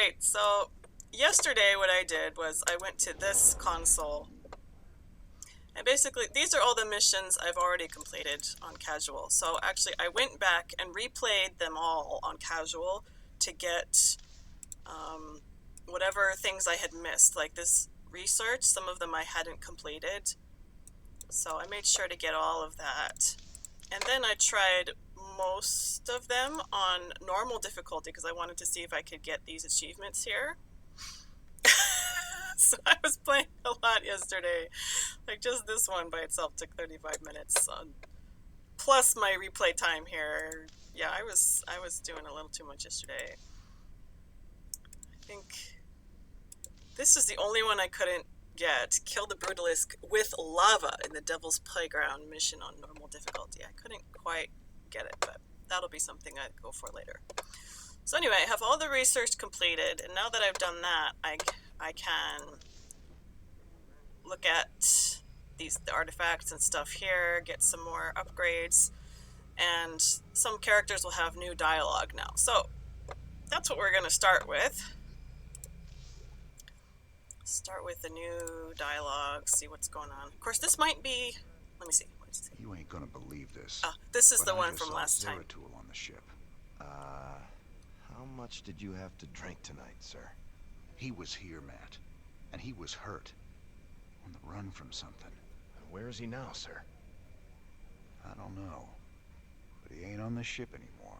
Alright, so yesterday what I did was I went to this console, and basically these are all the missions I've already completed on casual. So actually I went back and replayed them all on casual to get whatever things I had missed, like this research. Some of them I hadn't completed, so I made sure to get all of that. And then I tried most of them on normal difficulty because I wanted to see if I could get these achievements here. So I was playing a lot yesterday. Like just this one by itself took 35 minutes. Plus my replay time here. Yeah, I was doing a little too much yesterday. I think this is the only one I couldn't get. Kill the Brutalisk with lava in the Devil's Playground mission on normal difficulty. I couldn't quite get it, but that'll be something I'd go for later. So anyway, I have all the research completed, and now that I've done that, I can look at the artifacts and stuff here, get some more upgrades, and some characters will have new dialogue now. So that's what we're going to start with. Start with the new dialogue, see what's going on. Of course, this might be... Let me see. What does it say? You ain't gonna believe this. This is the one from last time. Zeratul on the ship. How much did you have to drink tonight, sir? He was here, Matt. And he was hurt. On the run from something. Where is he now, sir? I don't know. But he ain't on the ship anymore.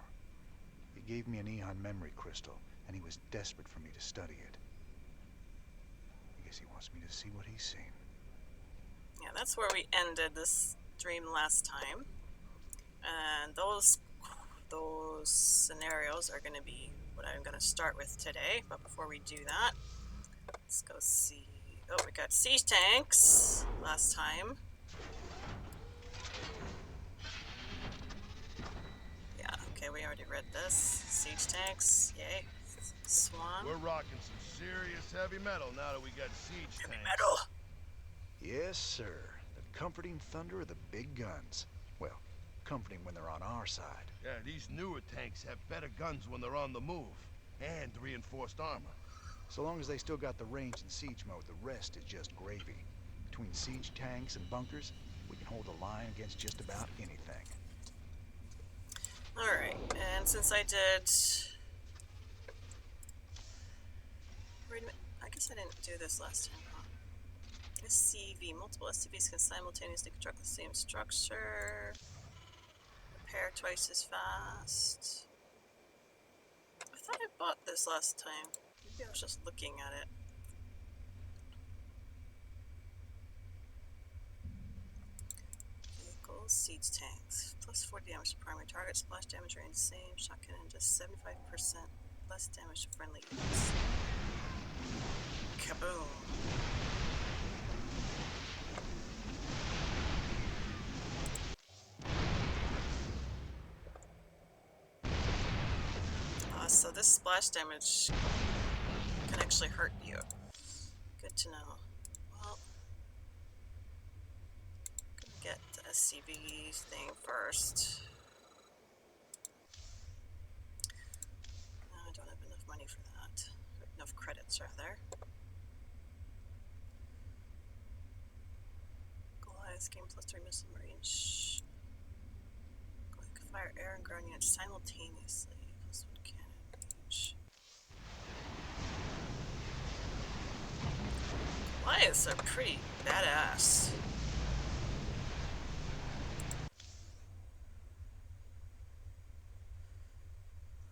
He gave me an Eon memory crystal, and he was desperate for me to study it. I guess he wants me to see what he's seen. Yeah, that's where we ended this dream last time. And those scenarios are going to be what I'm going to start with today. But before we do that, let's go see... Oh, we got siege tanks last time. Yeah, okay, we already read this. Siege tanks, yay. Swan. We're rocking some serious heavy metal now that we got siege Heavy tanks. metal. Yes, sir. The comforting thunder of the big guns. Well, comforting when they're on our side. Yeah, these newer tanks have better guns when they're on the move. And reinforced armor. So long as they still got the range in siege mode, the rest is just gravy. Between siege tanks and bunkers, we can hold a line against just about anything. Alright, and since I did... Wait a minute, I guess I didn't do this last time, huh? SCV. Multiple SCVs can simultaneously construct the same structure. Repair twice as fast. I thought I bought this last time. Maybe I was just looking at it. Vehicles, siege tanks. Plus 40 damage to primary target, splash damage range same, shotgun and just 75% less damage to friendly units. Kaboom. So this splash damage can actually hurt you. Good to know. Well, I'm gonna get the SCV thing first. No, I don't have enough money for that. Or enough credits, rather. Goliath gain plus 3 missile range. Goliath can fire air and ground units simultaneously. Plus 1 cannon range. Goliaths are pretty badass.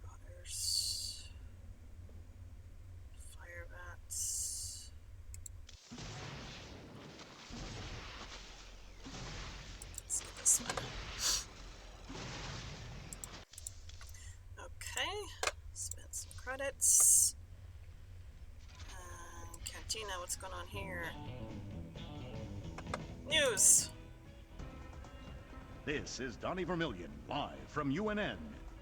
Marauders. Fire bats. Let's get this one. Okay. Spent some credits. Cantina, what's going on here? News! This is Donnie Vermillion, live from UNN.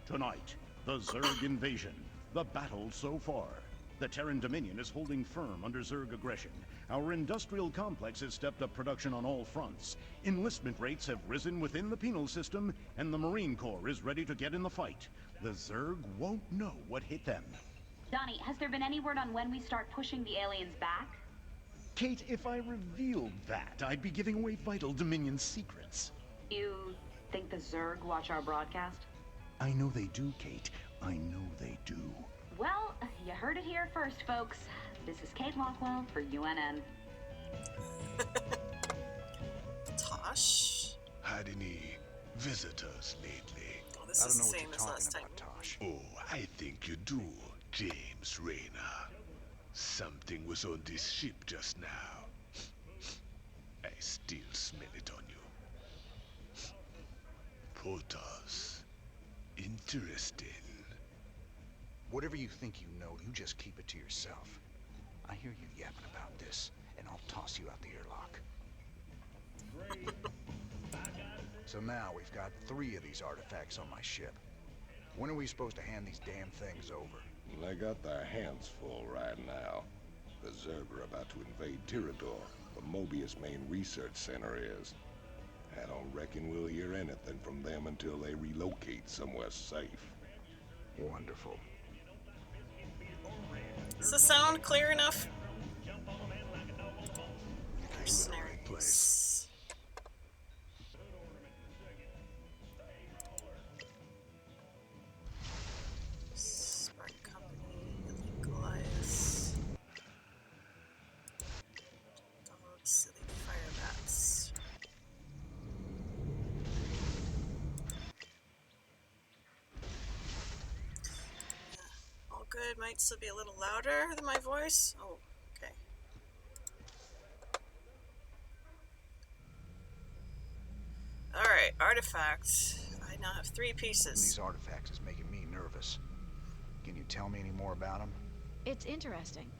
Tonight, the Zerg invasion. The battle so far. The Terran Dominion is holding firm under Zerg aggression. Our industrial complex has stepped up production on all fronts. Enlistment rates have risen within the penal system, and the Marine Corps is ready to get in the fight. The Zerg won't know what hit them. Donnie, has there been any word on when we start pushing the aliens back? Kate, if I revealed that, I'd be giving away vital Dominion secrets. You think the Zerg watch our broadcast? I know they do, Kate. I know they do. Well, you heard it here first, folks. This is Kate Lockwell for UNN. Tosh? Had any visitors lately? Oh, this I is don't the know what same you're as last talking time. about, Tosh. Oh, I think you do, James Rayner. Something was on this ship just now. I still smell it on you. Protoss. Interesting. Whatever you think you know, you just keep it to yourself. I hear you yapping about this, and I'll toss you out the airlock. So now we've got 3 of these artifacts on my ship. When are we supposed to hand these damn things over? They got their hands full right now. The Zerg are about to invade Tirador. The Mobius main research center is. I don't reckon we'll hear anything from them until they relocate somewhere safe. Wonderful. Is the sound clear enough? You're in the right place. Spark Company, Elite Goliath. Dogs, Elite Fire Bats. All good. Might still be a little louder than my voice. Oh, okay. Alright, artifact. I now have 3 pieces. These artifacts is making me nervous. Can you tell me any more about them? It's interesting.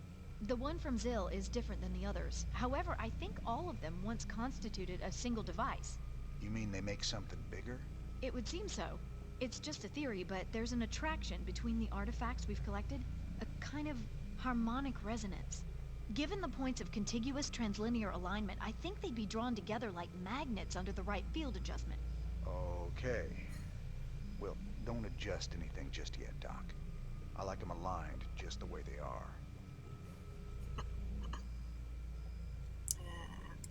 The one from Zill is different than the others. However, I think all of them once constituted a single device. You mean they make something bigger? It would seem so. It's just a theory, but there's an attraction between the artifacts we've collected, a kind of harmonic resonance. Given the points of contiguous translinear alignment, I think they'd be drawn together like magnets under the right field adjustment. Okay. Well, don't adjust anything just yet, Doc. I like them aligned just the way they are. And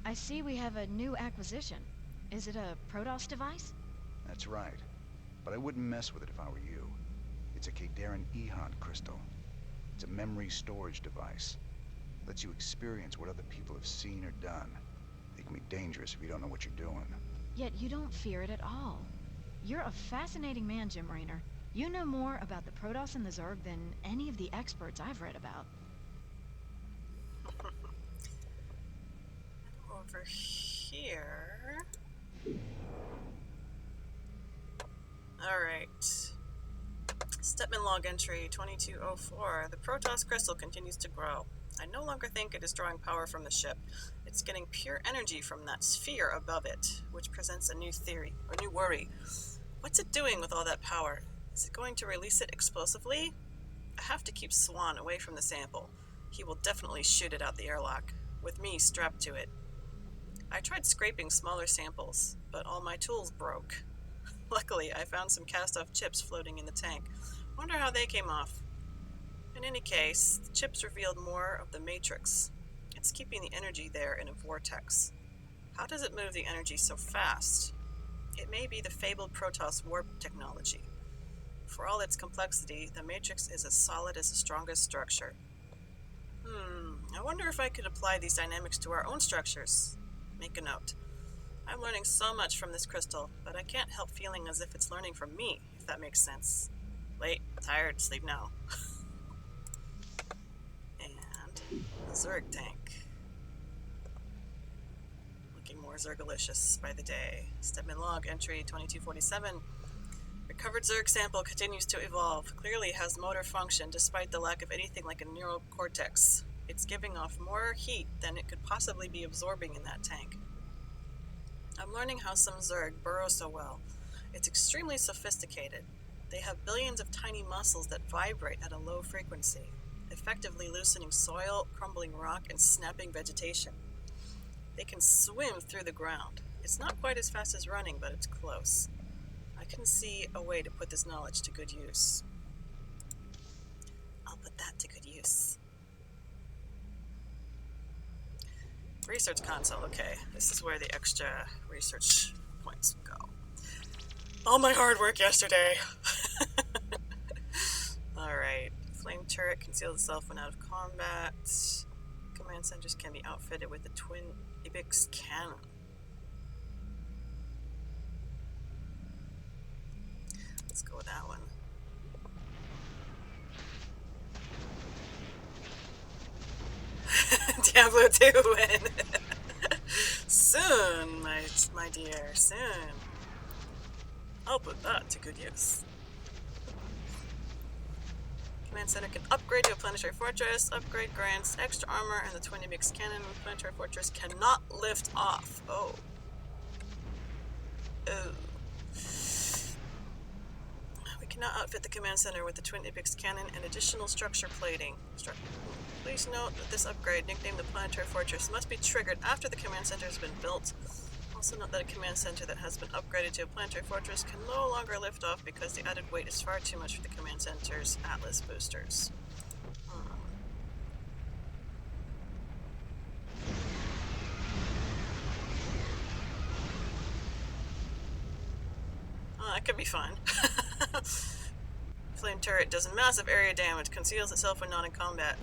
I see we have a new acquisition. Is it a Protoss device? That's right. But I wouldn't mess with it if I were you. It's a Kadaran Ehon crystal. It's a memory storage device. Lets you experience what other people have seen or done. It can be dangerous if you don't know what you're doing. Yet you don't fear it at all. You're a fascinating man, Jim Raynor. You know more about the Protoss and the Zerg than any of the experts I've read about. over here. Alright. Stepman log entry 2204. The Protoss crystal continues to grow. I no longer think it is drawing power from the ship. It's getting pure energy from that sphere above it, which presents a new theory, or new worry. What's it doing with all that power? Is it going to release it explosively? I have to keep Swan away from the sample. He will definitely shoot it out the airlock, with me strapped to it. I tried scraping smaller samples, but all my tools broke. Luckily, I found some cast-off chips floating in the tank. Wonder how they came off. In any case, the chips revealed more of the matrix. It's keeping the energy there in a vortex. How does it move the energy so fast? It may be the fabled Protoss warp technology. For all its complexity, the matrix is as solid as the strongest structure. I wonder if I could apply these dynamics to our own structures. Make a note. I'm learning so much from this crystal, but I can't help feeling as if it's learning from me, if that makes sense. Late, tired, sleep now. And the Zerg tank. Looking more Zergalicious by the day. Stepman log entry 2247. Recovered Zerg sample continues to evolve. Clearly has motor function despite the lack of anything like a neural cortex. It's giving off more heat than it could possibly be absorbing in that tank. I'm learning how some Zerg burrow so well. It's extremely sophisticated. They have billions of tiny muscles that vibrate at a low frequency, effectively loosening soil, crumbling rock, and snapping vegetation. They can swim through the ground. It's not quite as fast as running, but it's close. I can see a way to put this knowledge to good use. research console. Okay, this is where the extra research points go. All my hard work yesterday. Alright. Flame turret conceals itself when out of combat. Command centers can be outfitted with the twin Ibix cannon. Let's go with that one. Diablo 2 win. Soon, my dear, soon. I'll put that to good use. Command center can upgrade to a planetary fortress. Upgrade grants extra armor and the 20 mix cannon. Planetary fortress cannot lift off. Oh. Oh. We cannot outfit the command center with the twin Ibix cannon and additional structure plating. Please note that this upgrade, nicknamed the Planetary Fortress, must be triggered after the command center has been built. Also note that a command center that has been upgraded to a Planetary Fortress can no longer lift off because the added weight is far too much for the command center's Atlas boosters. Oh, that could be fun. Flame turret does massive area damage, conceals itself when not in combat.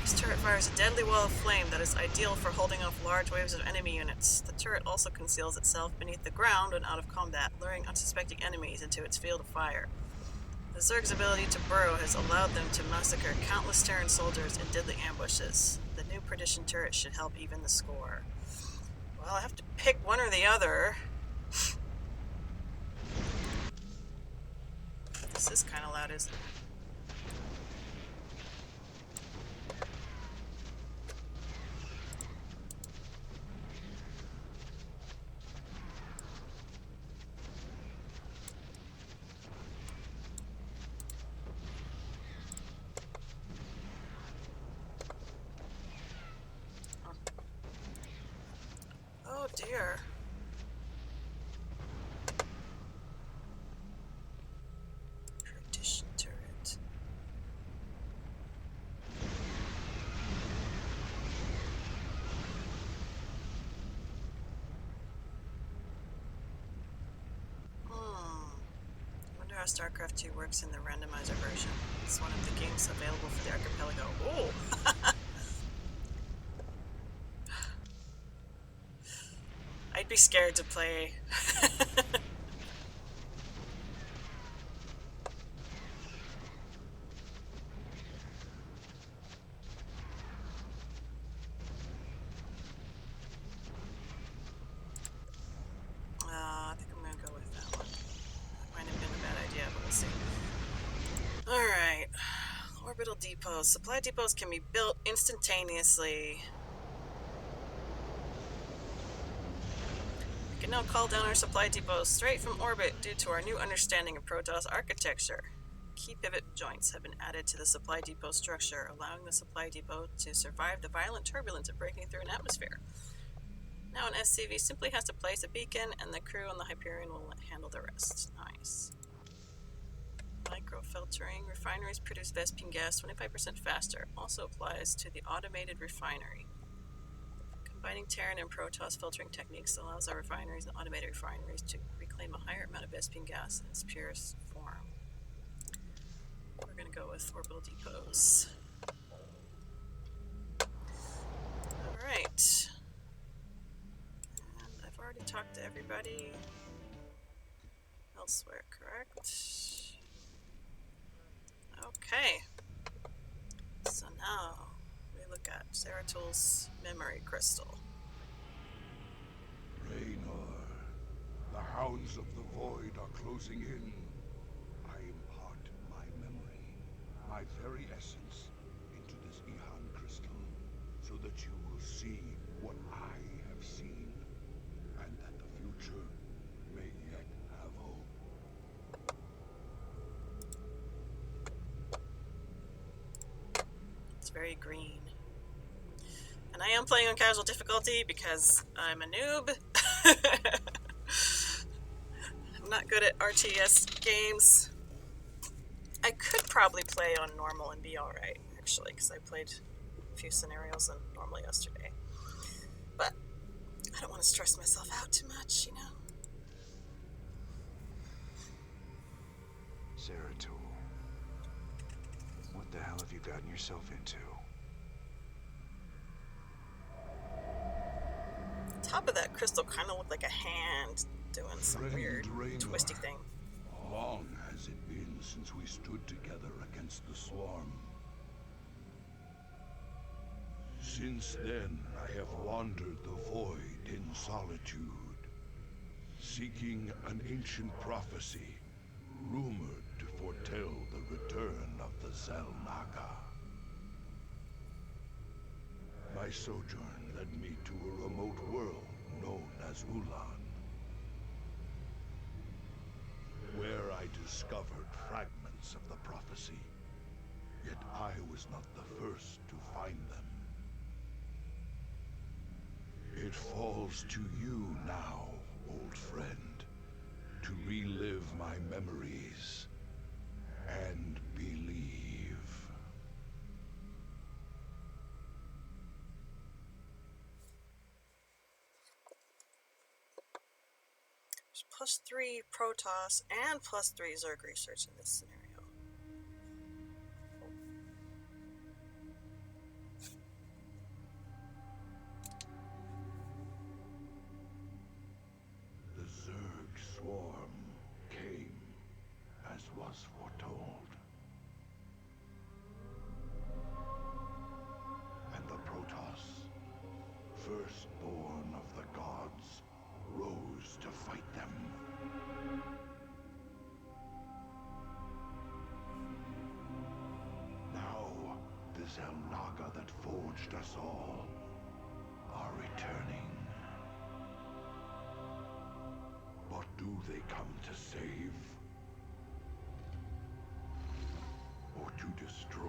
This turret fires a deadly wall of flame that is ideal for holding off large waves of enemy units. The turret also conceals itself beneath the ground when out of combat, luring unsuspecting enemies into its field of fire. The Zerg's ability to burrow has allowed them to massacre countless Terran soldiers in deadly ambushes. The new Perdition turret should help even the score. Well, I have to pick one or the other. This is kind of loud, isn't it? Oh dear. Perdition turret. Wonder how StarCraft 2 works in the randomizer version. It's one of the games available for the archipelago. Oh! I'd be scared to play. I think I'm gonna go with that one. That might have been a bad idea, but we'll see. Alright. Orbital depots. Supply depots can be built instantaneously. We can now call down our supply depots straight from orbit due to our new understanding of Protoss architecture. Key pivot joints have been added to the supply depot structure, allowing the supply depot to survive the violent turbulence of breaking through an atmosphere. Now an SCV simply has to place a beacon, and the crew on the Hyperion will handle the rest. Nice. Microfiltering. Refineries produce Vespene gas 25% faster. Also applies to the automated refinery. Combining Terran and Protoss filtering techniques allows our refineries and automated refineries to reclaim a higher amount of Vespene gas in its purest form. We're going to go with orbital depots. Alright. And I've already talked to everybody elsewhere, correct? Okay. So now we look at Zeratul memory crystal. Raynor, the hounds of the void are closing in. I impart my memory, my very essence, into this Ihan crystal, so that you will see what I have seen, and that the future may yet have hope. It's very green. And I am playing on casual difficulty because I'm a noob. I'm not good at RTS games. I could probably play on normal and be alright, actually, because I played a few scenarios on normal yesterday. But I don't want to stress myself out too much, you know? Zeratul, what the hell have you gotten yourself into? The top of that crystal kind of looked like a hand doing some weird twisty thing. Long has it been since we stood together against the swarm. Since then, I have wandered the void in solitude, seeking an ancient prophecy, rumored to foretell the return of the Xel'Naga. My sojourn led me to a remote world known as Ulan, where I discovered fragments of the prophecy. Yet I was not the first to find them. It falls to you now, old friend, to relive my memories and believe. There's +3 Protoss and +3 Zerg research in this scenario. The Zerg swarm came as was foretold. And the Protoss, firstborn of the gods, rose to fight them. Now, the Xel'Naga that forged us all are returning. What do they come to save? Or to destroy?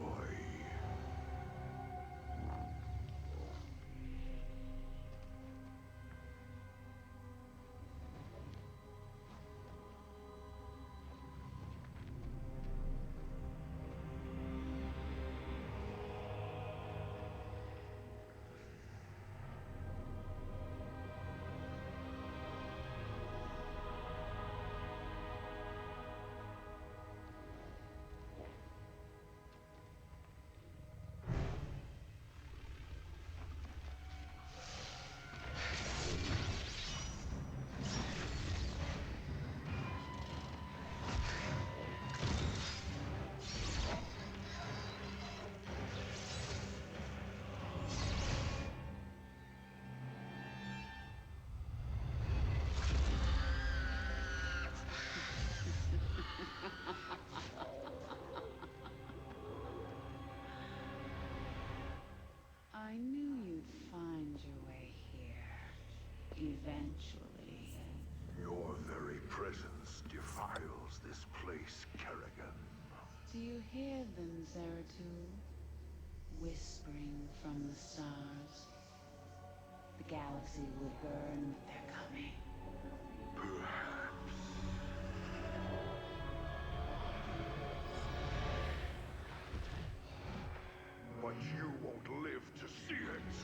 I knew you'd find your way here. Eventually. Your very presence defiles this place, Kerrigan. Do you hear them, Zeratul? Whispering from the stars. The galaxy will burn with their coming. Perhaps. But you won't live to see it.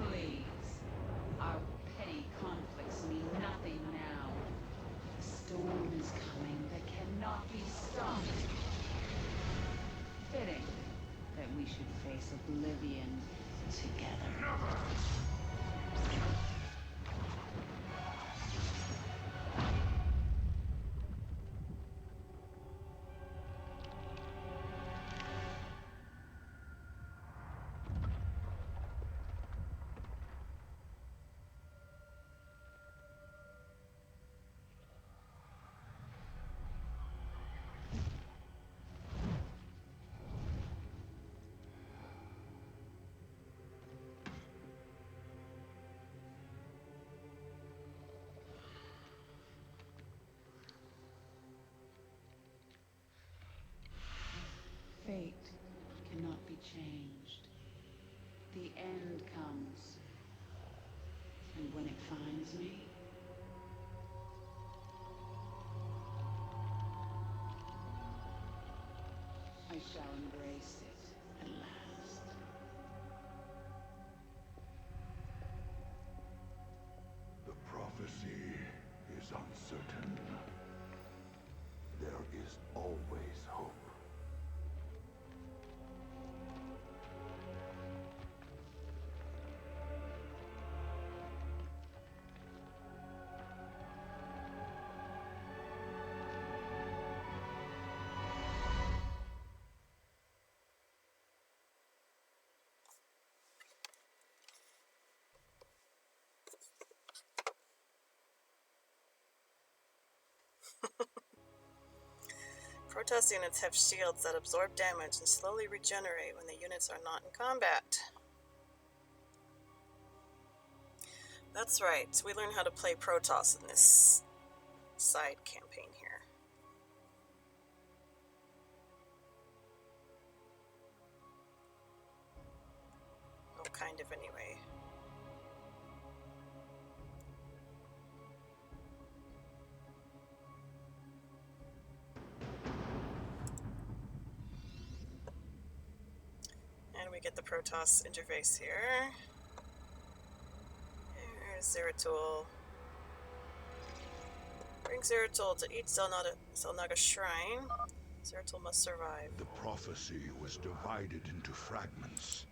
Please. Our petty conflicts mean nothing now. The storm is coming that cannot be stopped. Fitting that we should face oblivion together. Never! Fate cannot be changed. The end comes. And when it finds me, I shall embrace it at last. always hope. Protoss units have shields that absorb damage and slowly regenerate when the units are not in combat. That's right, we learn how to play Protoss in this side campaign here. Oh, kind of anyway. And we get the Protoss interface here. There's Zeratul. Bring Zeratul to each Xel'Naga shrine. Zeratul must survive. The prophecy was divided into fragments,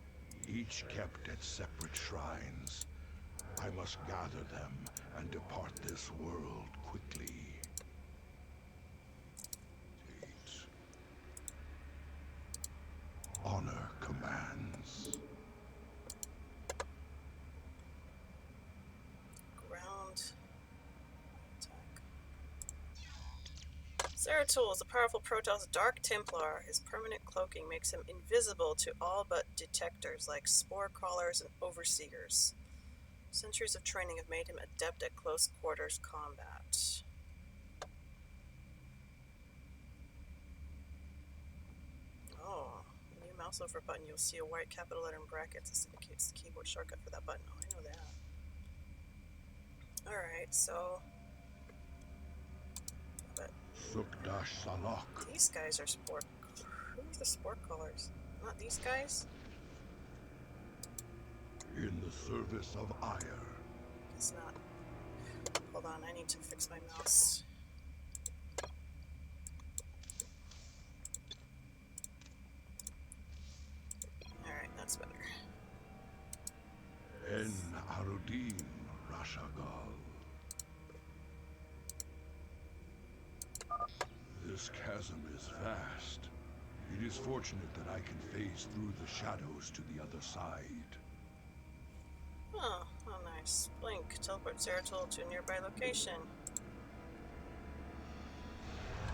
each kept at separate shrines. I must gather them and depart this world quickly. Honor commands. Ground attack. Zeratul is a powerful Protoss Dark Templar. His permanent cloaking makes him invisible to all but detectors like spore crawlers and overseers. Centuries of training have made him adept at close quarters combat. Oh, when you mouse over a button, you'll see a white capital letter in brackets. This indicates the keyboard shortcut for that button. Oh, I know that. Alright, so... But Sukdash Salak. these guys are spore... Who are the spore callers? Not these guys? In the service of ire. It's not. Hold on, I need to fix my mouse. Alright, that's better. En Arudin Rashagal. This chasm is vast. It is fortunate that I can phase through the shadows to the other side. Oh, nice. Blink. Teleport Zeratul to a nearby location.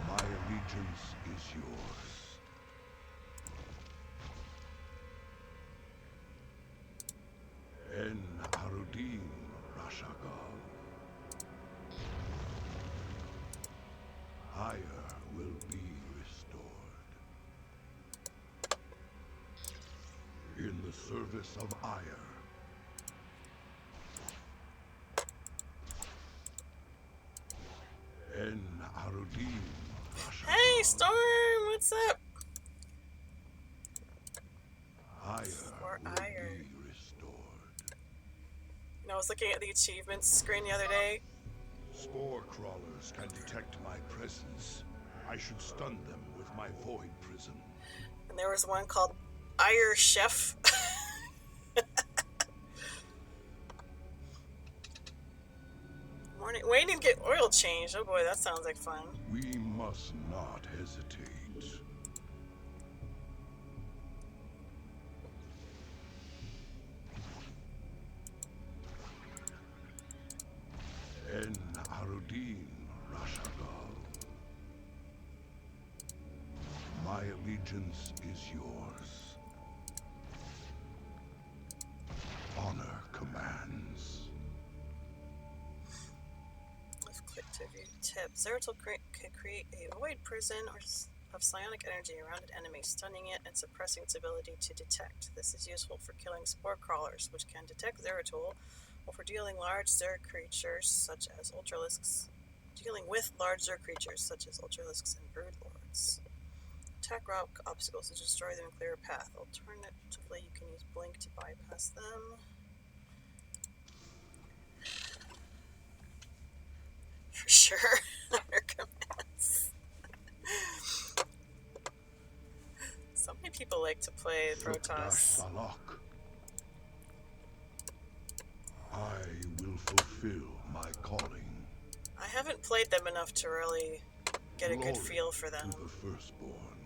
My allegiance is yours. En Arudin Rashagal. Ire will be restored. In the service of ire. En Arudin Rashagal. Hey, Storm! What's up? Ire Or will ire. be restored. You know, I was looking at the achievements screen the other day. Spore crawlers can detect my presence. I should stun them with my void prism. And there was one called Ire Chef. Morning. Waiting to get oil changed. Oh boy, that sounds like fun. We must not hesitate. En Arudin Rashagal. My allegiance is yours. Honor commands. Left click to view tip. Zeratul can create a void prison of psionic energy around an enemy, stunning it and suppressing its ability to detect. This is useful for killing spore crawlers, which can detect Zeratul, or for dealing with large Zerg creatures such as Ultralisks and Broodlords. Attack rock obstacles to destroy them and clear a path. Alternatively, you can use Blink to bypass them. For sure. Under commands. like to play Protoss. Salak. I will fulfill my calling. I haven't played them enough to really get a good Glory feel for them. to the firstborn.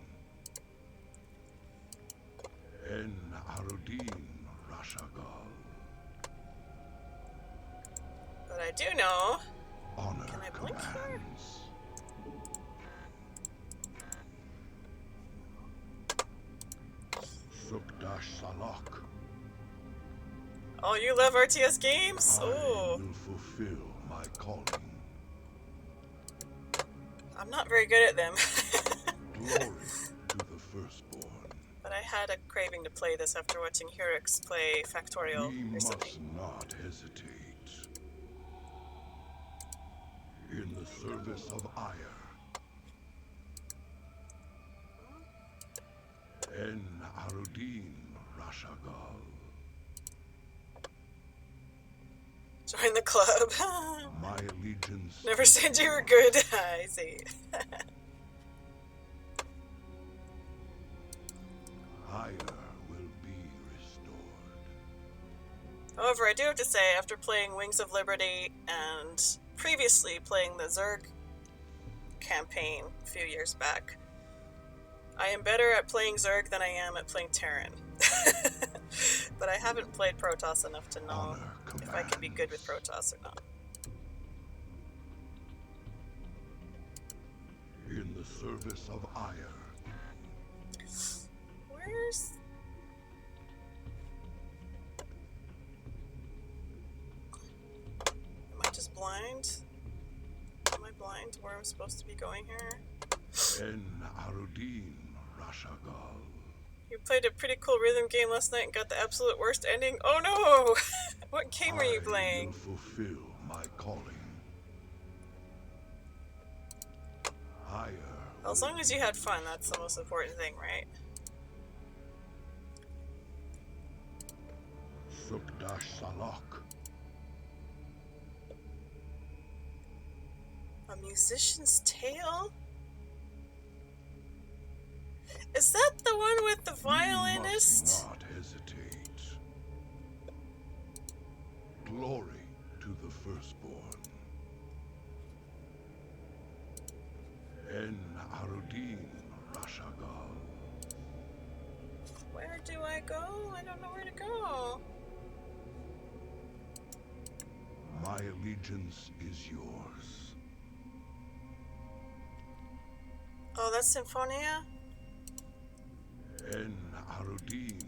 En Arudin Rashagal. But I do know. Honor Can I blink here? commands. Sukdash Salak. Oh, you love RTS games? I Oh, will fulfill my calling. I'm not very good at them. Glory to the firstborn. But I had a craving to play this after watching Hurix play Factorial We recently. must not hesitate. In the service of Ire. En Arudin Rashagal. Join the club. My allegiance. Never said you were good. I see. Ire will be restored. However, I do have to say, after playing Wings of Liberty and previously playing the Zerg campaign a few years back, I am better at playing Zerg than I am at playing Terran. But I haven't played Protoss enough to know Honor if I can be good with commands. Protoss or not. In the service of Ire. Where's... Am I just blind? Am I blind where I'm supposed to be going here? En Arudin Rashagal. You played a pretty cool rhythm game last night and got the absolute worst ending? Oh no! What game were you I playing? will fulfill my calling. Ire. As long as you had fun, that's the most important thing, right? Sukdash Salak. A Musician's Tale? Is that the one with the violinist? Must not hesitate. Glory to the firstborn. En Arudin Rashagal. Where do I go? I don't know where to go. My allegiance is yours. Oh, that's Symphonia? En Arudin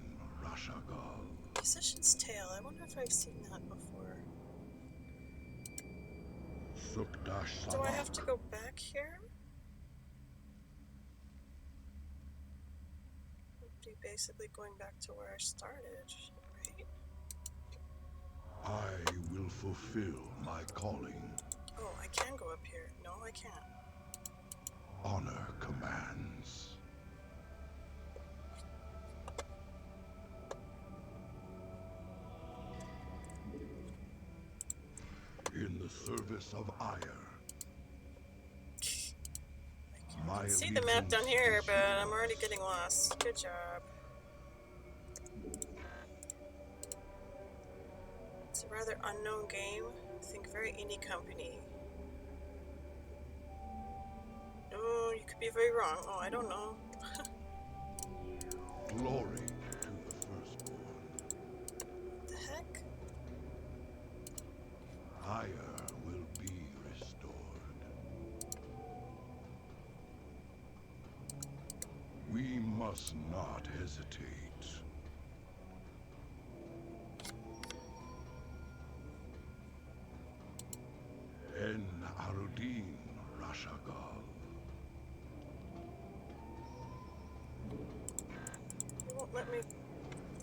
Rashagal. Musician's Tale. I wonder if I've seen that before. Sukdash Do I have Salak. to go back here? Would be basically going back to where I started, right? I will fulfill my calling. Oh, I can go up here. No, I can't. Honor commands. In the service of Ire. I can see the map down here, but I'm already getting lost. Good job. It's a rather unknown game. I think very indie company. Oh, you could be very wrong. Oh, I don't know. Glory to the firstborn. What the heck? Ire will be restored. We must not hesitate. En Arudin Rashagal. You won't let me...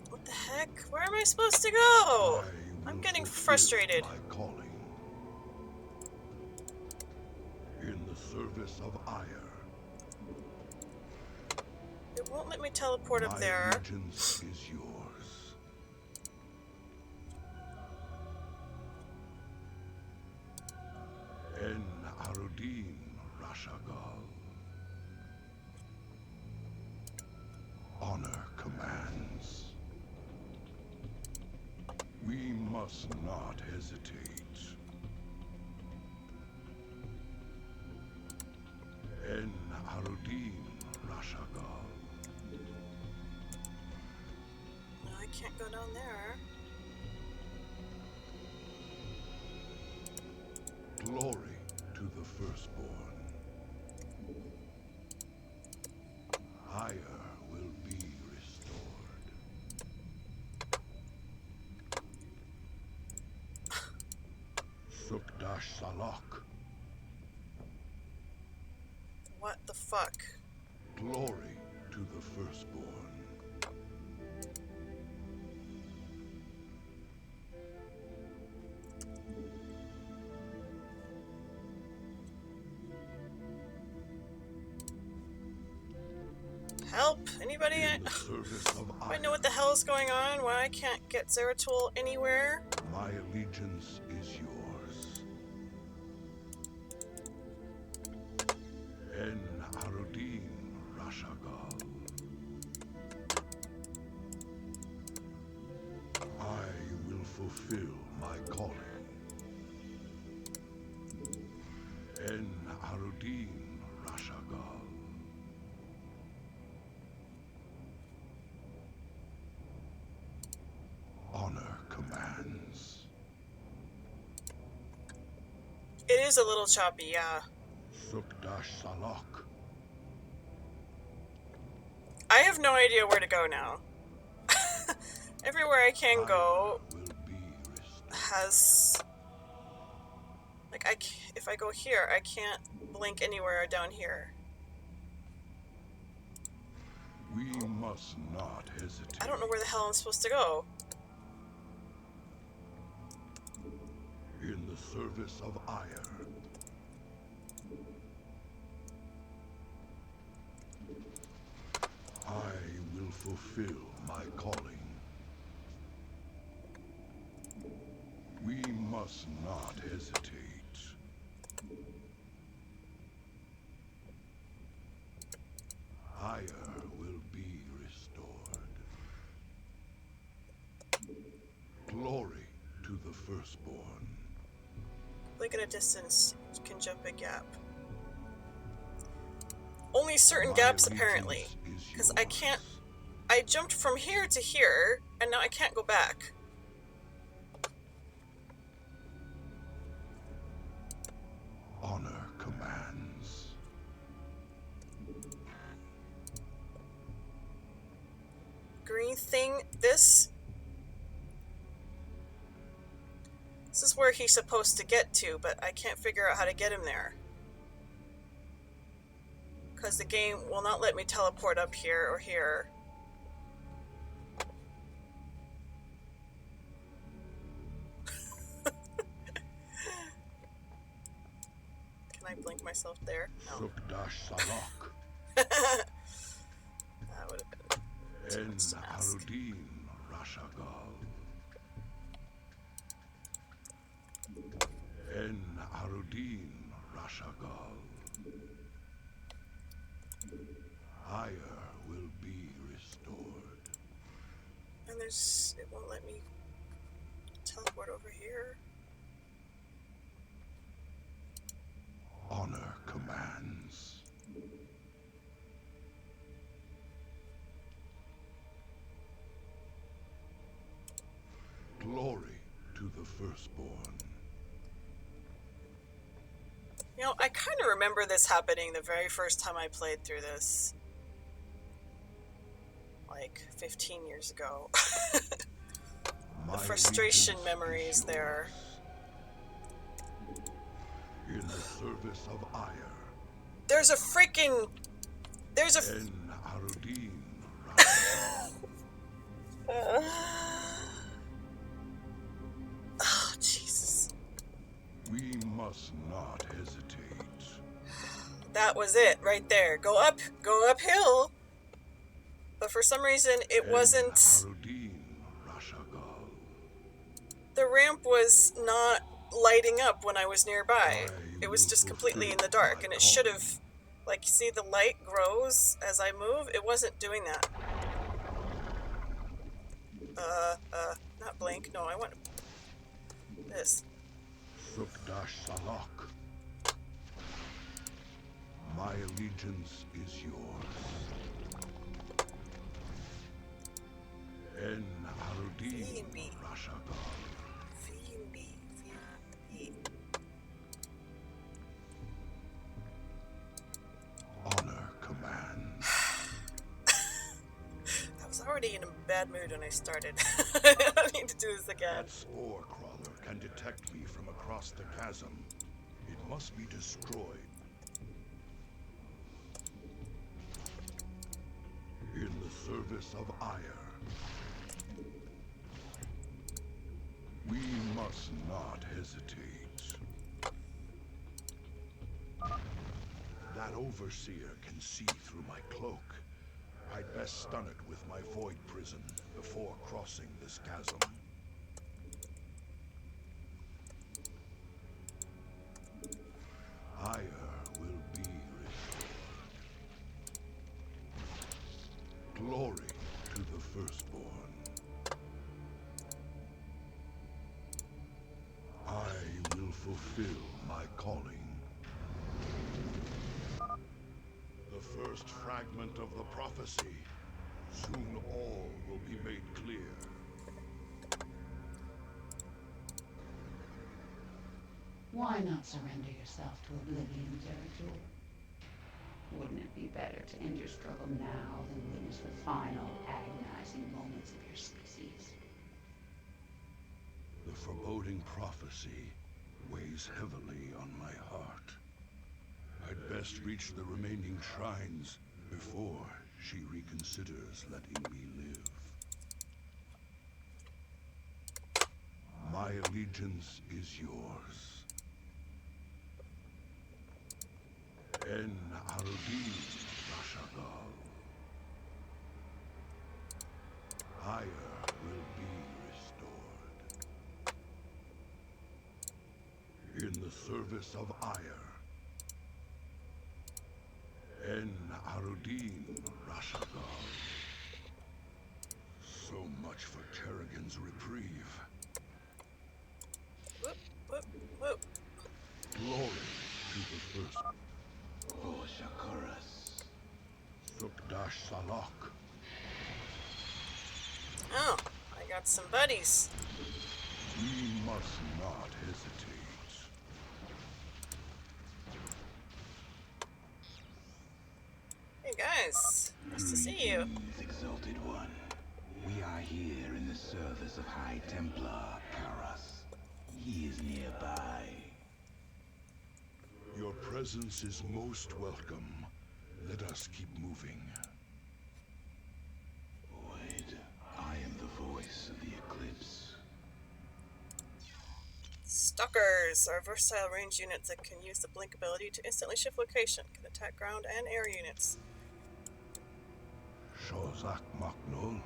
What the heck? Where am I supposed to go? I I'm will getting fulfill frustrated. My calling. In the service of Ire. It won't let me teleport up My there. allegiance is yours. En Arudin Rashagal. Honor commands. must not hesitate. En Arudin Rashagal. No, I can't go down there. Glory to the firstborn. Higher will be restored. Sukdash Salak. What the fuck? Glory to the firstborn. Help! Anybody? In the service of I know what the hell is going on. Why I can't get Zeratul anywhere? My allegiance is yours. En Arudin Rashagal. I will fulfill my calling. En Arudin Rashagal. Honor commands. It is a little choppy, yeah. Sukdash Salak. I have no idea where to go now. Everywhere I can go has... Like, if I go here, I can't blink anywhere down here. We must not hesitate. I don't know where the hell I'm supposed to go. In the service of Ire. I will fulfill my calling. We must not hesitate. Ire will be restored. Glory to the firstborn. Blink at a distance, you can jump a gap. Only certain gaps, apparently. Because I can't... I jumped from here to here, and now I can't go back. Honor commands. Green thing, this? This is where he's supposed to get to, but I can't figure out how to get him there. Because the game will not let me teleport up here or here. Can I blink myself there? No. Sukdash Salak. That would have been... En Arudin Rashagal. En Arudin Rashagal. Higher will be restored. And there's... it won't let me teleport over here. Honor commands. Glory to the firstborn. You know, I kind of remember this happening the very first time I played through this. Like, 15 years ago. The frustration memories there. In the service of Ire. There's a freaking... There's a... En Arudin. Oh, Jesus. We must not hesitate. That was it, right there. Go uphill. But for some reason, it wasn't... Arudin Rashagal. The ramp was not lighting up when I was nearby. It was just completely in the dark, and it should have... Like, you see the light grows as I move? It wasn't doing that. Not blink. No, I want... This. Sukdash Salak. My allegiance is yours. En Arudin Fiimbi. Rashagal. Fiimbi. Honor commands. I was already in a bad mood when I started. I don't need to do this again. That spore crawler can detect me from across the chasm. It must be destroyed. In the service of Ire. We must not hesitate. That overseer can see through my cloak. I'd best stun it with my void prison before crossing this chasm. Ire will be restored. Glory to the firstborn. I will fulfill my calling. The first fragment of the prophecy. Soon all will be made clear. Why not surrender yourself to oblivion, Zeratul? Wouldn't it be better to end your struggle now than witness the final, agonizing moments of your species? The foreboding prophecy weighs heavily on my heart. I'd best reach the remaining shrines before she reconsiders letting me live. My allegiance is yours. En Arudin Rashagal. Ire will be restored. In the service of Ire. En Arudin Rashagal. So much for Kerrigan's reprieve. Whoop, whoop, whoop. Glory to the first. Oh, Shakuras. Sukdash Salak. Oh, I got some buddies. We must not hesitate. Hey guys, nice to see you. Greetings, Exalted One. We are here in the service of High Templar Karas. He is nearby. Your presence is most welcome. Let us keep moving. Void, I am the voice of the Eclipse. Stalkers are versatile range units that can use the blink ability to instantly shift location, can attack ground and air units. Shozak Maknul.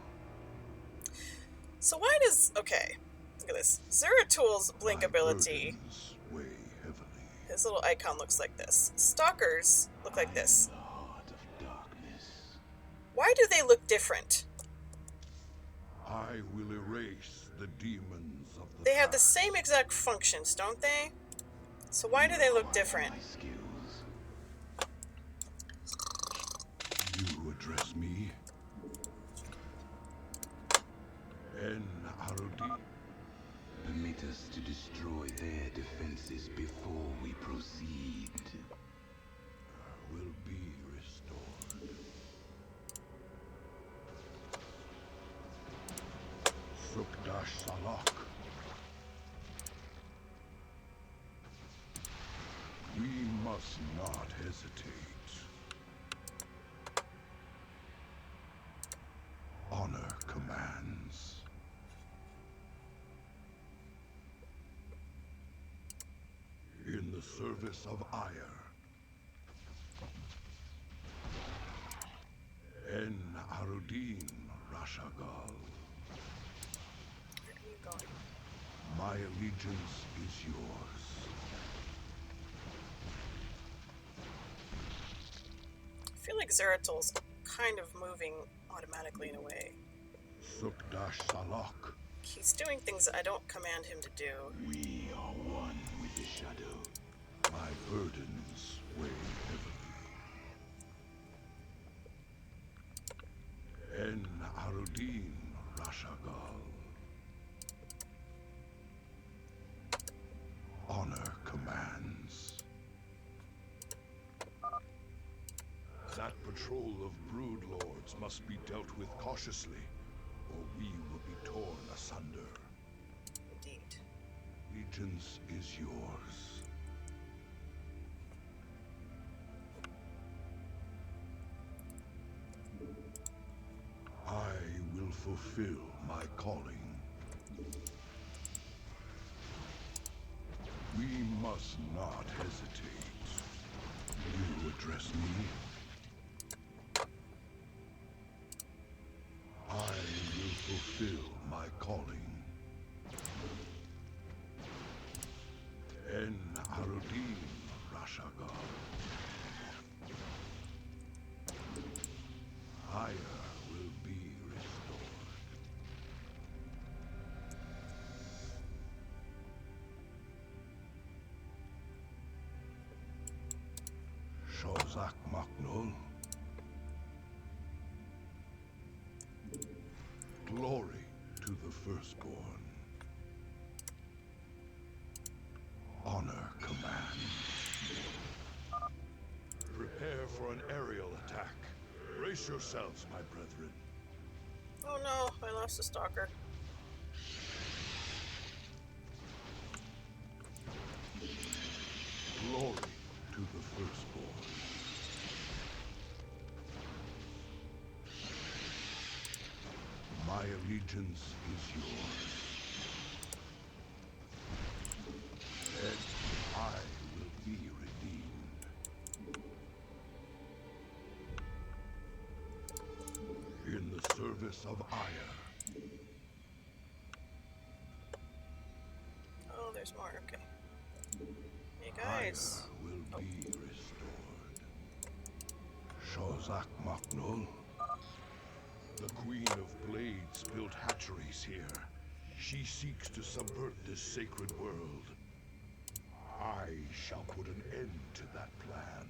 So why does... okay, look at this. Zeratul's blink ability, Burdens weigh heavily. his little icon looks like this. Stalkers look like this. I am the heart of darkness. Why do they look different? I will erase the demons of the They have the past. same exact functions, don't they? So why do they look different? My skills. You address me? En Arudi. Permit us to destroy their defenses before we proceed. Will be restored. Sukdash Salak. We must not hesitate. Honor commands. In the service of Ire. En Arudin Rashagal. Where are you going? My allegiance is yours. I feel like Zeratul's kind of moving automatically in a way. Sukdash Salak. he's doing things I don't command him to do. We are one with the shadow. My burdens weigh heavily. En Arudin Rashagal. Honor commands. That patrol of brood lords must be dealt with cautiously, or we will be torn asunder. Indeed. Allegiance is yours. I will fulfill my calling. We must not hesitate. You address me. I will fulfill my calling. En Arudin Rashagal. Aya will be restored. Shozak Maknul. Glory to the firstborn. Honor command. Prepare for an aerial attack. Brace yourselves, my brethren. Oh no, I lost a stalker. Glory to the firstborn. My allegiance is yours. And I will be redeemed. In the service of Aya. Oh, there's more. Okay. Hey guys. Aya will be restored. Shozak Maknul. The Queen of Blades built hatcheries here. She seeks to subvert this sacred world. I shall put an end to that plan.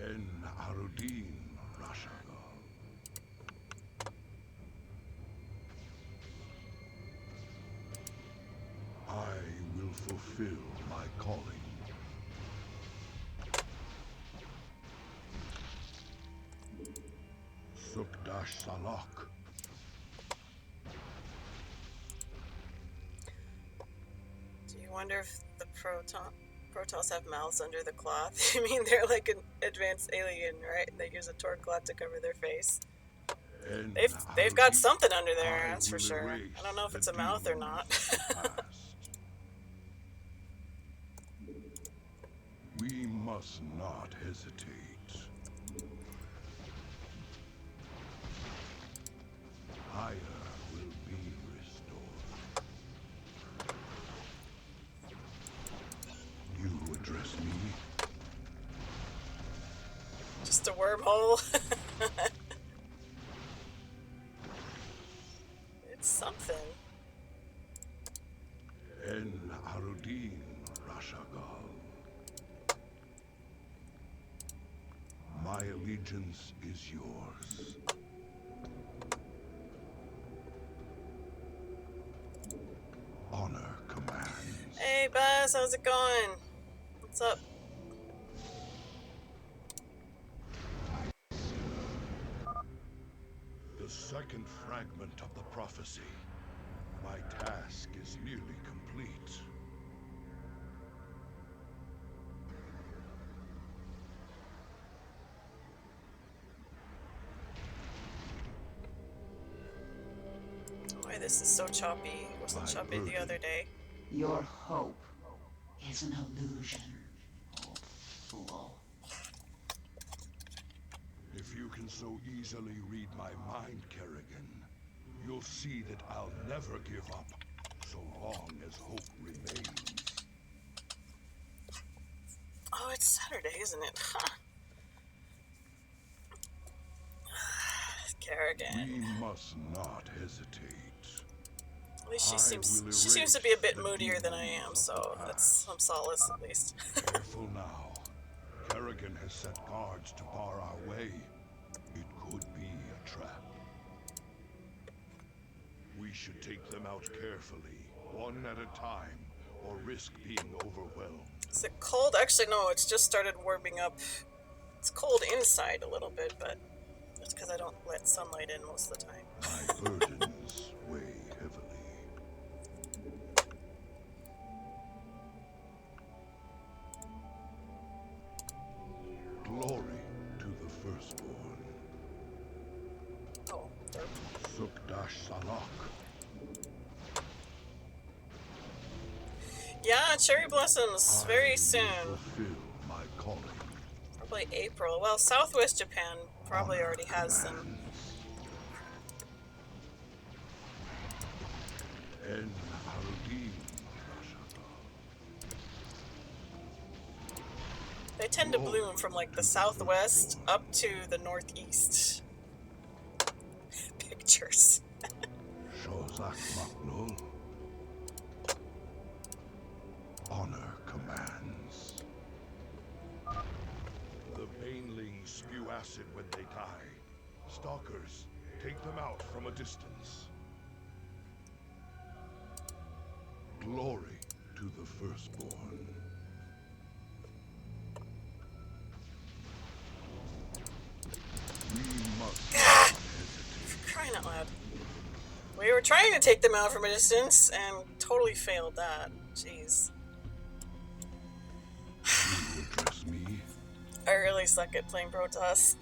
En Arudin Rashagal. I will fulfill my calling. Sukdash Salak. Do you wonder if the Protoss have mouths under the cloth? I mean, they're like an advanced alien, right? They use a torque cloth to cover their face. And They've got something under there, that's for sure. I don't know if it's a mouth or not. We must not hesitate. Aya will be restored. You address me? Just a wormhole. It's something. En Arudin Rashagal. My allegiance is yours. Honor commands. Hey Buzz, how's it going? What's up? The second fragment of the prophecy. My task is nearly complete. Why this is so choppy. It wasn't choppy the other day. Your hope is an illusion, old fool. If you can so easily read my mind, Kerrigan, you'll see that I'll never give up, so long as hope remains. Oh, it's Saturday, isn't it? Huh. Kerrigan. We must not hesitate. At least she seems to be a bit moodier than I am, so that's some solace at least. Careful now. Kerrigan has set guards to bar our way. It could be a trap. We should take them out carefully, one at a time, or risk being overwhelmed. Is it cold? Actually, no, it's just started warming up. It's cold inside a little bit, but that's because I don't let sunlight in most of the time. My burdens weigh heavily. Glory to the firstborn. Oh, there. Sukdash Salak. Yeah, cherry blossoms very soon. Fulfill my calling. Probably April. Well, Southwest Japan probably already has them. En Harudin. They tend to bloom from like the southwest up to the northeast. Pictures. Shozak Maknul. Honor commands. The banelings spew acid when they die. Stalkers, take them out from a distance. Glory to the firstborn. We must not hesitate. Crying out loud. We were trying to take them out from a distance and totally failed that. Jeez. You address me. I really suck at playing Protoss.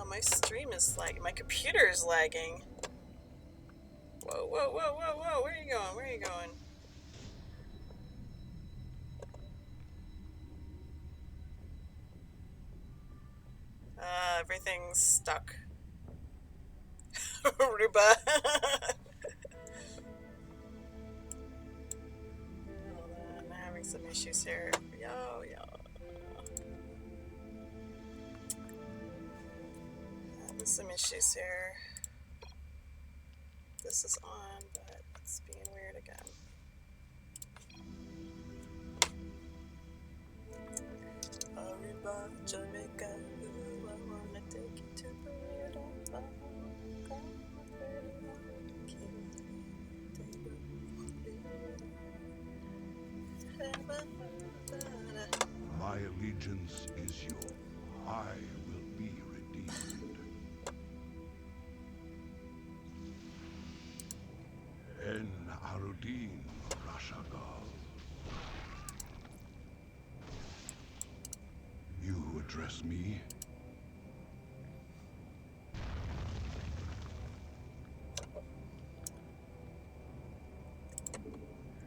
My stream is lagging. My computer is lagging. Whoa, whoa, whoa, whoa, whoa. Where are you going? Where are you going? Everything's stuck. Ruba. Hold on, I'm having some issues here. Yo. Having some issues here. This is on, but it's being weird again. Aruba, Jamaica, ooh, I wanna take you to Bermuda. My allegiance is yours. I will be redeemed. En Arudin Rashagal. You address me?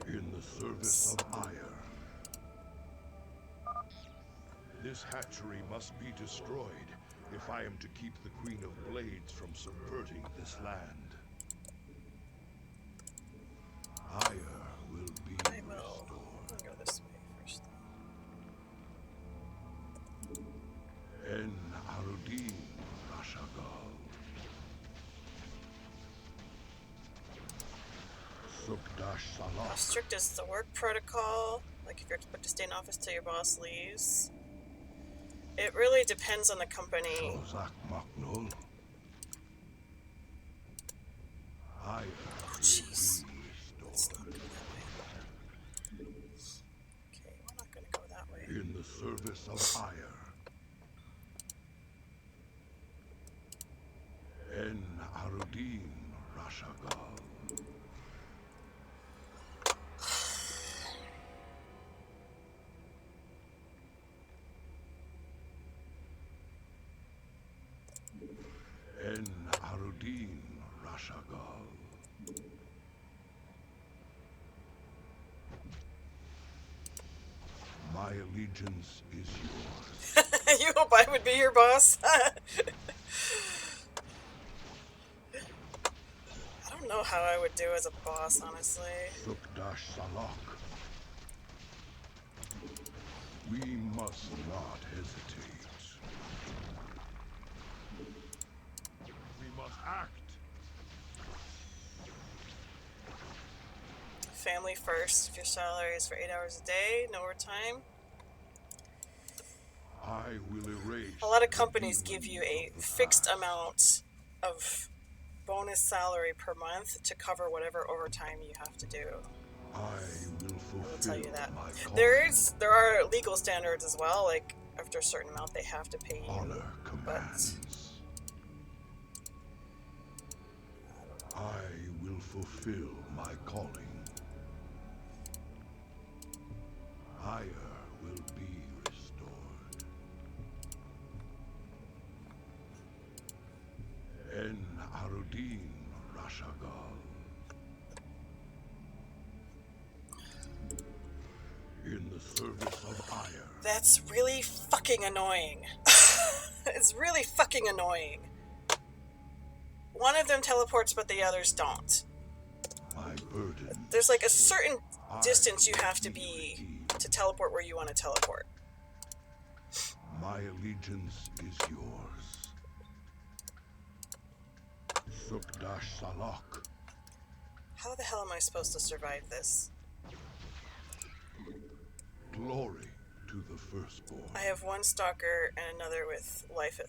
In the service of Ire. This hatchery must be destroyed if I am to keep the Queen of Blades from subverting this land. Ire will be restored. I'll go this way first. En Arudin Rashagal. Sukdash How Salak. strict is the work protocol? Like if you're expected to stay in office till your boss leaves? It really depends on the company. Shozak Maknul. Ire Oh, will jeez. be Let's restored. not go that way. Okay, we're not gonna go that way. In the service of Ire. En Arudin Rashagal. En Arudin Rashagal. My allegiance is yours. You hope I would be your boss? I don't know how I would do as a boss, honestly. Sukdash Salak. We must not hesitate. We must act. Family first. If your salary is for 8 hours a day, no overtime. I will erase. A lot of companies give you a fixed amount of bonus salary per month to cover whatever overtime you have to do. I will fulfill I will tell you that. my calling. There are legal standards as well. Like after a certain amount, they have to pay you. Honor commands. I will fulfill my calling. Higher will be restored. En Arudin Rashagal. In the service of Ire. That's really fucking annoying. It's really fucking annoying. One of them teleports, but the others don't. My burden. There's like a certain distance you have to be to teleport where you want to teleport. My allegiance is yours. Sukdash Salak. How the hell am I supposed to survive this? Glory to the firstborn. I have one stalker and another with life at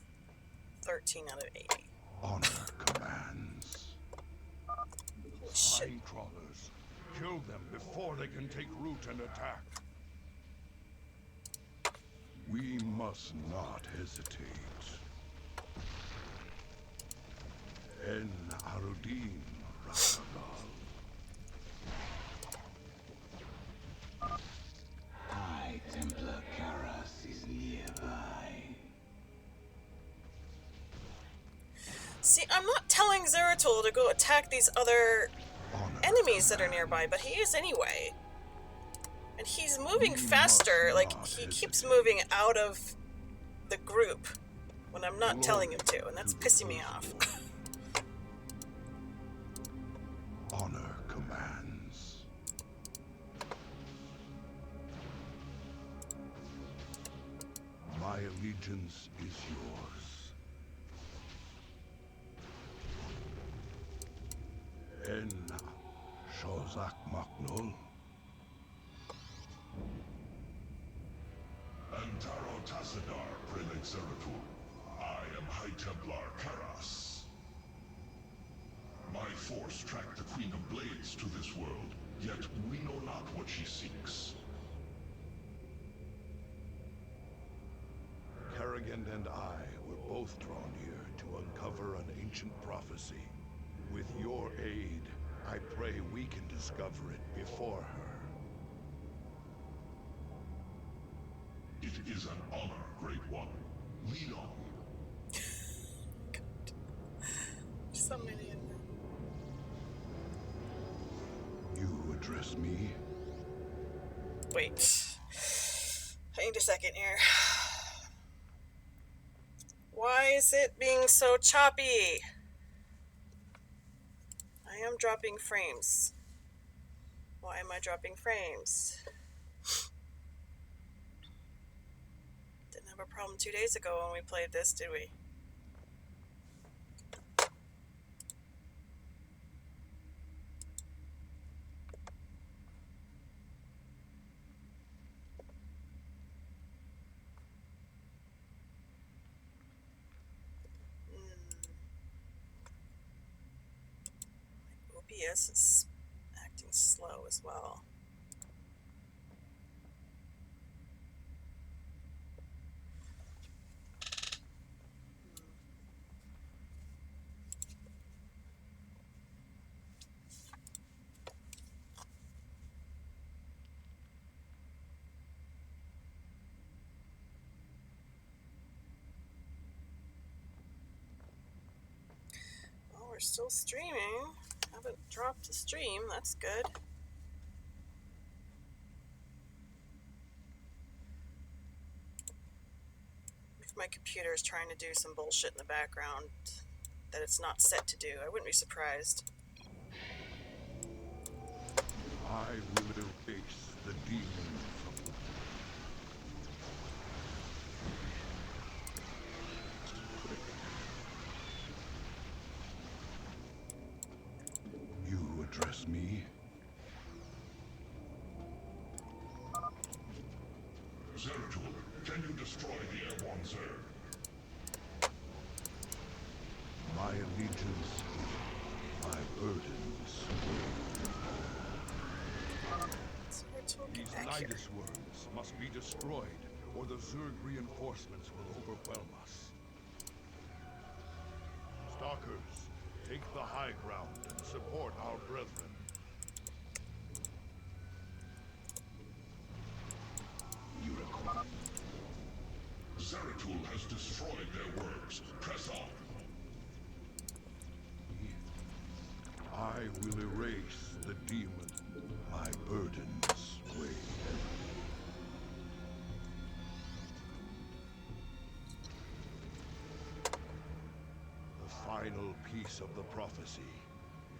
13 out of 80. Honor commands. Holy shit. Mine crawlers. Kill them before they can take root and attack. We must not hesitate. En Arudin Rashagal. High Templar Karas is nearby. See, I'm not telling Zeratul to go attack these other enemies that are nearby, but he is anyway. And he's moving faster, like, he keeps moving out of the group when I'm not telling him to, and that's pissing me off. Honor commands. My allegiance is yours. En Shozak Maknul. Antaro Tassadar, Prelate Zeratul. I am High Templar Karas. My force tracked the Queen of Blades to this world, yet we know not what she seeks. Kerrigan and I were both drawn here to uncover an ancient prophecy. With your aid, I pray we can discover it before her. It is an honor, Great One. Lead on. So many of them. You address me? Wait. I need a second here. Why is it being so choppy? I am dropping frames. Why am I dropping frames? Didn't have a problem 2 days ago when we played this, did we? OBS is acting slow as well. Well, we're still streaming. Haven't dropped the stream, that's good. If my computer is trying to do some bullshit in the background that it's not set to do, I wouldn't be surprised. I will erase the demon from Zeratul, can you destroy the airborne Zerg? My allegiance, my burdens. These Nidus worms must be destroyed, or the Zerg reinforcements will overwhelm us. Stalkers, take the high ground and support our brethren. Zeratul has destroyed their works. Press on. I will erase the demon. My burdens weigh heavy. The final piece of the prophecy.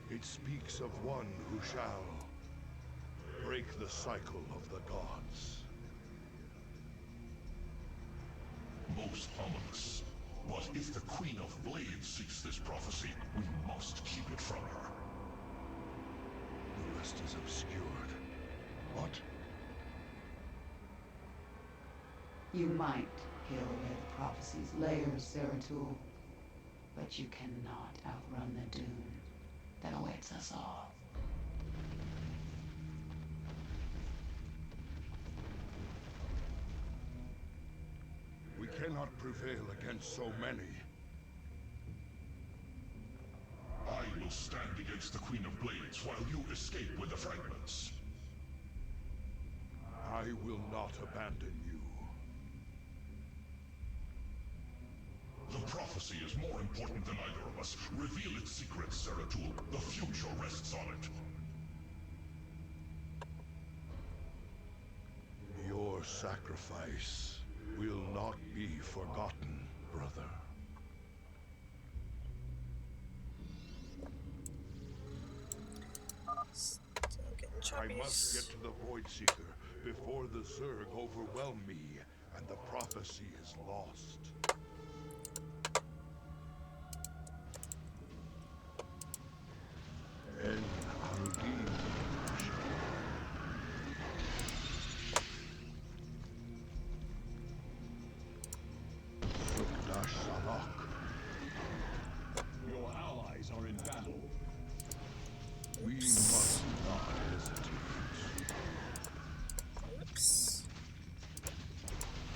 It speaks of one who shall break the cycle of the gods. Most ominous. But if the Queen of Blades seeks this prophecy, we must keep it from her. The rest is obscured. What? You might peel away the prophecy's layers, Zeratul, but you cannot outrun the doom that awaits us all. We cannot prevail against so many. I will stand against the Queen of Blades while you escape with the fragments. I will not abandon you. The prophecy is more important than either of us. Reveal its secrets, Zeratul. The future rests on it. Your sacrifice will not be forgotten, brother. I must get to the Void Seeker before the Zerg overwhelm me and the prophecy is lost. En Arudim. Sukdash Salak. Your allies are in battle. We must not hesitate. Oops.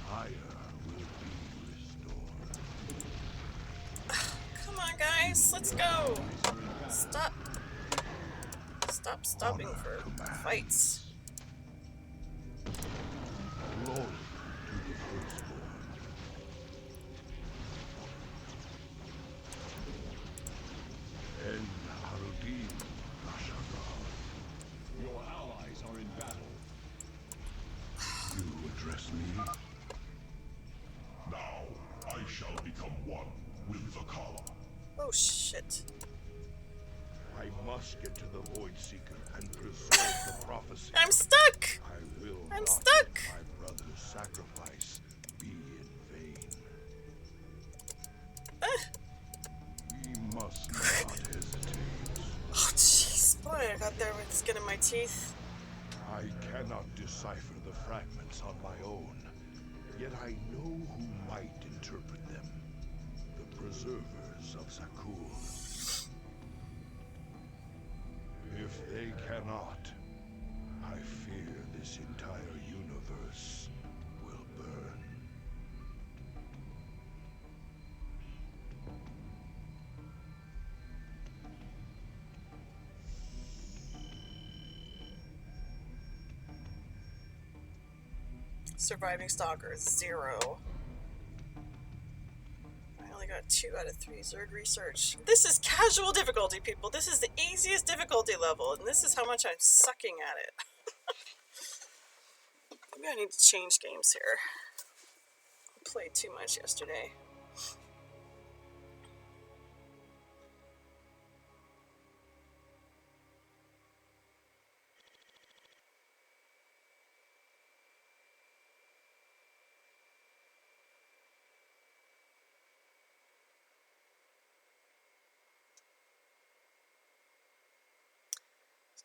Fire will be restored. Come on, guys, let's go. Stop. Stop stopping for fights. Glory to the firstborn. En Harudim Nashadar. Your allies are in battle. You address me? Now, I shall become one with the Kala. Oh, shit. I must get to the Void Seeker and preserve the prophecy. I'm stuck! I will I'm not stuck! let my brother's sacrifice be in vain. We must not hesitate. Oh, jeez. Boy, I got there with the skin of my teeth. I cannot decipher the fragments on my own, yet I know who might interpret them. The preservers of Zakul. If they cannot, I fear this entire universe will burn. Surviving Stalkers, 0. I only got 2 out of 3 Zerg research. This is casual difficulty, people. This is the easiest difficulty level, and this is how much I'm sucking at it. Maybe I need to change games here. I played too much yesterday.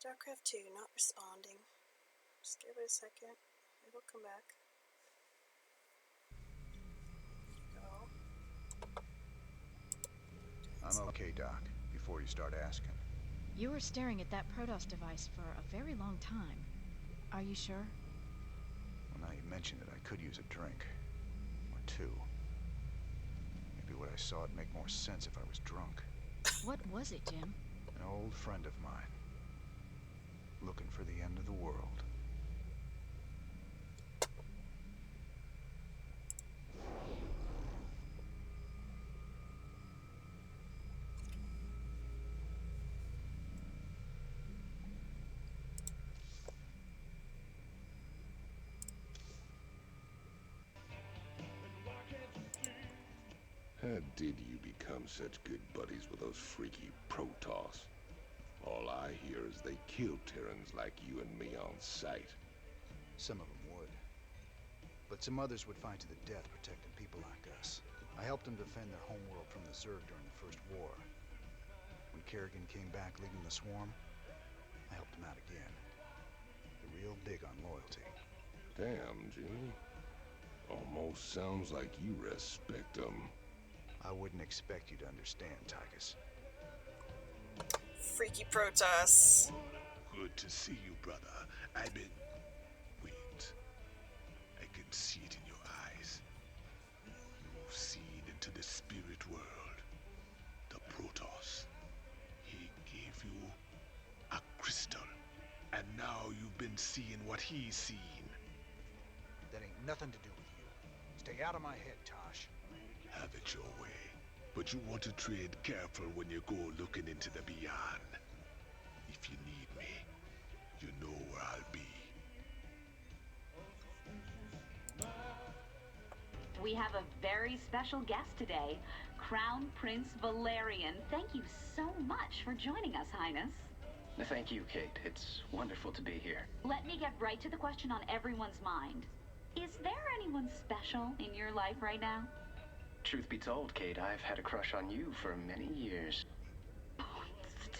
StarCraft 2 not responding. Just give it a second. It'll come back. I'm okay, Doc, before you start asking. You were staring at that Protoss device for a very long time. Are you sure? Well, now you mentioned it, I could use a drink. Or two. Maybe what I saw would make more sense if I was drunk. What was it, Jim? An old friend of mine. Looking for the end of the world. How did you become such good buddies with those freaky Protoss? All I hear is they kill Terrans like you and me on sight. Some of them would. But some others would fight to the death protecting people like us. I helped them defend their homeworld from the Zerg during the First War. When Kerrigan came back leading the swarm, I helped him out again. They're real big on loyalty. Damn, Jimmy. Almost sounds like you respect them. I wouldn't expect you to understand, Tychus. Freaky Protoss. Good to see you, brother. I've been... Wait. I can see it in your eyes. You've seen into the spirit world. The Protoss. He gave you a crystal. And now you've been seeing what he's seen. That ain't nothing to do with you. Stay out of my head, Tosh. Have it your way. But you want to tread careful when you go looking into the beyond. If you need me, you know where I'll be. We have a very special guest today, Crown Prince Valerian. Thank you so much for joining us, Highness. Thank you, Kate. It's wonderful to be here. Let me get right to the question on everyone's mind. Is there anyone special in your life right now? Truth be told, Kate, I've had a crush on you for many years. Oh,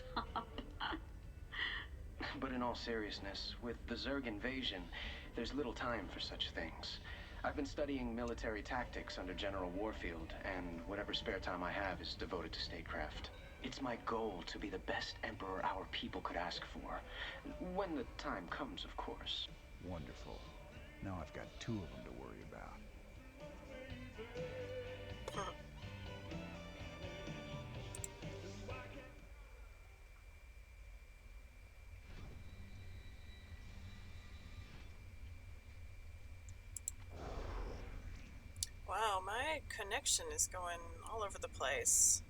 stop. But in all seriousness, with the Zerg invasion, there's little time for such things. I've been studying military tactics under General Warfield, and whatever spare time I have is devoted to statecraft. It's my goal to be the best emperor our people could ask for. When the time comes, of course. Wonderful. Now I've got two of them to worry about. Wow, my connection is going all over the place.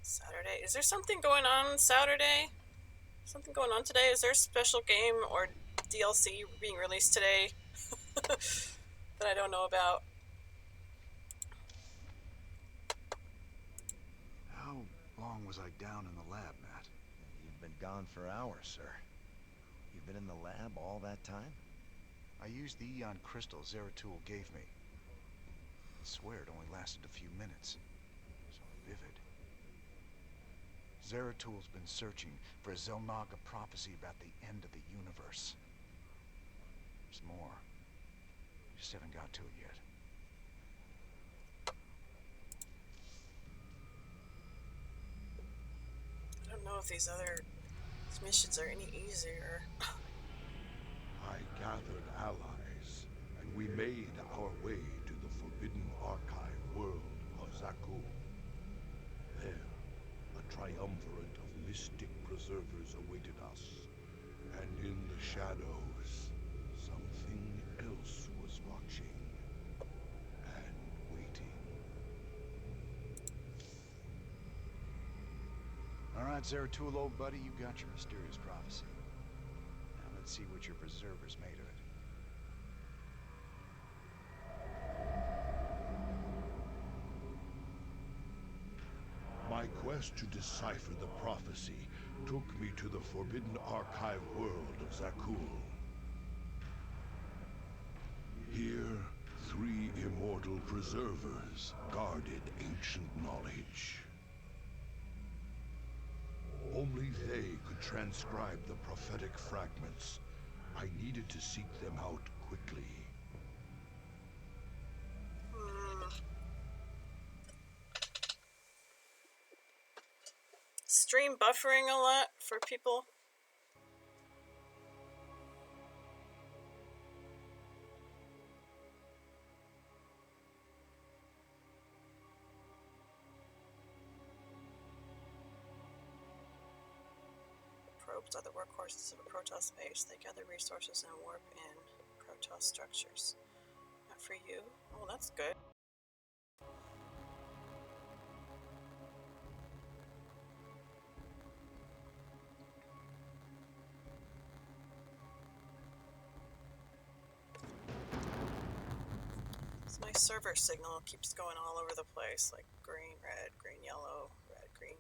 Saturday. Is there something going on Saturday? Something going on today? Is there a special game or DLC being released today that I don't know about? How long was I down in the lab, Matt? You've been gone for hours, sir. You've been in the lab all that time? I used the Eon crystal Zeratul gave me. I swear it only lasted a few minutes. So vivid. Zeratul's been searching for a Xel'Naga prophecy about the end of the universe. There's more. Just haven't got to it yet. I don't know if these missions are any easier. I gathered allies, and we made our way to the Forbidden Archive world of Zakuul. There, a triumvirate of mystic preservers awaited us, and in the shadows, something else was watching and waiting. All right, Zeratul, old buddy, you got your mysterious prophecy. Now let's see what your preservers made of it. My quest to decipher the prophecy took me to the Forbidden Archive world of Zakuul. Here, 3 immortal preservers guarded ancient knowledge. Only they could transcribe the prophetic fragments. I needed to seek them out quickly. stream buffering a lot for people? Probes are the workhorses of a Protoss base. They gather resources and warp in Protoss structures. Not for you? Oh, that's good. So my server signal keeps going all over the place, like green, red, yellow, red, green.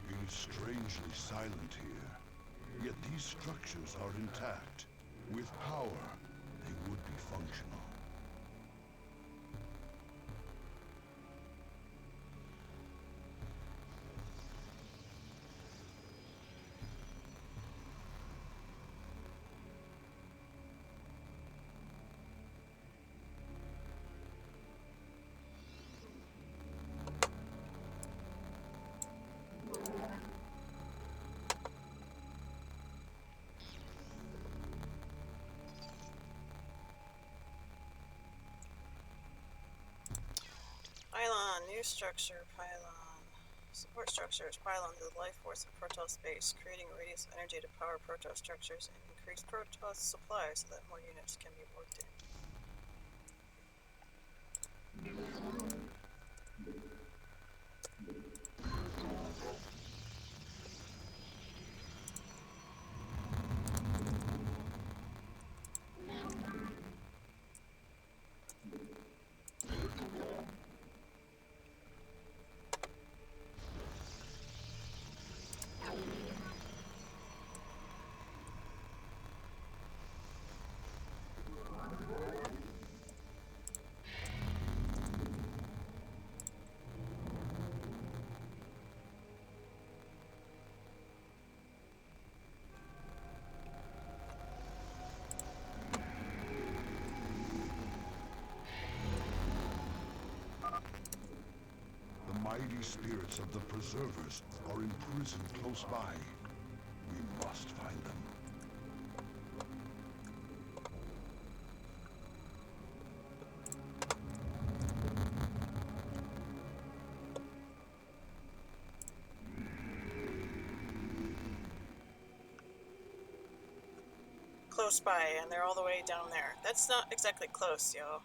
It is strangely silent here, yet these structures are intact. With power, they would be functional. Pylon, new structure, pylon. Support structures, pylon is the life force of Protoss base, creating a radius of energy to power Protoss structures and increase Protoss supply so that more units can be worked in. The mighty spirits of the Preservers are imprisoned close by. We must find them. Close by, and they're all the way down there. That's not exactly close, yo.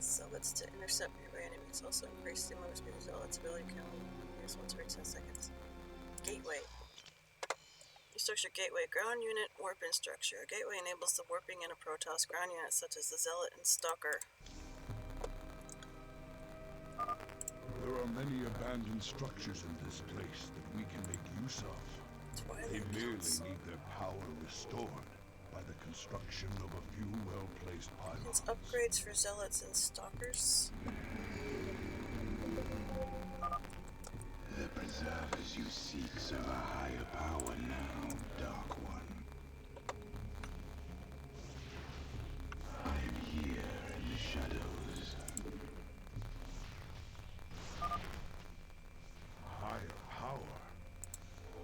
Zealots to intercept nearby enemies. Also increase the amount of speed of Zealots' ability count. Use once every 10 seconds. Gateway. You structure gateway. Ground unit warp-in structure. A gateway enables the warping in a Protoss ground unit such as the Zealot and Stalker. There are many abandoned structures in this place that we can make use of. They merely need their power restored by the construction of a few well-placed pylons. It's upgrades for Zealots and Stalkers. The preservers you seek serve a higher power now, Dark One. I am here in the shadows. Higher power?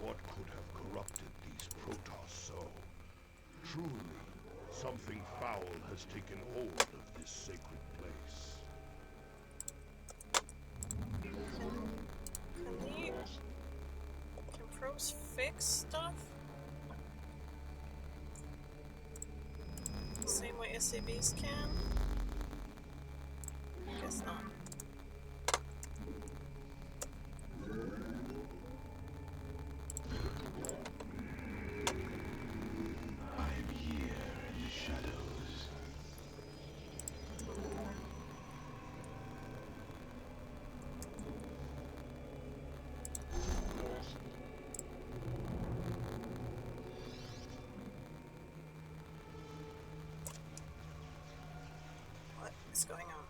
What could have corrupted these Protoss so? Truly, something foul has taken hold of this sacred place. Can pros fix stuff? The same way SCBs can? Guess not. What's going on?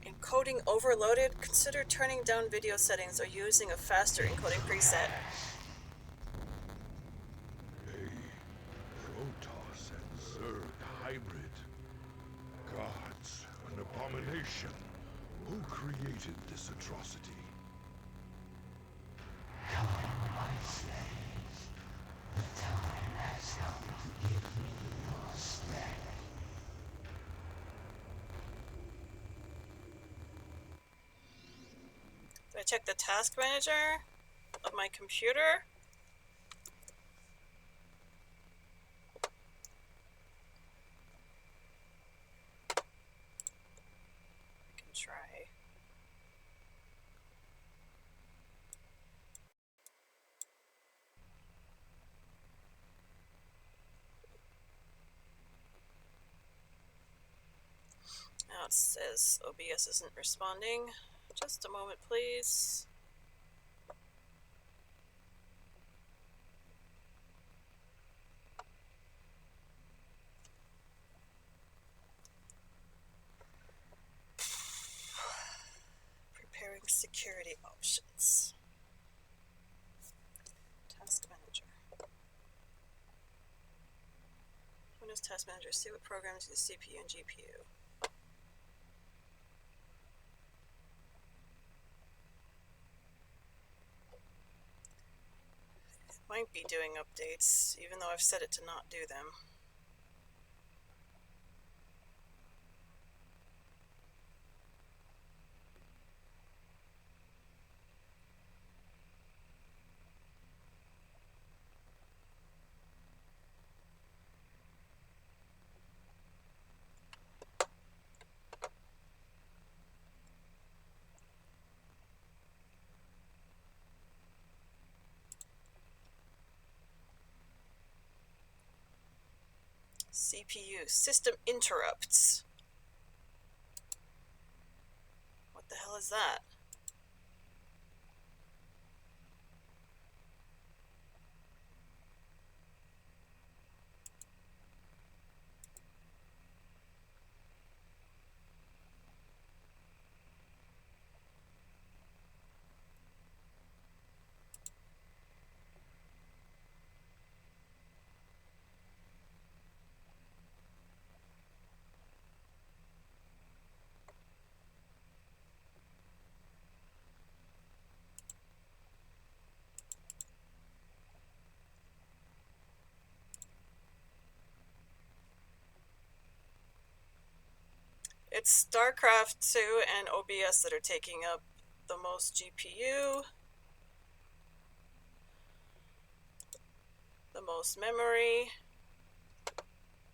Encoding overloaded? Consider turning down video settings or using a faster encoding preset. Protoss and Zerg hybrid. Gods, an abomination. Who created this atrocity? Come, my slaves. The time has come to give me your strength. Do I check the task manager of my computer? I can try. Now it says OBS isn't responding. Just a moment, please. Preparing security options. Task manager. Windows Task Manager. See what programs use CPU and GPU. Might be doing updates, even though I've set it to not do them. CPU, system interrupts. What the hell is that? It's StarCraft 2 and OBS that are taking up the most GPU, the most memory.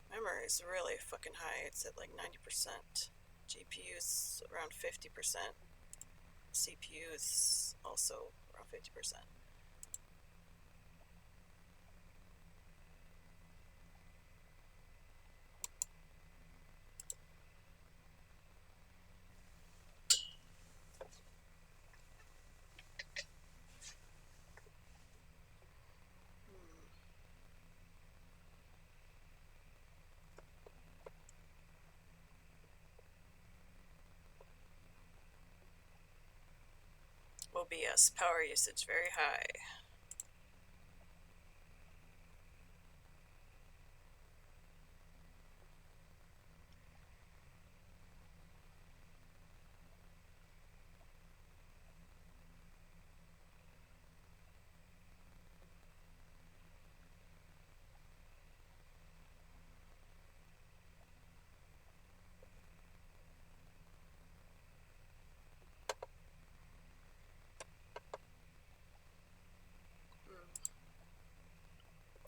Memory is really fucking high. It's at like 90%. GPU is around 50%. CPU is also around 50%. OBS, power usage very high.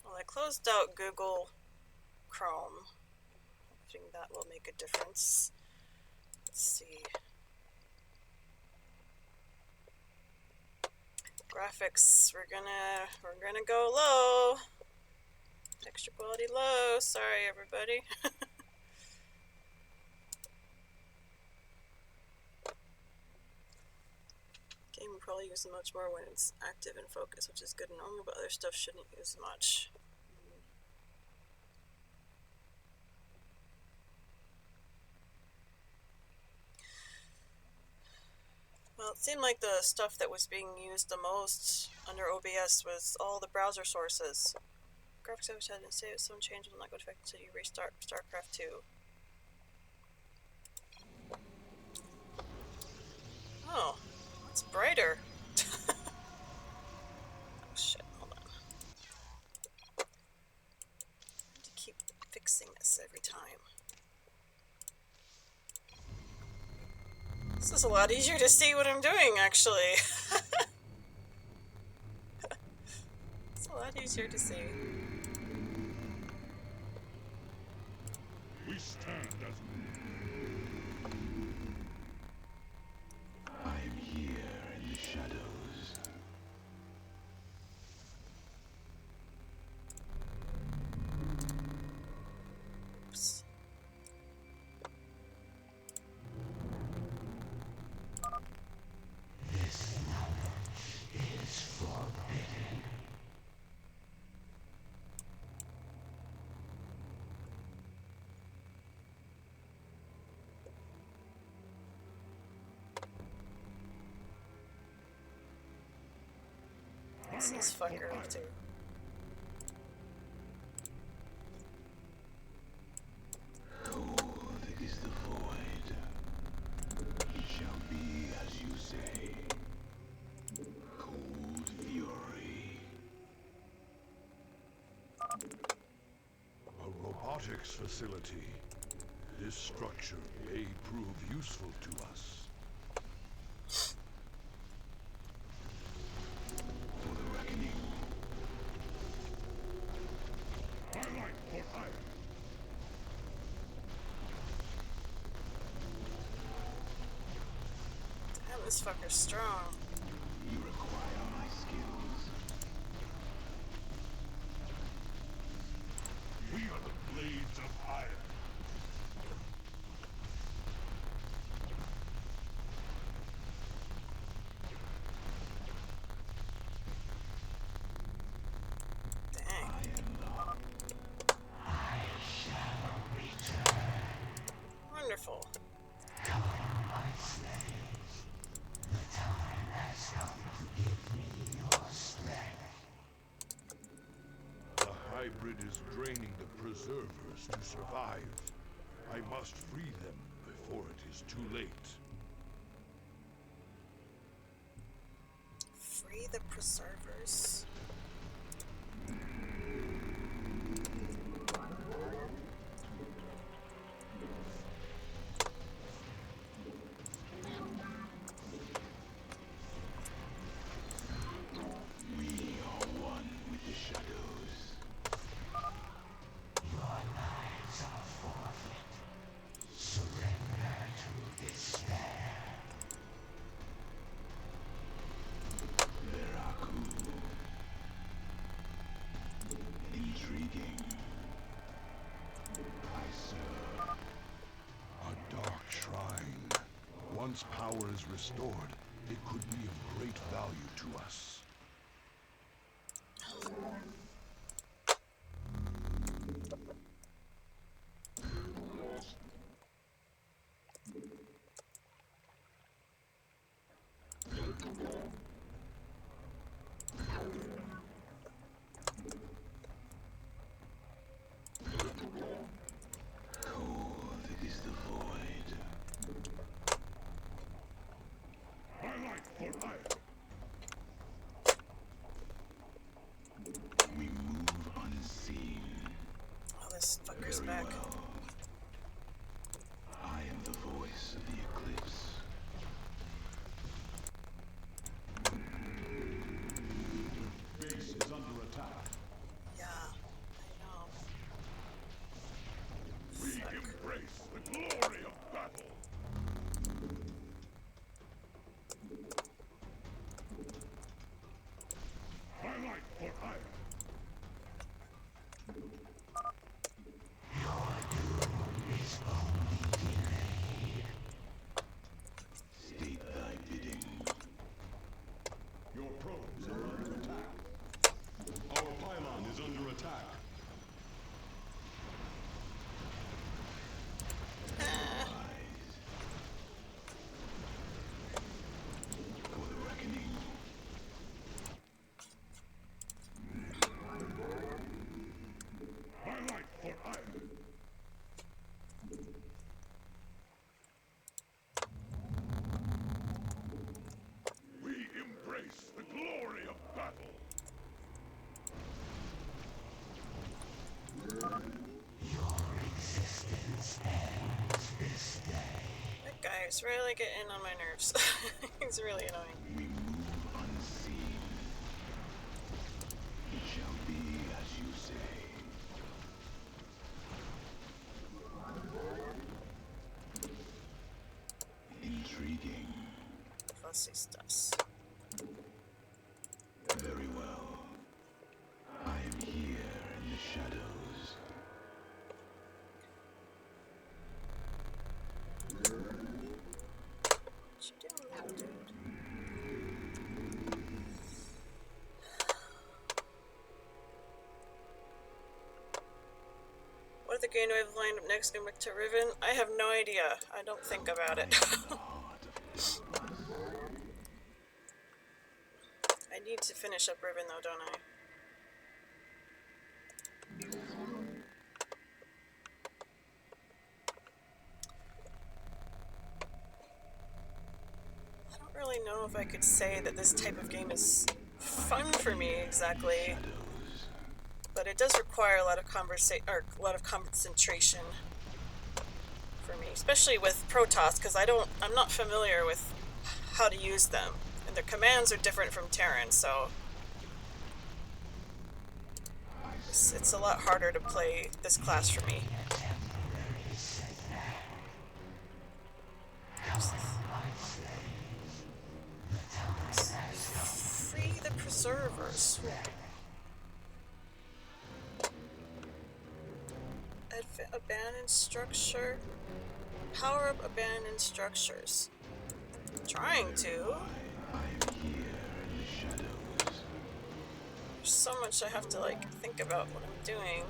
Well, I closed out Google Chrome. I think that will make a difference. Let's see. Graphics, we're gonna go low. Texture quality low. Sorry, everybody. Game will probably use much more when it's active and focused, which is good and normal, but other stuff shouldn't use much. seemed like the stuff that was being used the most under OBS was all the browser sources. Graphics I had to say some change will not go into effect until you restart StarCraft 2. Oh, it's brighter. Oh shit, hold on. I have to keep fixing this every time. This is a lot easier to see what I'm doing, actually. It's a lot easier to see. We stand as I am here in the shadows. Oops. This knowledge is forbidden. What's this fucker up to? Cold is the void. It shall be as you say. Cold fury. a robotics facility. This structure may prove useful to us. For the reckoning. Highlight for hire. Damn, this fucker's strong. You require my skills. We are the blades of iron. Dang. I shall return. Wonderful. Come, my slaves. The time has come to give me your strength. The hybrid is draining the preservers to survive. I must free them before it is too late. Free the preservers. We are one with the shadows. Your lives are forfeit. Surrender to despair. Veraku. Intriguing. I serve. A dark shrine. Once power is restored, it could be of great value to us. Cold is the void. Highlight for hire. We move unseen. Oh, this fucker's Very back. well. I am the voice of the eclipse. Base is under attack. Yeah, I know. We embrace the glory of battle. Highlight for hire. Your doom is only delayed. State thy bidding. Your probes are under attack. Our pylon is under attack. glory of battle. Your existence ends this day. That guy is really getting on my nerves. He's really annoying. We move unseen. It shall be as you say. Intriguing. Fussy stuffs. Very well. I am here in the shadows. What you doing, little dude? What if the Gainwave lined up next to Riven? I have no idea. I don't think about it. I need to finish up Riven though, don't I? I don't really know if I could say that this type of game is fun for me exactly, but it does require a lot of concentration for me, especially with Protoss, because I'm not familiar with how to use them, and their commands are different from Terran, so it's a lot harder to play this class for me. Free the preservers. Abandoned structure. Power up abandoned structures. Trying to. There's so much I have to think about what I'm doing.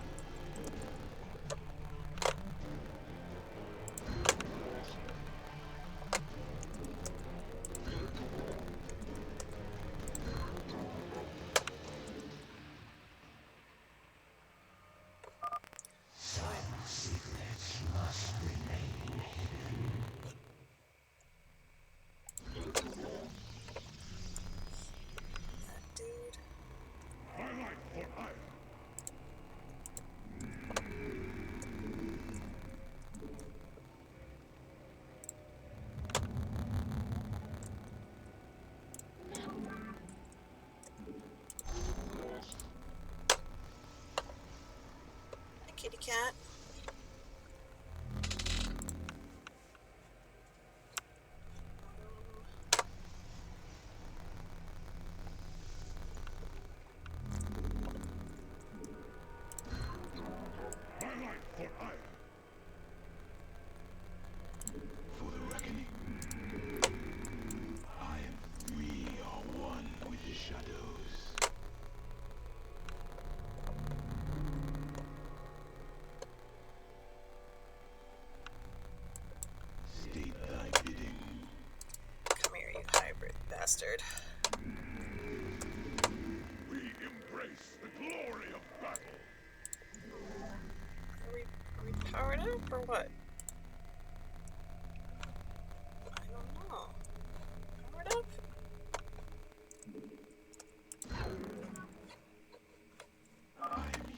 Kitty cat. For the reckoning. I am we are one with the shadows. State thy bidding. Come here, you hybrid bastard. We embrace the glory of battle. Are we powered up or what? I don't know. Powered up?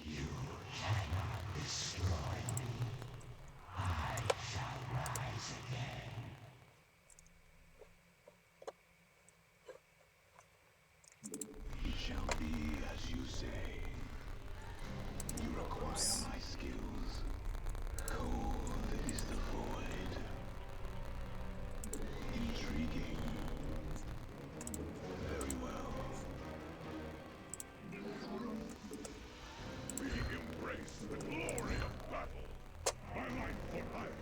You cannot destroy me. I shall rise again. It shall be as you say. You require my skills. Cold is the void. Intriguing. Very well. We embrace the glory of battle. My life for hire.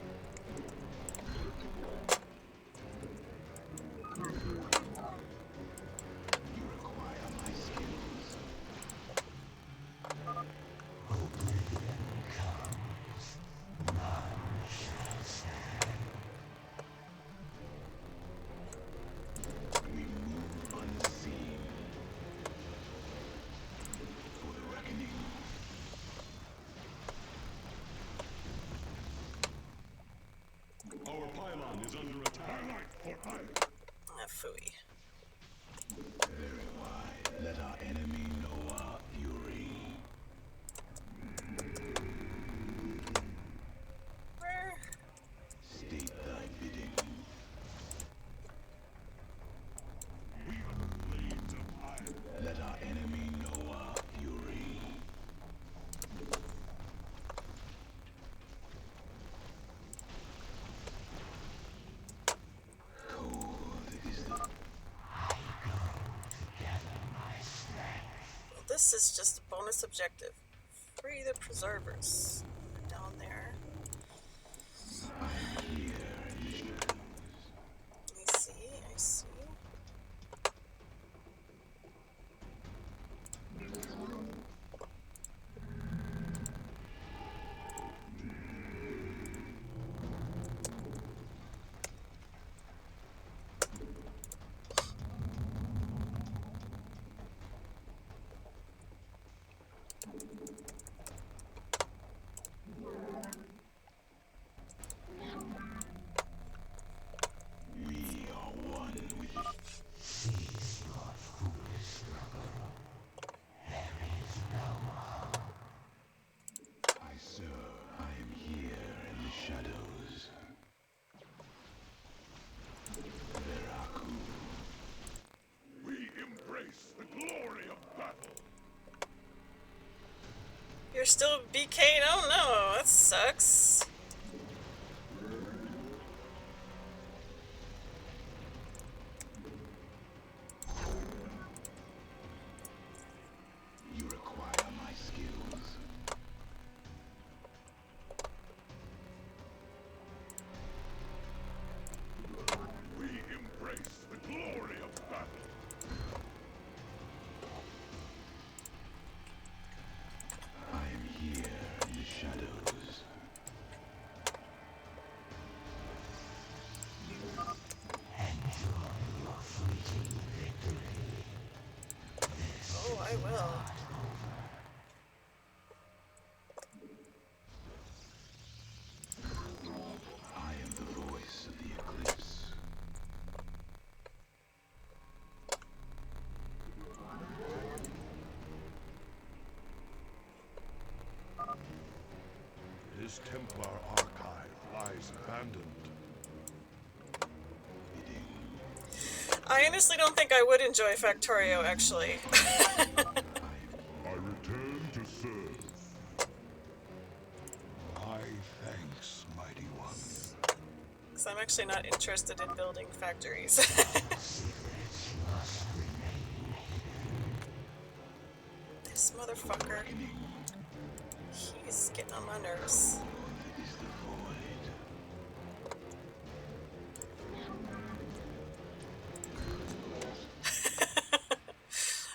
You require my skills. this is just a bonus objective. Free the preservers. Down there. I'm here in the shadows. I see, I see. We are one with it. Cease your foolish struggle. There is no hope. Sir, I am here in the shadows. Veraku. We embrace the glory of battle. You're still BK'd? Oh no, that sucks. You require my skills. We embrace the glory of battle. I am here in the shadows. Enjoy your fleeting victory. Oh, I will. I am the voice of the eclipse. This Templar archive lies abandoned. I honestly don't think I would enjoy Factorio, actually. I return to serve. My thanks, mighty one. Because I'm actually not interested in building factories. Secrets must remain hidden. This motherfucker. He's getting on my nerves. Is the void.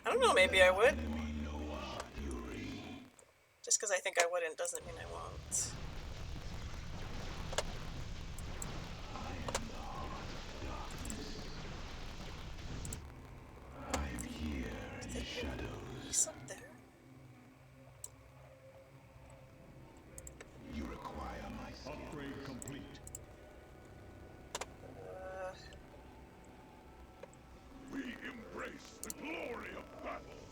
I don't know, maybe I would. Enemy Noah Fury. Just because I think I wouldn't doesn't mean I won't. I am the heart of darkness. I am here in the shadows. He's up there. You require my skill. Upgrade complete. We embrace the glory of battle.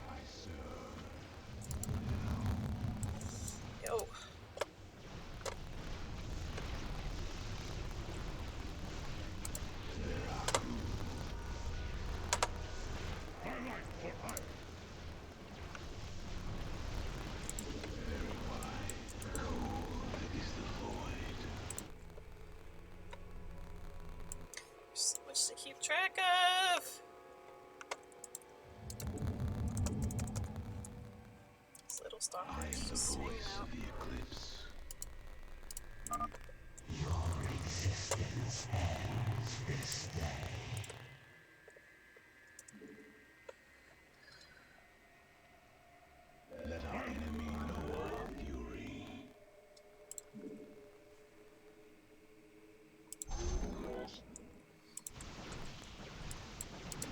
I serve. Yo. Highlight for hire. Cold is the void. So much to keep track of. These little I stalkers am the just hanging voice out. of the eclipse. Your existence ends this day. Let our enemy know our fury.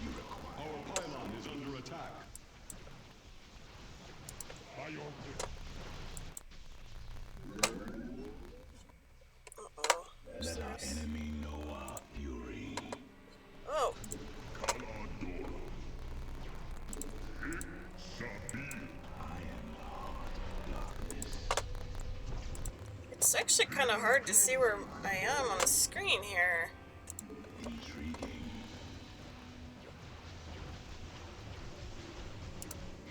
You require Our pylon is under attack. By your will. Uh-oh. Let our enemy know our fury. Oh, Kalador. Ixabil. I am the heart of darkness. it's actually kind of hard to see where I am on the screen here. Intriguing.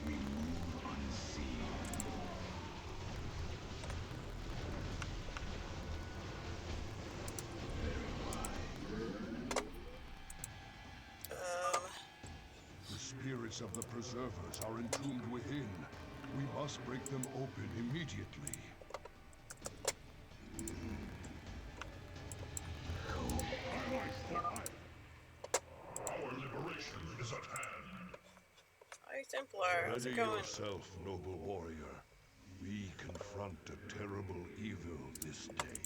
We move unseen. Um, spirits of the Preservers are entombed within. We must break them open immediately. Our liberation is at hand. High Templar, how's it Ready going? yourself, noble warrior. We confront a terrible evil this day.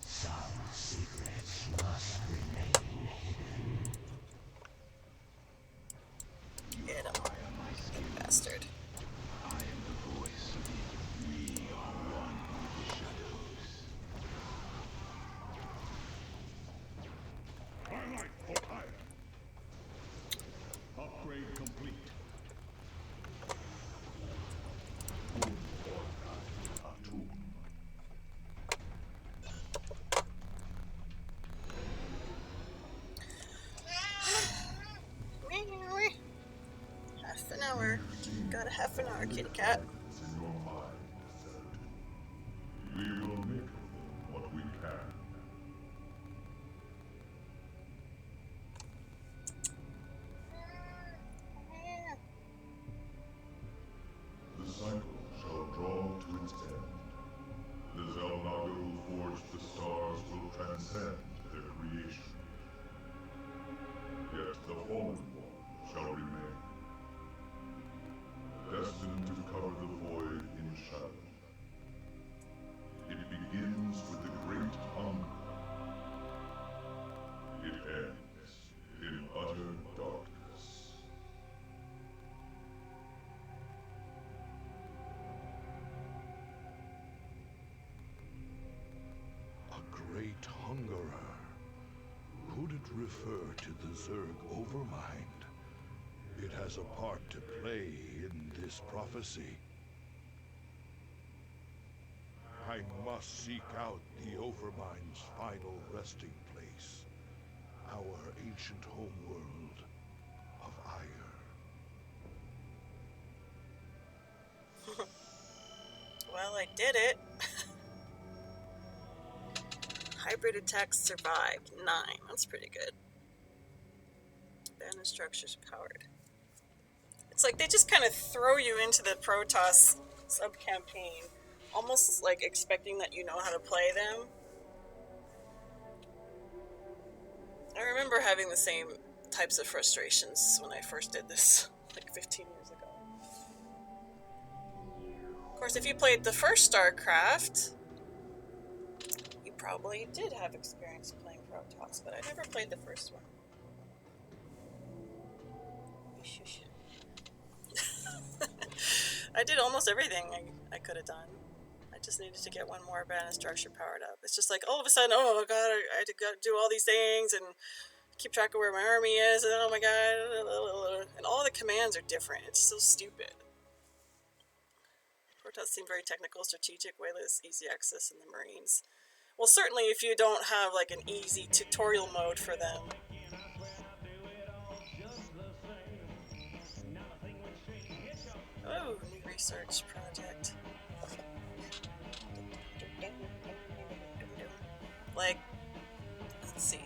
Some secrets must remain hidden. Get him. You bastard. I am the voice of evil. We are one with the shadows. Twilight for hire. Upgrade complete. Half an hour. Got a half an hour, kitty cat. It's in your mind, Zed. We will make of them what we can. The cycle shall draw to its end. The Zelnaga who forged the stars will transcend their creation. Yet the Fallen One shall remain, destined to cover the void in shadow. It begins with the great hunger. It ends in utter darkness. A great hungerer. Could it refer to the Zerg Overmind? It has a part to play in this prophecy. I must seek out the Overmind's final resting place. Our ancient homeworld of Ire. Well, I did it. Hybrid attacks survived. 9. That's pretty good. Bandit structures powered. It's like they just kind of throw you into the Protoss sub-campaign, almost like expecting that you know how to play them. I remember having the same types of frustrations when I first did this, like 15 years ago. Of course, if you played the first StarCraft, you probably did have experience playing Protoss, but I never played the first one. I did almost everything I could have done. I just needed to get one more bandit structure powered up. It's just like all of a sudden, oh god, I had to go do all these things and keep track of where my army is, and oh my god, and all the commands are different. It's so stupid. Protoss seem very technical, strategic, way less easy access in the Marines. Well, certainly if you don't have like an easy tutorial mode for them. Oh, new research project. Like, let's see.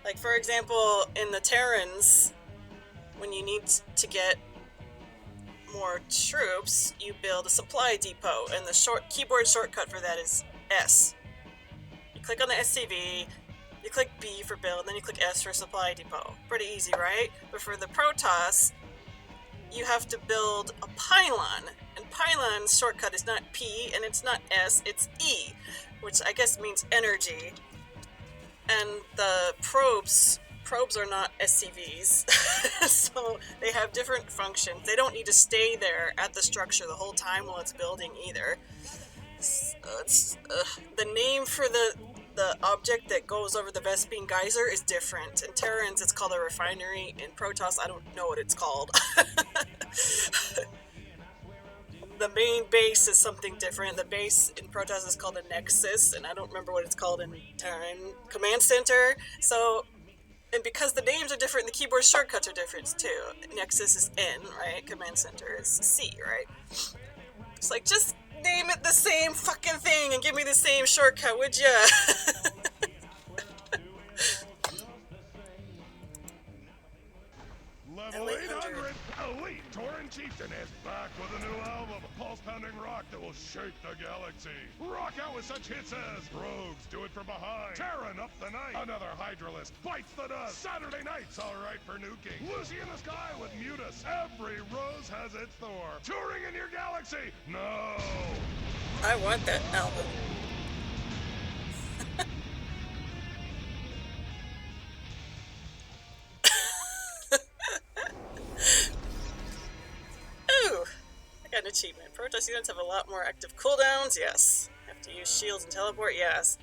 Like, for example, in the Terrans, when you need to get more troops, you build a supply depot, and the keyboard shortcut for that is S. You click on the SCV, you click B for build, and then you click S for supply depot. Pretty easy, right? But for the Protoss, you have to build a pylon, and pylon's shortcut is not P, and it's not S, it's E, which I guess means energy. And the probes are not SCVs, so they have different functions. They don't need to stay there at the structure the whole time while it's building either. The name for the object that goes over the Vespene Geyser is different. In Terrans, it's called a refinery. In Protoss, I don't know what it's called. The main base is something different. The base in Protoss is called a Nexus, and I don't remember what it's called in Terran. Command Center. So, and because the names are different, the keyboard shortcuts are different too. Nexus is N, right? Command Center is C, right? It's like, just name it the same fucking thing and give me the same shortcut, would ya? Level 800! Elite Tauren Chieftain is back with a new album, pulse-pounding rock that will shake the galaxy. Rock out with such hits as Rogues Do It From Behind, Terran Up the Night, Another Hydralist Bites the Dust, Saturday Night's Alright for Nuking, Lucy in the Sky with Mutus, Every Rose Has Its Thor, Touring in Your Galaxy, no! I want that album. Ooh, I got an achievement. Protoss units have a lot more active cooldowns, yes. Have to use shields and teleport, yes.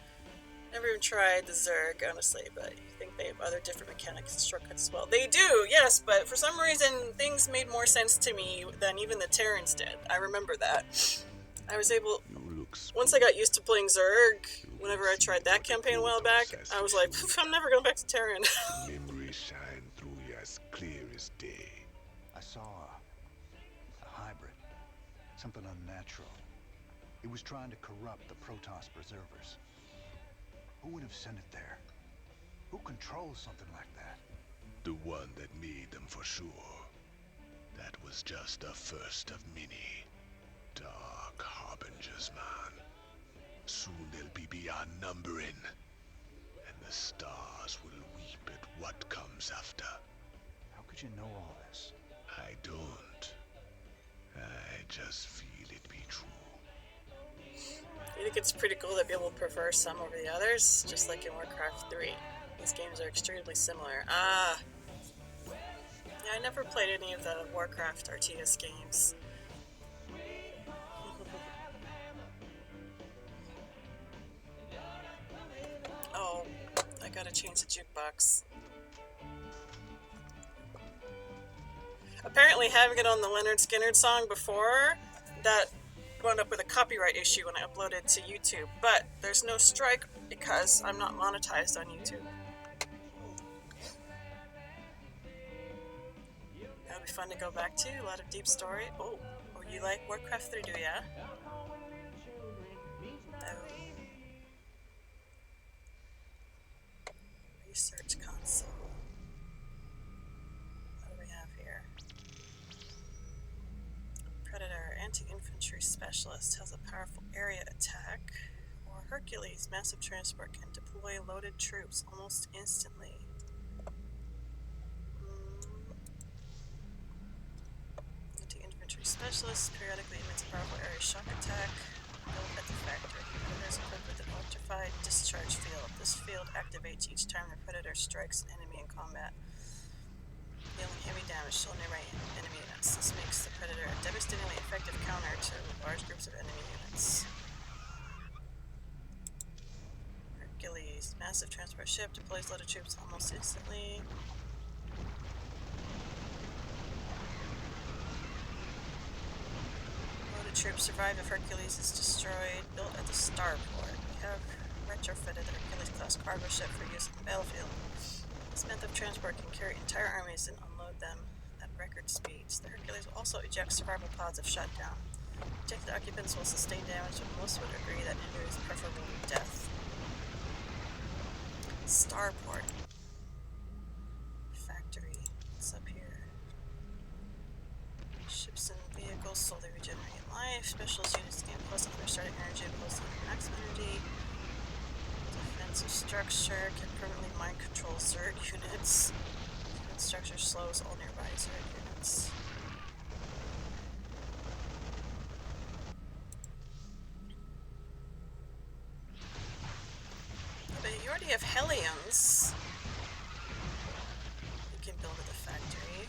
Never even tried the Zerg, honestly, but you think they have other different mechanics and shortcuts as well. They do, yes, but for some reason things made more sense to me than even the Terrans did. I remember that. I was able, once I got used to playing Zerg, whenever I tried that campaign a while back, I was like, I'm never going back to Terran. Memories shine through you as clear as day. I saw a hybrid. Something unnatural. It was trying to corrupt the Protoss preservers. Who would have sent it there? Who controls something like that? The one that made them for sure. That was just the first of many. Dark harbingers, man. Soon they'll be beyond numbering. And the stars will weep at what comes after. How could you know all this? I don't. I just feel it be true. I think it's pretty cool that people prefer some over the others, just like in Warcraft 3. These games are extremely similar. Ah! Yeah, I never played any of the Warcraft RTS games. Oh, I gotta change the jukebox. Apparently having it on the Leonard Skinner song before, that wound up with a copyright issue when I uploaded to YouTube, but there's no strike because I'm not monetized on YouTube. That'll be fun to go back to, a lot of deep story. Oh, you like Warcraft 3, do ya? Oh. Research console. What do we have here? Predator, anti-infantry specialist, has a powerful area attack. Or Hercules, massive transport, can deploy loaded troops almost instantly. Anti-infantry specialist periodically emits a powerful area shock attack. Built at the factory. Predator is equipped with an electrified discharge field. This field activates each time the Predator strikes an enemy in combat, dealing heavy damage to nearby enemy units. This makes the Predator a devastatingly effective counter to large groups of enemy units. Hercules, massive transport ship, deploys loaded troops almost instantly. Loaded troops survive if Hercules is destroyed. Built at the starport. We have retrofitted the Hercules-class cargo ship for use on the battlefield. This method of transport can carry entire armies and unload them at record speeds. The Hercules will also eject survival pods if shut down. Ejected occupants will sustain damage, but most would agree that injury is preferable to death. Starport. Factory. What's up here? Ships and vehicles slowly regenerate life. Specialist units gain plus starting energy, plus maximum energy. Defensive structure can permanently mind control Zerg units. Defense structure slows all nearby Zerg units. But you already have Hellions. You can build at the factory.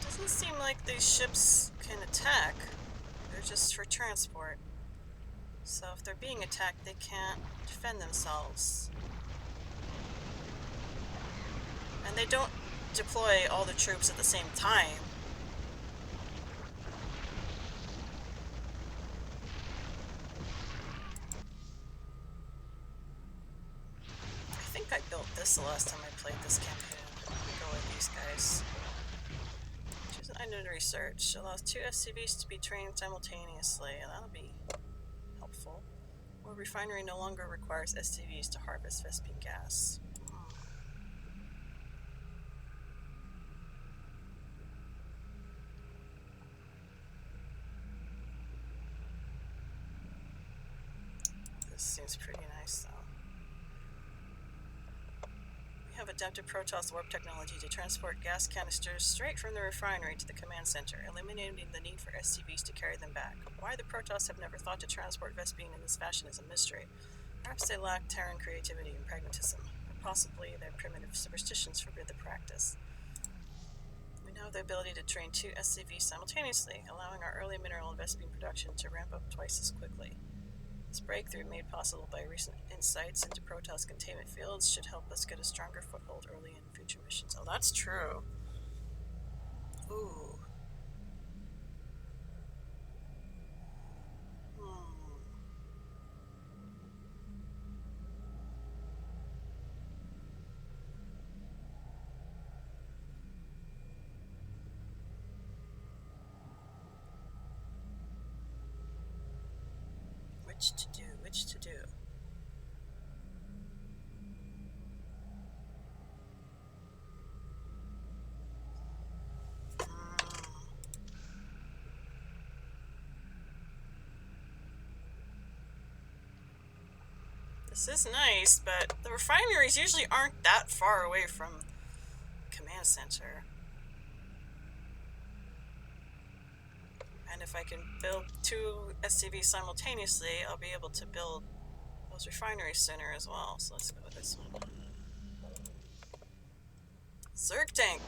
Doesn't seem like these ships can attack. They're just for transport. So if they're being attacked, they can't defend themselves. And they don't deploy all the troops at the same time. I think I built this the last time I played this campaign. I'm gonna go with these guys. Choose an item to research. Allows 2 SCVs to be trained simultaneously, and that'll be helpful. Or refinery no longer requires SCVs to harvest Vespene gas. This seems pretty nice, though. We have adapted Protoss warp technology to transport gas canisters straight from the refinery to the command center, eliminating the need for SCVs to carry them back. Why the Protoss have never thought to transport Vespene in this fashion is a mystery. Perhaps they lack Terran creativity and pragmatism, or possibly their primitive superstitions forbid the practice. We now have the ability to train 2 SCVs simultaneously, allowing our early mineral and Vespene production to ramp up twice as quickly. This breakthrough, made possible by recent insights into Protoss containment fields, should help us get a stronger foothold early in future missions. Oh, that's true. Ooh. Which to do, which to do. This is nice, but the refineries usually aren't that far away from command center. And if I can build 2 SCVs simultaneously, I'll be able to build those refineries sooner as well. So let's go with this one. Zerg tank.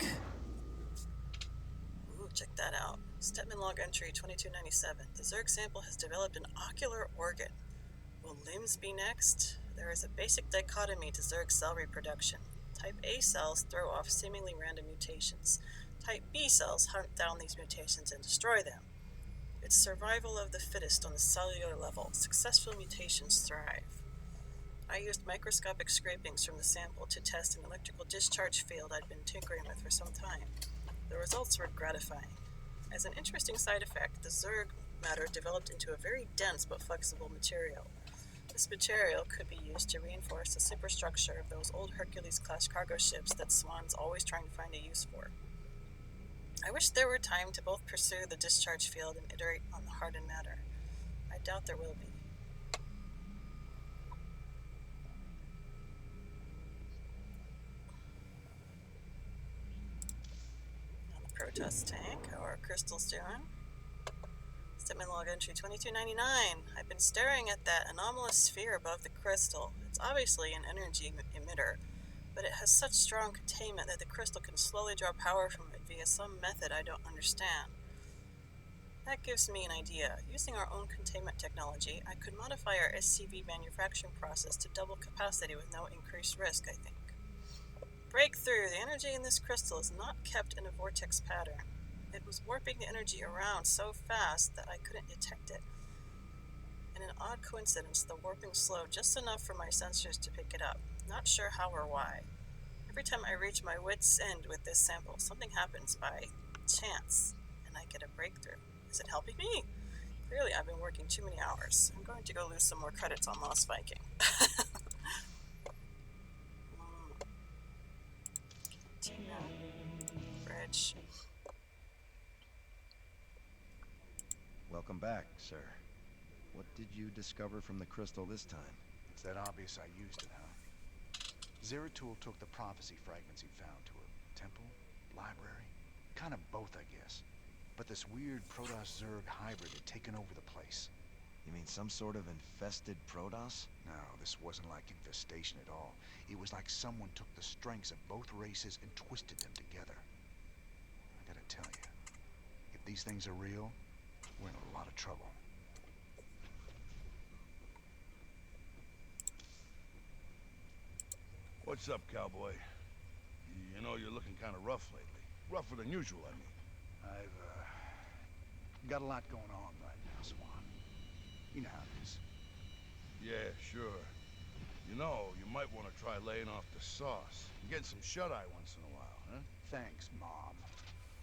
Ooh, check that out. Stepman log entry 2297. The Zerg sample has developed an ocular organ. Will limbs be next? There is a basic dichotomy to Zerg cell reproduction. Type A cells throw off seemingly random mutations. Type B cells hunt down these mutations and destroy them. It's survival of the fittest on the cellular level. Successful mutations thrive. I used microscopic scrapings from the sample to test an electrical discharge field I'd been tinkering with for some time. The results were gratifying. As an interesting side effect, the Zerg matter developed into a very dense but flexible material. This material could be used to reinforce the superstructure of those old Hercules-class cargo ships that Swan's always trying to find a use for. I wish there were time to both pursue the discharge field and iterate on the hardened matter. I doubt there will be. On the Protoss tank, how are crystals doing? Stepman log entry 2299. I've been staring at that anomalous sphere above the crystal. It's obviously an energy emitter, but it has such strong containment that the crystal can slowly draw power from it via some method I don't understand. That gives me an idea. Using our own containment technology, I could modify our SCV manufacturing process to double capacity with no increased risk, I think. Breakthrough! The energy in this crystal is not kept in a vortex pattern. It was warping the energy around so fast that I couldn't detect it. In an odd coincidence, the warping slowed just enough for my sensors to pick it up. Not sure how or why. Every time I reach my wit's end with this sample, something happens by chance, and I get a breakthrough. Is it helping me? Clearly, I've been working too many hours. I'm going to go lose some more credits on Lost Viking. Tina. Bridge. Welcome back, sir. What did you discover from the crystal this time? It's that obvious I used it, huh? Zeratul took the prophecy fragments he found to a temple, library, kind of both, I guess. But this weird Protoss-Zerg hybrid had taken over the place. You mean some sort of infested Protoss? No, this wasn't like infestation at all. It was like someone took the strengths of both races and twisted them together. I gotta tell you, if these things are real, we're in a lot of trouble. What's up, cowboy? You know you're looking kind of rough lately. Rougher than usual, I mean. I've got a lot going on right now, Swan. You know how it is. Yeah, sure. You know, you might want to try laying off the sauce and getting some shut-eye once in a while, huh? Thanks, Mom.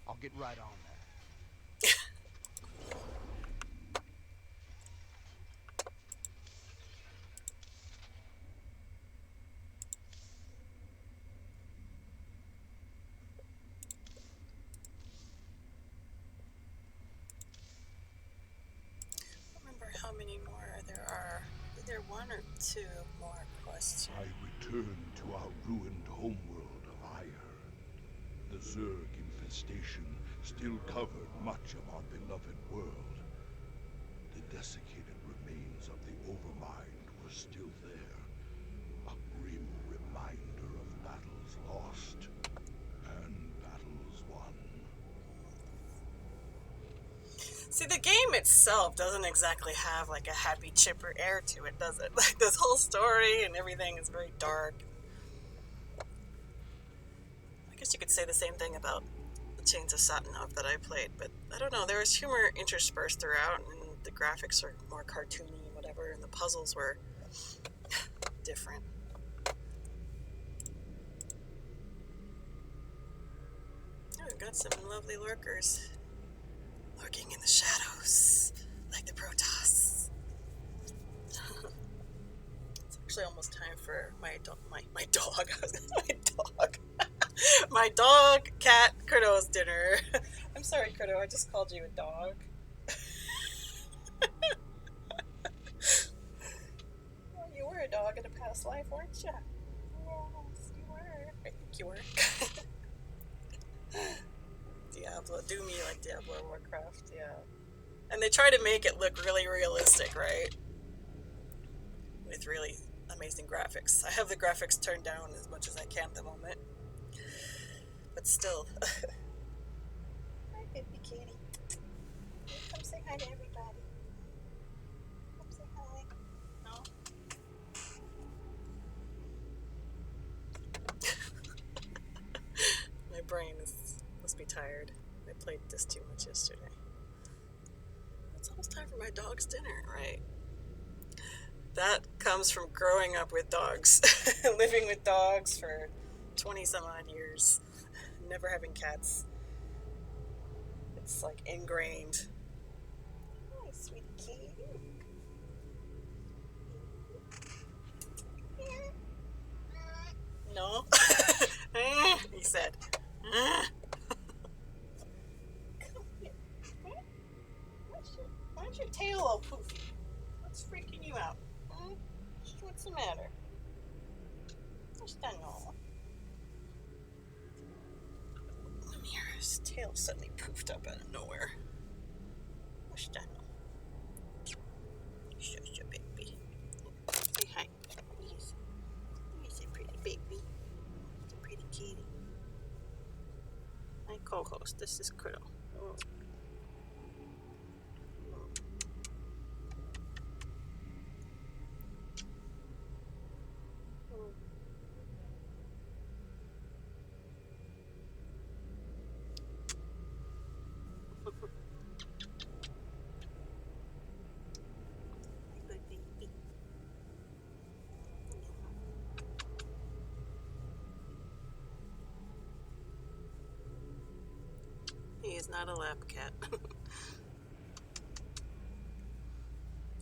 I'll get right on that. Remember how many more there are. Either one or two more questions. I return to our ruined homeworld of Ire. The Zerg infestation still covered much of our beloved world. The desiccated remains of the Overmind were still there, a grim reminder of battles lost and battles won. See, the game itself doesn't exactly have like a happy, chipper air to it, does it? Like this whole story and everything is very dark. I guess you could say the same thing about the Chains of Satanov that I played, but I don't know, there was humor interspersed throughout, and the graphics are more cartoony and whatever, and the puzzles were different. Oh, we've got some lovely lurkers. Lurking in the shadows, like the Protoss. It's actually almost time for my dog, my dog, cat, Kurdo's dinner. I'm sorry, Kurdo, I just called you a dog. Well, you were a dog in a past life, weren't you? Yes, you were. I think you were. Diablo, do me like Diablo or Warcraft, yeah. And they try to make it look really realistic, right? With really amazing graphics. I have the graphics turned down as much as I can at the moment. But still. Hi, baby kitty. Come say hi to everybody. Come say hi. No? My brain must be tired. I played this too much yesterday. It's almost time for my dog's dinner, right? That comes from growing up with dogs. Living with dogs for 20 some odd years. Never having cats. It's like ingrained. Hi, sweet kitty. No? He said. Why's your tail all poofy? What's freaking you out? What's the matter? What's that all? His tail suddenly poofed up out of nowhere. What's that all? Shush, baby. Say hi. Yes. Yes, a pretty baby. It's a pretty kitty. My co-host, this is Kurdo. Oh. He is not a lap cat.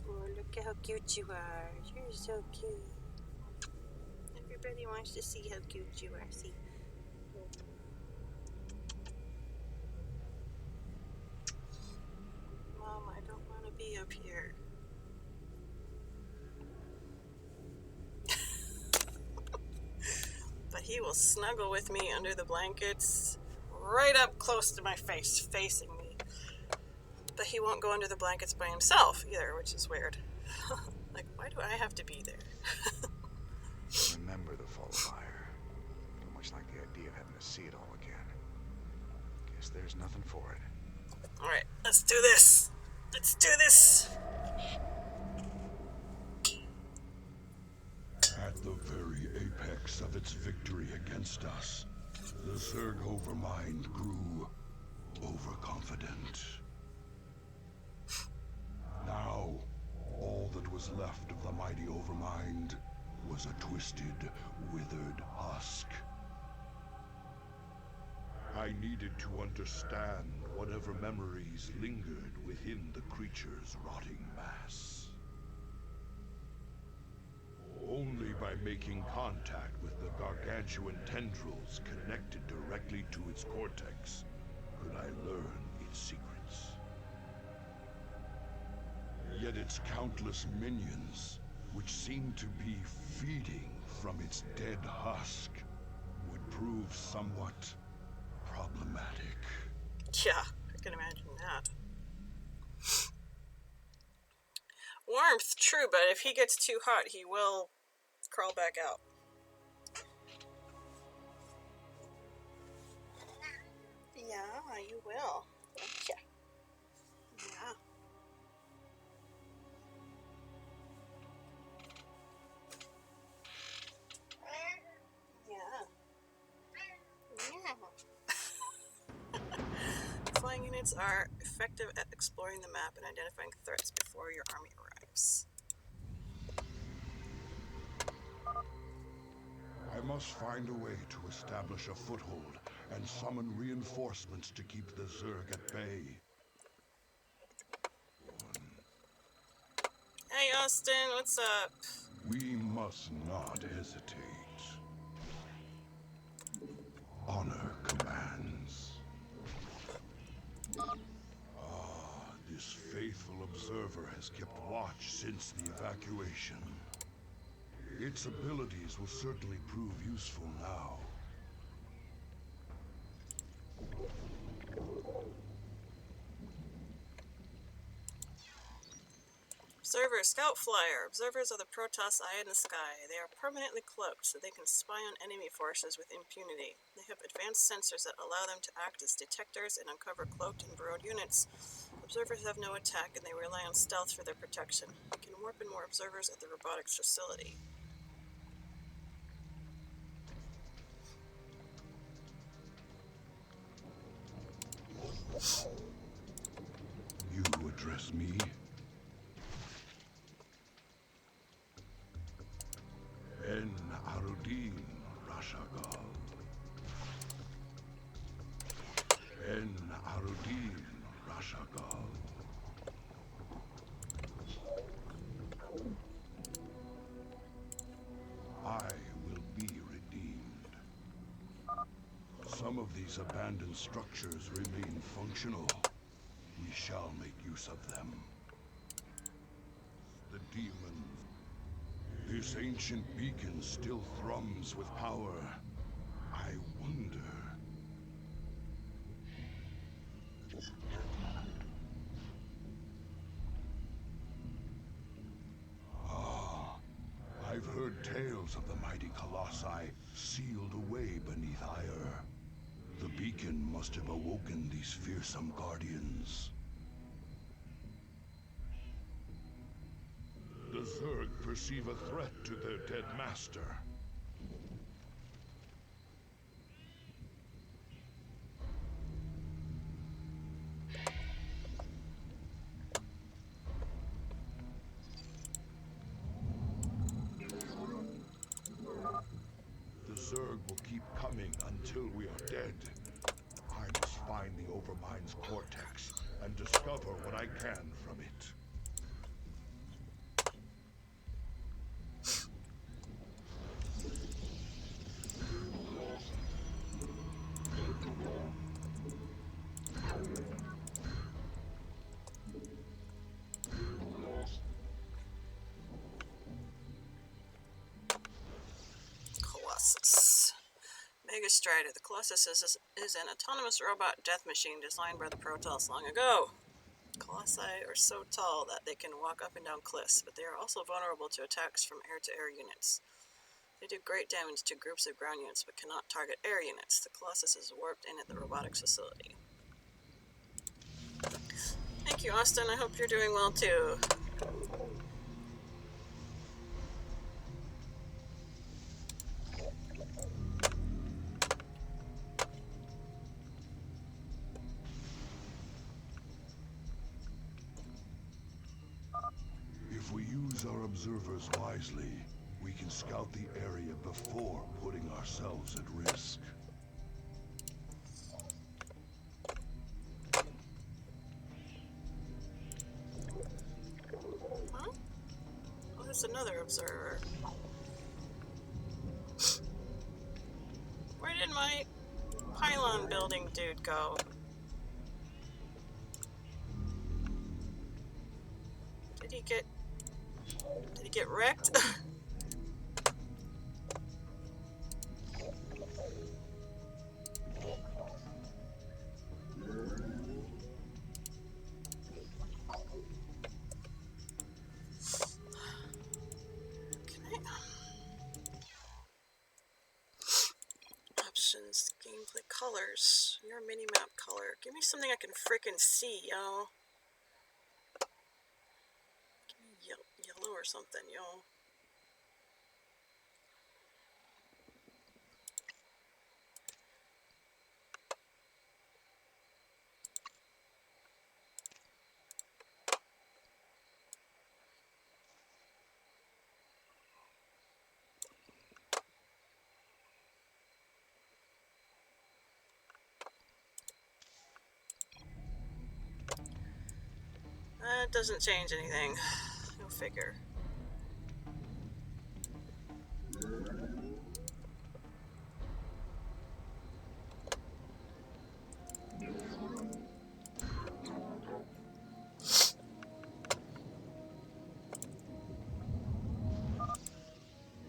Oh, look how cute you are. You're so cute. Everybody wants to see how cute you are. See? Mom, I don't want to be up here. But he will snuggle with me under the blankets, right up close to my face, facing me. But he won't go under the blankets by himself either, which is weird. Like, why do I have to be there? Remember the fall of Ire. Too much like the idea of having to see it all again. Guess there's nothing for it. Alright, let's do this. Let's do this. At the very apex of its victory against us, the Zerg Overmind grew overconfident. Now, all that was left of the mighty Overmind was a twisted, withered husk. I needed to understand whatever memories lingered within the creature's rotting mass. Only by making contact with the gargantuan tendrils connected directly to its cortex could I learn its secrets. Yet its countless minions, which seemed to be feeding from its dead husk, would prove somewhat problematic. Yeah, I can imagine that. Warmth, true, but if he gets too hot, he will crawl back out. Yeah, you will. Yeah. Yeah. Yeah. Flying units are effective at exploring the map and identifying threats before your army arrives. I must find a way to establish a foothold and summon reinforcements to keep the Zerg at bay. Hey Austin, what's up? We must not hesitate. Honor commands. This faithful observer has kept watch since the evacuation. Its abilities will certainly prove useful now. Observer, Scout Flyer. Observers are the Protoss eye in the sky. They are permanently cloaked so they can spy on enemy forces with impunity. They have advanced sensors that allow them to act as detectors and uncover cloaked and burrowed units. Observers have no attack and they rely on stealth for their protection. You can warp in more observers at the robotics facility. You address me? En Arudin Rashagal. En Arudin Rashagal. I will be redeemed. Some of these abandoned structures remain functional. We shall make use of them. The demon. This ancient beacon still thrums with power. I wonder. I've heard tales of the mighty colossi sealed away beneath ire. The beacon must have awoken these fearsome guardians. The Zerg perceive a threat to their dead master. The Zerg will keep coming until we are dead. I must find the Overmind's cortex and discover what I can from it. Colossus. Megastrider. The Colossus is an autonomous robot death machine designed by the Protoss long ago. Colossi are so tall that they can walk up and down cliffs, but they are also vulnerable to attacks from air-to-air units. They do great damage to groups of ground units, but cannot target air units. The Colossus is warped in at the robotics facility. Thank you, Austin. I hope you're doing well, too. If we use our observers wisely, We can scout the area before putting ourselves at risk. Huh? Oh, there's another observer. Where did my pylon building dude go? Did he get wrecked? Options, gameplay colors, your mini-map color. Give me something I can frickin' see, yo. Give me yellow or something, yo. That doesn't change anything. Go figure.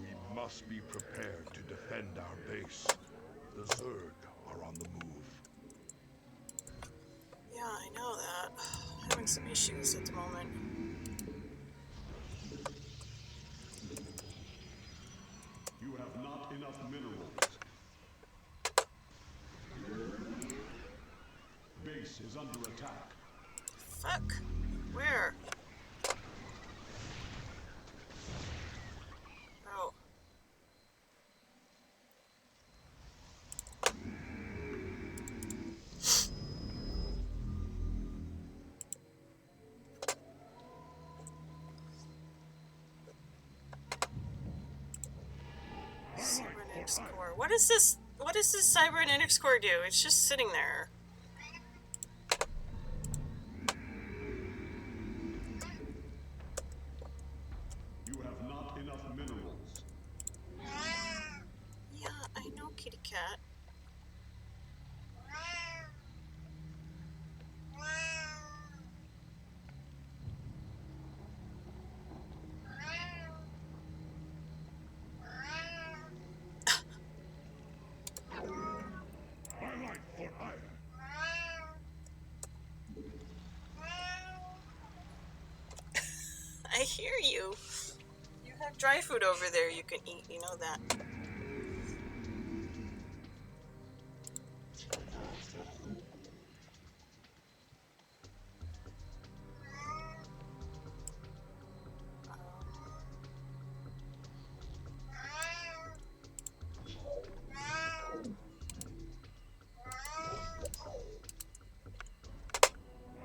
We must be prepared to defend our base. The Zerg are on the move. Yeah, I know that. Having some issues at the moment. You have not enough minerals. Base is under attack. Fuck. Where? Oh. Cybernetics core. What is this? What does this cybernetics core do? It's just sitting there. You have not enough minerals. Yeah, I know, kitty cat. My life for hire. I hear you. You have dry food over there you can eat, you know that.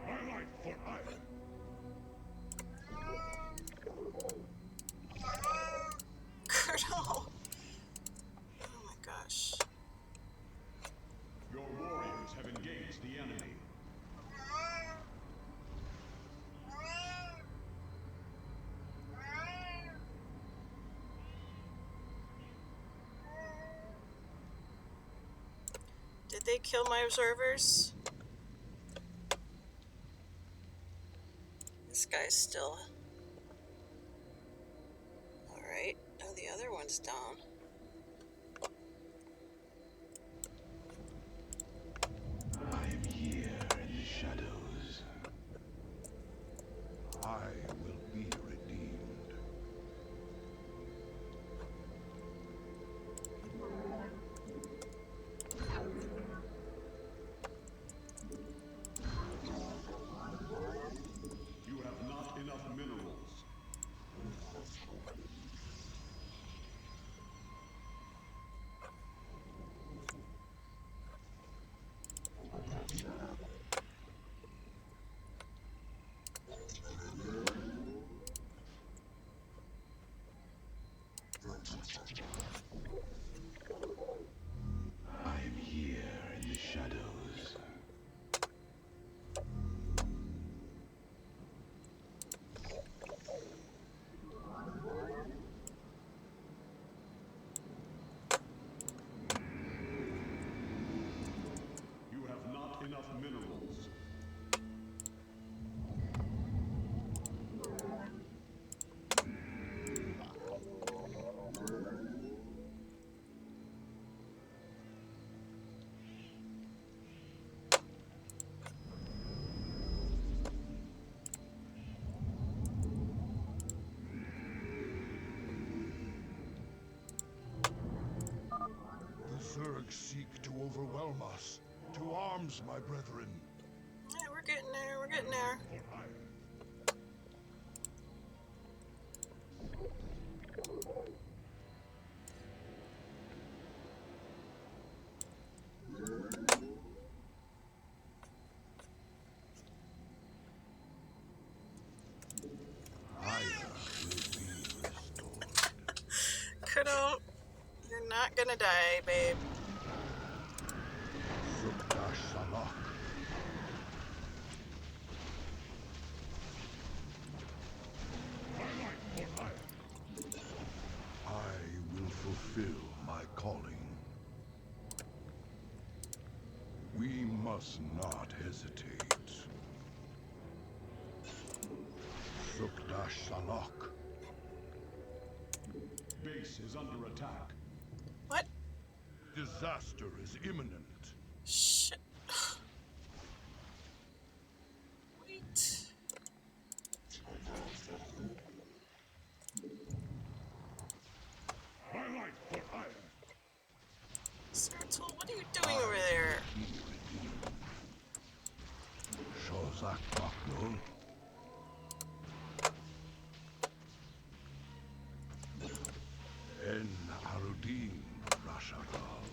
My life for hire. Colonel! Oh my gosh. Your warriors have engaged the enemy. Did they kill my observers? This guy's still... Alright, now the other one's down. I am here in the shadows. I will be redeemed. You have not enough minerals. Helmas, to arms, my brethren. Yeah, we're getting there, we're getting there. Kudo, you're not gonna die, babe. Sukdash Salak. I will fulfill my calling. We must not hesitate. Sukdash Salak. Base is under attack. What? Disaster is imminent. Shit. Wait. Highlight for hire. Sertul, what are you doing over there? Shozak Maknul. En Arudin Rashagal.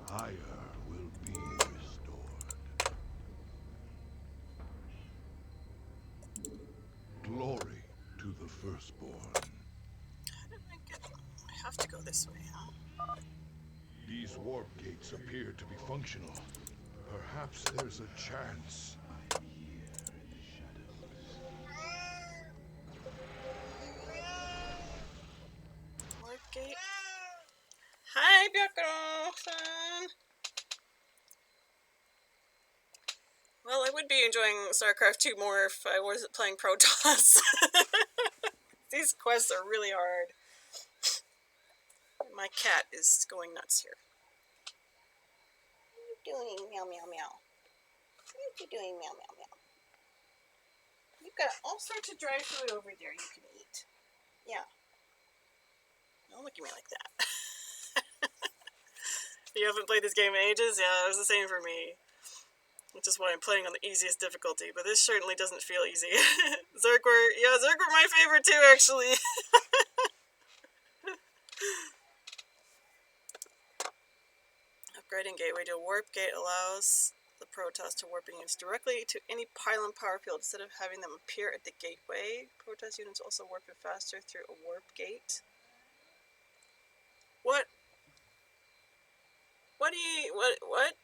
Higher will be restored. Glory to the firstborn. How did I get... I have to go this way, huh? These warp gates appear to be functional. Perhaps there's a chance. Warp gate. Hi, Byakudo-san. Well, I would be enjoying StarCraft 2 more if I wasn't playing Protoss. These quests are really hard. My cat is going nuts here. What are you doing? Meow, meow, meow. What are you doing? Meow, meow, meow. You've got all sorts of dry food over there you can eat. Yeah. Don't look at me like that. You haven't played this game in ages? Yeah, it was the same for me. Which is why I'm playing on the easiest difficulty, but this certainly doesn't feel easy. Zerg were my favorite too, actually. Upgrading gateway to a warp gate allows the Protoss to warp units directly to any pylon power field instead of having them appear at the gateway. Protoss units also warp faster through a warp gate. What? What do you... What?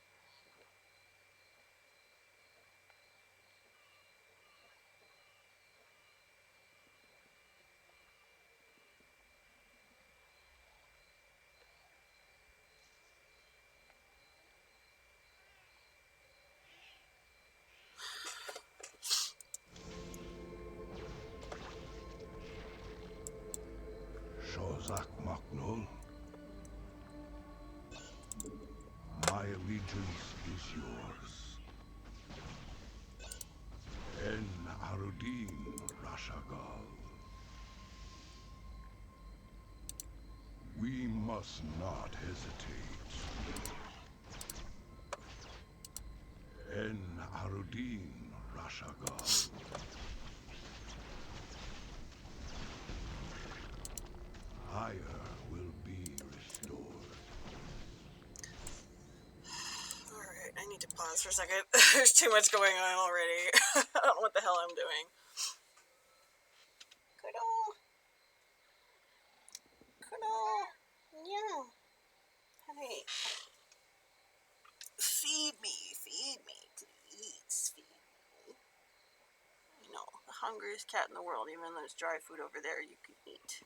Shozak Maknul. My allegiance is yours. En Arudin Rashagal. We must not hesitate. En Arudin Rashagal. Higher will be restored. Alright, I need to pause for a second. There's too much going on already. I don't know what the hell I'm doing. Kudo. Yeah. Hey. Feed me, please. Feed me. You know, the hungriest cat in the world, even though there's dry food over there you can eat.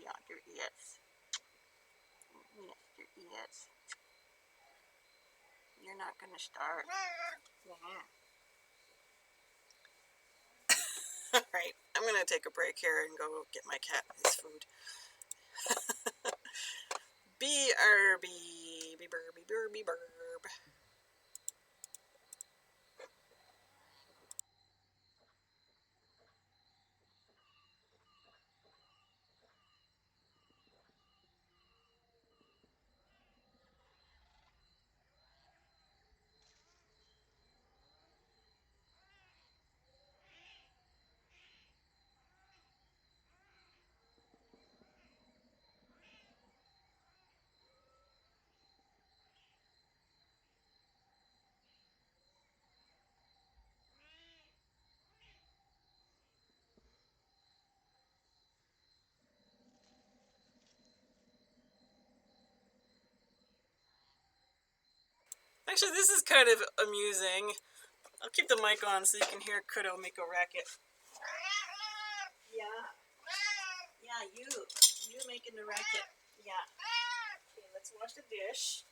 Yeah, yes. Yes. You're not gonna starve. Yeah. Alright, I'm gonna take a break here and go get my cat his food. BRB. Burb. Actually, this is kind of amusing. I'll keep the mic on so you can hear Kudo make a racket. Yeah. Yeah, you making the racket. Yeah. Okay, let's wash the dish.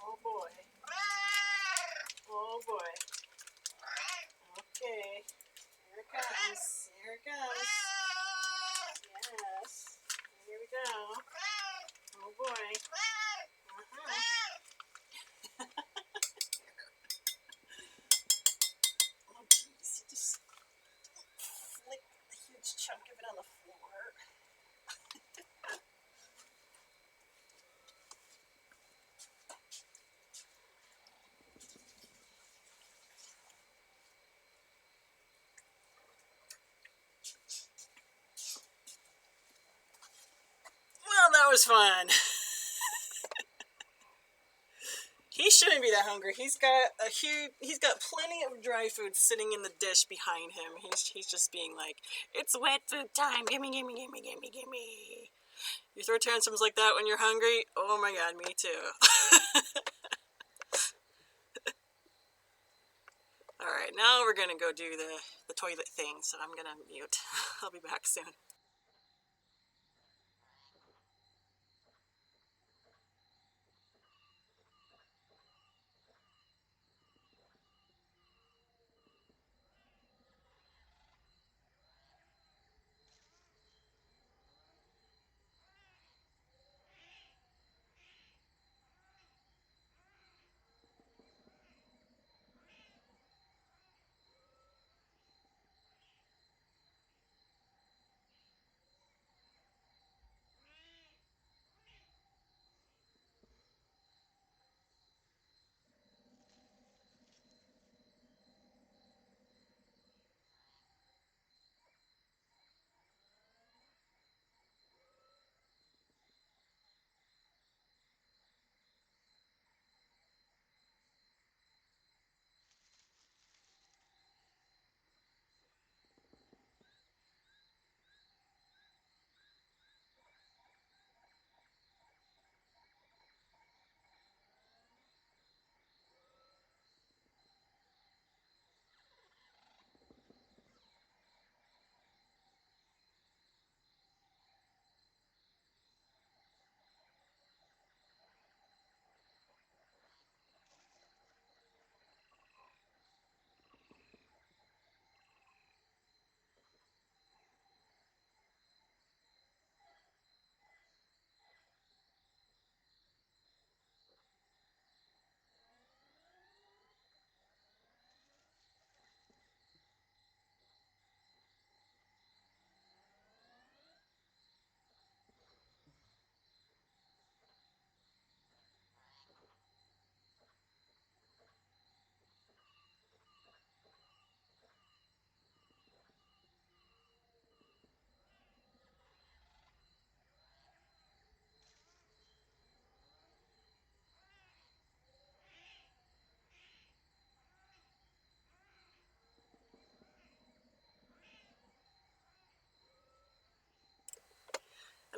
Oh boy. Oh boy. Okay. Here it comes. Here it comes. Yes. Here we go. Oh boy. Oh jeez. You just flick a huge chunk of it on the floor. Well, that was fun. He shouldn't be that hungry. He's got plenty of dry food sitting in the dish behind him. He's just being like, it's wet food time. Gimme, gimme, gimme, gimme, gimme. You throw tantrums like that when you're hungry? Oh my god, me too. Alright, now we're gonna go do the toilet thing, so I'm gonna mute. I'll be back soon.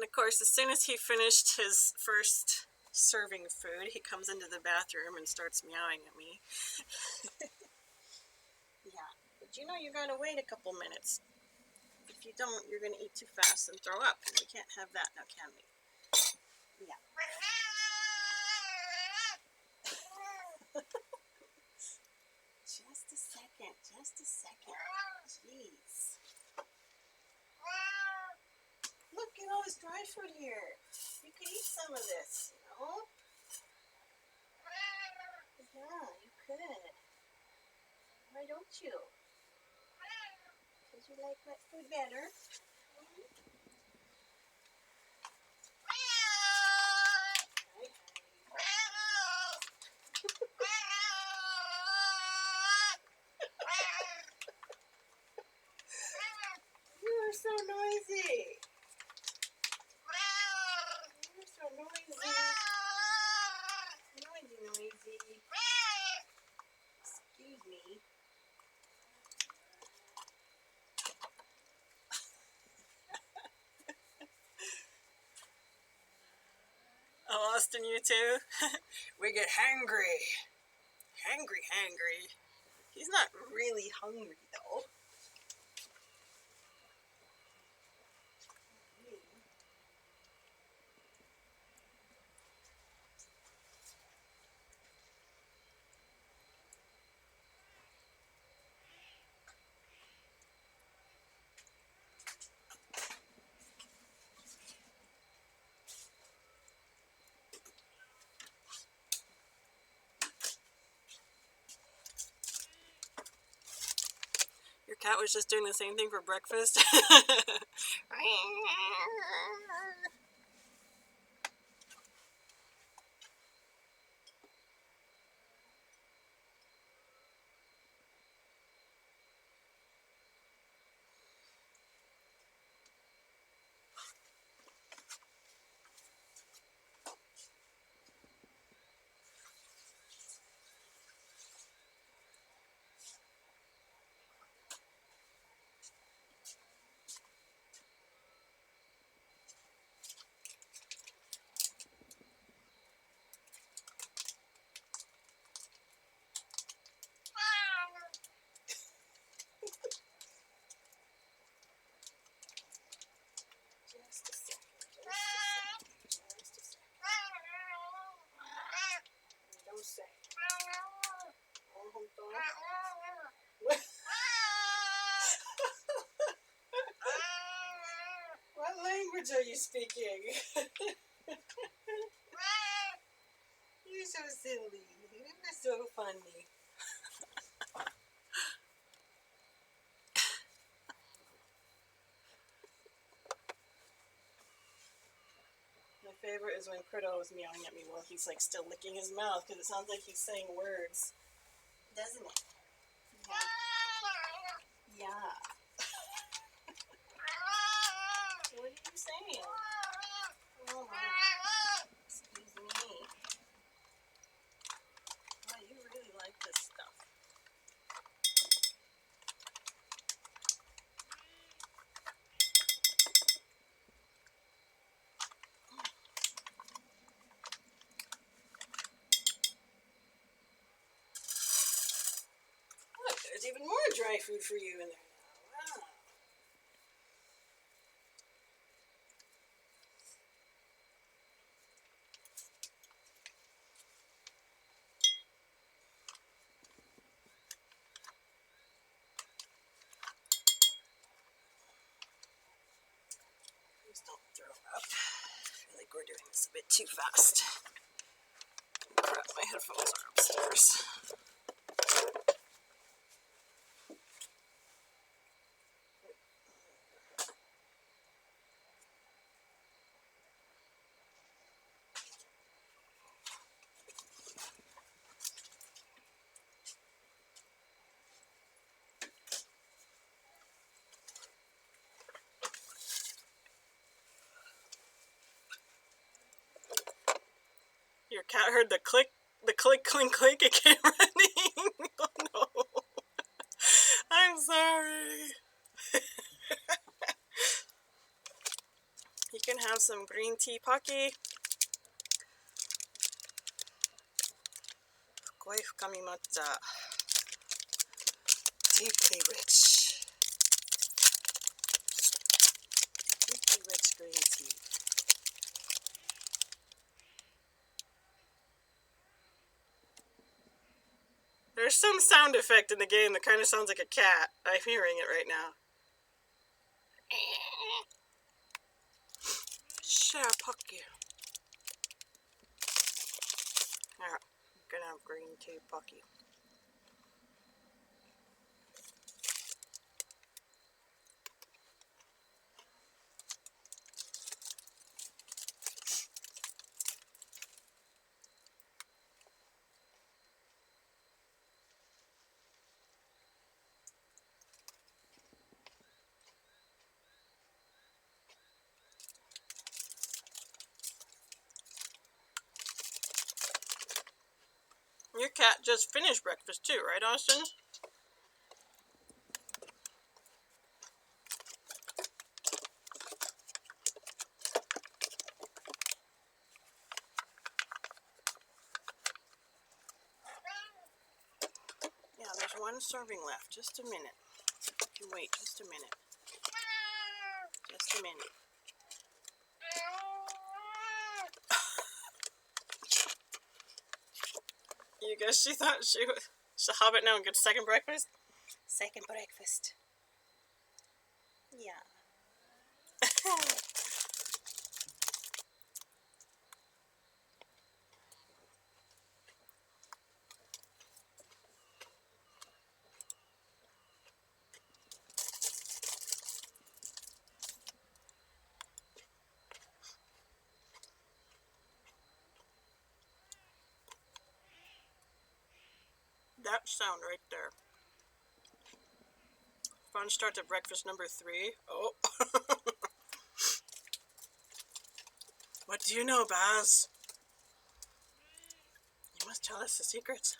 And of course, as soon as he finished his first serving food, he comes into the bathroom and starts meowing at me. Yeah, but you know you gotta wait a couple minutes. If you don't, you're gonna eat too fast and throw up. And we can't have that now, can we? Yeah. Just a second, just a second. Jeez. Look at all this dry food here. You could eat some of this, you know? Yeah, you could. Why don't you? Because you like wet food better. You are so noisy. You're so noisy. Noisy. Excuse me. Oh, Austin, you too? We get hangry. Hangry. He's not really hungry, though. Your cat was just doing the same thing for breakfast. Don't say. What language are you speaking? You're so silly. You're so funny. My favorite is when Criddle is meowing at me while he's like still licking his mouth because it sounds like he's saying words. Doesn't it? Yeah. Yeah. What are you saying? Oh my. Excuse me. Wow, you really like this stuff. Look, there's even more dry food for you in there now. Wow. Please don't throw up. I feel like we're doing this a bit too fast. Crap, my headphones are upstairs. Your cat heard the click, clink, clink, it came running. Oh no. I'm sorry. You can have some some green tea pocky. Fukui Fukami Matcha. Deeply rich. Deeply rich green tea. There's some sound effect in the game that kind of sounds like a cat. I'm hearing it right now. Share pocky. Yeah, I'm gonna have green tea pocky. Your cat just finished breakfast too, right, Austin? Yeah, there's one serving left. Just a minute. You wait just a minute. Just a minute. You guess she thought she'll have it now and get second breakfast? Second breakfast. Yeah. That sound right there. Fun start to breakfast number 3. Oh. What do you know, Baz? You must tell us the secrets.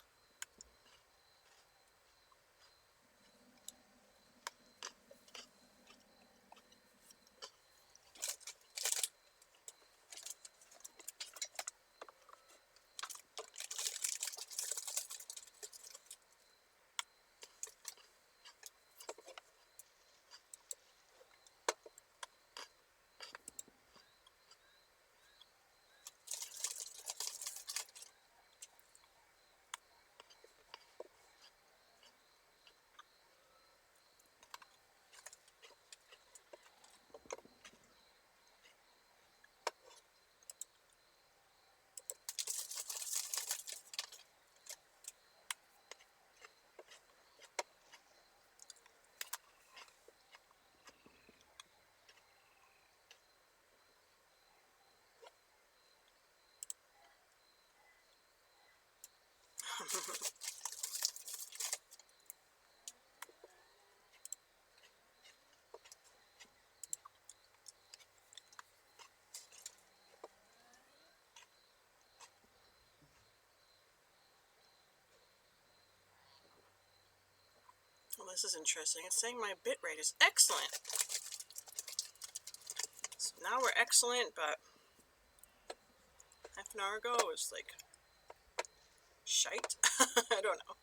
Well, this is interesting. It's saying my bitrate is excellent. So now we're excellent, but half an hour ago it was like shite. I don't know.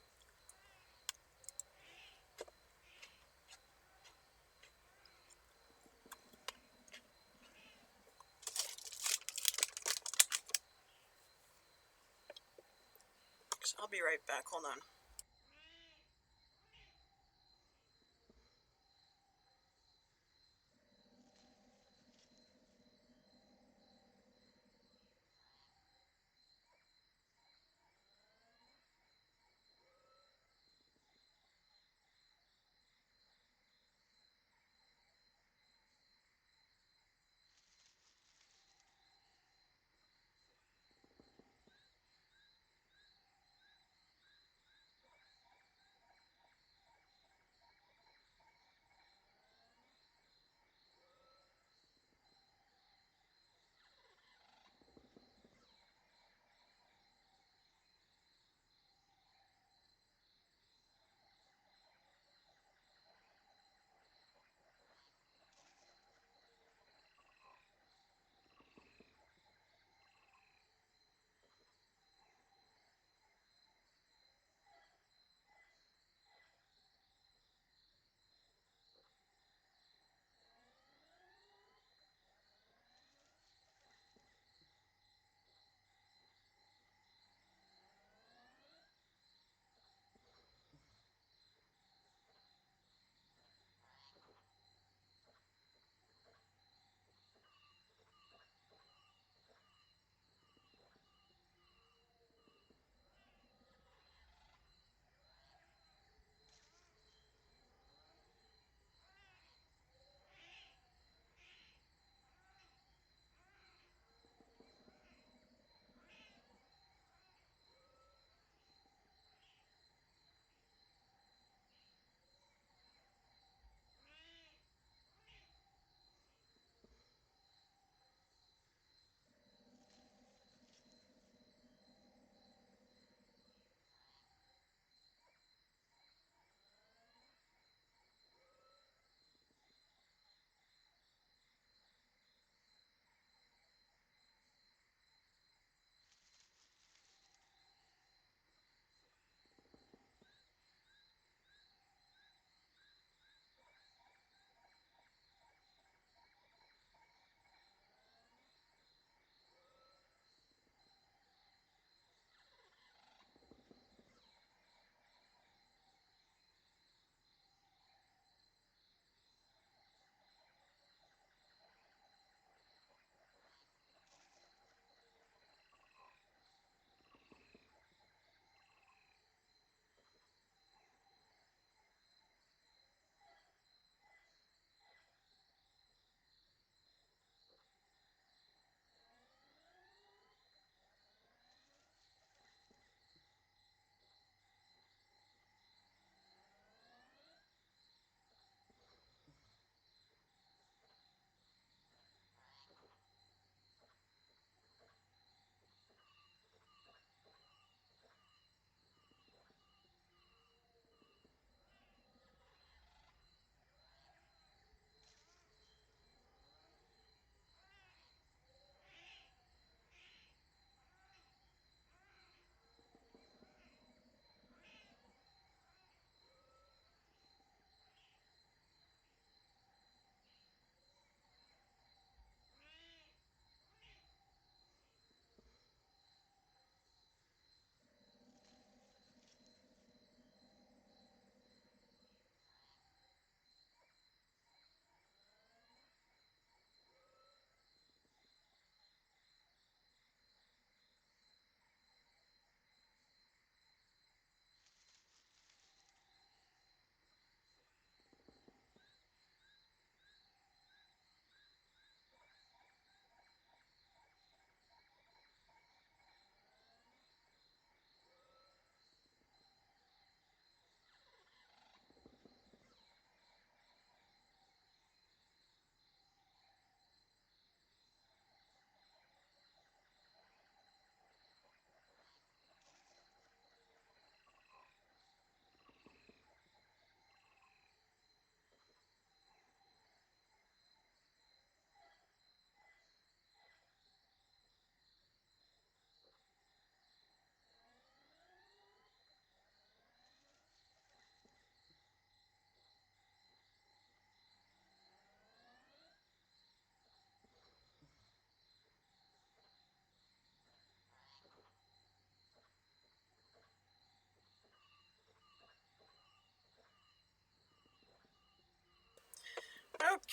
So I'll be right back. Hold on.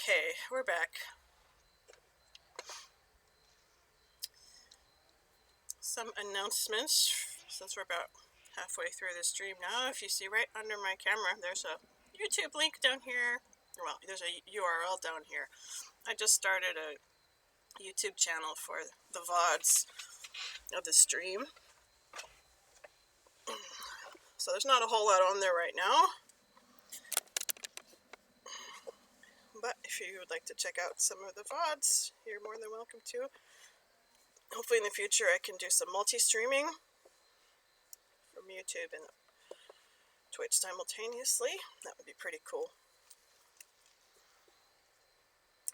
Okay, we're back. Some announcements, since we're about halfway through the stream now. If you see right under my camera, there's a YouTube link down here. Well, there's a URL down here. I just started a YouTube channel for the VODs of the stream. So there's not a whole lot on there right now. But if you would like to check out some of the VODs, you're more than welcome to. Hopefully in the future I can do some multi-streaming from YouTube and Twitch simultaneously. That would be pretty cool.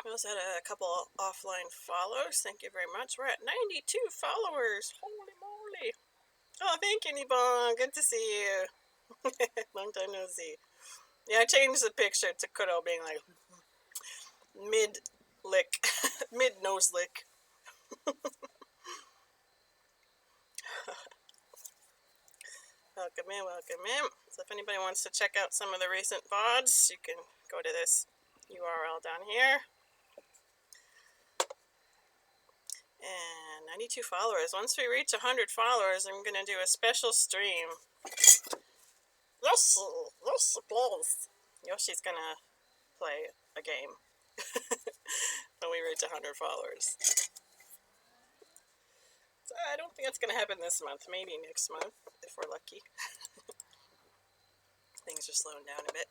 We also had a couple offline follows. Thank you very much. We're at 92 followers. Holy moly. Oh, thank you, Nibon. Good to see you. Long time no see. Yeah, I changed the picture to Kuro being like mid-lick. Mid-nose lick. Welcome in, welcome in. So if anybody wants to check out some of the recent VODs, you can go to this URL down here. And 92 followers. Once we reach 100 followers, I'm going to do a special stream. Yoshi, please. Yoshi's going to play a game when we reach 100 followers. So I don't think that's going to happen this month. Maybe next month, if we're lucky. Things are slowing down a bit.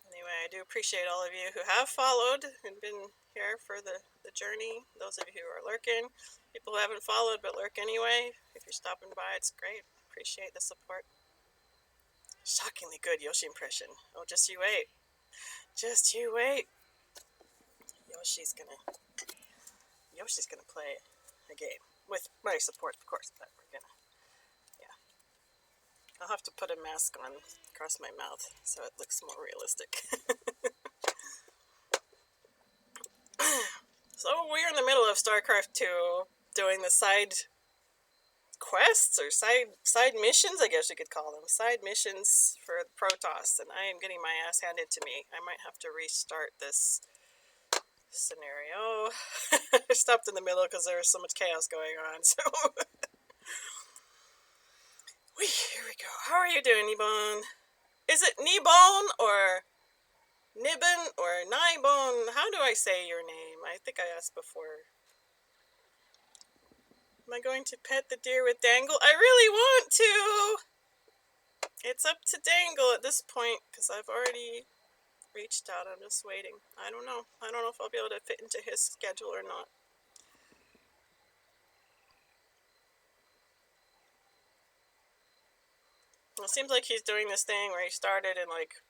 Anyway, I do appreciate all of you who have followed and been here for the journey. Those of you who are lurking. People who haven't followed but lurk anyway. If you're stopping by, it's great. Appreciate the support. Shockingly good Yoshi impression. Oh, just you wait. Just you wait. Yoshi's gonna play a game. With my support, of course, but we're gonna, yeah. I'll have to put a mask on across my mouth so it looks more realistic. So we're in the middle of StarCraft 2, doing the side quests, or side missions, I guess you could call them. Side missions for Protoss, and I am getting my ass handed to me. I might have to restart this scenario. I stopped in the middle because there was so much chaos going on, so... Here we go. How are you doing, Nibon? Is it Nibon, or Nibbon, or Nibon? How do I say your name? I think I asked before. Am I going to pet the deer with Dangle? I really want to! It's up to Dangle at this point, because I've already reached out. I'm just waiting. I don't know. I don't know if I'll be able to fit into his schedule or not. It seems like he's doing this thing where he started in, like,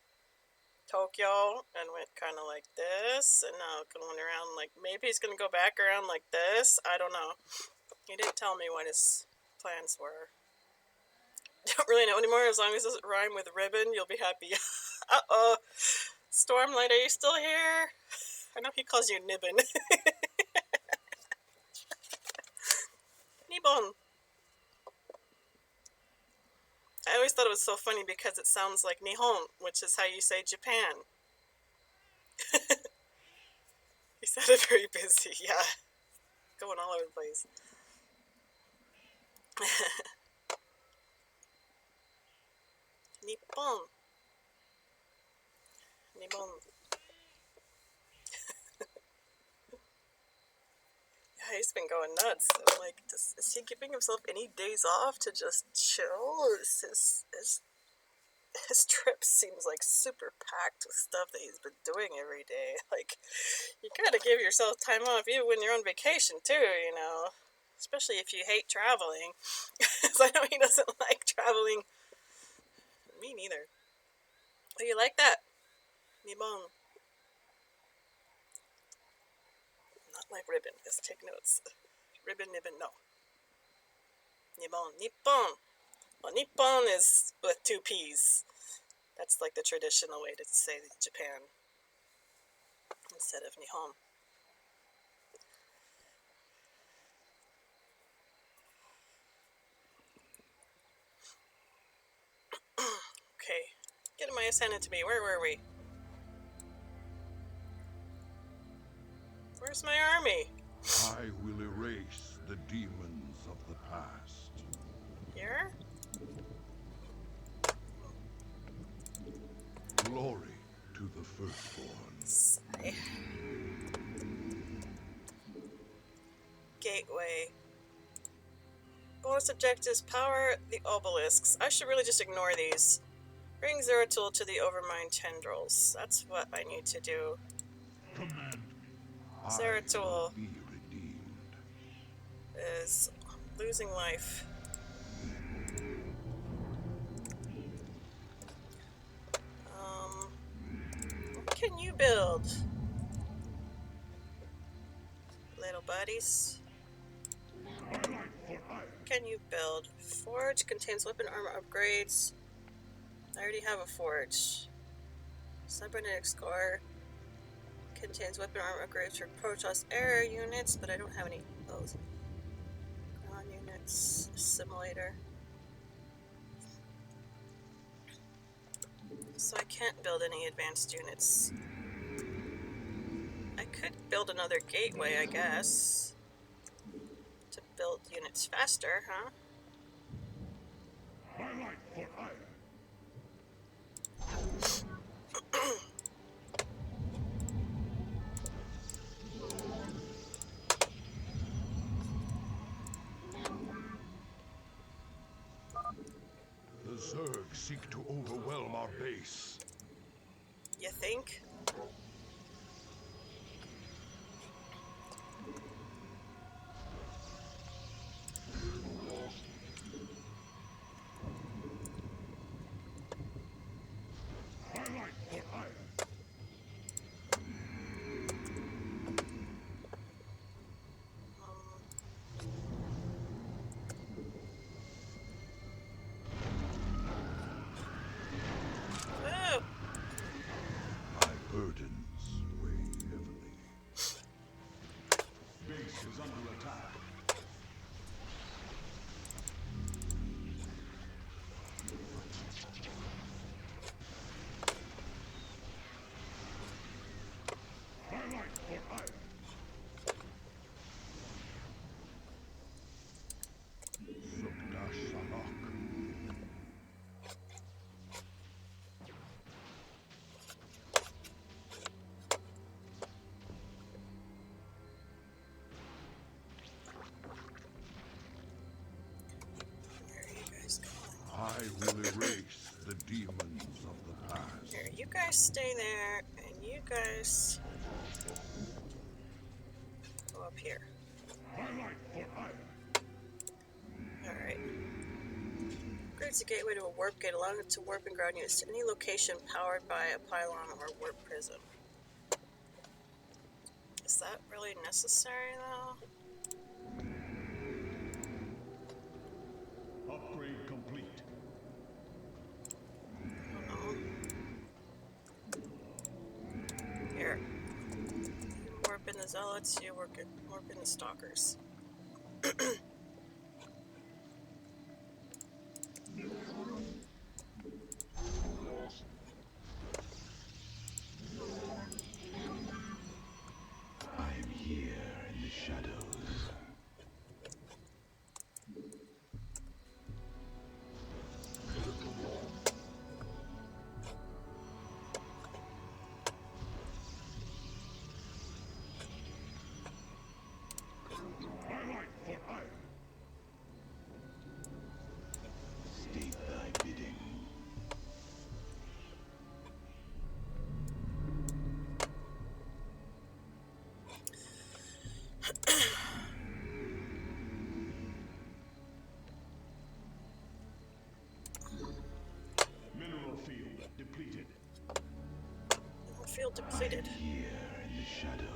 Tokyo and went kind of like this, and now going around, like, maybe he's going to go back around like this. I don't know. He didn't tell me what his plans were. Don't really know anymore. As long as it doesn't rhyme with ribbon, you'll be happy. Uh-oh. Stormlight, are you still here? I know he calls you Nibbon. Nibon. I always thought it was so funny because it sounds like Nihon, which is how you say Japan. He sounded very busy, yeah. Going all over the place. Nippon. Nippon. Yeah, he's been going nuts. I'm like, is he giving himself any days off to just chill? His trip seems like super packed with stuff that he's been doing every day. Like, you gotta give yourself time off even when you're on vacation too, you know. Especially if you hate traveling. Because I know he doesn't like traveling. Me neither. Oh, you like that? Nibon. Not like ribbon. Just take notes. Ribbon, nibbon, no. Nibon. Nippon. Well, Nippon is with 2 P's. That's like the traditional way to say Japan. Instead of Nihon. Okay. Getting my ass handed to me. Where were we? Where's my army? I will erase the demons of the past. Here? Glory to the firstborn. Sigh. Gateway. Bonus objectives, power the obelisks. I should really just ignore these. Bring Zeratul to the Overmind tendrils. That's what I need to do. Zeratul Be redeemed. is losing life. What can you build? Little buddies. Can you build? Forge contains weapon armor upgrades. I already have a forge. Cybernetic score contains weapon armor upgrades for Protoss air units, but I don't have any of those. Ground units, simulator. So I can't build any advanced units. I could build another gateway, I guess. To build units faster, huh? The Zerg seek to overwhelm our base. You think? Woo! My burdens weigh heavily. Base is under attack. Sukdash Salak. Where are you guys going? I will erase the demons of the past. Here, you guys stay there, and you guys go up here. Alright. Upgrades the gateway to a warp gate, allowing it to warp and ground units to any location powered by a pylon or warp prism. Is that really necessary, though? Upgrade complete. I don't know. Here. Warp in the zealots, you warp in the stalkers. I am here in the shadows. State thy bidding. Mineral field depleted. Field depleted. Here in the shadows.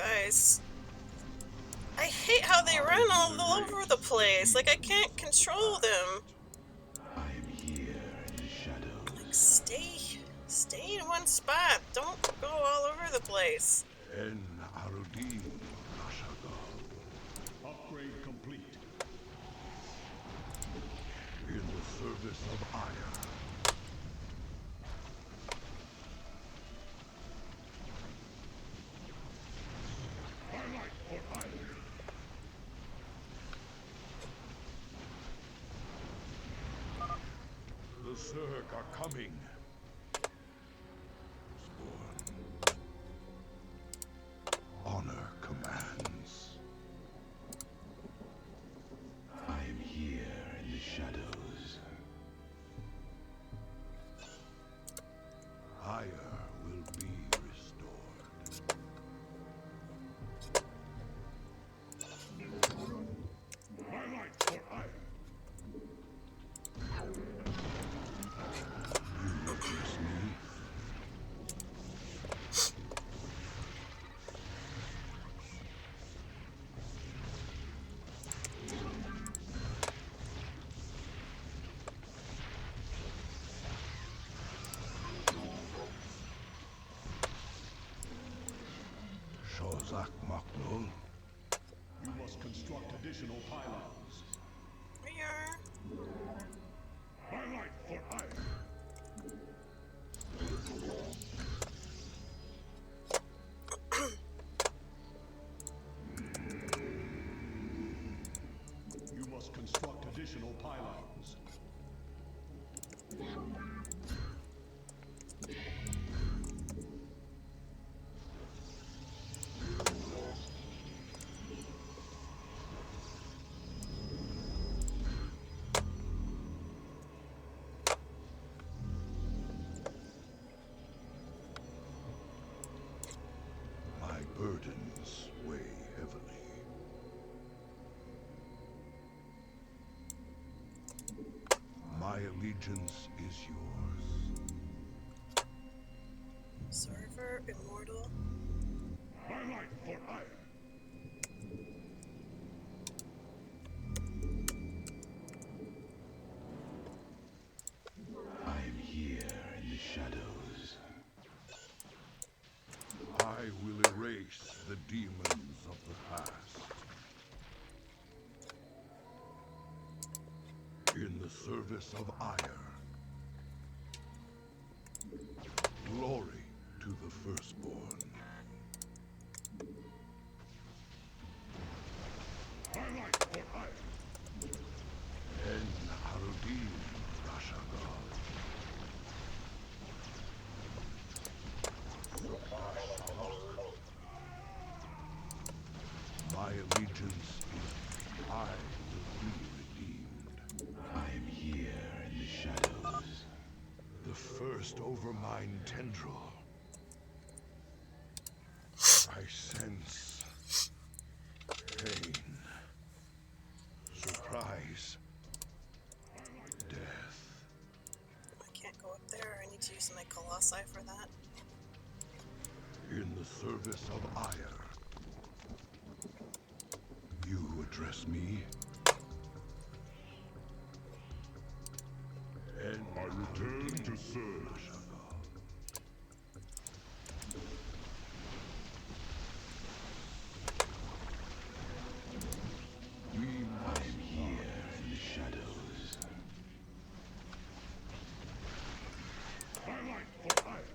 guys. I hate how they run all over the place. Like, I can't control them. I am here in the shadows. Like, stay in one spot. Don't go all over the place. En Arudin Rashaga. Upgrade complete. In the service of Aya. Highlight for Aya. The Zerg are coming. Spawn. Honor commands. I am here in the shadows. Aya will be restored. Highlight for Aya. You address me. Shozak Maknul. You must construct additional pylons. We are. Highlight for Aya. You must construct additional pylons. My burdens weigh heavily. My allegiance is yours. Server, immortal. Highlight for Aya. I am here in the shadows. I will erase the demons of the past. In the service of Ire. Glory to the firstborn. Highlight for Ire. En Arudin Rashaga. My allegiance is I will be redeemed. I am here in the shadows. The first Overmind tendril. I sense pain, surprise, death. I can't go up there. I need to use my Colossi for that. In the service of Ire. You address me? And I return to serve. We I am here in the shadows. highlight for Ire.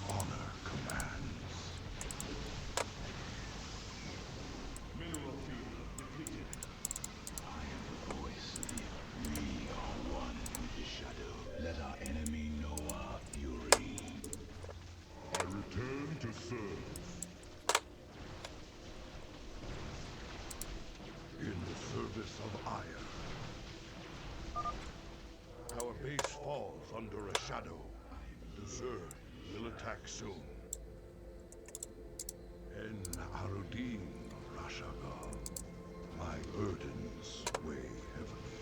Honor commands. Mineral field depleted. I am the voice of the we are one with the shadow. Let our enemy know our fury. I return to serve. In the service of Ire. Our base falls under a shadow. The Zerg will attack soon. En Arudin Rashaga. My burdens weigh heavily.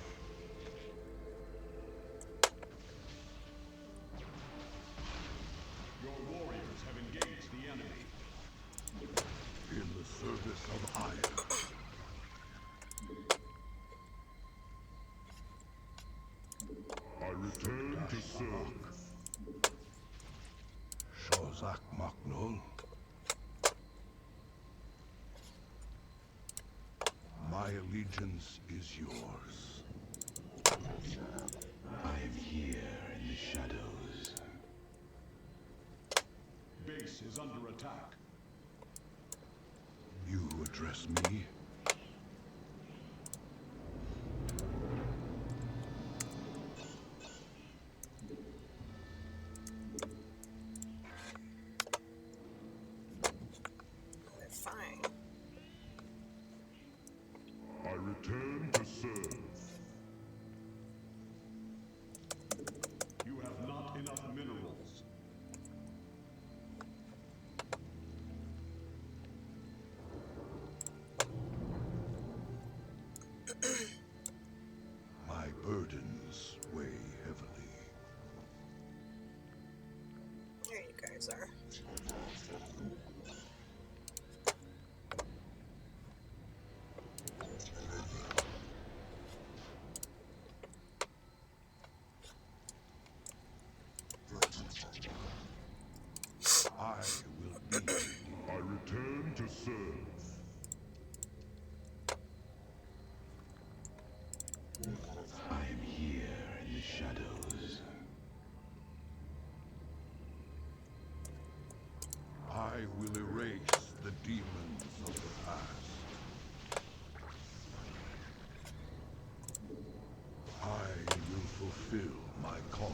serve. Shozak Maknul. My allegiance is yours. I am here in the shadows. Base is under attack. You address me? They're fine. I return to serve. You have not enough minerals. My burdens weigh heavily. There you guys are. I will be. I return to serve. I am here in the shadows. I will erase the demons of the past. I will fulfill my calling.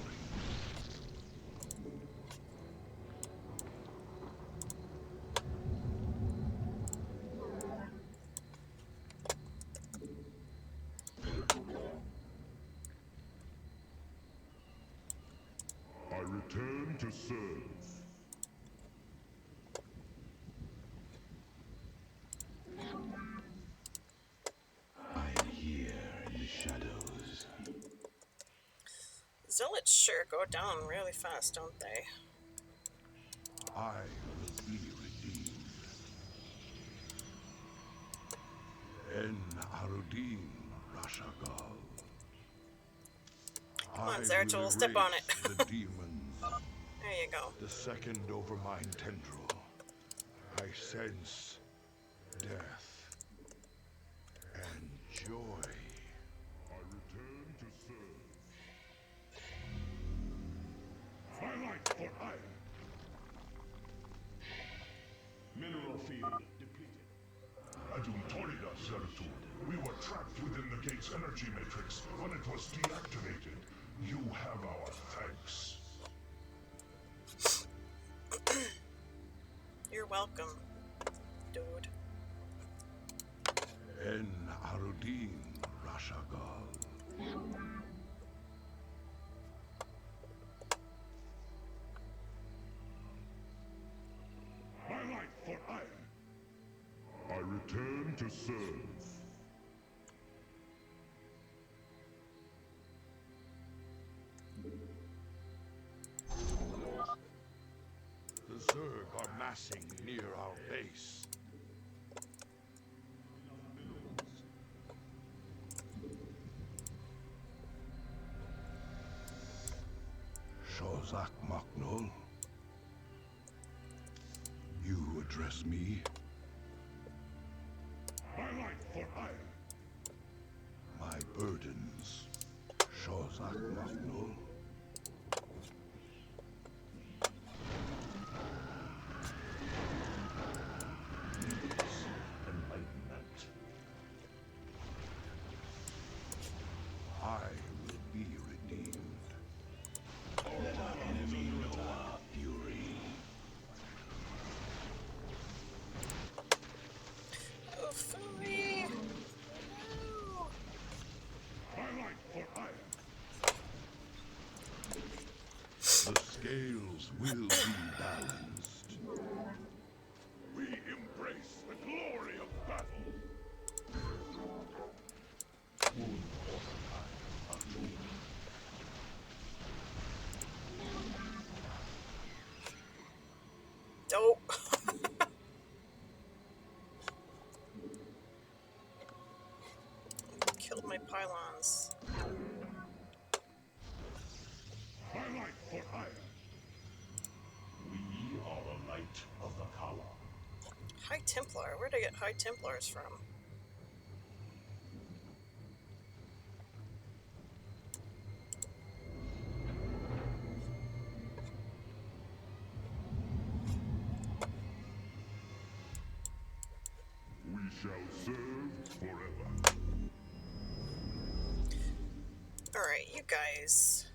I return to serve. I am here in the shadows. Zealots sure go down really fast, don't they? I will be redeemed. En Arudin Rashagal. Come on, Zeratul, step on it. The demons. There you go. The second over my tendril. I sense death and joy. I return to serve. Highlight for iron. Mineral field depleted. Adum Torida, Zeratul. We were trapped within the gate's energy matrix when it was deactivated. You have our thanks. You're welcome, dude. En Arudin Rashagal. Highlight for iron. I return to serve. The Zerg are massing near our base. Shozak Maknul. You address me? Highlight for iron. My burdens. Shozak Maknul. Enlightenment. I will be redeemed. Let our enemy know our fury. Oh, Fury! No! Highlight for iron. The scales will be balanced. We embrace the glory of battle. Dope. Killed my pylons. Highlight Twilight for hire. We are the light of the Kala. High Templar? Where'd I get High Templars from? We shall serve forever. Alright, you guys.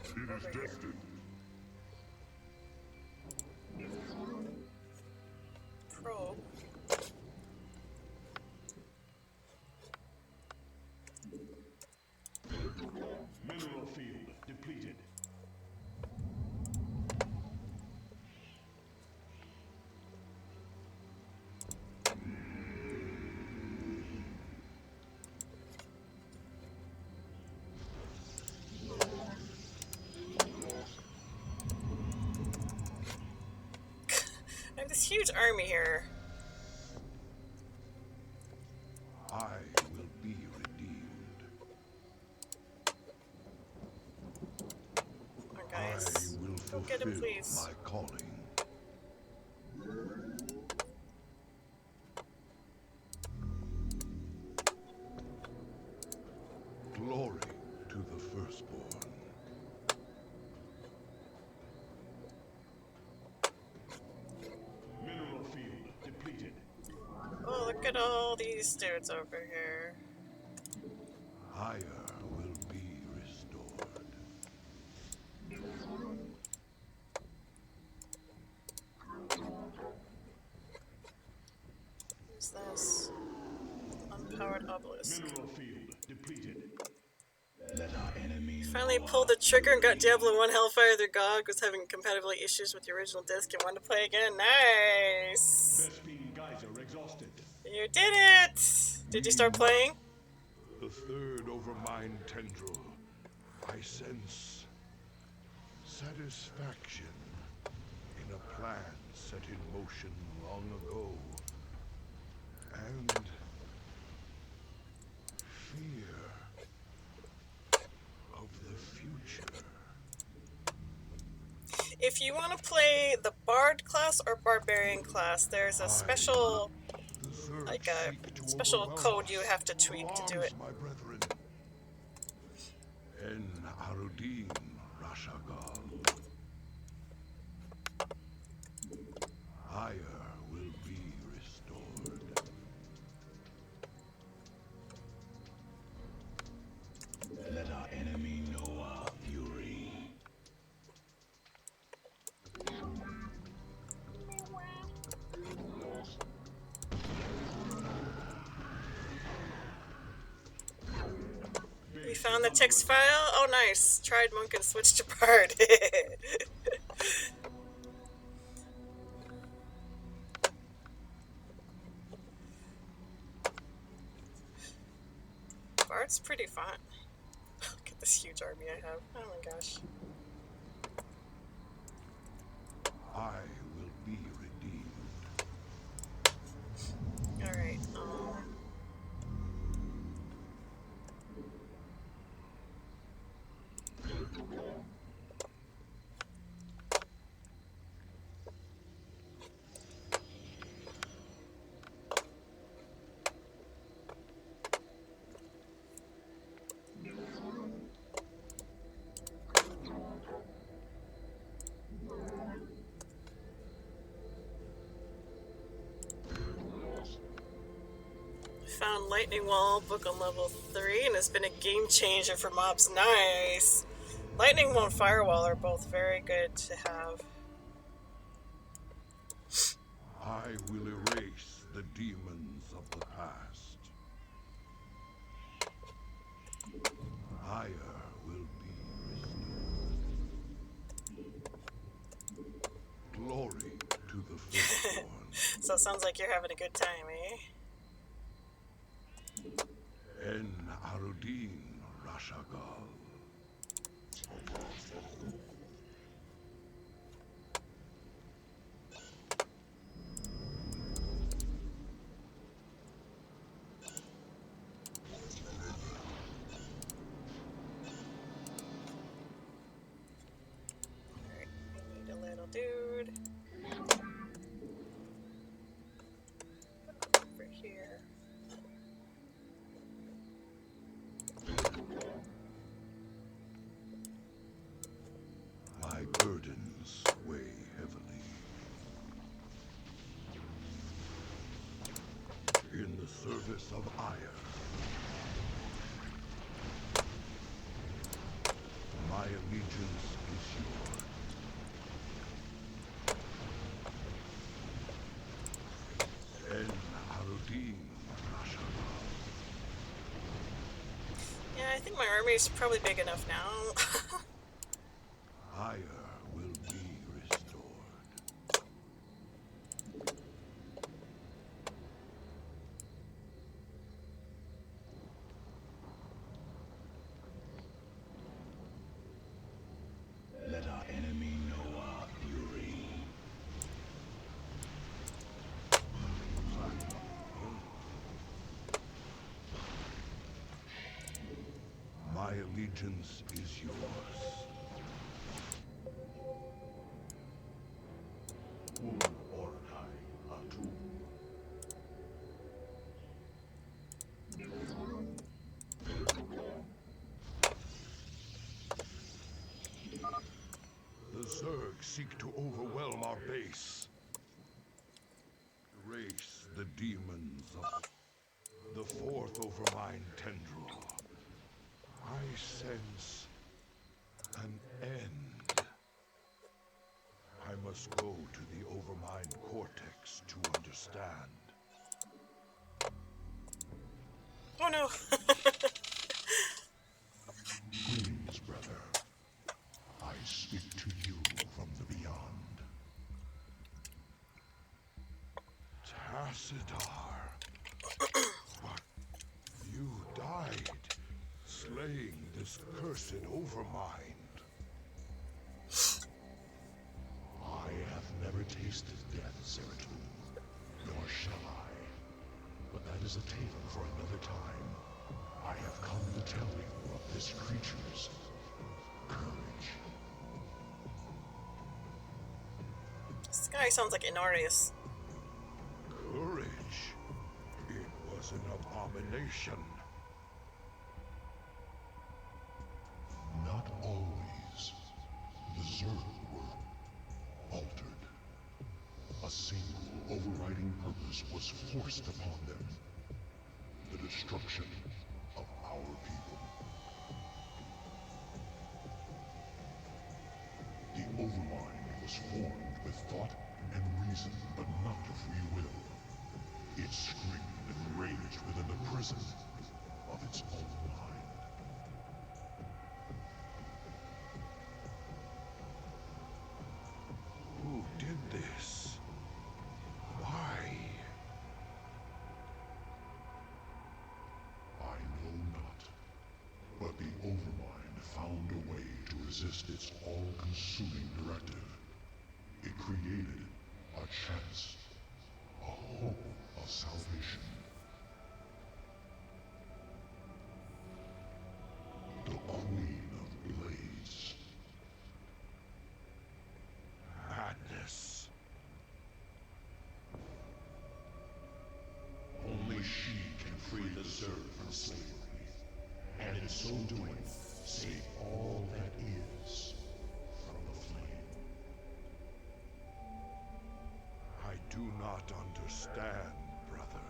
It is destined. Probe. Mineral field depleted. I have this huge army here. I will be redeemed. Come on, guys. I will Go get him, fulfill please. my calling. Glory to the firstborn. Mineral field depleted. Oh, look at all these dudes over here. Higher will be restored. Who's this? Unpowered obelisk. Mineral field depleted. Let our enemy Finally pulled the trigger and got Diablo 1 Hellfire the GOG. Was having compatibility issues with the original disc and wanted to play again. Nice! Vespene geyser exhausted. You did it! Did you start playing? The third overmind tendril. I sense satisfaction in a plan set in motion long ago. And fear of the future. If you want to play the Bard class or Barbarian class, there's a special, like a special code you have to tweak to do it. My brethren. En Arudin Rashagal. Higher will be restored. let our enemy know our fury. We found the text file. Oh, nice. Tried monk and switched to bard. Bard's pretty fun. Look at this huge army I have. Oh my gosh. I will be redeemed. Alright, found Lightning Wall book on level 3 and has been a game changer for mobs. Nice! Lightning Wall and Firewall are both very good to have. I will erase the demons of the past. Higher will be restored. Glory to the firstborn. So it sounds like you're having a good time, eh? En Arudin Rashagal. service of Ire. My allegiance is yours. El Aldin Rashana. Yeah, I think my army is probably big enough now. Ire will be restored. Let our enemy know our fury. My allegiance is yours. The Zerg seek to overwhelm our base. Erase the demons of the fourth Overmind tendril. I sense an end. I must go to the Overmind cortex to understand. Oh no! Greetings, brother. I speak to you from the beyond. Tassadar. But you died, slaying this cursed Overmind. I have never tasted death, Zeratul, nor shall I. But that is a tale for another time. I have come to tell you of this creature's courage. This guy sounds like Inarius. Courage? It was an abomination. Not always. The Zerg were altered. A single overriding purpose was forced upon them. The destruction of our people. The Overmind was formed with thought and reason, but not free will. It screamed and raged within the prison of its own mind. Who did this? Why? I know not. But the Overmind found a way to resist its all-consuming directive. It created a chance, a hope of salvation. The Queen of Blades. Madness. Only she can free the Zerg from slavery, and in so doing, save all that is from the flame. I do not understand, brother.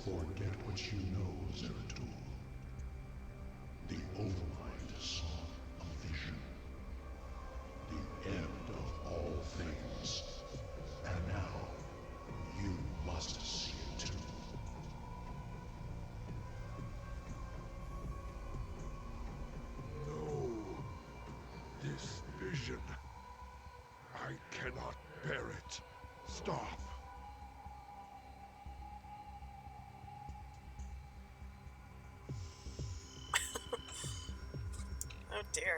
Forget what you know, Zeratul. The Overmind saw a vision. The end of all things. And now, you must see it too. No. This vision. I cannot bear it. Stop. Oh dear.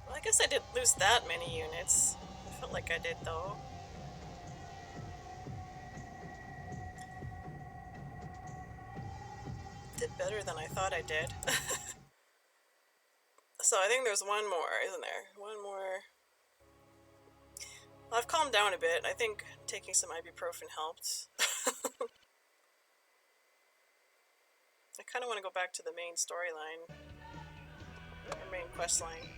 Well, I guess I didn't lose that many units. I felt like I did, though. Did better than I thought I did. So I think there's one more, isn't there? One more. Well, I've calmed down a bit. I think taking some ibuprofen helped. I kind of want to go back to the main storyline. Or main quest line.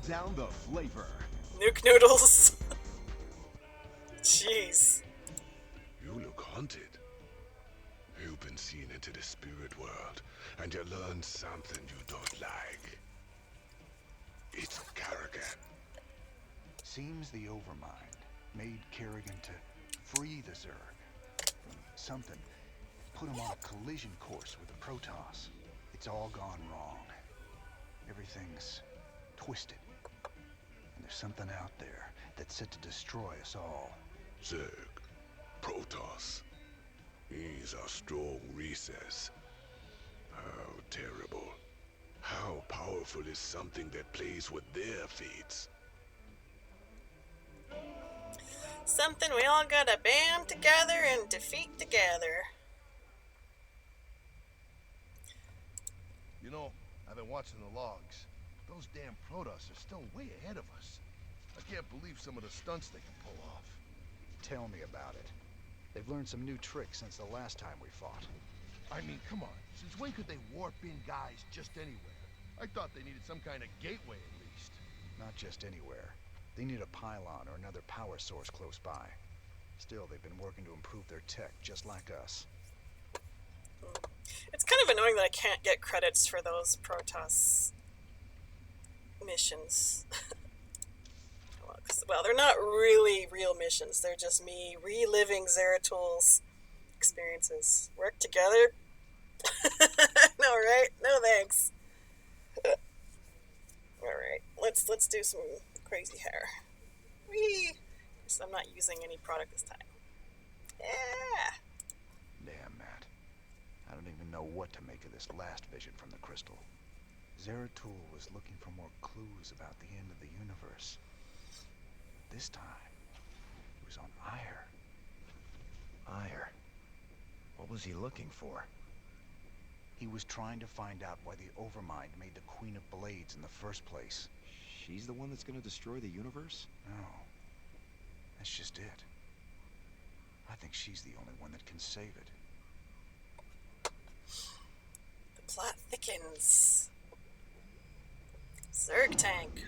down the flavor. Nuke noodles. Jeez. You look haunted. You've been seen into the spirit world, and you learned something you don't like. It's Kerrigan. Seems the Overmind made Kerrigan to free the Zerg. Something put him on a collision course with the Protoss. It's all gone wrong. Everything's twisted. And there's something out there that's set to destroy us all. Zerg. Protoss. He's a strong recess. How terrible. How powerful is something that plays with their fates? Something we all gotta band together and defeat together. You know, I've been watching the logs. Those damn Protoss are still way ahead of us. I can't believe some of the stunts they can pull off. Tell me about it. They've learned some new tricks since the last time we fought. I mean, come on. Since when could they warp in guys just anywhere? I thought they needed some kind of gateway at least. Not just anywhere. They need a pylon or another power source close by. Still, they've been working to improve their tech, just like us. It's kind of annoying that I can't get credits for those Protoss missions. Well, they're not really real missions. They're just me reliving Zeratul's experiences. Work together? No, right? No thanks. Alright, let's do some crazy hair. Whee! Guess I'm not using any product this time. Yeah! Damn, Matt. I don't even know what to make of this last vision from the crystal. Zeratul was looking for more clues about the end of the universe. This time, he was on Ire. Ire? What was he looking for? He was trying to find out why the Overmind made the Queen of Blades in the first place. She's the one that's gonna destroy the universe? No. That's just it. I think she's the only one that can save it. The plot thickens. Zerg tank.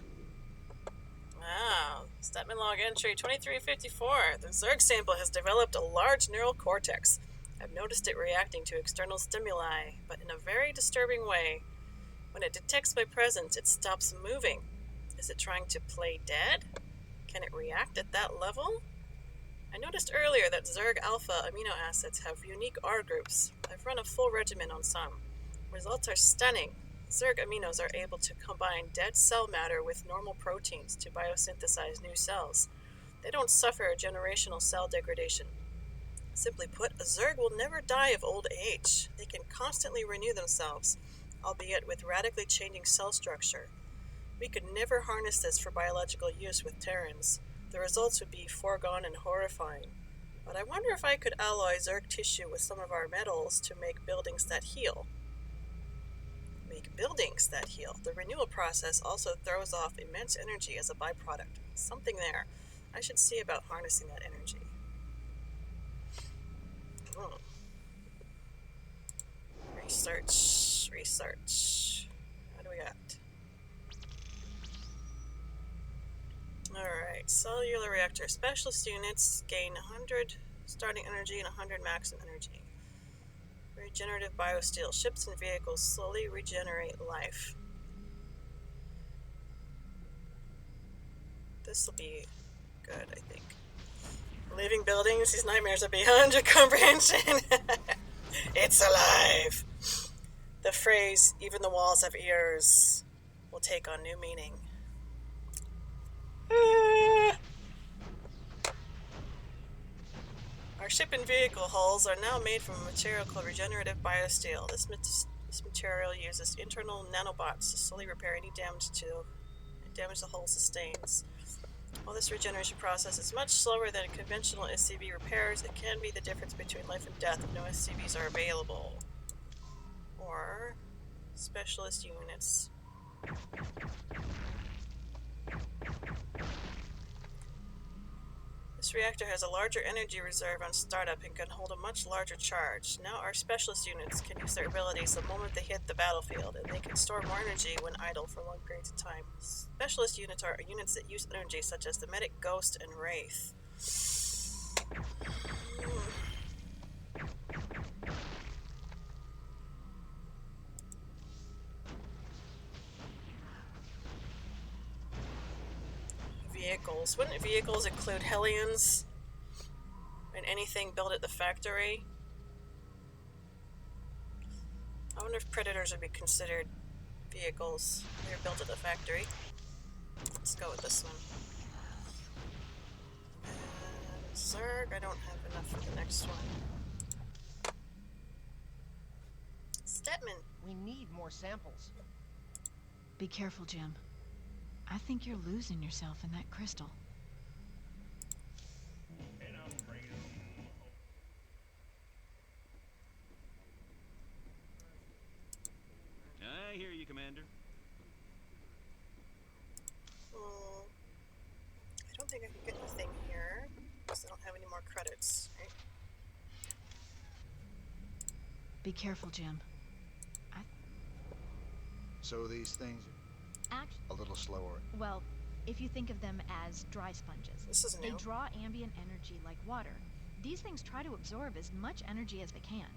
Wow. Statman log entry 2354. The Zerg sample has developed a large neural cortex. I've noticed it reacting to external stimuli, but in a very disturbing way. When it detects my presence, it stops moving. Is it trying to play dead? Can it react at that level? I noticed earlier that Zerg alpha amino acids have unique R groups. I've run a full regimen on some. Results are stunning. Zerg aminos are able to combine dead cell matter with normal proteins to biosynthesize new cells. They don't suffer generational cell degradation. Simply put, a Zerg will never die of old age. They can constantly renew themselves, albeit with radically changing cell structure. We could never harness this for biological use with Terrans. The results would be foregone and horrifying. But I wonder if I could alloy Zerg tissue with some of our metals to make buildings that heal. The renewal process also throws off immense energy as a byproduct. Something there. I should see about harnessing that energy. Research. What do we got? Alright, cellular reactor. Specialist units gain 100 starting energy and 100 maximum energy. Regenerative biosteel. Ships and vehicles slowly regenerate life. This will be good, I think. Living buildings, these nightmares are beyond your comprehension. It's alive. The phrase, even the walls have ears, will take on new meaning. Our ship and vehicle hulls are now made from a material called regenerative biosteel. This material uses internal nanobots to slowly repair any damage the hull sustains. While this regeneration process is much slower than conventional SCV repairs, it can be the difference between life and death if no SCVs are available. Or specialist units. This reactor has a larger energy reserve on startup and can hold a much larger charge. Now our specialist units can use their abilities the moment they hit the battlefield, and they can store more energy when idle for long periods of time. Specialist units are units that use energy, such as the Medic, Ghost, and Wraith. Vehicles. Wouldn't vehicles include Hellions and anything built at the factory? I wonder if Predators would be considered vehicles. They're built at the factory. Let's go with this one. And Zerg, I don't have enough for the next one. Stetman. We need more samples. Be careful, Jim. I think you're losing yourself in that crystal. I hear you, Commander. I don't think I can get anything here, because I don't have any more credits, right? Be careful, Jim. So these things a little slower. Well, if you think of them as dry sponges. This is new. They draw ambient energy like water. These things try to absorb as much energy as they can.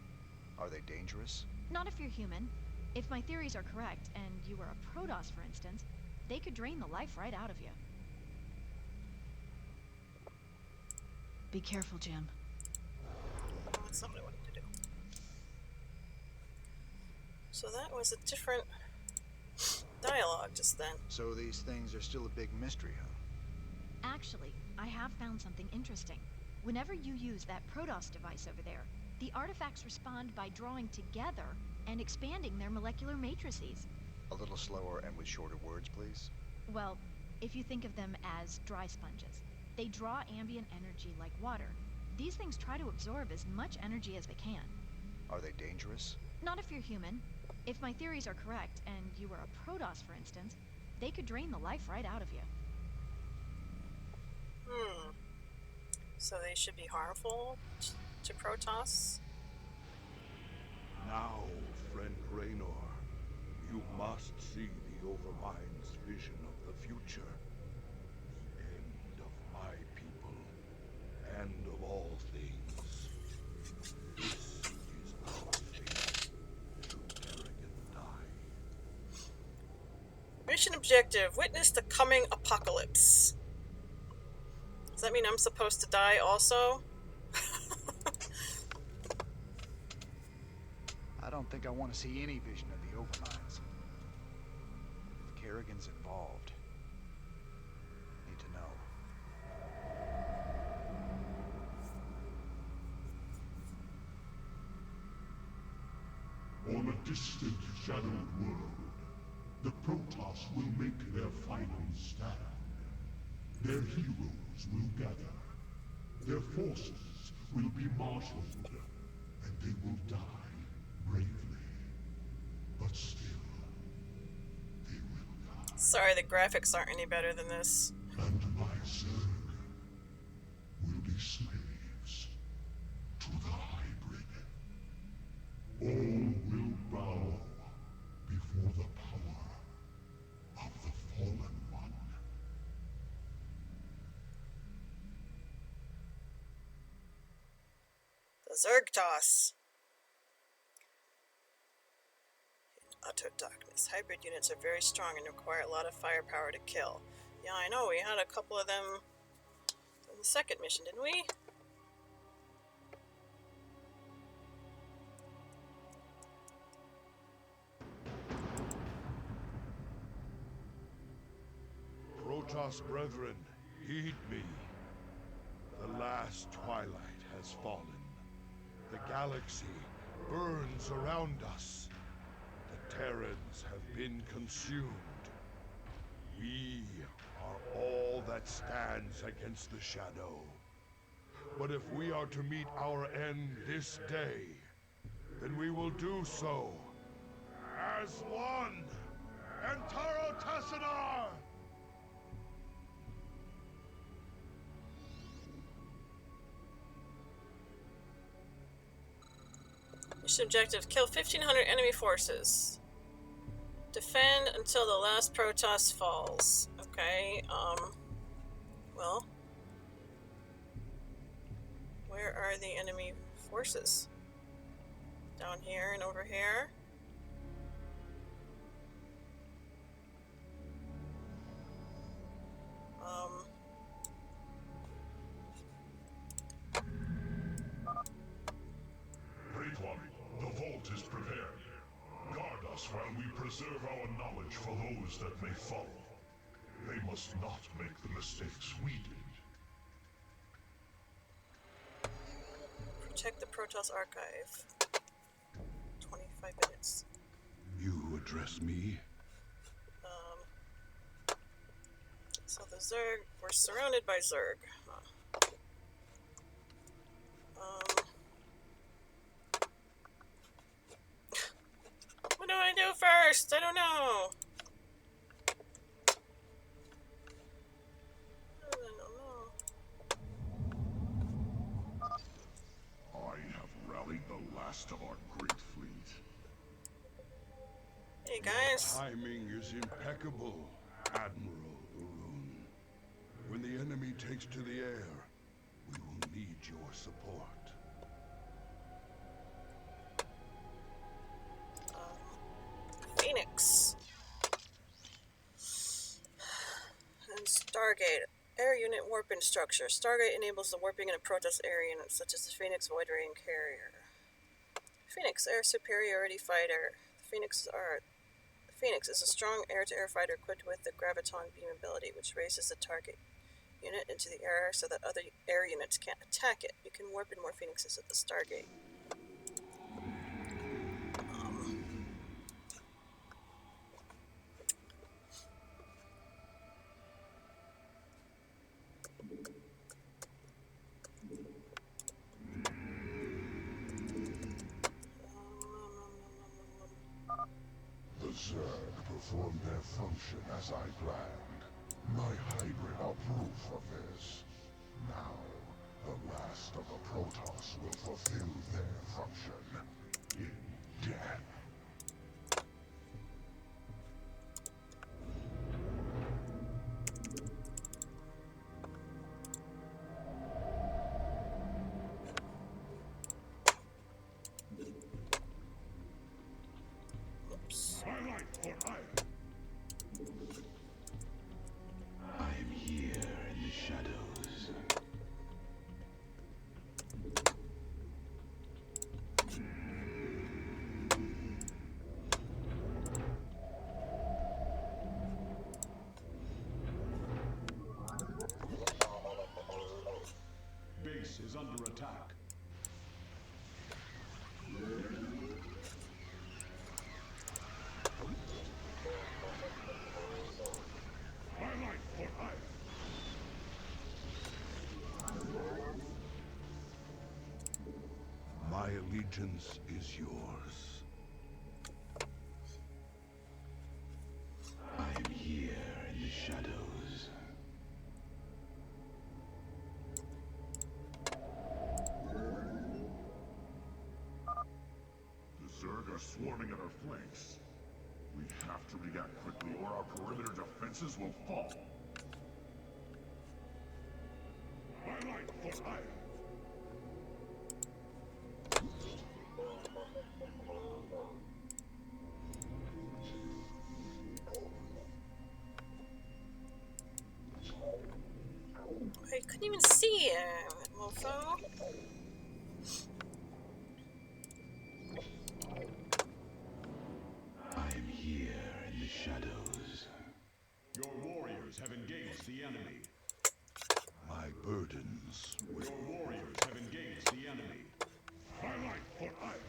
Are they dangerous? Not if you're human. If my theories are correct, and you were a Protoss, for instance, they could drain the life right out of you. Be careful, Jim. Oh, that's not what I wanted to do. So that was a different dialogue just then. So these things are still a big mystery, huh? Actually, I have found something interesting. Whenever you use that Protoss device over there, the artifacts respond by drawing together and expanding their molecular matrices. A little slower and with shorter words, please. Well, if you think of them as dry sponges, they draw ambient energy like water. These things try to absorb as much energy as they can. Are they dangerous? Not if you're human. If my theories are correct, and you were a Protoss, for instance, they could drain the life right out of you. So they should be harmful to Protoss? Now, friend Raynor, you must see the Overmind's vision of the future. The end of my people, and of all things. This is our fate. Should Kerrigan die. Mission objective, witness the coming apocalypse. Does that mean I'm supposed to die also? I don't think I want to see any vision of the Overminds. If Kerrigan's involved, need to know. On a distant, shadowed world, the Protoss will make their final stand. Their heroes will gather. Their forces will be marshaled, and they will die bravely. But still, they will die. Sorry, the graphics aren't any better than this. And my Zerg will be slaves to the hybrid. All will bow before the power of the Fallen One. The Zergtoss. In utter darkness. Hybrid units are very strong and require a lot of firepower to kill. Yeah, I know, we had a couple of them in the second mission, didn't we? Protoss brethren, heed me. The last twilight has fallen. The galaxy burns around us. The Terrans have been consumed. We are all that stands against the Shadow. But if we are to meet our end this day, then we will do so as one. Antaro Tassadar! Mission objective: kill 1,500 enemy forces. Defend until the last Protoss falls. Okay, well, where are the enemy forces? Down here and over here? Great One, the vault is prepared. Guard us while we preserve our knowledge for those that may follow. They must not make the mistakes we did. Protect the Protoss archive. 25 minutes. You address me? So the Zerg, we're surrounded by Zerg. What do I do first? I don't know. I have rallied the last of our great fleet. Hey guys. Timing is impeccable, Admiral Urun. When the enemy takes to the air, we will need your support. Phoenix. And Stargate. Air unit warping structure. Stargate enables the warping in a Protoss air unit, such as the Phoenix Void Ray carrier. Phoenix air superiority fighter. The Phoenix is a strong air-to-air fighter equipped with the graviton beam ability, which raises the target unit into the air so that other air units can't attack it. You can warp in more Phoenixes at the Stargate. The Zerg performed their function as I planned. My hybrid are proof of this. Now, the last of the Protoss will fulfill their function in death. My life for hire. I am here in the shadows. Base is under attack. My life for hire. My allegiance is yours. I am here in the shadows. The Zerg are swarming at our flanks. We have to react quickly or our perimeter defenses will fall. My life for hire. I couldn't even see him, mofo. I am here in the shadows. Your warriors have engaged the enemy. My burdens will... Your warriors have engaged the enemy. My life for hire.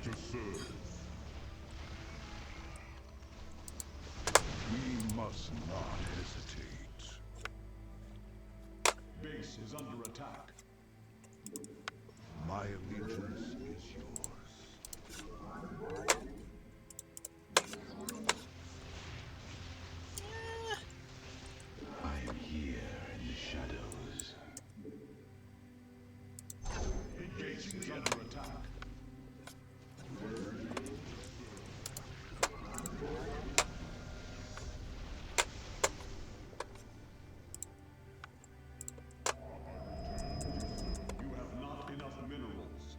to serve. We must not hesitate. Base is under attack. My allegiance is yours. I am here in the shadows. Engaging the under attack. You have not enough minerals.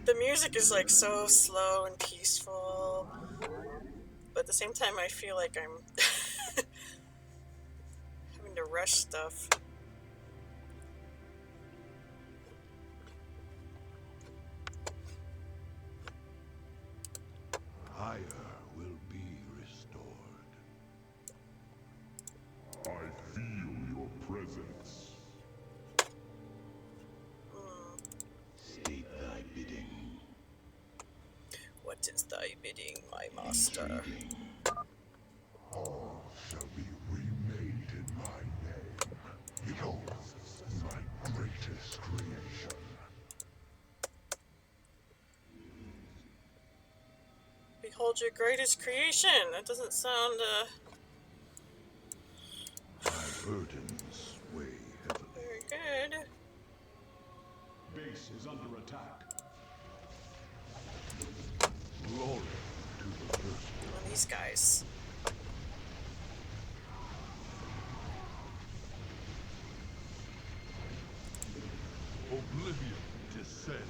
The music is like so slow and peaceful, but at the same time I feel like I'm having to rush stuff. Higher will be restored. I feel your presence. State thy bidding. What is thy bidding, my master? All shall be remade in my name. Behold, my greatest creation. Behold your greatest creation. That doesn't sound, My burdens weigh heavily. very good. Base is under attack. Glory to the first. One of these guys. Oblivion descends.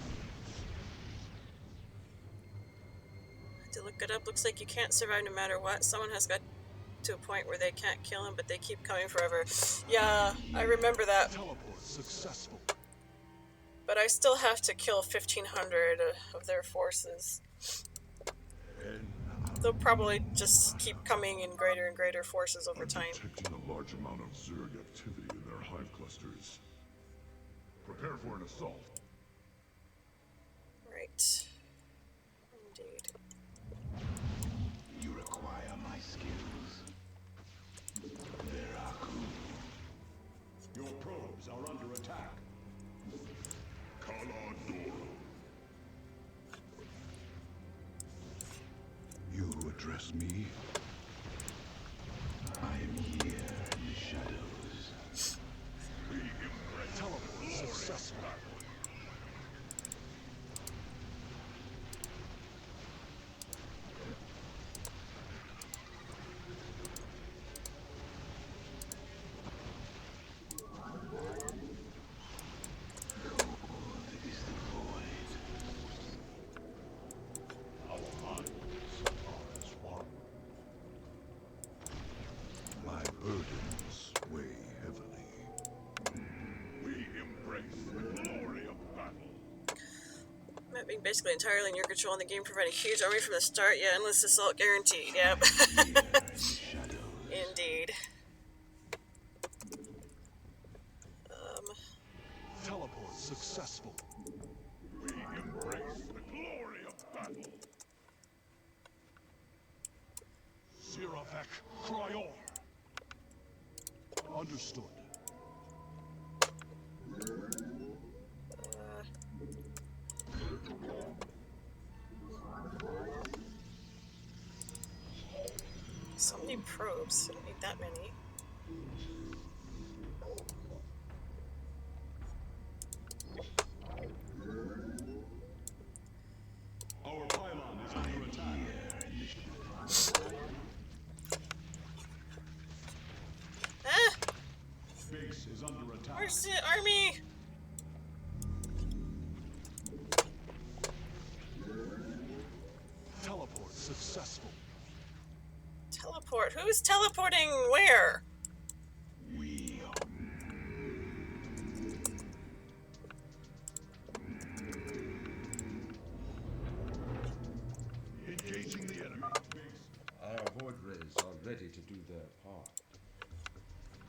To look it up, looks like you can't survive no matter what. Someone has got to a point where they can't kill him, but they keep coming forever. Yeah, I remember that. Teleport successful. But I still have to kill 1,500 of their forces. They'll probably just keep coming in greater and greater forces over time. Detecting a large amount of Zerg activity in their hive clusters. Prepare for an assault. Right. Indeed. You require my skills. Veraku. Your probes are under attack. Kaladoro. You address me? I am here in the shadows. Teleport successful. My burdens weigh heavily. We embrace the glory of battle. Map being basically entirely in your control and the game providing huge army from the start. Yeah, endless assault guaranteed. Yep. Indeed. Teleport successful. We embrace the glory of battle. Siravek Cryor. Understood. So many probes. I don't need that many. Our pylon is under attack. Ah! Base is under attack. Where's the army? Teleport successful. Teleport. Who's teleporting where? We Engaging the enemy. Our void rays are ready to do their part.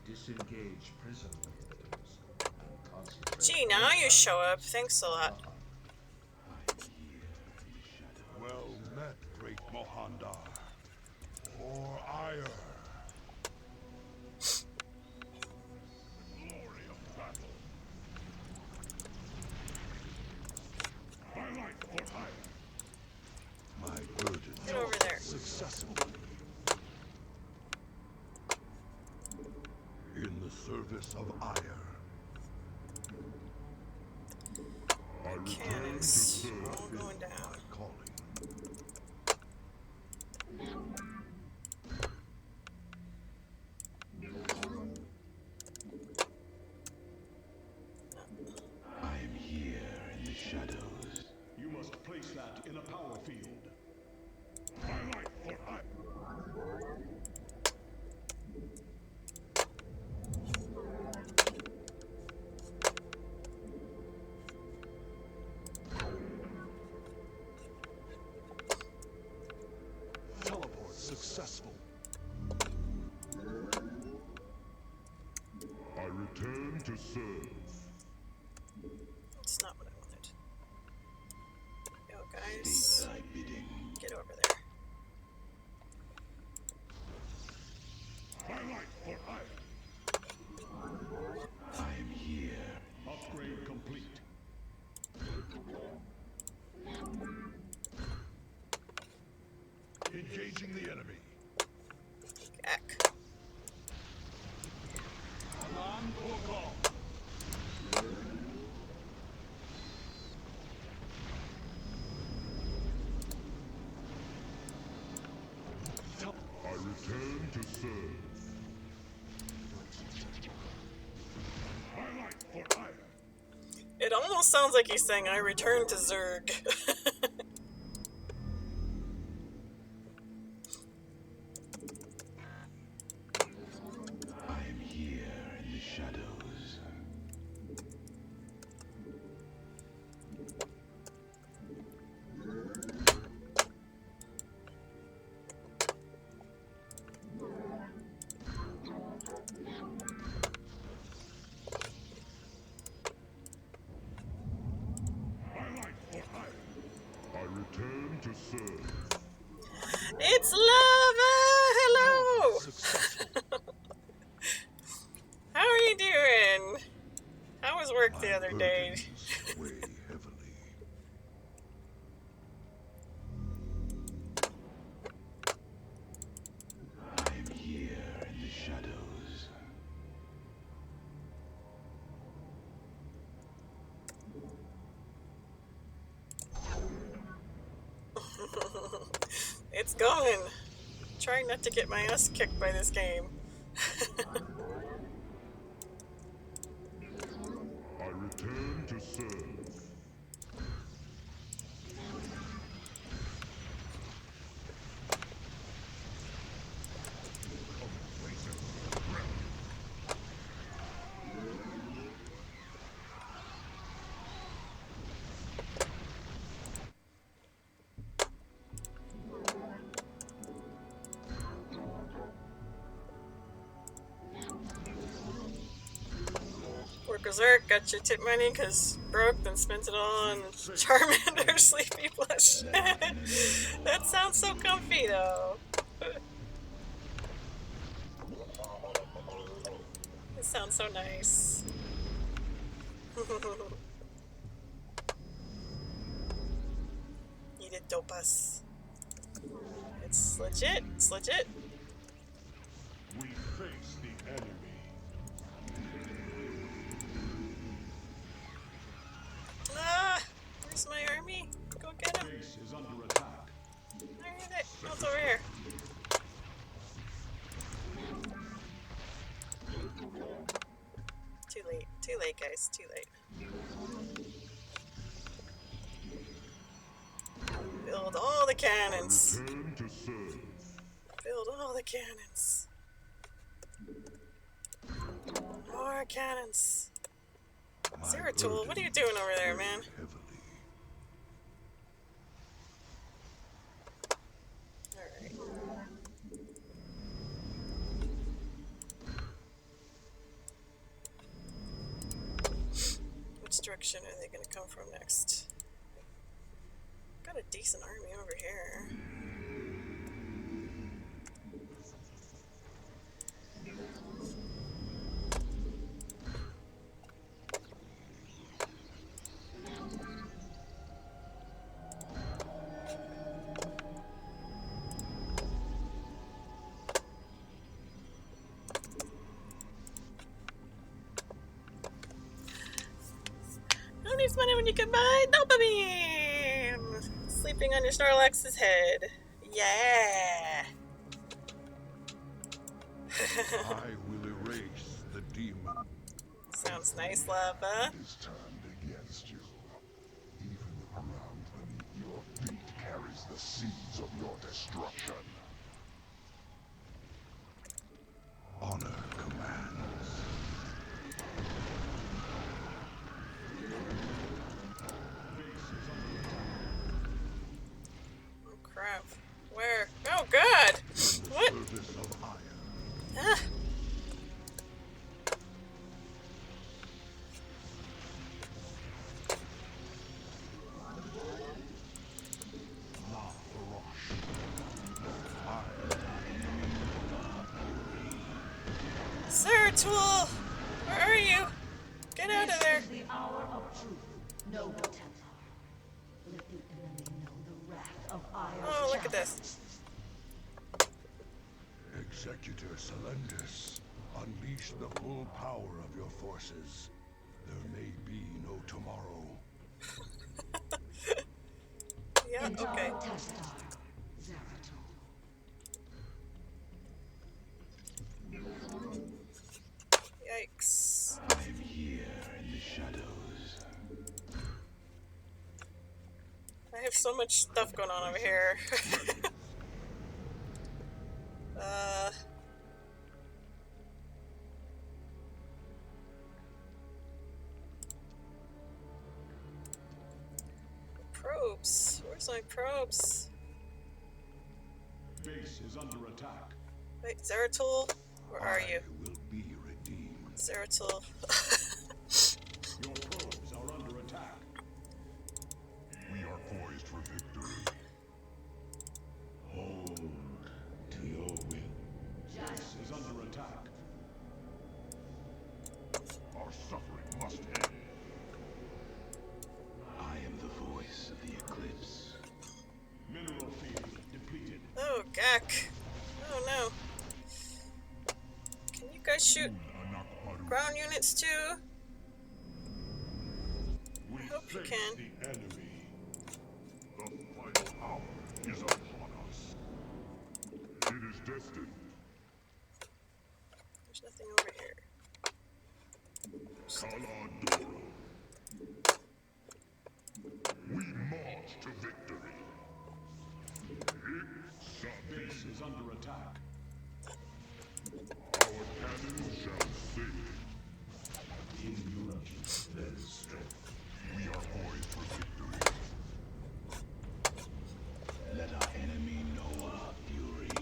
Disengage prison windows and concentrate Gee, now you show up. Thanks a lot. Well met, great Mohandar. For ire. Glory of battle. My life for hire. My burden Get over there. successful. In the service of ire. I return to Cannons. serve All going down. my calling. I am here in the shadows. You must place that in a power field. My life for hire. Teleport successful. I return to serve. That's not what I wanted. Yo, guys. State thy bidding. Get over there. My life for hire. I am here. Upgrade complete. Engaging the enemy. Back. I return to serve. My life for hire. It almost sounds like he's saying, I return to Zerg. I am here in the shadows. My life for hire. I return to serve. It's Lava! Hello! How are you doing? How was work the other day? Weigh heavily. I am here in the shadows. It's going. Trying not to get my ass kicked by this game. I return to serve. Work Berserk, got your tip money because broke, then spent it all on Charmander Sleepy Plush. That sounds so comfy though. It sounds so nice. Eat it, dopas. It's legit. It's legit. We face the enemy. Ah! Where's my army? Go get him. Base is under attack. I heard it. Oh, it's over here. Too late. Too late, guys. Too late. Build all the cannons. Return to serve. Build all the cannons. More cannons. Zeratul, what are you doing over there, man? Alright. direction are they going to come from next? Got a decent army over here. Who needs money when you can buy dopamine? Sleeping on your Snorlax's head. Yeah. I will erase the demon. Sounds nice, Lava. Is turned against you. Even the ground beneath your feet carries the seeds of your destruction. Honor commands. Oh crap. Where? Oh god! What? Ah. Zeratul! Where are you? Get out of there! The hour of truth. Noble Templar. Let the enemy know the wrath of Aya's Oh, look at this. Executor Celendis, unleash the full power of your forces. There may be no tomorrow. Yeah, okay. Yikes. I'm here in the shadows. I have so much stuff going on over here. Probes. Where's my probes? Base is under attack. Wait, Zeratul? Where are you? Will be redeemed. Zeratul. Your probes are under attack. We are poised for victory. Hold to your will. Base is under attack. Our suffering must end. I am the voice of the eclipse. Mineral field depleted. Oh, Gak. Oh no. Can you guys shoot ground units too? I hope you can. The enemy. The final hour is upon us. It is destined. There's nothing over here. Kaladoro. We march to victory. Base is under attack. Our cannons shall sing. In unity, there is strength. We are poised for victory. Let our enemy know our fury.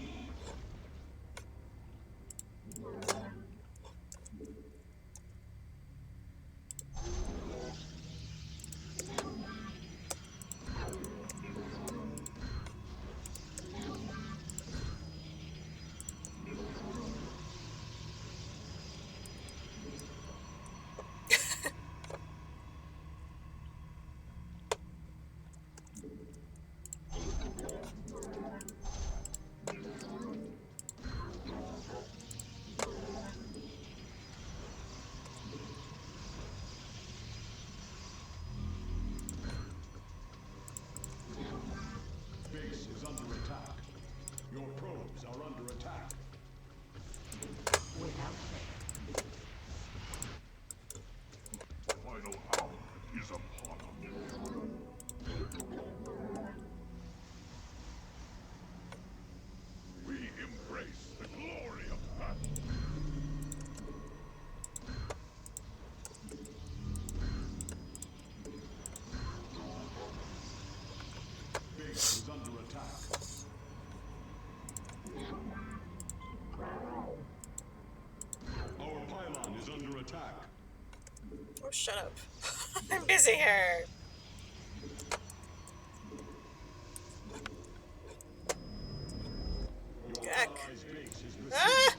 Base is under attack. Your probes are under attack. Without The final hour is upon us. We embrace the glory of battle. Base is under attack. Our pylon is under attack. Oh, shut up. I'm busy here. Gak. Ah!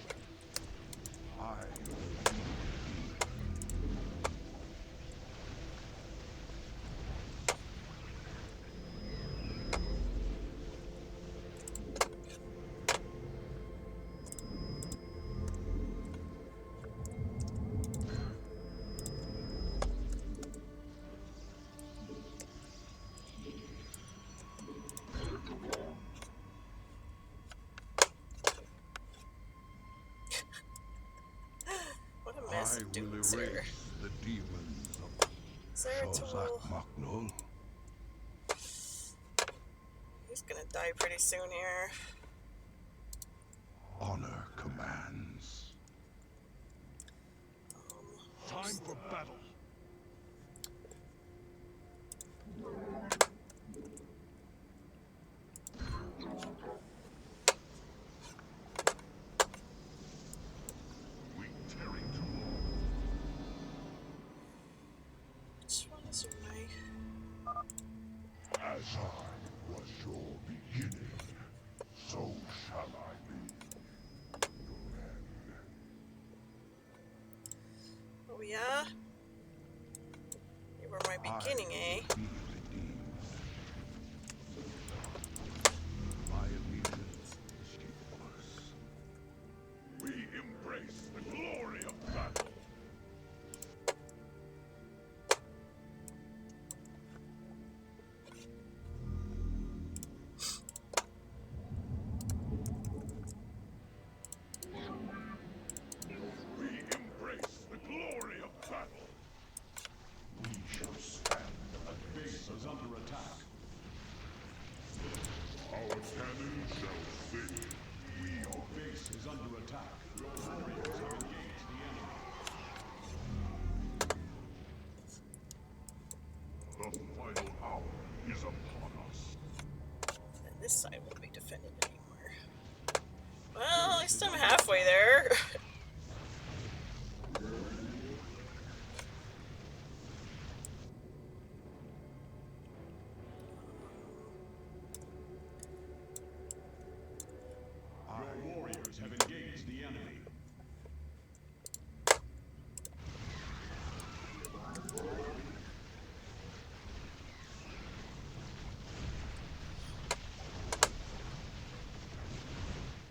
What a mess of dudes here. The demons of Zeratul. Maknul. He's gonna die pretty soon here. Honor commands. Time for battle. Which one is my... As I was your beginning, so shall I be your end. Oh yeah? You were my beginning, eh? My allegiance is yours. We embrace the glory of battle. We embrace the glory of battle. We shall stand Base is under attack. Our cannon shall sing. Your base is under attack. Your warriors have engaged the enemy. The final hour is upon us. And this side won't be defended anymore. Well, at least I'm halfway there. Your warriors have engaged the enemy.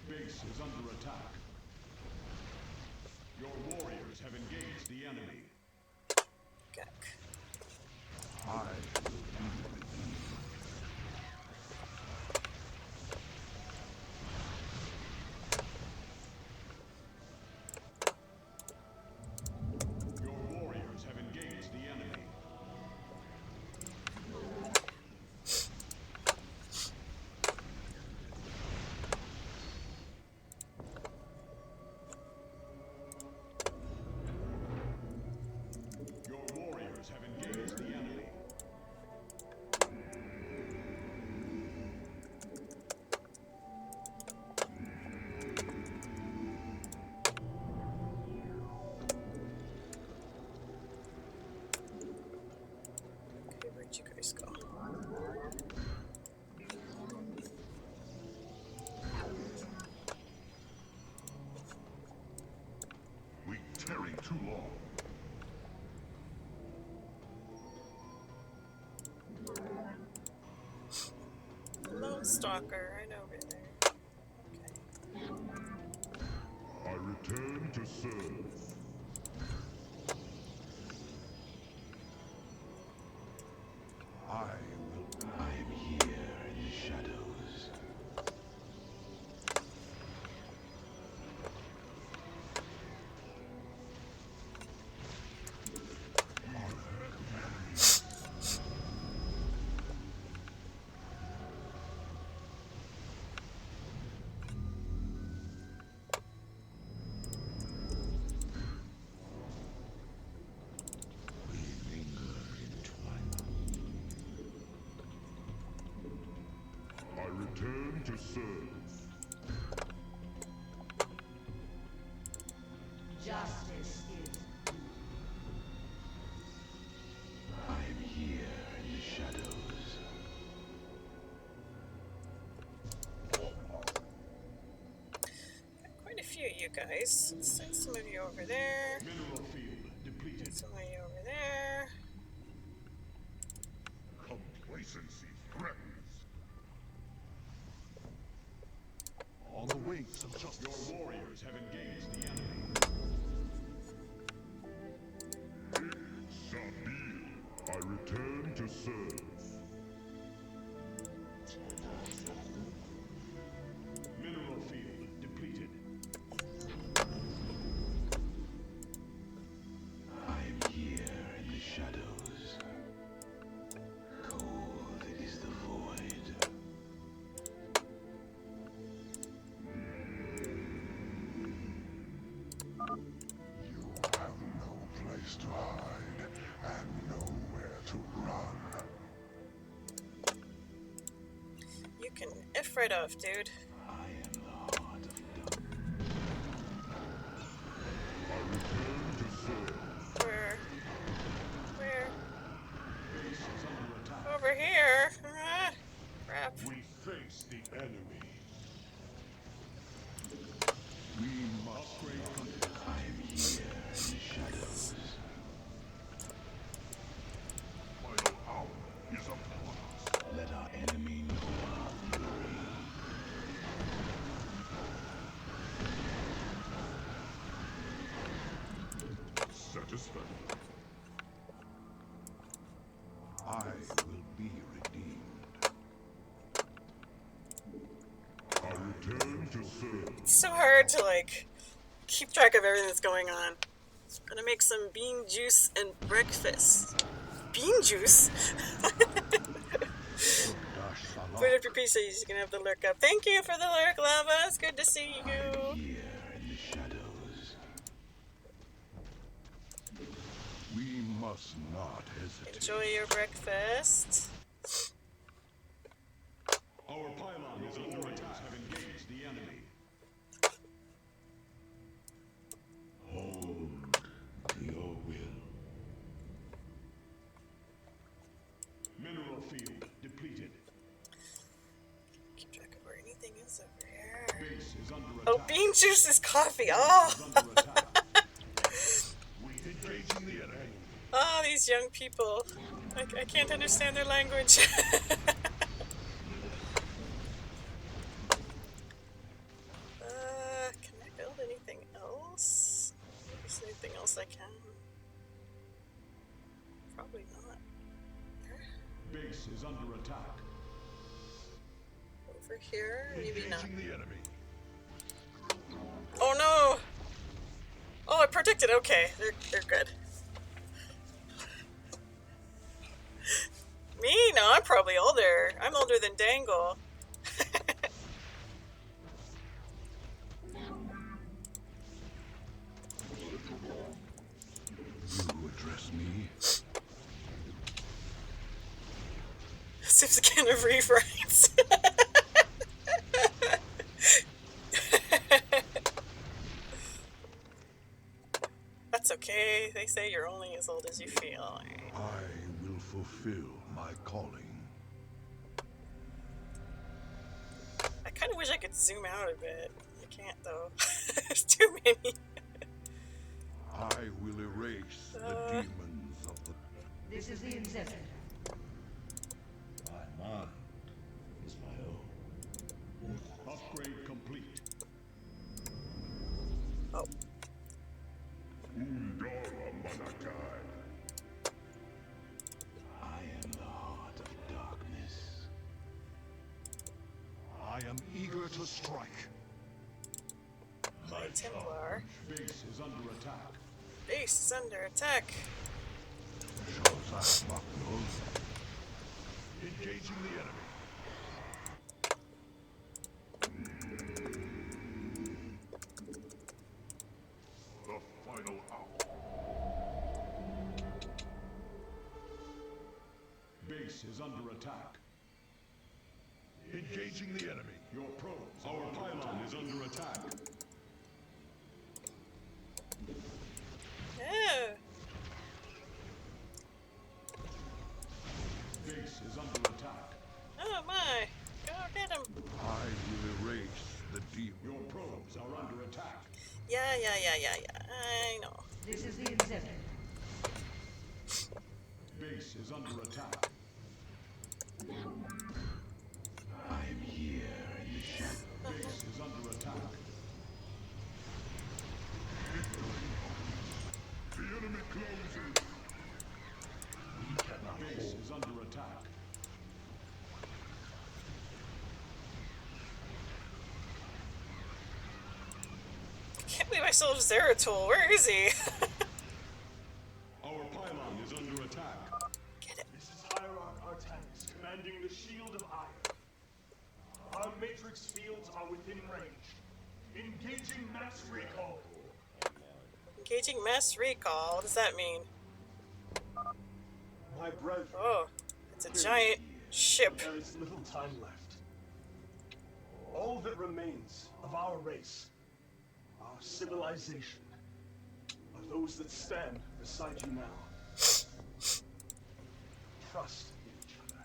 Base is under attack. Your warriors have engaged the enemy. Gak. Your warriors have engaged the enemy. Your warriors have engaged the enemy. Okay, where'd you guys go? We tarry too long. Lone Stalker, right over there. I return to serve. I am here in the shadows. I return to serve. Justice is guys. Let's send some of you over there. Mineral field depleted. Some of you over there. Complacency threatens. On the wings of justice. Your warriors have engaged the enemy. I return to serve. Mineral field depleted. I'm here in the shadows. Cold is the void. You have no place to hide and nowhere to run. You can F right off, dude. Where? Where? Over here. Ah, crap. We face the enemy. We must upgrade. I'm here in the shadows. Final hour is upon us. Let our enemy know our fury. Satisfied. I will be redeemed. I return to serve. It's so hard to like keep track of everything that's going on. Gonna make some bean juice and breakfast. Bean juice? Put up your pieces, you can have the lurk up. Thank you for the lurk, Lava. It's good to see you. Here in the shadows. We must not hesitate. Enjoy your breakfast. Our pylon is under attack. Have engaged the enemy. Hold your will. Mineral field depleted. Keep track of where anything is over here. Base is under Oh, attack. bean juice is coffee. Oh. Engaging the enemy. Oh, these young people. I can't understand their language. Can I build anything else? Is there anything else I can? Probably not. Base is under attack. Over here? Maybe not. Engaging the enemy. Oh no! Oh, I protected. Okay, they're good. Me? No, I'm probably older. I'm older than Dangle. You address me. Sips a can of refrites. That's okay. They say you're only as old as you feel. I will fulfill my calling. I kind of wish I could zoom out a bit. I can't though. There's too many. I will erase the demons of the... This is the exhibit. My mind is my own. Upgrade complete. Oh. Undara Manakai. I am the heart of darkness. I am eager to strike. My Templar. Base is under attack. Base is under attack. Engaging the enemy. The final hour. Base is under attack. Engaging the enemy. Your probes. Our pylon is under attack. Yeah. Base is under attack. Oh my. Go get him. I will erase the demons. Your probes are under attack. Yeah, is under attack. I am here in the shadows. Base is under attack. The enemy closes. We cannot Base is under attack. I can't believe I still have Zeratul. Where is he? Our pylon is under attack. This is Hierarch Artanis, commanding the Shield of Iron. Our matrix fields are within range. Engaging mass recall. Engaging mass recall. What does that mean? My brethren. Oh, it's a giant ship. There is little time left. All that remains of our race, our civilization, are those that stand beside you now. Trust in each other.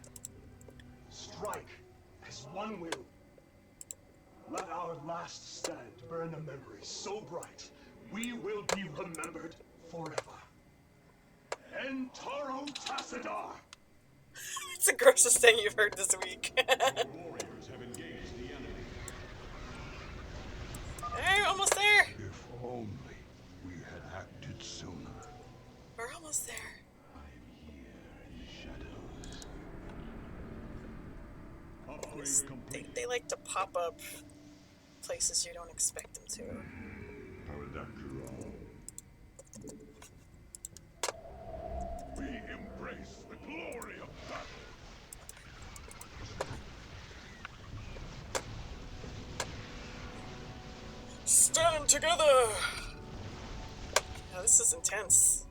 Strike as one will. Let our last stand burn a memory so bright, we will be remembered forever. Entaro Tassadar! It's the grossest thing you've heard this week. Warriors have engaged the enemy. Hey, we're almost there. If only we had acted sooner. We're almost there. They like to pop up places you don't expect them to. We embrace the glory of battle. Stand together! Now this is intense.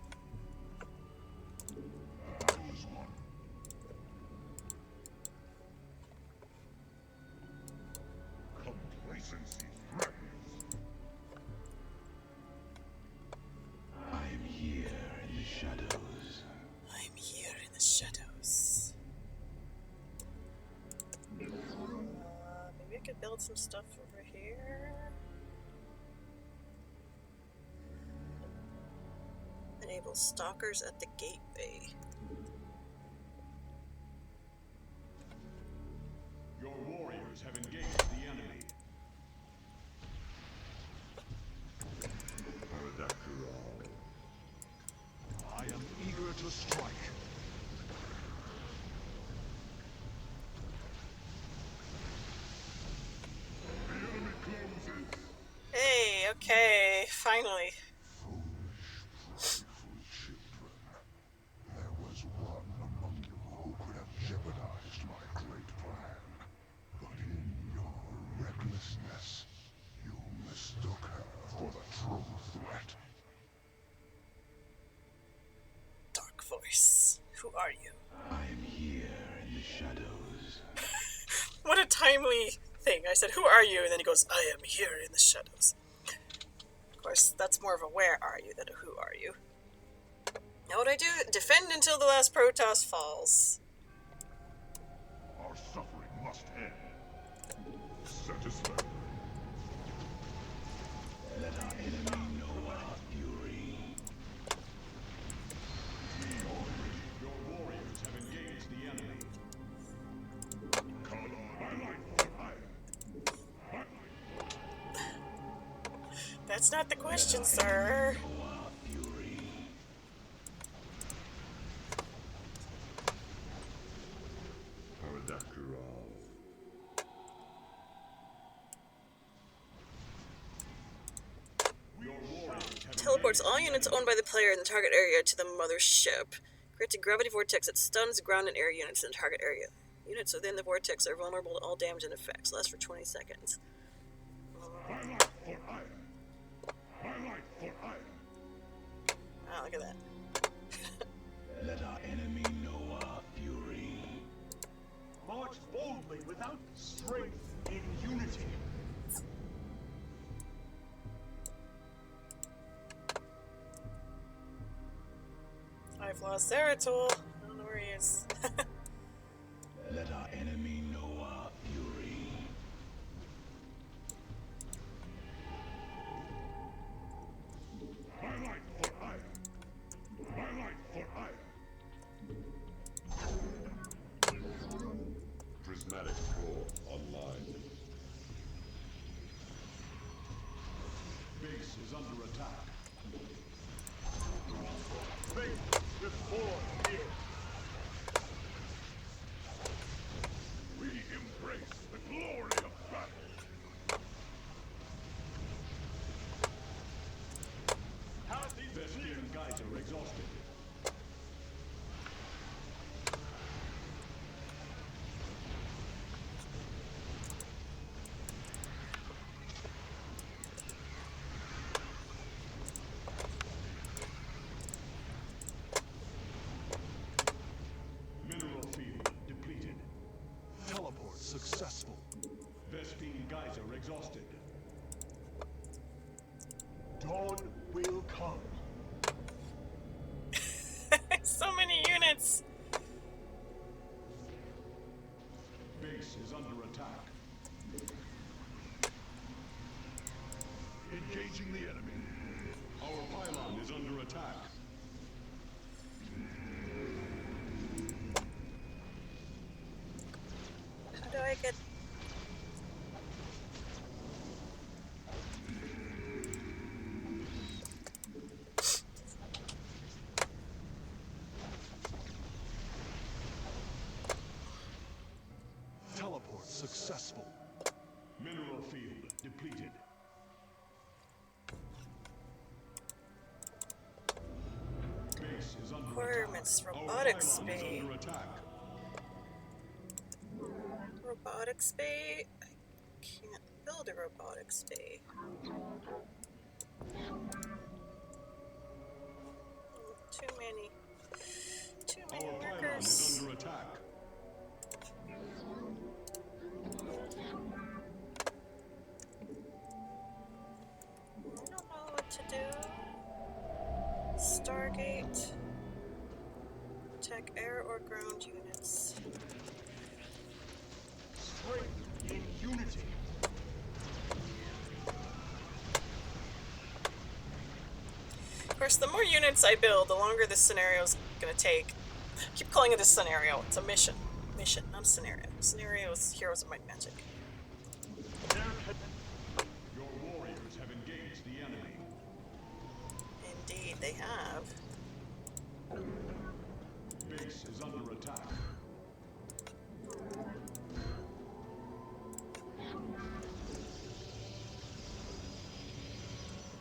Complacency threatens. I am here in the shadows. I'm here in the shadows. Maybe I could build some stuff over here. Enable stalkers at the gateway. Your warriors have engaged the enemy. I am eager to strike. Hey, okay, finally. There was one among you who could have jeopardized my great plan. But in your recklessness, you mistook her for the true threat. Dark voice, who are you? I am here in the shadows. What a timely thing. I said, who are you? And then he goes, I am here in the shadows. Of course, that's more of a where are you than a who are you. Now what do I do? Defend until the last Protoss falls. Our suffering must end. Satisfied. Let our enemy know our fury. Your warriors have engaged the enemy. Call on my light for hire. That's not the question, sir. Teleports all units owned by the player in the target area to the mothership. Creates a gravity vortex that stuns ground and air units in the target area. Units within the vortex are vulnerable to all damage and effects. Lasts for 20 seconds. My light for hire. My light for hire. Ah, look at that. Let our enemy know our fury. March boldly without strength in unity. I've lost Zeratul. I don't know where he is. Let our enemy know our fury. My light for hire. My light for hire. units. Base is under attack. Engaging the enemy. Our pylon is under attack. How do I get... Teleport successful. Mineral field depleted. Base is under Requirements, attack. robotics Our pylon is bay. under attack. Robotics bay? I can't build a robotics bay. Too many Our pylon workers. is under attack. I don't know what to do. Stargate. Attack air or ground units. Strength in unity. Of course, the more units I build, the longer this scenario is going to take. I keep calling it a scenario. It's a mission. Mission, not a scenario. Scenario is Heroes of Might and Magic. Your warriors have engaged the enemy. Indeed, they have. Base is under attack.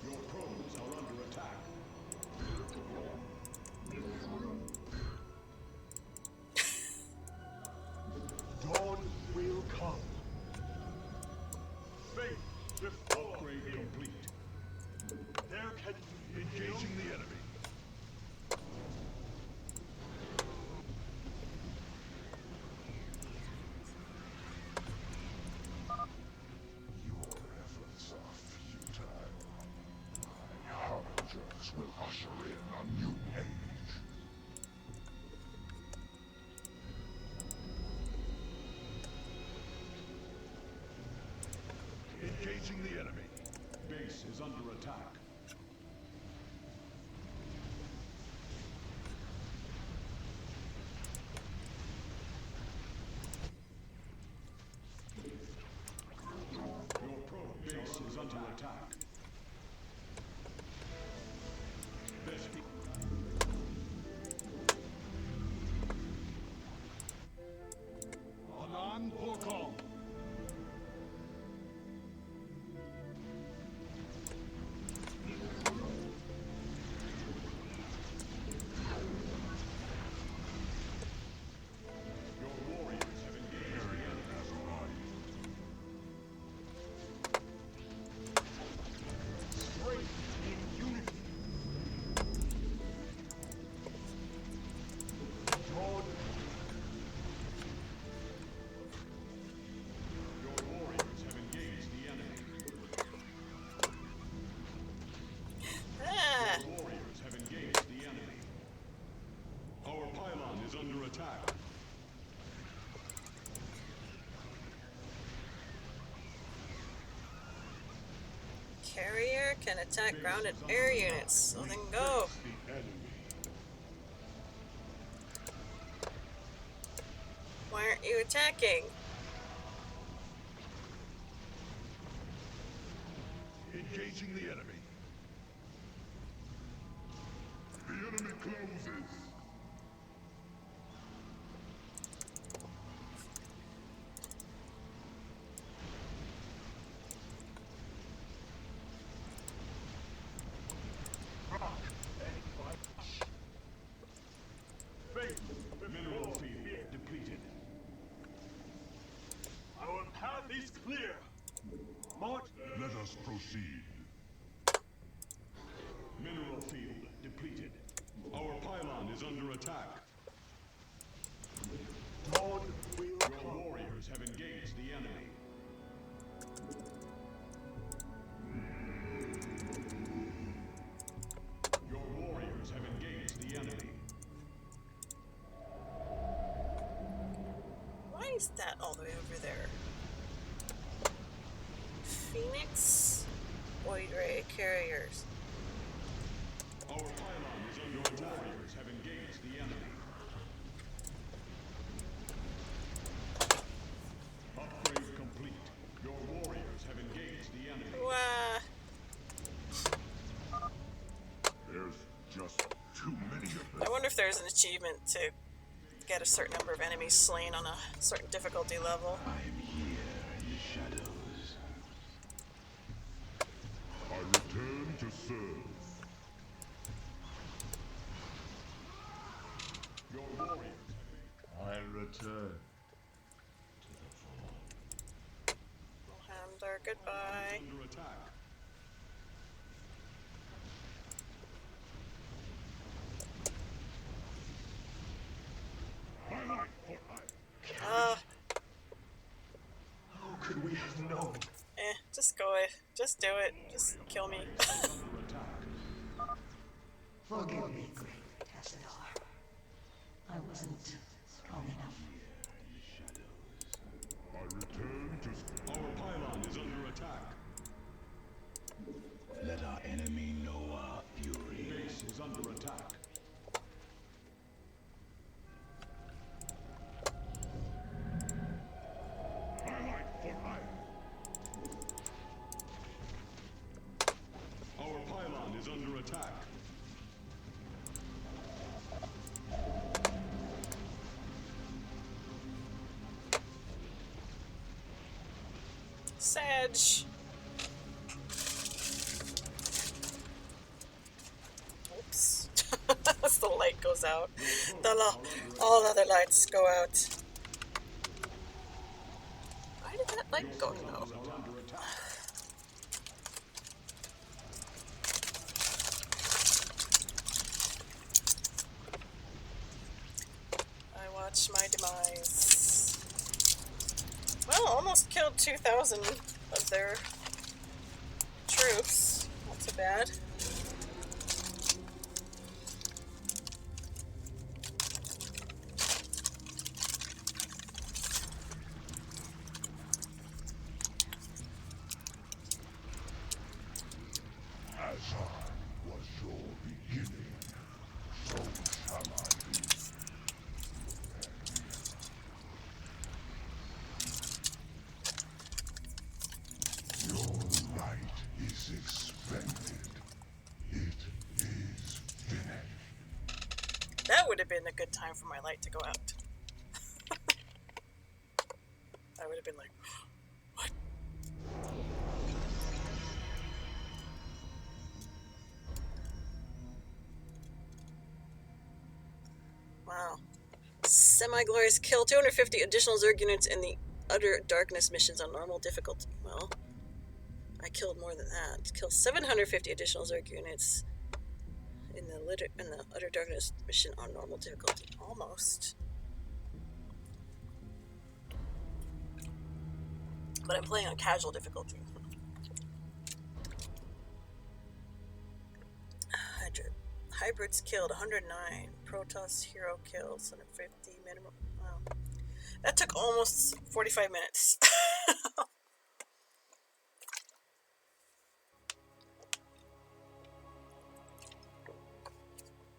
Your probes are under attack. Dawn will come. Faith before. Upgrade complete. There can be Engaging the enemy. Your efforts are futile. My harbingers will usher in a new age. Engaging the enemy. Base is under attack. Your probe base is under attack. This Anan Porcom. Your warriors have engaged the enemy. strength in unity. Dawn. Your warriors have engaged the enemy. Ah! Your warriors have engaged the enemy. Our pylon is under attack. Carrier can attack ground and air units. So then go. The enemy. Why aren't you attacking? Engaging the enemy. The enemy closes. Faith Mineral before. field depleted. Our path is clear. March. Let us proceed. Mineral field depleted. Our pylon is under attack. Dawn will Your come. warriors have engaged the enemy. Your warriors have engaged the enemy. Why is that all the way over there? Phoenix, Void Ray carriers. Our pylon is under attack. Warriors have engaged the enemy. Upgrade complete. Your warriors have engaged the enemy. Wow. There's just too many of them. I wonder if there's an achievement to get a certain number of enemies slain on a certain difficulty level. I am here in the shadows. I return to serve. Your warriors. I return. Handler, goodbye. Under attack. Ah, How could we have known? just go it. Just do it. Just kill me. Forgive me, great Tassadar. I wasn't strong enough. I return to Our pylon is under attack. Let our enemy know our fury. Base is under attack. Our pylon is under attack. Sedge. Oops. As the light goes out. All other lights go out. Why did that light go out? I watch my demise. Well, almost killed 2,000 of their troops. Not too bad. As I was your beginning, so shall I be. Your light is expended. It is finished. That would have been a good time for my light to go out. I would have been like, what? Wow. Semi-glorious kill. 250 additional Zerg units in the Utter Darkness missions on normal difficulty. Well, I killed more than that. Kill 750 additional Zerg units in the Utter Darkness mission on normal difficulty. Almost. But I'm playing on casual difficulty. Hybrids killed 109. Protoss hero kills 150 minimum. Wow. That took almost 45 minutes.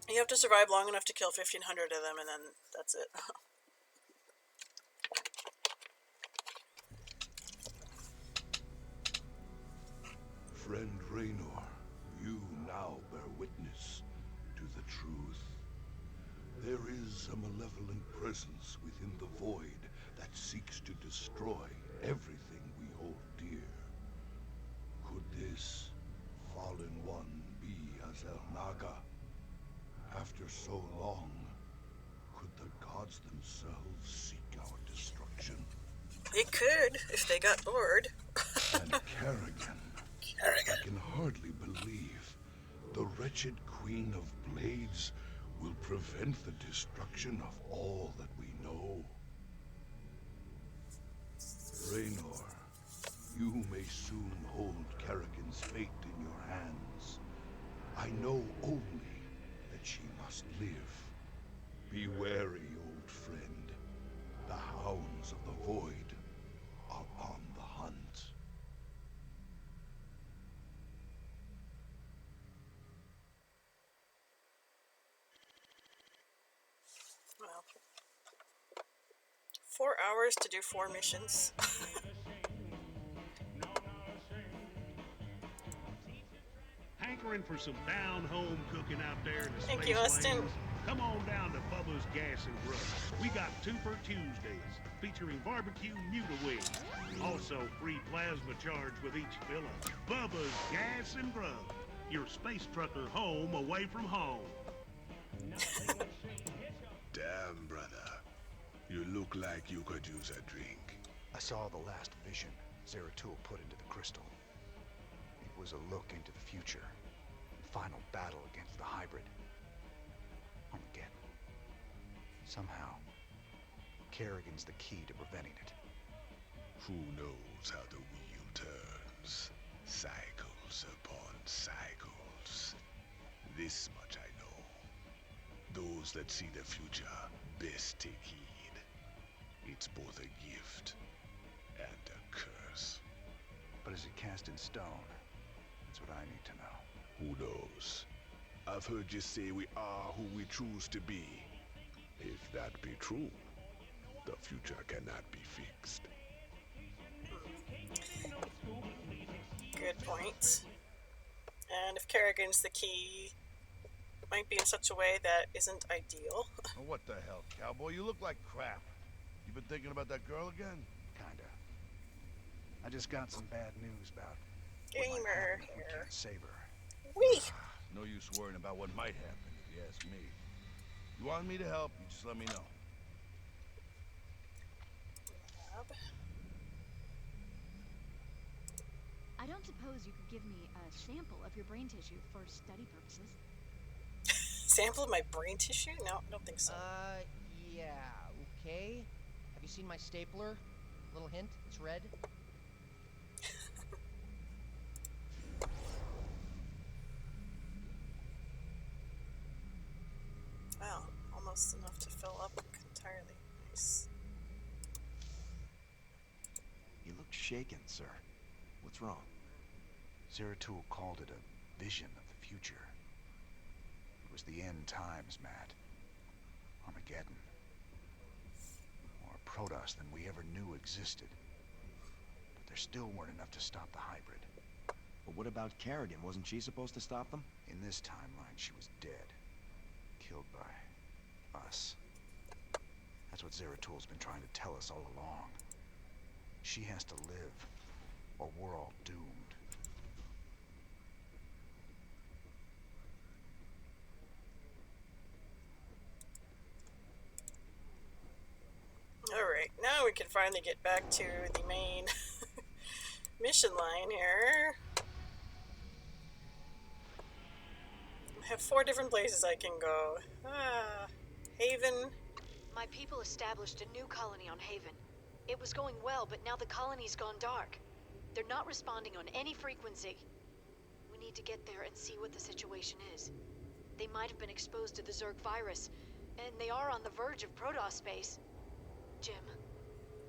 You have to survive long enough to kill 1,500 of them, and then that's it. Friend Raynor, you now bear witness to the truth. There is a malevolent presence within the void that seeks to destroy everything we hold dear. Could this fallen one be Azel Naga? After so long, could the gods themselves seek our destruction? They could, if they got bored. And Kerrigan. I can hardly believe the wretched Queen of Blades will prevent the destruction of all that we know. Raynor, you may soon hold Kerrigan's fate in your hands. I know only that she must live. Be wary, old friend. The hounds Guardians of the Void are on the hunt. Well, 4 hours to do 4 missions. Hankering for some down-home cooking out there in the Thank space you, Austin. lanes? Come on down to Bubba's Gas and Grub. We got 2 for Tuesdays, featuring barbecue Muta-wings. Also, free plasma charge with each fill-up. Bubba's Gas and Grub. Your space trucker home away from home. Damn, brother. You look like you could use a drink. I saw the last vision Zeratul put into the crystal. It was a look into the future. Final battle against the hybrid. Armageddon. Somehow, Kerrigan's the key to preventing it. Who knows how the wheel turns? Cycles upon cycles. This much I know. Those that see the future best take heed. It's both a gift and a curse. But is it cast in stone? That's what I need to know. Who knows? I've heard you say we are who we choose to be. If that be true, the future cannot be fixed. Good point. And if Kerrigan's the key, it might be in such a way that isn't ideal. Oh, what the hell, cowboy? You look like crap. You been thinking about that girl again? Kinda. I just got some bad news about Gamer if we here. can't save her. Wee! No use worrying about what might happen, if you ask me. You want me to help, you just let me know. I don't suppose you could give me a sample of your brain tissue for study purposes? Sample of my brain tissue? No, I don't think so. Yeah, okay. Have you seen my stapler? Little hint, it's red. Wow, almost enough to fill up entirely. Nice. You look shaken, sir. What's wrong? Zeratul called it a vision of the future. It was the end times, Matt. Armageddon. More Protoss than we ever knew existed. But there still weren't enough to stop the hybrid. But what about Kerrigan? Wasn't she supposed to stop them? In this timeline, she was dead. Killed by us. That's what Zeratul's been trying to tell us all along. She has to live, or we're all doomed. Alright, now we can finally get back to the main mission line here. I have 4 different places I can go. Haven. My people established a new colony on Haven. It was going well, but now the colony's gone dark. They're not responding on any frequency. We need to get there and see what the situation is. They might have been exposed to the Zerg virus, and they are on the verge of Protoss space. Jim,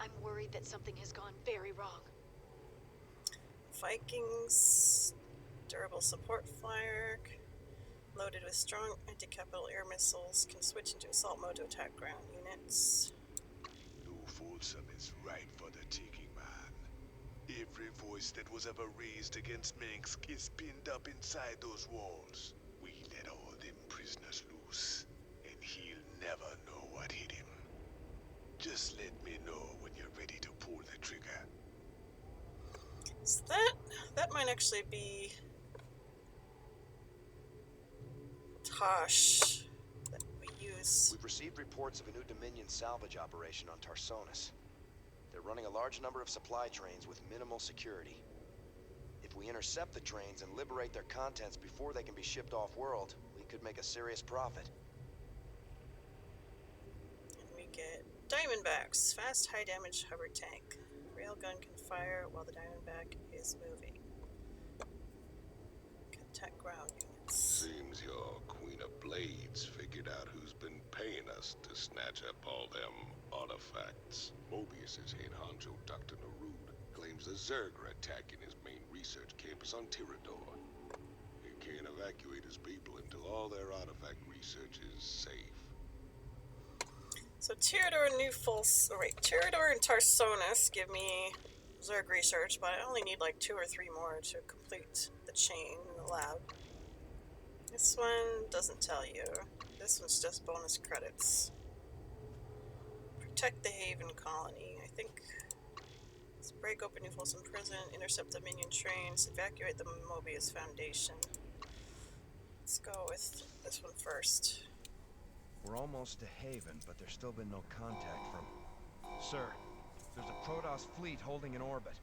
I'm worried that something has gone very wrong. Vikings. Durable support flyer. Loaded with strong anti-capital air missiles. Can switch into assault mode to attack ground units. New Folsom is right for the taking, man. Every voice that was ever raised against Minsk is pinned up inside those walls. We let all them prisoners loose, and he'll never know what hit him. Just let me know when you're ready to pull the trigger. So that might actually be Tosh that we use. We've received reports of a new Dominion salvage operation on Tarsonis. They're running a large number of supply trains with minimal security. If we intercept the trains and liberate their contents before they can be shipped off-world, we could make a serious profit. And we get Diamondbacks, fast, high-damage hover tank. Railgun can fire while the Diamondback is moving. Can attack ground units. Seems your Queen of Blades figured out who's been paying tasked to snatch up all them artifacts. Mobius's head honcho, Dr. Narud, claims the Zerg are attacking his main research campus on Tirador. He can't evacuate his people until all their artifact research is safe. So Tirador and Tirador and Tarsonis give me Zerg research, but I only need like 2 or 3 more to complete the chain in the lab. This one doesn't tell you. This one's just bonus credits. Protect the Haven colony. I think. Let's break open New Folsom Prison, intercept the Minion trains, evacuate the Mobius Foundation. Let's go with this one first. We're almost to Haven, but there's still been no contact from... Sir, there's a Protoss fleet holding in orbit.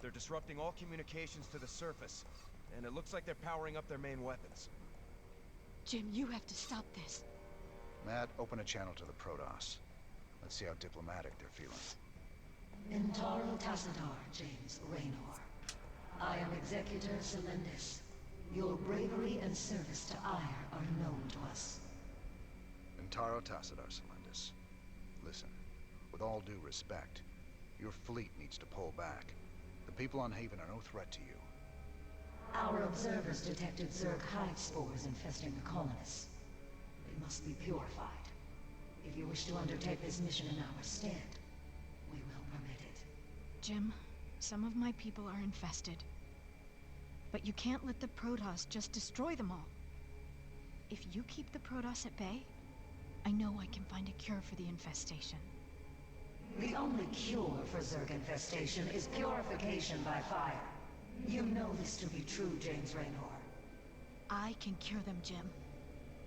They're disrupting all communications to the surface, and it looks like they're powering up their main weapons. Jim, you have to stop this. Matt, open a channel to the Protoss. Let's see how diplomatic they're feeling. Intaro Tassadar, James Raynor. I am Executor Celendis. Your bravery and service to Ire are known to us. Intaro Tassadar, Celendis. Listen, with all due respect, your fleet needs to pull back. The people on Haven are no threat to you. Our observers detected Zerg hive spores infesting the colonists. They must be purified. If you wish to undertake this mission in our stead, we will permit it. Jim, some of my people are infested. But you can't let the Protoss just destroy them all. If you keep the Protoss at bay, I know I can find a cure for the infestation. The only cure for Zerg infestation is purification by fire. You know this to be true, James Raynor. I can cure them, Jim.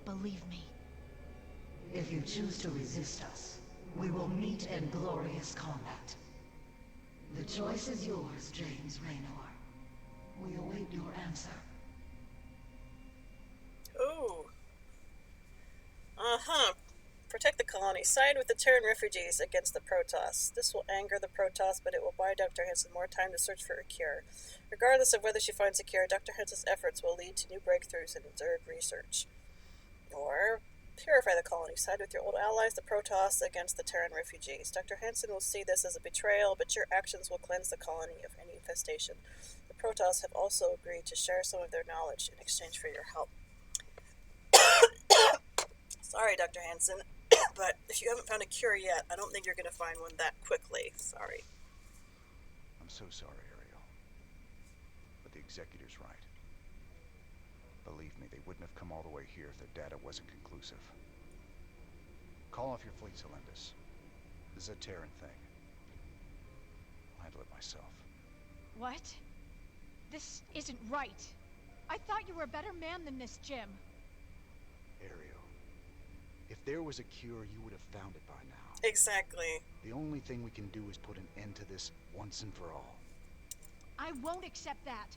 Believe me. If you choose to resist us, we will meet in glorious combat. The choice is yours, James Raynor. We await your answer. Ooh. Protect the colony. Side with the Terran refugees against the Protoss. This will anger the Protoss, but it will buy Dr. Hansen more time to search for a cure. Regardless of whether she finds a cure, Dr. Hansen's efforts will lead to new breakthroughs in Zerg research. Or purify the colony. Side with your old allies, the Protoss, against the Terran refugees. Dr. Hansen will see this as a betrayal, but your actions will cleanse the colony of any infestation. The Protoss have also agreed to share some of their knowledge in exchange for your help. Sorry, Dr. Hansen, but if you haven't found a cure yet, I don't think you're going to find one that quickly. Sorry. I'm so sorry, Ariel. But the Executor's right. Believe me, they wouldn't have come all the way here if their data wasn't conclusive. Call off your fleet, Celendis. This is a Terran thing. I'll handle it myself. What? This isn't right. I thought you were a better man than this, Jim. Ariel, if there was a cure, you would have found it by now. Exactly. The only thing we can do is put an end to this once and for all. I won't accept that.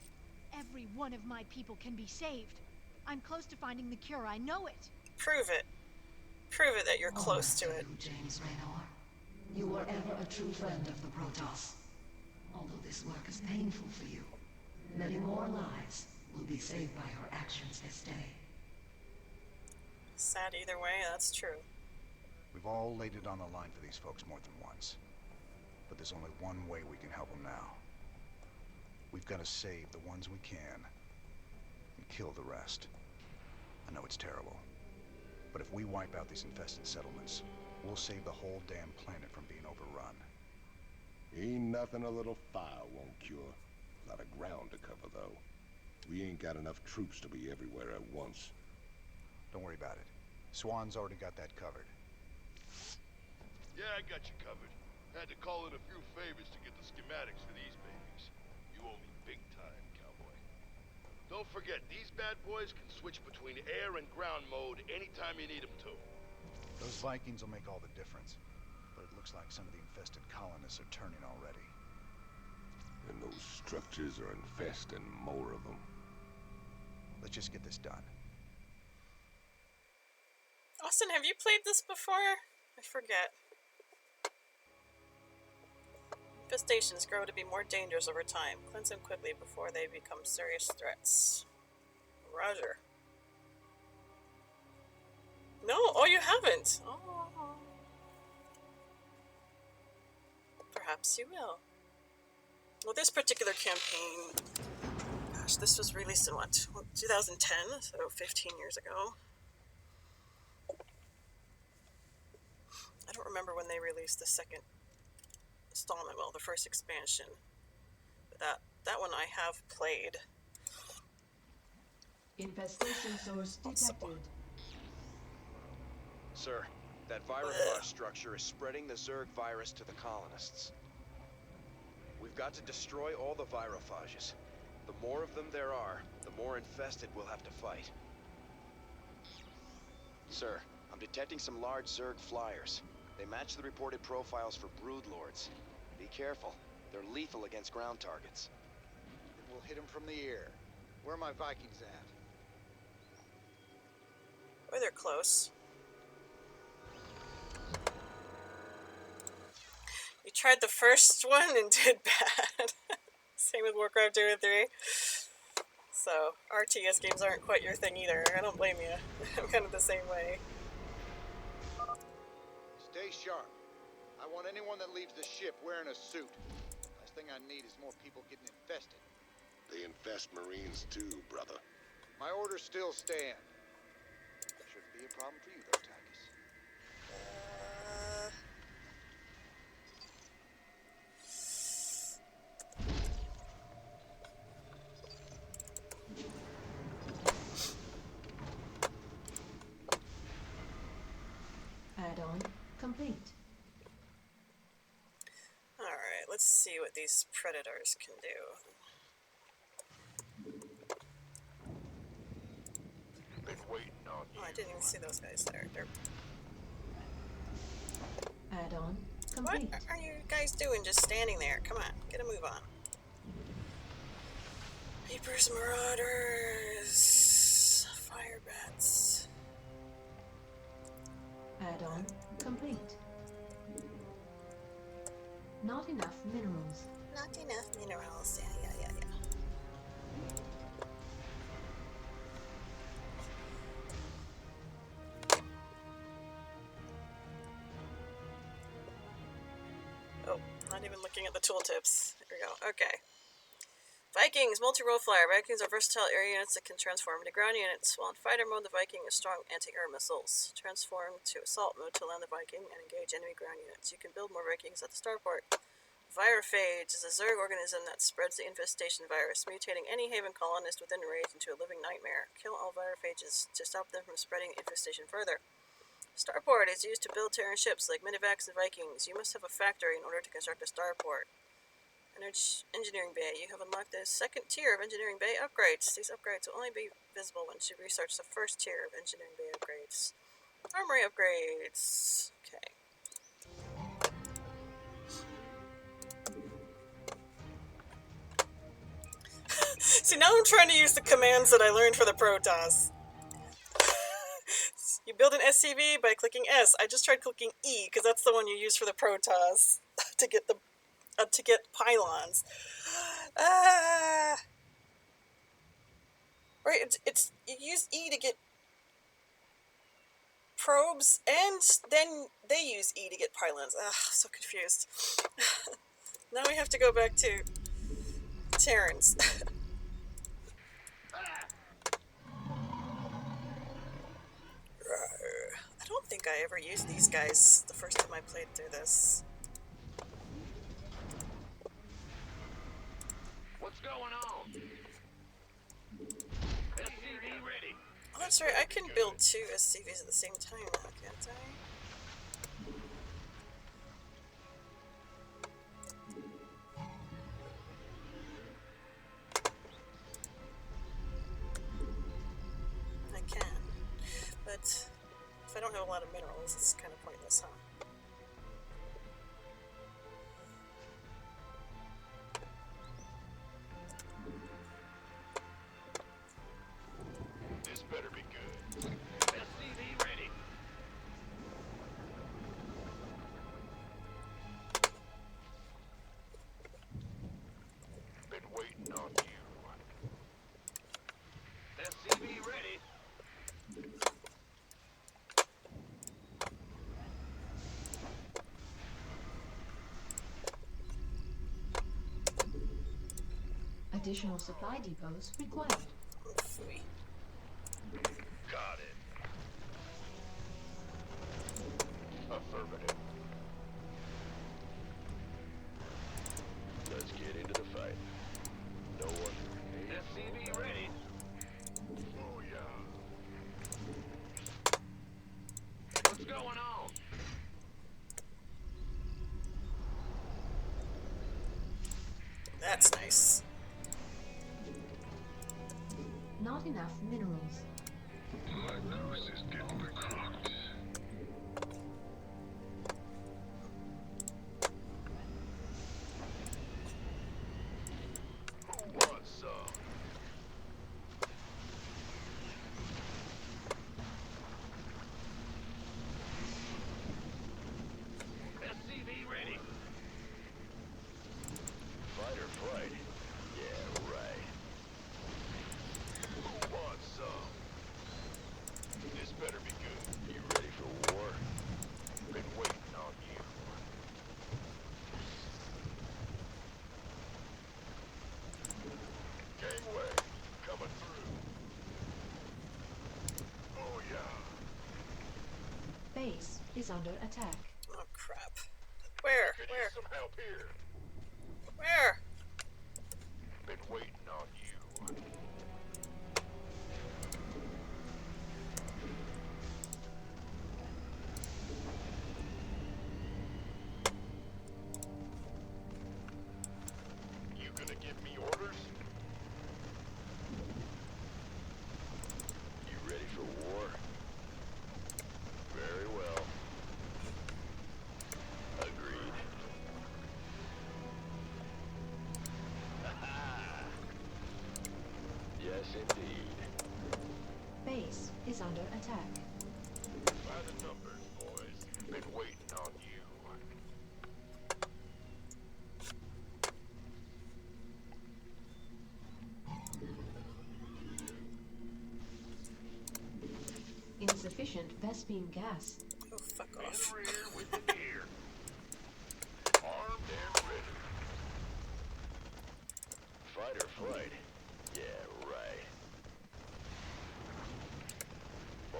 Every one of my people can be saved. I'm close to finding the cure, I know it. Prove it. Prove it that you're close to it. James Raynor. You were ever a true friend of the Protoss. Although this work is painful for you, many more lives will be saved by your actions this day. Sad either way, that's true. We've all laid it on the line for these folks more than once. But there's only one way we can help them now. We've got to save the ones we can and kill the rest. I know it's terrible, but if we wipe out these infested settlements, we'll save the whole damn planet from being overrun. Ain't nothing a little fire won't cure. A lot of ground to cover, though. We ain't got enough troops to be everywhere at once. Don't worry about it. Swan's already got that covered. Yeah, I got you covered. Had to call in a few favors to get the schematics for these babies. You owe me big time, cowboy. Don't forget, these bad boys can switch between air and ground mode anytime you need them to. Those Vikings will make all the difference. But it looks like some of the infested colonists are turning already. And those structures are infesting more of them. Let's just get this done. Austin, have you played this before? I forget. Infestations grow to be more dangerous over time. Cleanse them quickly before they become serious threats. Roger. No, oh, you haven't. Oh. Perhaps you will. Well, this particular campaign, gosh, this was released in what, 2010, so 15 years ago. I don't remember when they released the second installment, well, the first expansion. But that one I have played. Infestation source detected. Sir, that virophage structure is spreading the Zerg virus to the colonists. We've got to destroy all the virophages. The more of them there are, the more infested we'll have to fight. Sir, I'm detecting some large Zerg flyers. They match the reported profiles for broodlords. Be careful. They're lethal against ground targets. Then we'll hit them from the air. Where are my Vikings at? Oh, they're close. You tried the first one and did bad. Same with Warcraft 2 and 3. So, RTS games aren't quite your thing either. I don't blame you. I'm kind of the same way. Stay sharp. I want anyone that leaves the ship wearing a suit. Last thing I need is more people getting infested. They infest Marines too, brother. My orders still stand. Shouldn't be a problem for you though, Tychus. Add-on complete. Alright, let's see what these predators can do. Been waiting on Oh, I didn't even see those guys there. They're... Add-on complete. What are you guys doing just standing there? Come on, get a move on. Reapers, Marauders, Fire Bats. Add-on complete. Not enough minerals. Not enough minerals. Yeah. Oh, not even looking at the tooltips. There we go. Okay. Vikings, multi-role flyer. Vikings are versatile air units that can transform into ground units. While in fighter mode, the Viking has strong anti-air missiles. Transform to assault mode to land the Viking and engage enemy ground units. You can build more Vikings at the starport. Virophage is a Zerg organism that spreads the infestation virus, mutating any Haven colonist within range into a living nightmare. Kill all virophages to stop them from spreading infestation further. Starport is used to build Terran ships like Medivacs and Vikings. You must have a factory in order to construct a starport. Engineering Bay. You have unlocked the second tier of Engineering Bay upgrades. These upgrades will only be visible once you research the first tier of Engineering Bay upgrades. Armory upgrades. Okay. See, now I'm trying to use the commands that I learned for the Protoss. You build an SCV by clicking S. I just tried clicking E because that's the one you use for the Protoss to get pylons. Right, it's you use E to get probes, and then they use E to get pylons. So confused. Now we have to go back to Terrans. I don't think I ever used these guys the first time I played through this. What's going on? SCV ready. Oh, that's right, I can build two SCVs at the same time now, can't I? I can. But if I don't have a lot of minerals, it's kind of pointless, huh? This better be good. SCV ready. Been waiting on you. SCV ready. Additional supply depots required. Got it. Affirmative. Let's get into the fight. No one. SCV ready. Oh yeah. What's going on? That's nice. Not enough minerals. My goose is getting cooked. Who wants some? SCV ready. Fight or flight? Yeah, right. Who wants some? This better be good. You ready for war? Been waiting on you. Gangway, coming through. Oh yeah. Base is under attack. Oh crap. Where? Could Where? use some help here. Where? Been waiting on you. You gonna give me orders? You ready for war? Very well. Agreed. Yes, indeed. Base is under attack. By the numbers, boys. Been waiting on you. Insufficient Vespene gas. Oh, fuck In off. the rear with the ear. Armed and ready. Fight or flight? Yeah, right. Oh.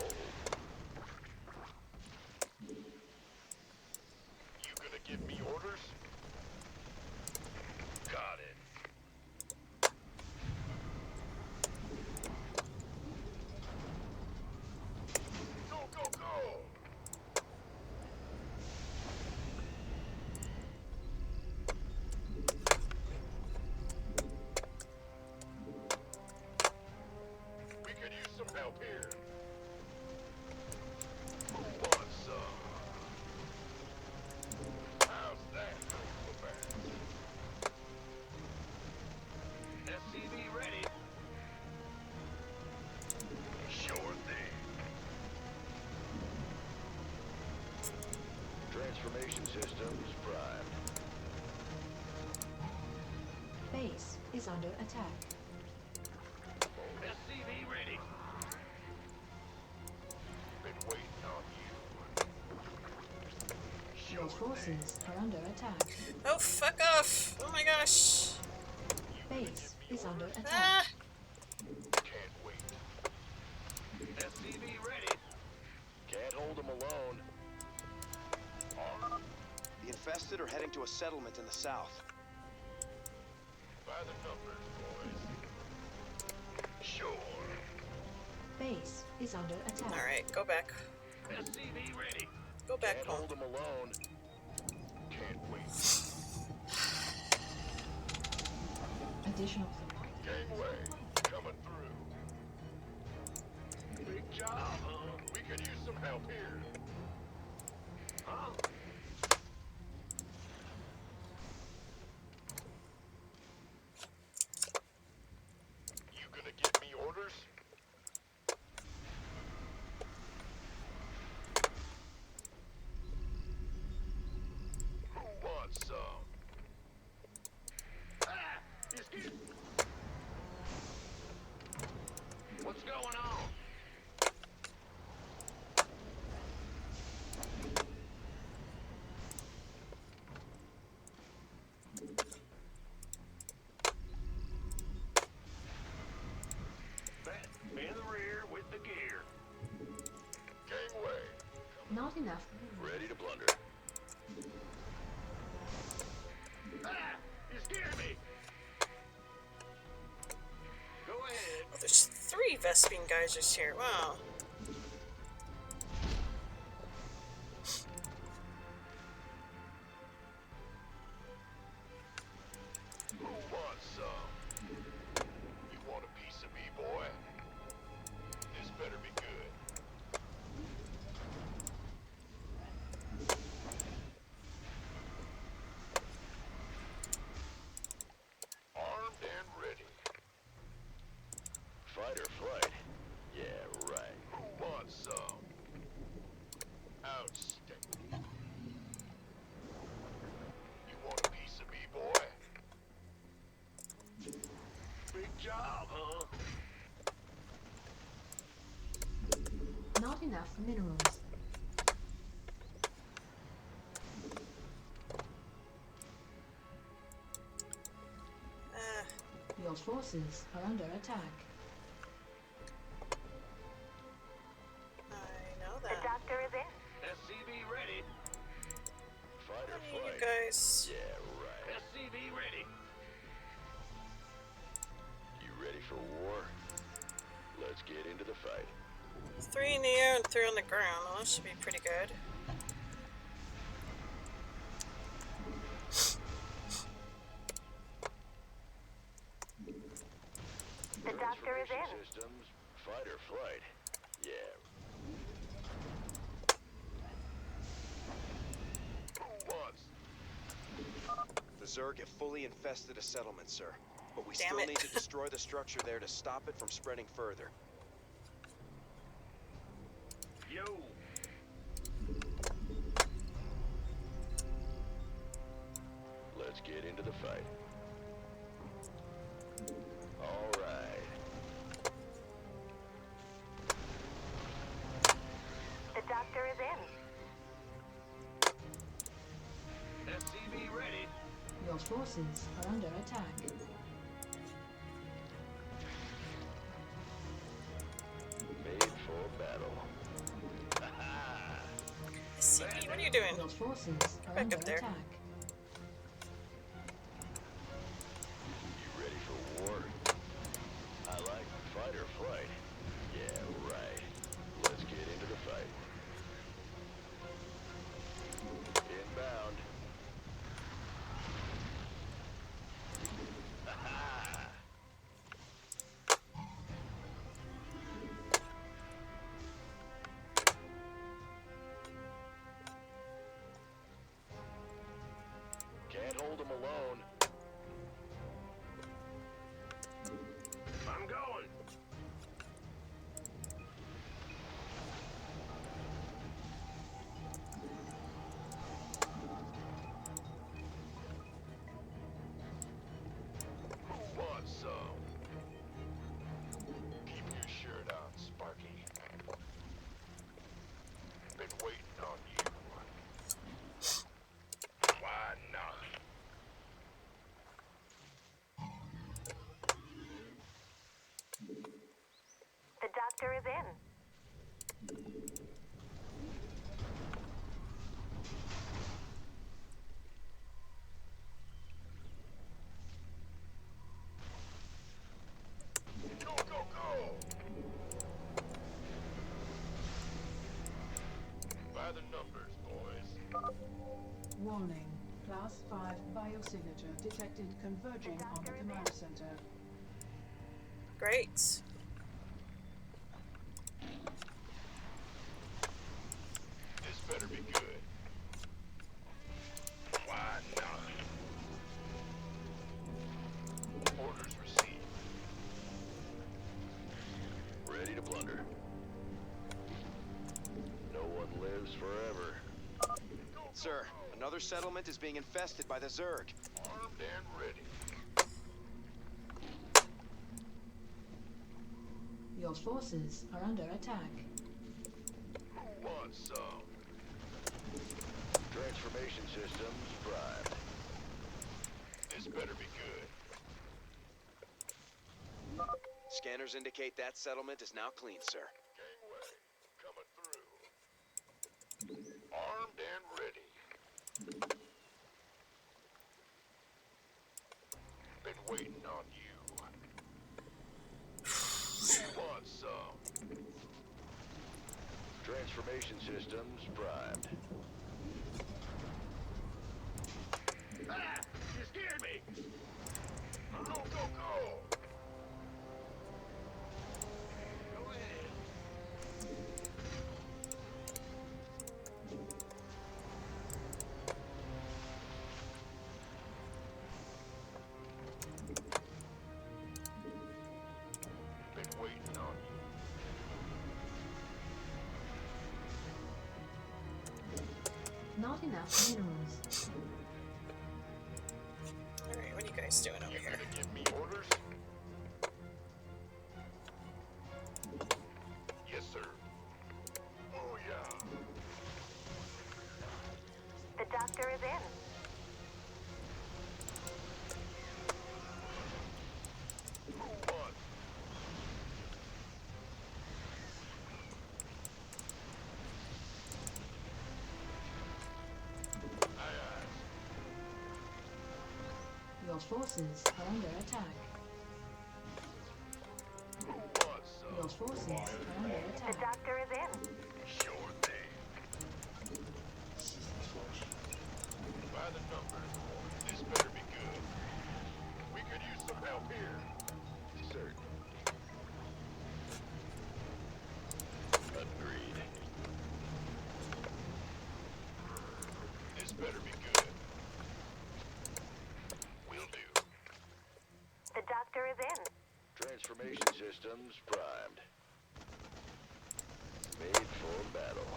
You gonna give me orders? Got it. Go, go, go! We could use some help here. Who wants some? How's that for so fast? SCV ready. Sure thing. Transformation systems primed. Base is under attack. SCV ready. Been waiting on you. Your forces are under attack. Oh, fuck off. Oh my gosh. Base is under attack. Ah! Can't wait. SCV ready. Can't hold them alone. The infested are heading to a settlement in the south. By the numbers, boys. Sure. Base is under attack. Alright, go back. SCV ready. Go back Can't home. hold them alone. Can't wait. Additional supply. Gangway, coming through. Big job, huh? We could use some help here. Huh? You gonna give me orders? Who wants some? Ah! Excuse me. What's going on? Ready to plunder. Ah! You scared me! Go ahead. Oh, there's 3 Vespene geysers here. Wow. Who wants some? You want a piece of me, boy? This better be good. Armed and ready. Fight or flight? Yeah, right. Who wants some? Outstanding. You want a piece of me, boy? Big job, huh? Not enough minerals. Your forces are under attack. I know that. The doctor is in. SCV ready. Fight or Hey, flight? you guys. Yeah, right. SCV ready. You ready for war? Let's get into the fight. 3 in the air and 3 on the ground. Well, that should be pretty good. The doctor is in. Systems, fight or flight? Yeah. Who wants? The Zerg have fully infested a settlement, sir. But we Damn still it. need to destroy the structure there to stop it from spreading further. Yo. Let's get into the fight. All right. The doctor is in. SCV ready. Your forces are under attack. Made for battle. SCP, what are you doing? Your forces are Back under up there. attack. You ready for war? I like fight or flight. Yeah, right. Let's get into the fight. Inbound. Can't hold them alone. I'm going. Who wants some? Keep your shirt on, Sparky. Been waiting on you. Why not? The doctor is in. Go, go, go! By the numbers, boys. Warning. Class 5 biosignature detected converging on the command center. Great. This better be good. Why not? Orders received. Ready to plunder. No one lives forever. Sir, another settlement is being infested by the Zerg. Armed and ready. Your forces are under attack. Who wants some? Transformation systems primed. This better be good. Scanners indicate that settlement is now clean, sir. Gangway, coming through. Armed Armed and ready. Been waiting on you. Who wants some? Transformation systems primed. Ah! You scared me! Go, go, go! Go ahead. Been waiting on you. Not enough minerals. Alright, what are you guys doing over here? Give me orders? Yes, sir. Oh, yeah. The doctor is in. Who wants? Your forces are under attack. Who wants some? Your forces are under The attack. doctor is in. Sure thing. By the numbers, this better be good. We could use some help here. Sir. Agreed. This better be good. Will do. The doctor is in. Transformation systems primed. Made for battle.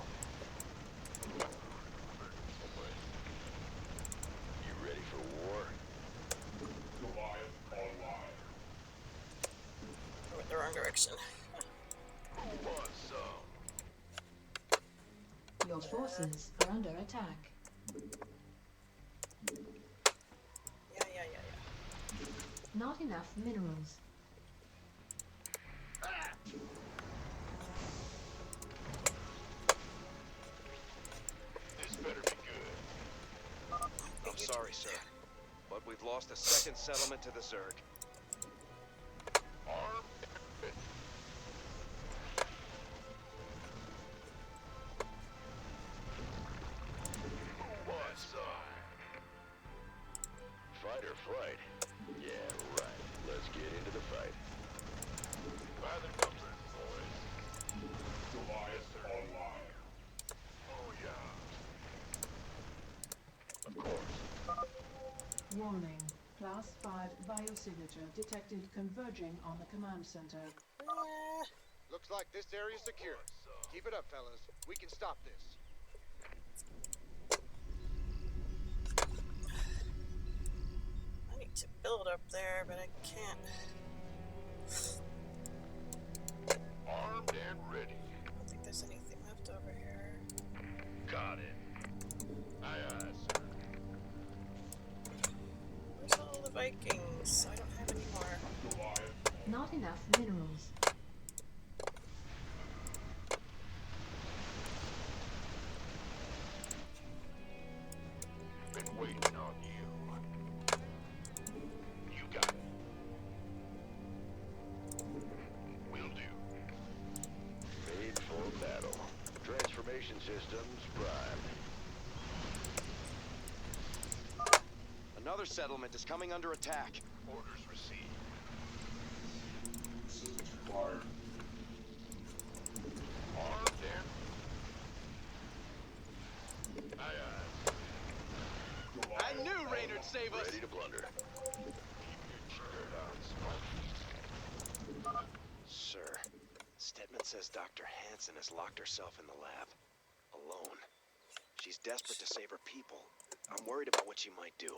You ready for war? Goliath online. I went the wrong direction. Who wants some? Your forces are under attack. Yeah. Not enough minerals. This better be good. I'm sorry, sir, but we've lost a second settlement to the Zerg. Armed and who wants some? Fight or flight? Yeah, right. Let's get into the fight. By the numbers, boys. Goliath online. Oh, yeah. Of course. Warning. Class 5 biosignature detected converging on the command center. Looks like this area's secure. Keep it up, fellas. We can stop this. I need to build up there, but I can't. Armed and ready. I don't think there's anything left over here. Got it. Aye, aye, sir. Where's all the Vikings? I don't have any more. Not enough minerals. Been waiting on you. You got it. Will do. Made for battle. Transformation systems primed. Another settlement is coming under attack. Orders received. Fire. Armed and... Aye, aye. I knew Raynard'd save us. Ready to blunder. Keep your shirt on, Smart. Sir, Stedman says Dr. Hansen has locked herself in the lab. Alone. She's desperate to save her people. I'm worried about what she might do.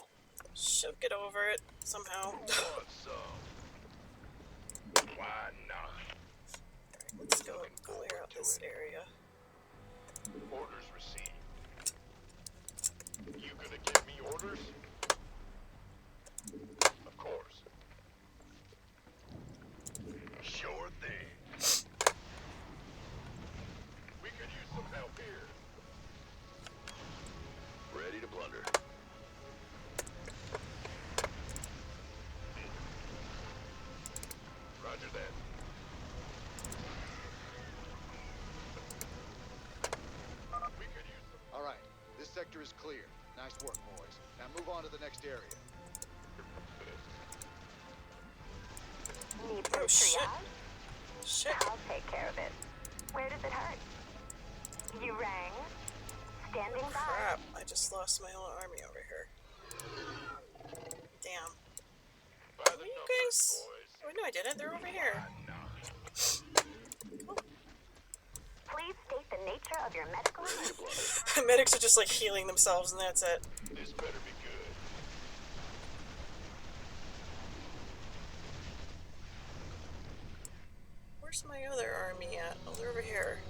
She'll get over it somehow. Want some? Why not? Let's go clear out this area. Orders received. You gonna give me orders? Of course. Sure thing. We could use some help here. to plunder. Roger that. All right, this sector is clear. Nice work, boys. Now move on to the next area. Need Oh, shit. triage? Shit. I'll take care of it. Where does it hurt? You rang? Standing by. Crap, I just lost my whole army over here. Damn. Are you guys? Oh, no, I didn't. They're over here. Please state the nature of your medical emergency. Medics are just like healing themselves and that's it. This better be good. Where's my other army at? Oh, they're over here.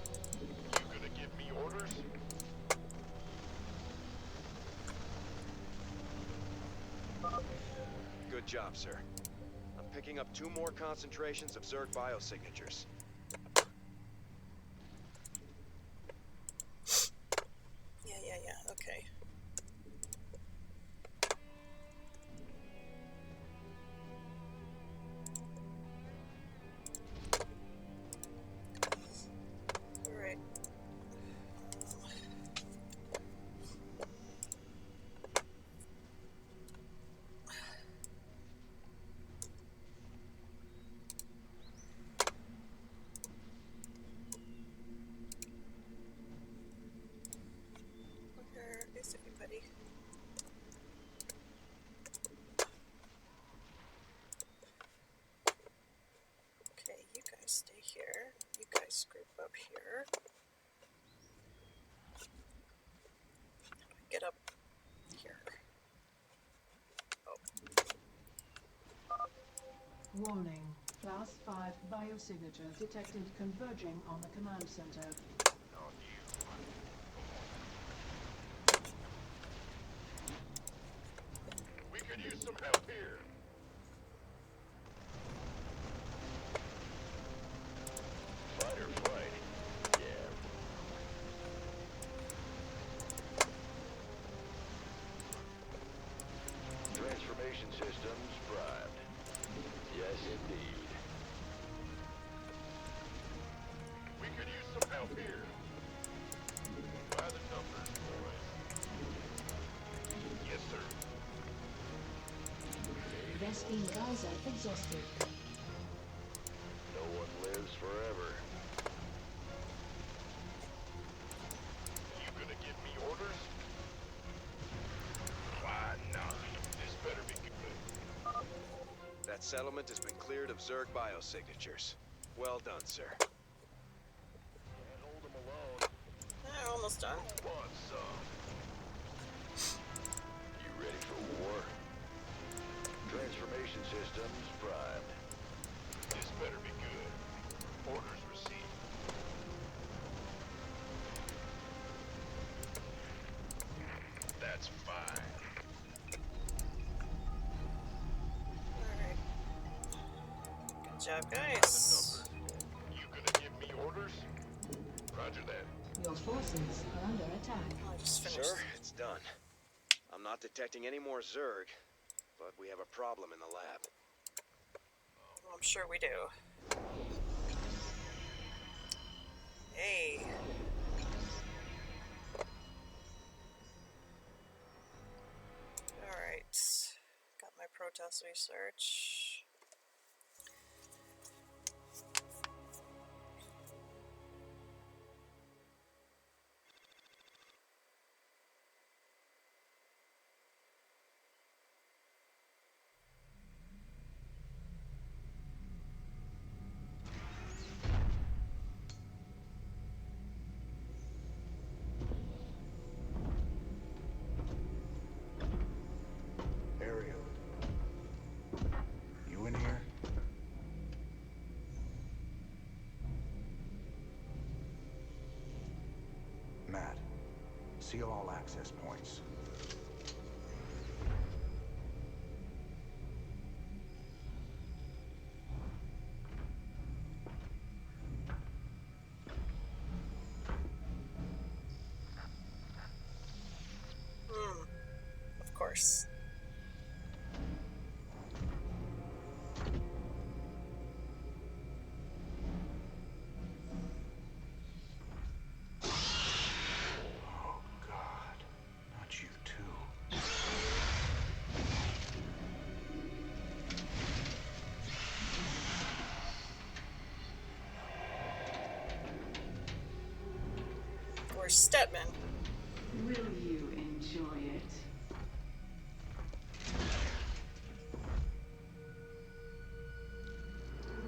You gonna give me orders? Good job, sir. I'm picking up 2 more concentrations of Zerg biosignatures. Yeah, okay. Alright. Where is everybody? Okay, you guys stay here. You guys group up here. Get up here. Oh. Warning. Class 5 biosignature detected converging on the command center. We could use some help here. Fight or flight? Yeah. Transformation systems primed. Yes, indeed. We could use some help here. By the numbers, boys. Yes, sir. Vespine Gaza exhausted. No one lives forever. You gonna give me orders? Why not? This better be good. That settlement has been cleared of Zerg biosignatures. Well done, sir. Can't hold them alone. Almost done. Want some? You ready for war? Transformation systems primed. This better be good. Orders received. That's fine. Alright. Good job, guys. You gonna give me orders? Roger that. Your forces are under attack. I just finished. Sir, it's done. I'm not detecting any more Zerg, but we have a problem in the lab. Well, I'm sure we do. Hey. Alright. Got my Protoss research. Ariel. You in here? Matt, seal all access points. course. Oh, God. Not you, too. Or Stedman. Will you enjoy it?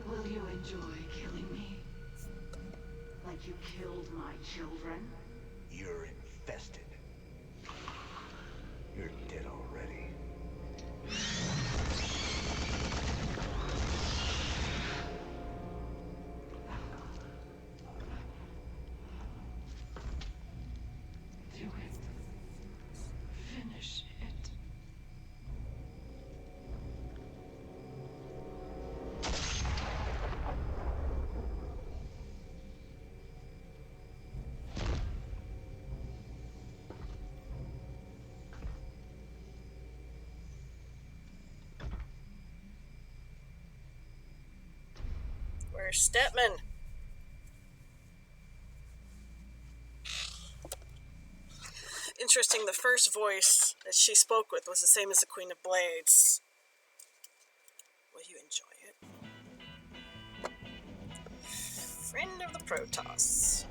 Will you enjoy killing me? Like you killed my children? You're infested. You're dead already. Do it. Finish it. Where's Stedman? Interesting, the first voice that she spoke with was the same as the Queen of Blades. Will you enjoy it? Friend of the Protoss.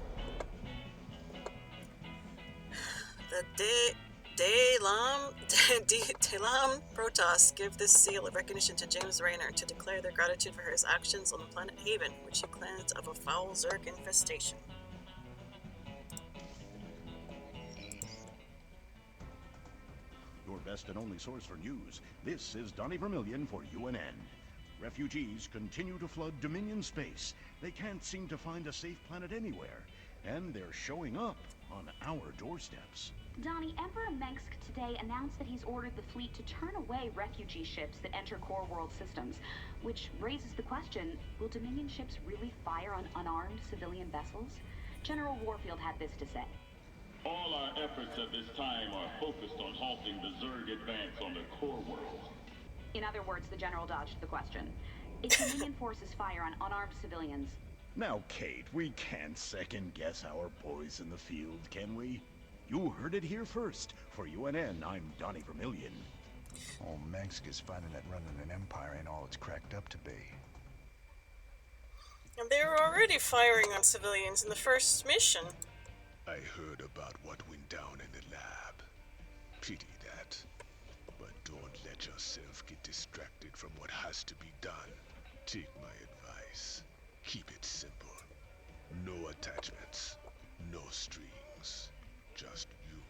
The Delam Protoss give this seal of recognition to James Raynor to declare their gratitude for his actions on the planet Haven, which he cleansed of a foul Zerg infestation. Your best and only source for news. This is Donnie Vermillion for UNN. Refugees continue to flood Dominion space. They can't seem to find a safe planet anywhere, and they're showing up on our doorsteps. Donnie, Emperor Mengsk today announced that he's ordered the fleet to turn away refugee ships that enter core world systems, which raises the question, will Dominion ships really fire on unarmed civilian vessels? General Warfield had this to say. All our efforts at this time are focused on halting the Zerg advance on the core world. In other words, the General dodged the question. If Dominion forces fire on unarmed civilians... Now, Kate, we can't second-guess our boys in the field, can we? You heard it here first. For UNN, I'm Donnie Vermillion. Old Mengsk is finding that running an empire ain't all it's cracked up to be. And they were already firing on civilians in the first mission. I heard about what went down in the lab. Pity that. But don't let yourself get distracted from what has to be done. Take my advice. Keep it simple. No attachments. No strings. Just you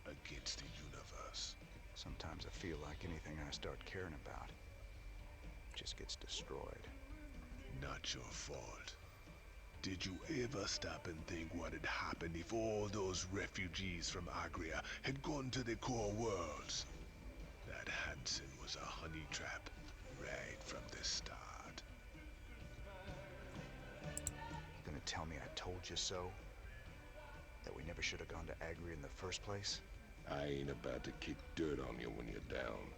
against the universe. Sometimes I feel like anything I start caring about just gets destroyed. Not your fault. Did you ever stop and think what had happened if all those refugees from Agria had gone to the core worlds? That Hansen was a honey trap right from the start. You gonna tell me I told you so? That we never should have gone to Agria in the first place? I ain't about to kick dirt on you when you're down.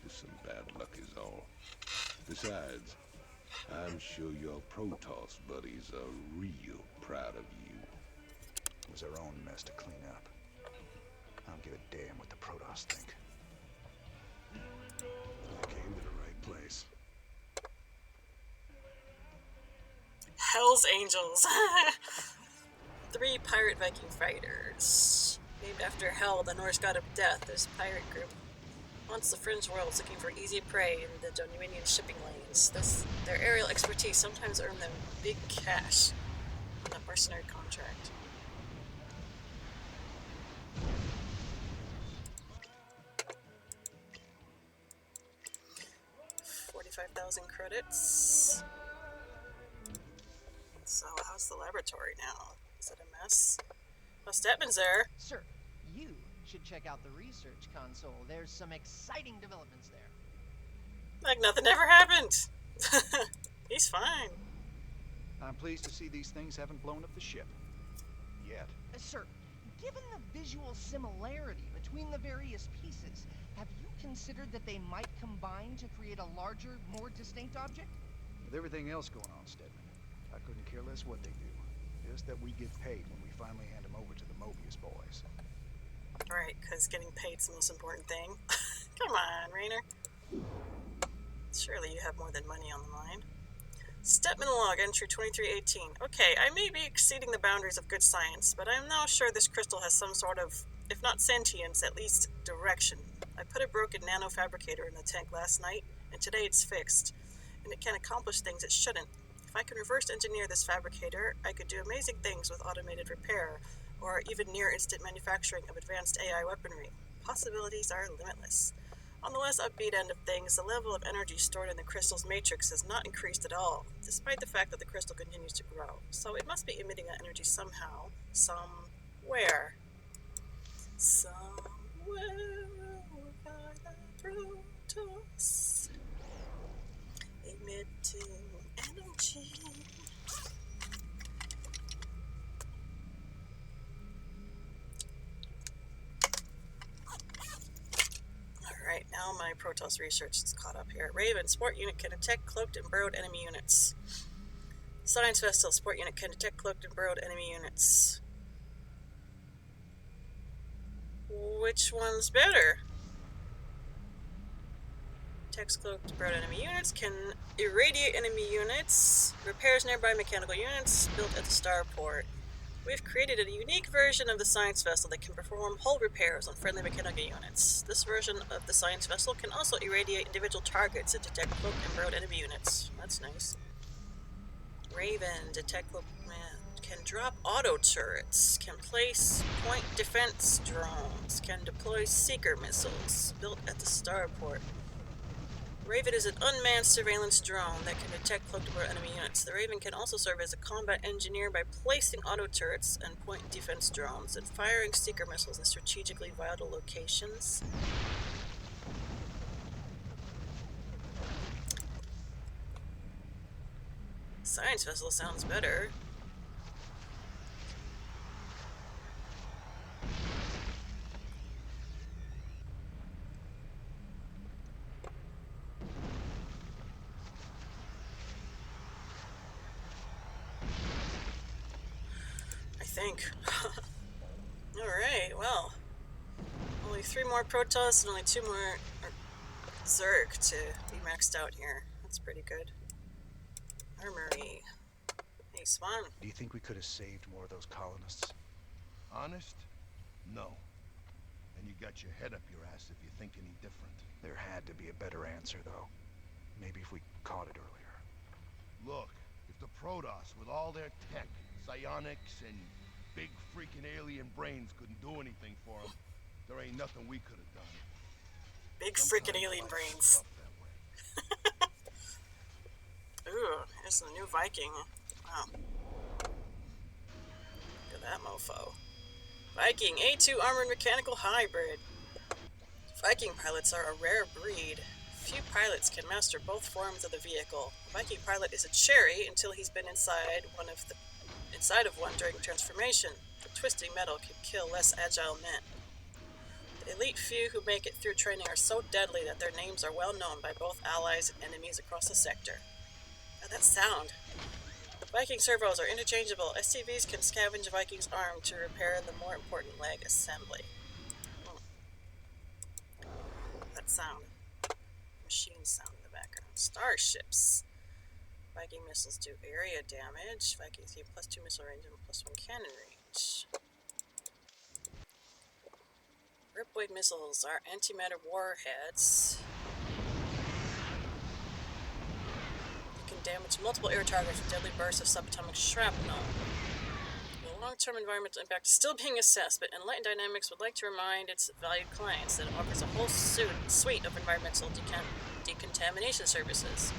Just some bad luck is all. Besides, I'm sure your Protoss buddies are real proud of you. It was our own mess to clean up. I don't give a damn what the Protoss think. I came to the right place. Hell's Angels. 3 pirate Viking fighters. Named after Hel, the Norse god of death, this pirate group haunts the fringe worlds looking for easy prey in the Dominion shipping lanes. Their aerial expertise sometimes earned them big cash on a mercenary contract. $45,000 credits. So how's the laboratory now? Is it a mess? Oh, Stedman's there. Sir, you should check out the research console. There's some exciting developments there. Like nothing ever happened. He's fine. I'm pleased to see these things haven't blown up the ship. Yet. Sir, given the visual similarity between the various pieces, have you considered that they might combine to create a larger, more distinct object? With everything else going on, Stedman, I couldn't care less what they do. Just that we get paid when we finally hand them over to the Mobius boys. Right, because getting paid's the most important thing. Come on, Raynor. Surely you have more than money on the line. Stedman log, entry 2318. Okay, I may be exceeding the boundaries of good science, but I'm now sure this crystal has some sort of, if not sentience, at least direction. I put a broken nanofabricator in the tank last night, and today it's fixed, and it can accomplish things it shouldn't. If I could reverse engineer this fabricator, I could do amazing things with automated repair, or even near-instant manufacturing of advanced AI weaponry. Possibilities are limitless. On the less upbeat end of things, the level of energy stored in the crystal's matrix has not increased at all, despite the fact that the crystal continues to grow. So it must be emitting that energy somehow, somewhere. Somewhere over the Protoss, emitting energy. Alright, now my Protoss research is caught up here. Raven, support unit can detect cloaked and burrowed enemy units. Science vessel, support unit can detect cloaked and burrowed enemy units. Which one's better? Detects cloaked and burrowed enemy units, can irradiate enemy units, repairs nearby mechanical units built at the starport. We've created a unique version of the science vessel that can perform hull repairs on friendly mechanical units. This version of the science vessel can also irradiate individual targets and detect cloaked and burrowed enemy units. That's nice. Raven, detect cloaked man, can drop auto turrets, can place point defense drones, can deploy seeker missiles built at the starport. Raven is an unmanned surveillance drone that can detect cloaked and burrowed enemy units. The Raven can also serve as a combat engineer by placing auto turrets and point defense drones and firing seeker missiles in strategically vital locations. Science vessel sounds better. Think. Alright, well. Only 3 more Protoss and only 2 more Zerg to be maxed out here. That's pretty good. Armory. Hey, Swan. Do you think we could have saved more of those colonists? Honest? No. And you got your head up your ass if you think any different. There had to be a better answer, though. Maybe if we caught it earlier. Look, if the Protoss, with all their tech, psionics, and big freaking alien brains couldn't do anything for them, there ain't nothing we could have done. Big freaking alien brains. Ooh, here's a new Viking. Wow. Look at that mofo. Viking A2 armored mechanical hybrid. Viking pilots are a rare breed. Few pilots can master both forms of the vehicle. A Viking pilot is a cherry until he's been inside of one during transformation. The twisting metal can kill less agile men. The elite few who make it through training are so deadly that their names are well known by both allies and enemies across the sector. Oh, that sound. Viking servos are interchangeable. SCVs can scavenge Viking's arm to repair the more important leg assembly. That sound. Machine sound in the background. Starships. Viking missiles do area damage. Vikings gain +2 missile range and +1 cannon range. Ripwave missiles are antimatter warheads. They can damage multiple air targets with deadly bursts of subatomic shrapnel. The long-term environmental impact is still being assessed, but Enlightened Dynamics would like to remind its valued clients that it offers a whole suite of environmental decontamination services.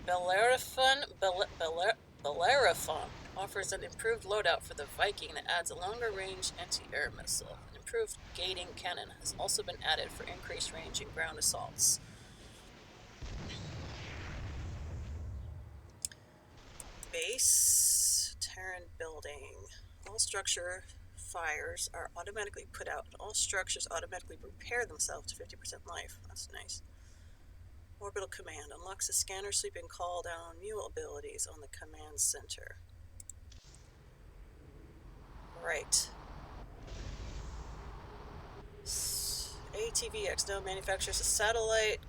Bellerophon offers an improved loadout for the Viking that adds a longer range anti-air missile. An improved gating cannon has also been added for increased range in ground assaults. base Terran building. All structure fires are automatically put out. All structures automatically repair themselves to 50% life. That's nice. Orbital command unlocks the scanner, sleep, and call down mule abilities on the command center. Right. ATVX now manufactures a satellite.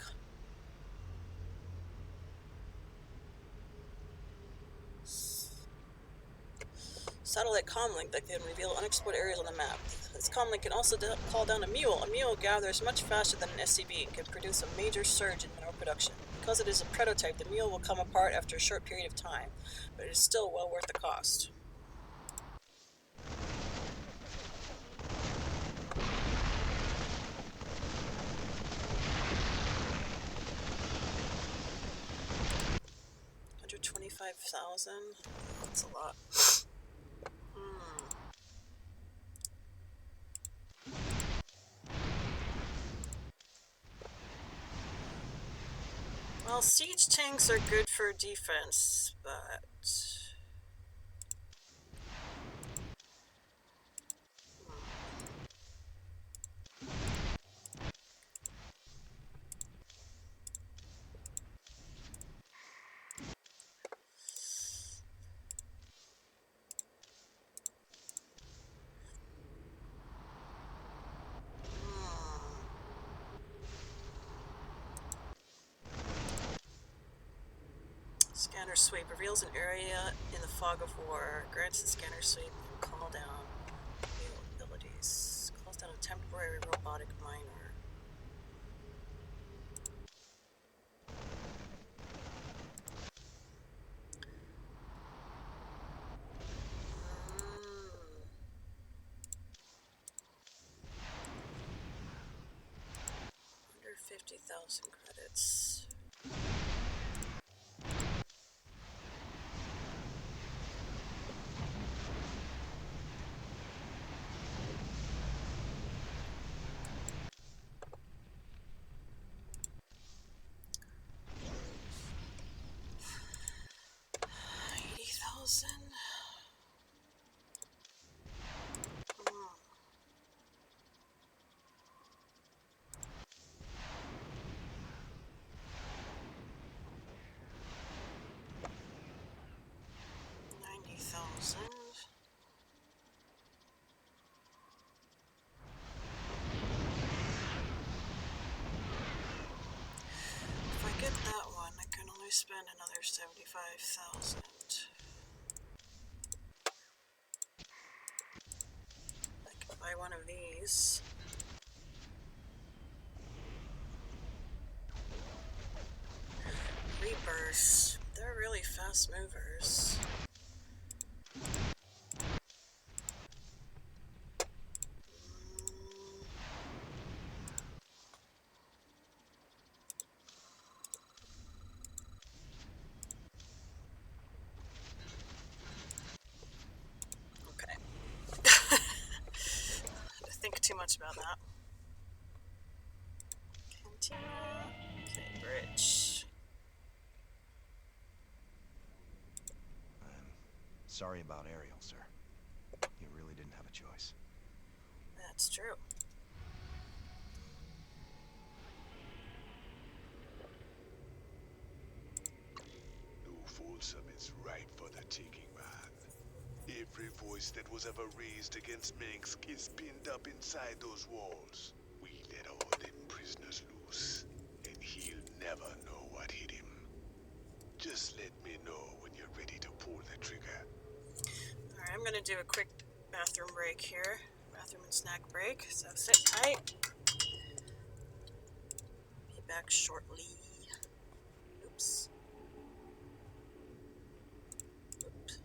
Satellite comlink that can reveal unexplored areas on the map. This comlink can also call down a mule. A mule gathers much faster than an SCV and can produce a major surge in mineral production. Because it is a prototype, the mule will come apart after a short period of time, but it is still well worth the cost. $125,000. That's a lot. Well, siege tanks are good for defense, but... Scanner sweep reveals an area in the fog of war. Grants the scanner sweep and call down new abilities. Calls down a temporary robotic miner. Under 50,000 credits. If I get that one, I can only spend another 75,000. I can buy one of these. Reapers. They're really fast movers. Okay. I think too much about that. Continue. Okay, bridge. Sorry about Ariel, sir. You really didn't have a choice. That's true. New Folsom is ripe for the taking, man. Every voice that was ever raised against Minsk is pinned up inside those walls. We let all them prisoners loose, and he'll never know what hit him. Just let me know when you're ready to pull the trigger. Alright, I'm gonna do a quick bathroom break here. Bathroom and snack break, so sit tight. Be back shortly. Oops. Oops.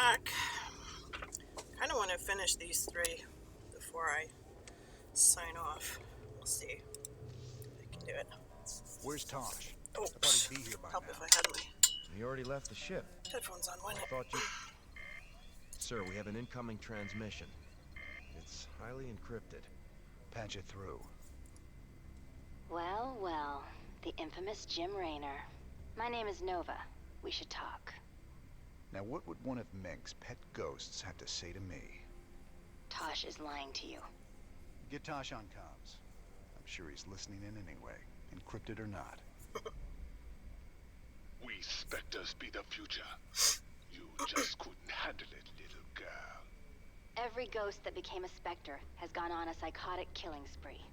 back. I don't want to finish these 3 before I sign off. We'll see if I can do it. Where's Tosh? Oh, I thought he'd be here by help now. if I had my He already left the ship. headphones on. Why I not? thought you... Sir, we have an incoming transmission. It's highly encrypted. Patch it through. Well, well. The infamous Jim Raynor. My name is Nova. We should talk. Now what would one of Mink's pet ghosts have to say to me? Tosh is lying to you. Get Tosh on comms. I'm sure he's listening in anyway, encrypted or not. We Spectres be the future. You just couldn't handle it, little girl. Every ghost that became a Spectre has gone on a psychotic killing spree.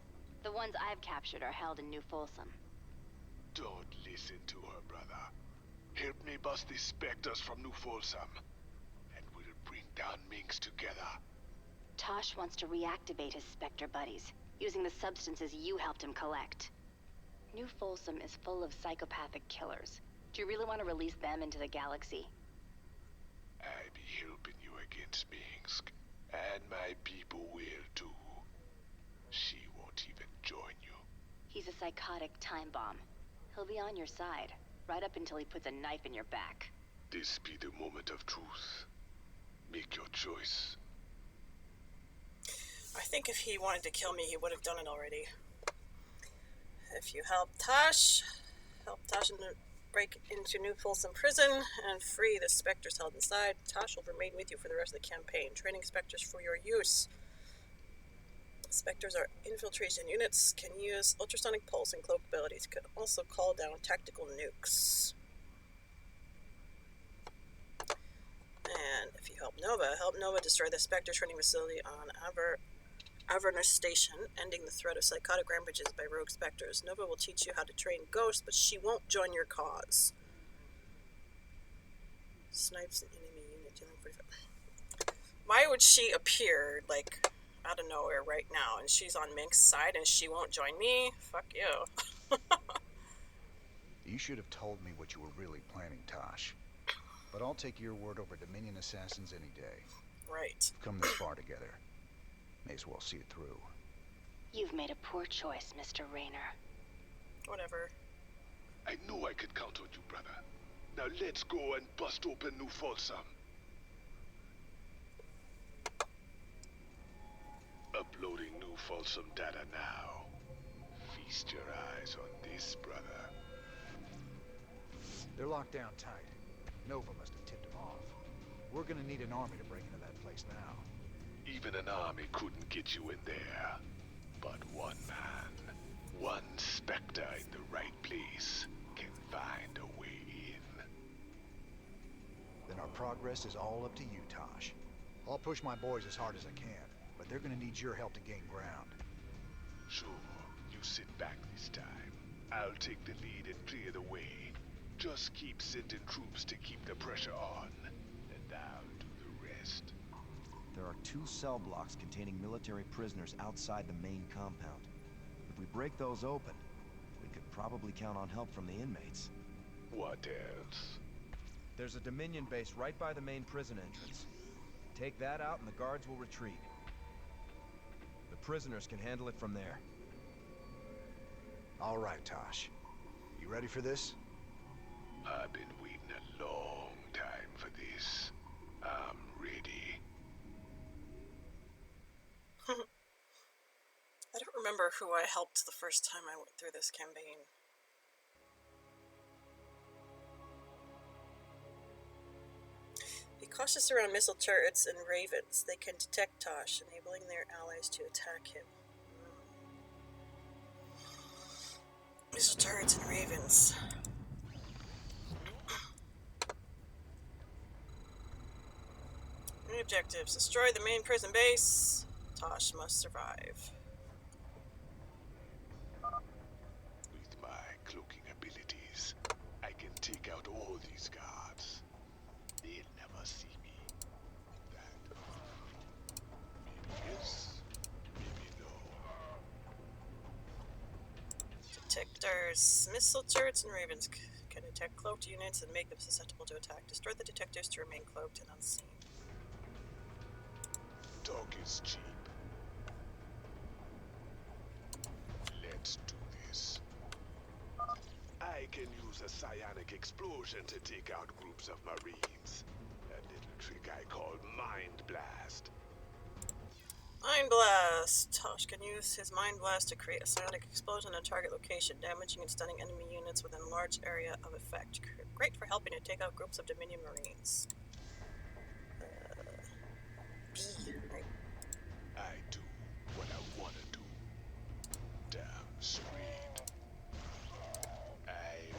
The ones I've captured are held in New Folsom. Don't listen to her, brother. Help me bust these Spectres from New Folsom, and we'll bring down Minx together. Tosh wants to reactivate his Spectre buddies, using the substances you helped him collect. New Folsom is full of psychopathic killers. Do you really want to release them into the galaxy? I be helping you against Minsk, and my people will too. She won't even join you. He's a psychotic time bomb. He'll be on your side, right up until he puts a knife in your back. This be the moment of truth. Make your choice. I think if he wanted to kill me, he would have done it already. If you help Tosh break into New Folsom Prison and free the Spectres held inside, Tosh will remain with you for the rest of the campaign, training Spectres for your use. Spectres are infiltration units, can use ultrasonic pulse and cloak abilities, can also call down tactical nukes. And if you help Nova destroy the Spectre training facility on Avernus Station, ending the threat of psychotic rampages by rogue Spectres. Nova will teach you how to train ghosts, but she won't join your cause. Snipes an enemy unit dealing 45. Why would she appear, like, out of nowhere right now, and she's on Mink's side and she won't join me? Fuck you. You should have told me what you were really planning, Tosh. But I'll take your word over Dominion assassins any day. Right. We've come this far together. May as well see it through. You've made a poor choice, Mr. Raynor. Whatever. I knew I could count on you, brother. Now let's go and bust open New Folsom. Uploading New Folsom data now. Feast your eyes on this, brother. They're locked down tight. Nova must have tipped them off. We're gonna need an army to break into that place now. Even an army couldn't get you in there. But one man, one Spectre in the right place, can find a way in. Then our progress is all up to you, Tosh. I'll push my boys as hard as I can, but they're gonna need your help to gain ground. Sure, you sit back this time. I'll take the lead and clear the way. Just keep sending troops to keep the pressure on, and I'll do the rest. There are 2 cell blocks containing military prisoners outside the main compound. If we break those open, we could probably count on help from the inmates. What else? There's a Dominion base right by the main prison entrance. Take that out and the guards will retreat. The prisoners can handle it from there. All right, Tosh. You ready for this? I've been waiting a long time for this. I'm ready. I don't remember who I helped the first time I went through this campaign. Be cautious around missile turrets and ravens. They can detect Tosh, enabling their allies to attack him. Missile turrets and ravens. Main objectives: destroy the main prison base. Tosh must survive. With my cloaking abilities, I can take out all these guards. They'll never see me. That. Maybe yes, maybe no. Detectors. Missile turrets and ravens can detect cloaked units and make them susceptible to attack. Destroy the detectors to remain cloaked and unseen. talk is cheap. Let's do this. I can use a psionic explosion to take out groups of Marines. A little trick I call Mind Blast. Mind Blast! Tosh can use his Mind Blast to create a psionic explosion at target location, damaging and stunning enemy units within a large area of effect. Great for helping to take out groups of Dominion Marines. B, right? I do what I want to do. Damn straight. Maybe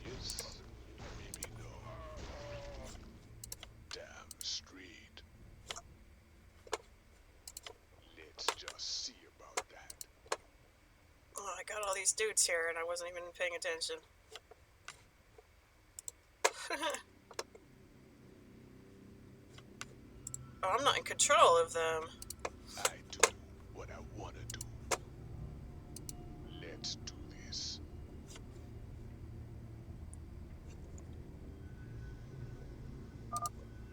yes, maybe no. Damn straight. Let's just see about that. Oh, I got all these dudes here and I wasn't even paying attention. Oh, I'm not in control of them. I do what I want to do. Let's do this.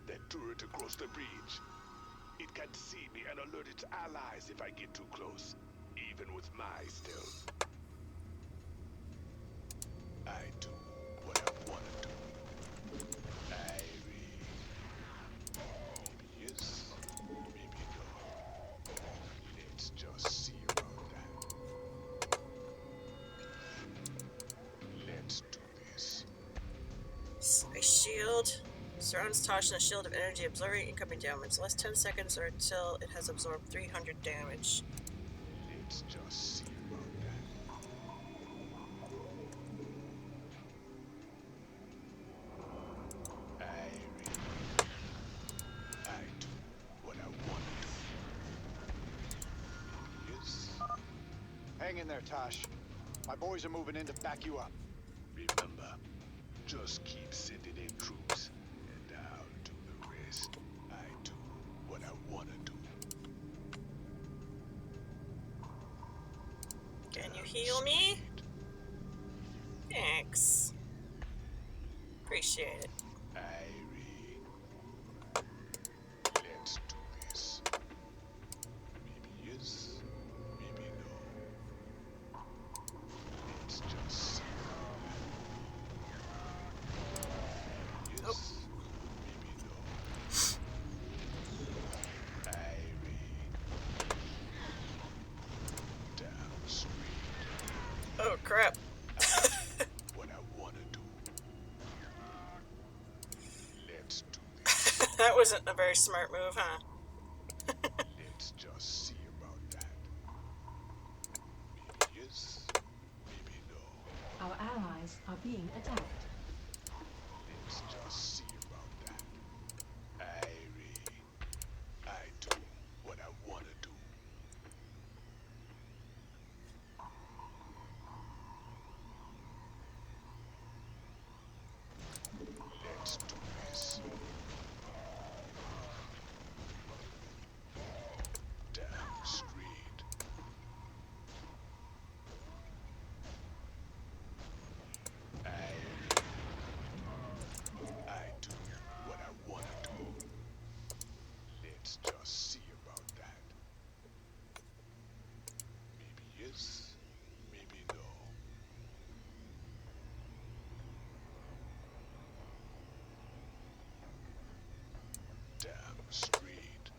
That turret across the bridge. It can see me and alert its allies if I get too close, even with my stealth. I do what I want to do. Maybe yes, maybe no. Let's just see about that. Let's do this. Ice shield. Surrounds Tosh in a shield of energy, absorbing incoming damage. Last 10 seconds or until it has absorbed 300 damage. Let's just see about that. I do what I want to do. Yes. Hang in there, Tosh. My boys are moving in to back you up. Remember, just keep sending in troops, and I'll do the rest. I do what I want to do. Can you heal me? Thanks. Appreciate it. Let's do this. Maybe yes, maybe no. Let's just see. Yes, maybe no. Damn straight. Oh crap. What I want to do. Let's do That wasn't a very smart move, huh? Let's just see about that. Maybe yes, maybe no. Our allies are being attacked. Let's just see about that. I do what I want to do. Let's do this. Damn straight. I do what I want to do. Let's just see about that. Maybe yes, maybe no. Damn straight.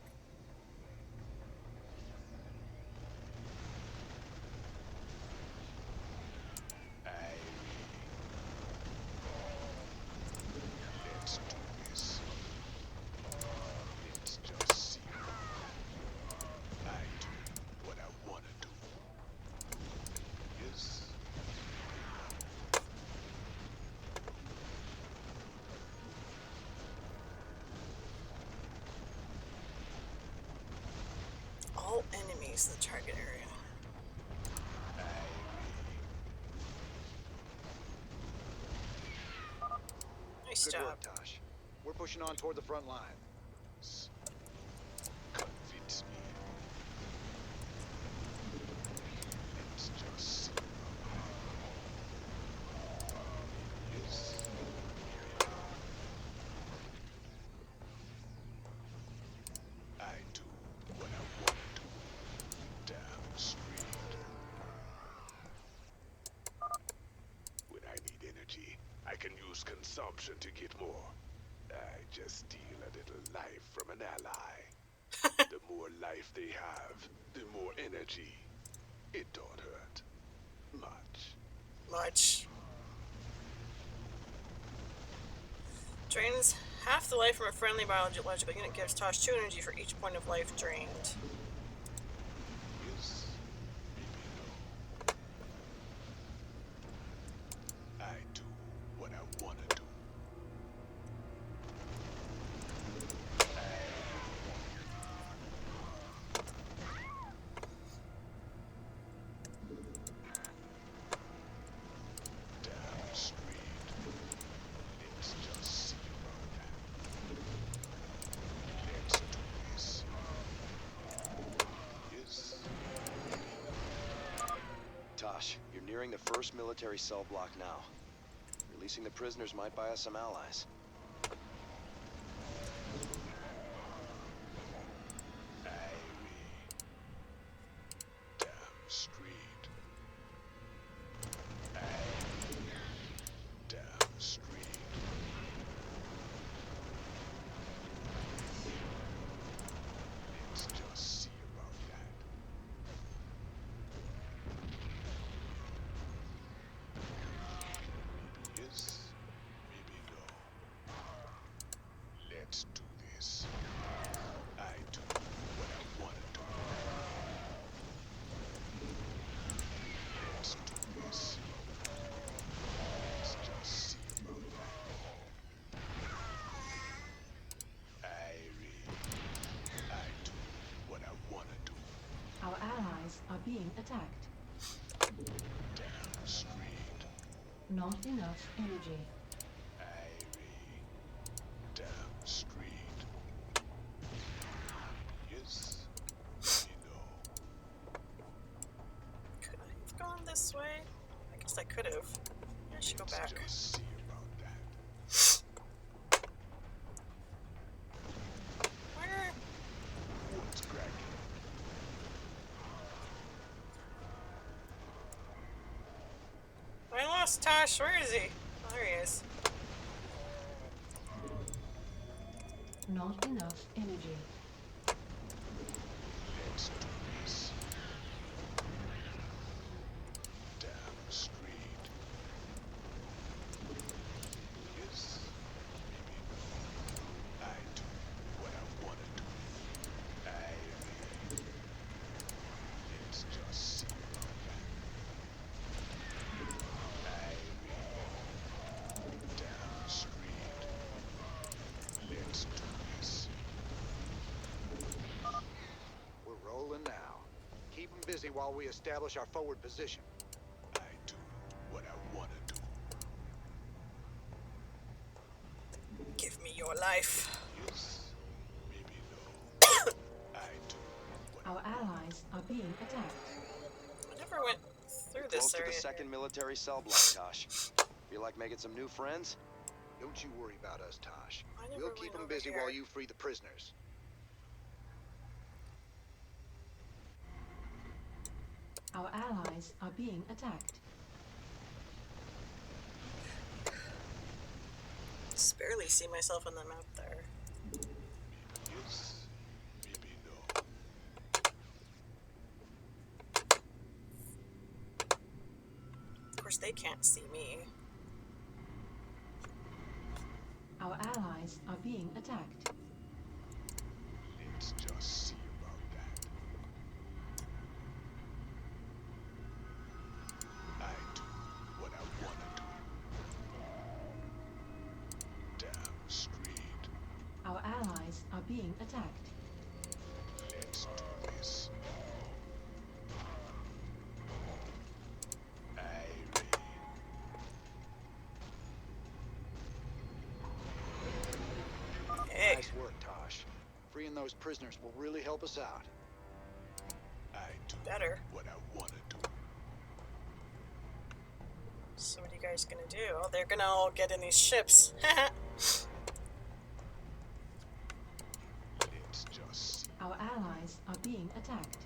Let's do this. Let's just see. I do what I want to do. Yes. All enemies in the target area. Nice Good job. work, Tosh. We're pushing on toward the front line. Convince me. Let's just see. Yes. can use consumption to get more. I just steal a little life from an ally. The more life they have, the more energy. It don't hurt. Much. Drains half the life from a friendly biological unit. Gives Tosh 2 energy for each point of life drained. Yes, I do what I wanna do. Damn straight. Let's just see about that. Let's do this. Yes. Tosh, you're nearing the first military cell block now. Releasing the prisoners might buy us some allies. Damn straight. Damn straight. Let's just see about that. Maybe yes, maybe no. Let's do this. I do what I want to do. Let's do this. Let's just see about that. I do what I want to do. Our allies are being attacked. Damn straight. Not enough energy. Damn straight. Yes, you know. Could I have gone this way? I guess I could have. I should go back. Just see about that. Where? What's cracking? I lost Tosh. Where is he? Oh, there he is. Not enough energy. Let's do this. Damn straight. Yes, maybe no. I do what I want to do. Let's just see about that. Damn straight. Let's do this. We're rolling now. Keep them busy while we establish our forward position. I do what I want to do. Give me your life. Yes, maybe no. I do what Our allies are being attacked. I never went through We're this close to area. the second military cell block, Tosh. Feel like making some new friends? Don't you worry about us, Tosh. I never We'll went keep them over busy here. while you free the prisoners. Our allies are being attacked. Just barely see myself on the map there. yes, maybe no. Of course, they can't see me. Our allies are being attacked. Let's just see about that. I do what I want to do. Damn straight. Our allies are being attacked. Let's do this. Hey. Nice work, Tosh. Freeing those prisoners will really help us out. I do Better. what I want to do. So what are you guys gonna do? Oh, they're gonna all get in these ships. Let's just see. Our allies are being attacked.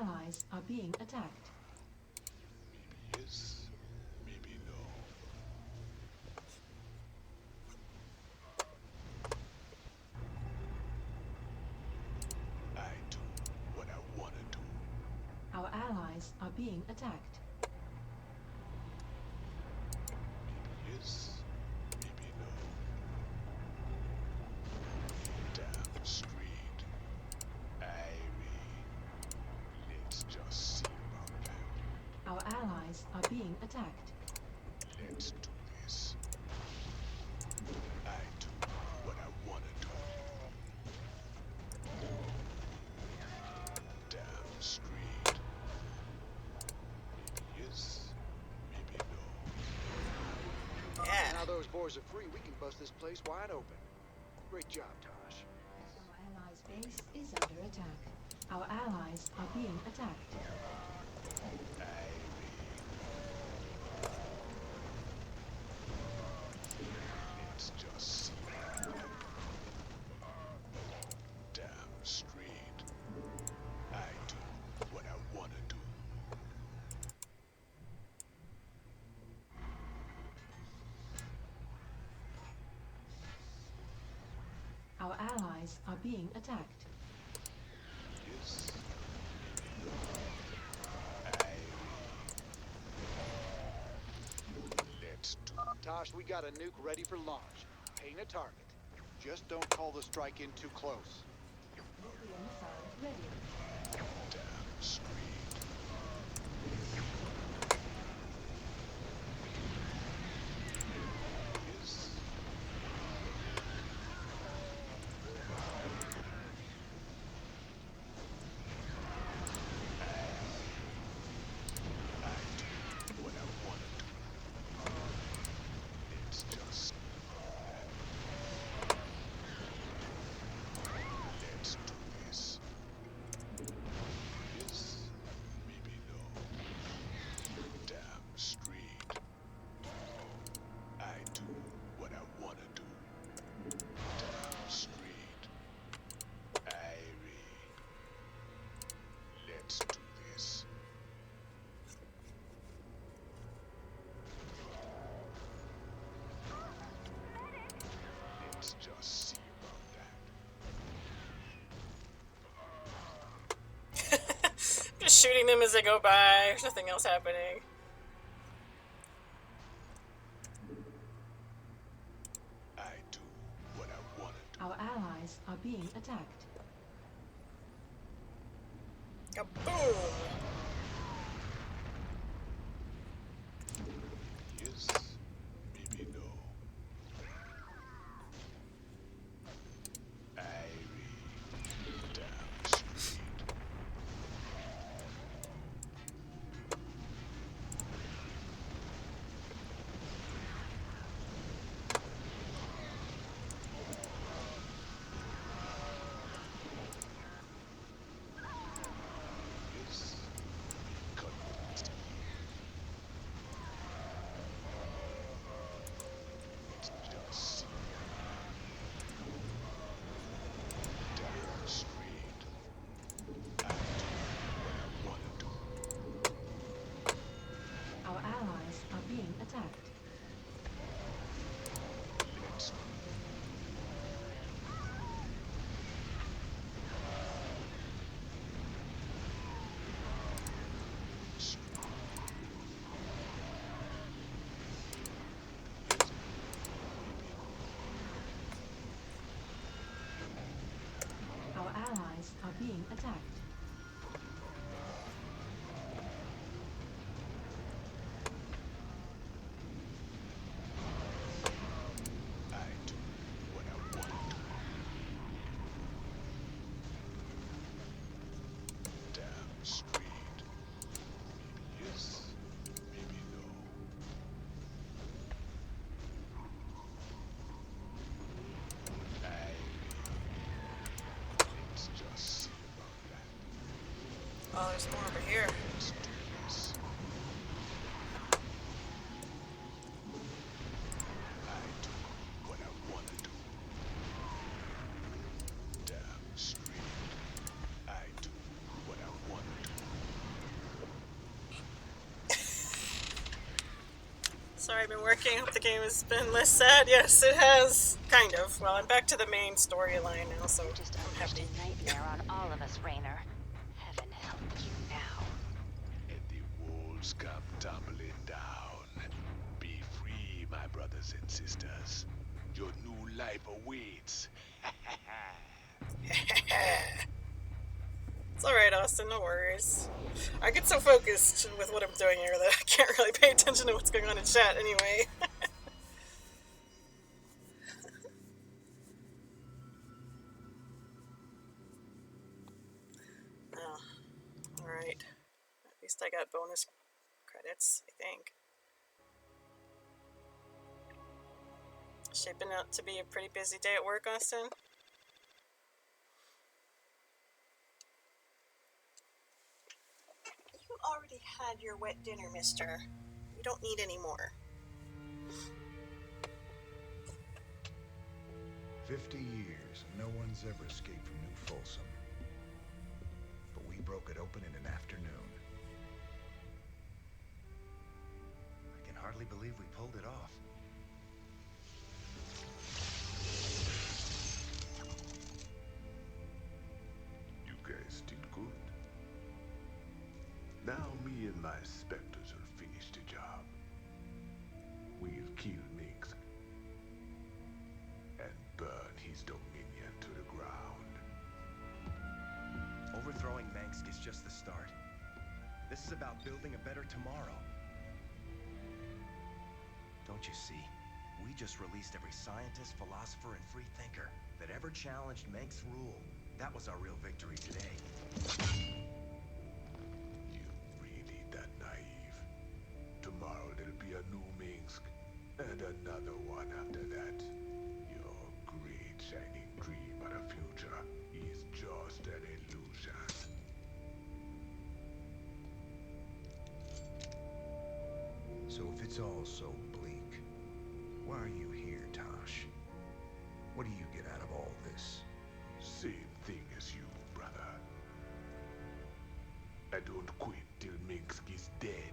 allies are being attacked. Yes, maybe no. I do what I want to do. Our allies are being attacked. Yes, maybe no. Damn straight. Irie. Let's just see about that. Our allies are being attacked. Let's do this. I do what I want to do. Damn straight. Maybe yes, maybe no. Now those boys are free, we can bust this place wide open. Great job, Tosh. Our allies' base is under attack. Our allies are being attacked. Let's just see. Damn straight. I do what I want to do. Our allies are being attacked. Yes. Let's do. Tosh, we got a nuke ready for launch. Paint a target. Just don't call the strike in too close. Nuclear missile ready. Damn straight. Yes. I do what I want to do. It's just. Let's do this. Yes, maybe no. Damn straight. I do what I want to do. Damn straight. Irie. Let's do this. Let's just see about that. Just shooting them as they go by. There's nothing else happening. I do what I want to do. Our allies are being attacked. Kaboom! Yes, maybe no. Irie. Damn straight. Yes. Cut. Let's just see. Damn straight. I do what I want to do. Our allies are being attacked. Let's Our allies are being attacked. I do what I want to do. Damn straight. Maybe yes, maybe no. Let's just see about that. Oh, there's more over here. Let's do this. I do what I want to do. Damn straight. I do what I want to do. Sorry, I've been working. Hope the game has been less sad. Yes, it has. Kind of. Well, I'm back to the main storyline now, so I'm happy. Nightmare on all of us, Raynor. Heaven help you now. And the walls come tumbling down. Be free, my brothers and sisters. Your new life awaits. It's alright, Austin, no worries. I get so focused with what I'm doing here that I can't really pay attention to what's going on in chat anyway. Oh, alright. At least I got bonus credits, I think. Shaping out to be a pretty busy day at work, Austin? You already had your wet dinner, mister. You don't need any more. 50 years, and no one's ever escaped from New Folsom. But we broke it open in an afternoon. I can hardly believe we pulled it off. You guys did good. Now me and my specters will finish the job. We'll kill Minsk and burn his dominion to the ground. Overthrowing Mengsk is just the start. This is about building a better tomorrow. Don't you see? We just released every scientist, philosopher, and free thinker that ever challenged Mengsk's rule. That was our real victory today. Really that naive? Tomorrow there'll be a new Minsk, and another one after that. Your great shining dream of the future is just an illusion. So if it's all so bleak, why are you here, Tosh? What do you get out of all this? Same thing as you, brother. I don't quit till Minsk is dead.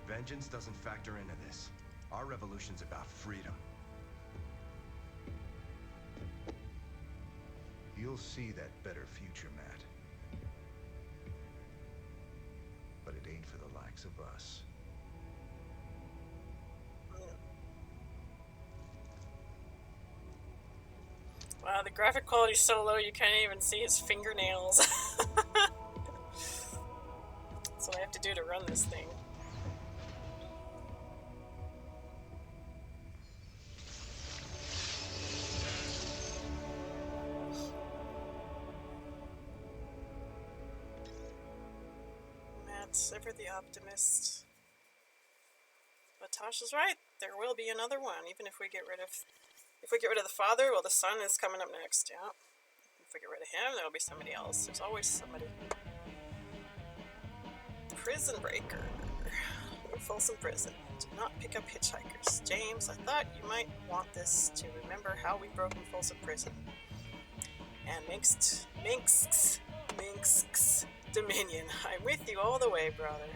Vengeance doesn't factor into this. Our revolution's about freedom. You'll see that better future, Matt. But it ain't for the likes of us. Wow, the graphic quality's so low you can't even see his fingernails. That's what I have to do to run this thing. Matt's ever the optimist. But Tosh is right. There will be another one, even if we get rid of... If we get rid of the father, well, the son is coming up next, yeah. If we get rid of him, there'll be somebody else. There's always somebody. Prison Breaker. New Folsom Prison. Do not pick up hitchhikers. James, I thought you might want this to remember how we broke New Folsom Prison. And Minsk's Dominion. I'm with you all the way, brother.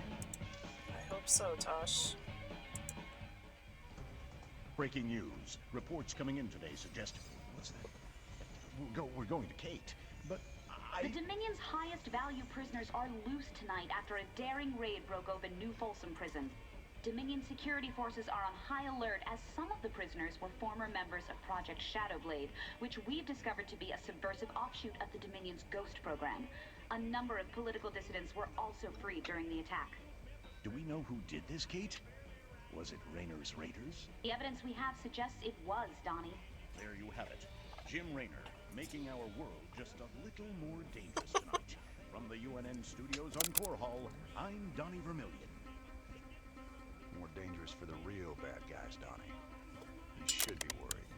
I hope so, Tosh. Breaking news. Reports coming in today suggest... What's that? We're going to Kate, but The Dominion's highest value prisoners are loose tonight after a daring raid broke open New Folsom Prison. Dominion security forces are on high alert as some of the prisoners were former members of Project Shadowblade, which we've discovered to be a subversive offshoot of the Dominion's Ghost program. A number of political dissidents were also freed during the attack. do we know who did this, Kate? Was it Raynor's Raiders? The evidence we have suggests it was, Donnie. There you have it. Jim Raynor, making our world just a little more dangerous tonight. From the UNN studios on Core Hall, I'm Donnie Vermillion. More dangerous for the real bad guys, Donnie. You should be worried.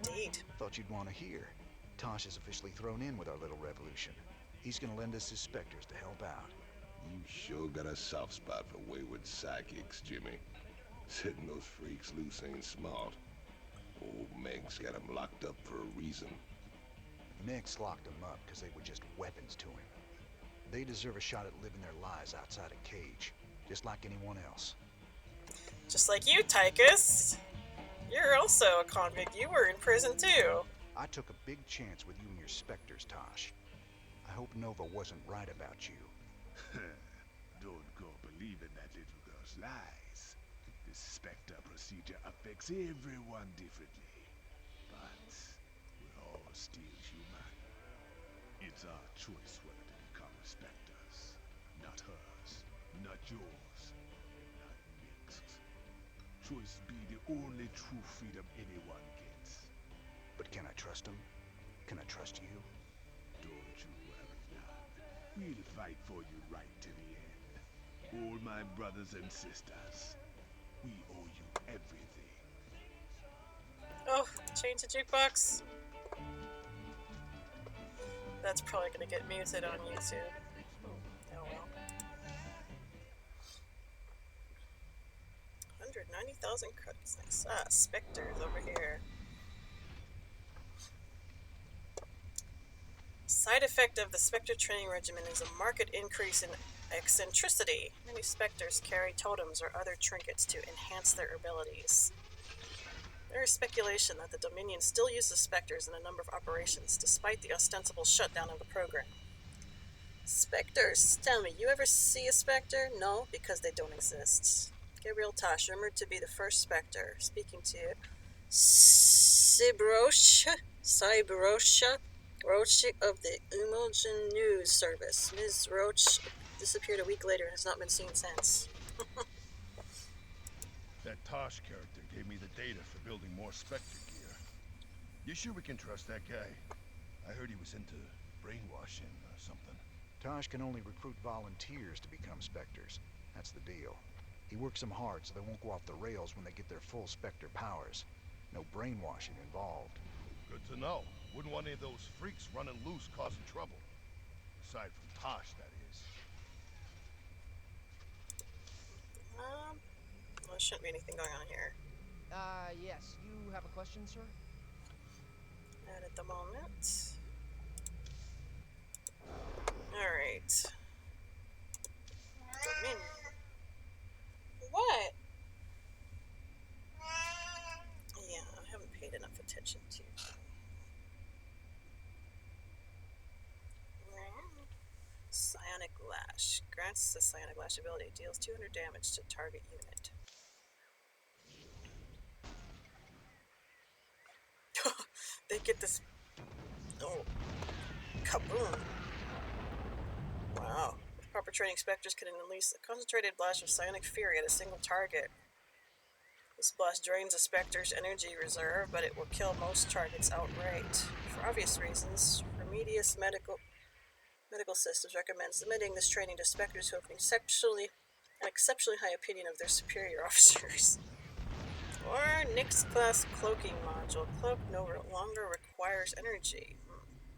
Indeed. Thought you'd want to hear. Tosh is officially thrown in with our little revolution. He's gonna lend us his specters to help out. You sure got a soft spot for wayward psychics, Jimmy. Setting those freaks loose ain't smart. Old Meg's got 'em locked up for a reason. Nix locked them up because they were just weapons to him. They deserve a shot at living their lives outside a cage, just like anyone else. Just like you, Tychus. You're also a convict. You were in prison too. I took a big chance with you and your specters, Tosh. I hope Nova wasn't right about you. Don't go believing that little girl's lies. This Spectre procedure affects everyone differently. But we're all still human. It's our choice whether to become Spectres. Not hers, not yours, not Nix's. Choice be the only true freedom anyone gets. But can I trust him? Can I trust you? Don't you worry, love. We'll fight for you right to the end. All my brothers and sisters, we owe you everything. Oh, change the jukebox. That's probably gonna get muted on YouTube. Oh well. 190,000 credits. Nice. Ah, Spectres over here. Side effect of the Spectre training regimen is a marked increase in eccentricity. Many Spectres carry totems or other trinkets to enhance their abilities. There is speculation that the Dominion still uses Spectres in a number of operations, despite the ostensible shutdown of the program. Spectres, tell me, you ever see a Spectre? No, because they don't exist. Gabriel Tosh, rumored to be the first Spectre, speaking to Cyberosha Roach of the Imogen News Service. Ms. Roach disappeared a week later and has not been seen since. That Tosh character gave me the data for building more Spectre gear. You sure we can trust that guy? I heard he was into brainwashing or something. Tosh can only recruit volunteers to become Spectres. That's the deal. He works them hard so they won't go off the rails when they get their full Spectre powers. No brainwashing involved. Good to know. Wouldn't want any of those freaks running loose causing trouble. Aside from Tosh, that is. Well, there shouldn't be anything going on here. Yes. You have a question, sir? Not at the moment. Alright. Dominion. What? Yeah, I haven't paid enough attention to. Psionic Lash. Grants the Psionic Lash ability. Deals 200 damage to target unit. They get this... Oh. Kaboom. Wow. With proper training, Spectres can unleash a concentrated blast of Psionic Fury at a single target. This blast drains a Spectre's energy reserve, but it will kill most targets outright. For obvious reasons, Remedius Medical Systems recommends limiting this training to Spectres who have an exceptionally high opinion of their superior officers. Or Nyx class cloaking module. Cloak no longer requires energy.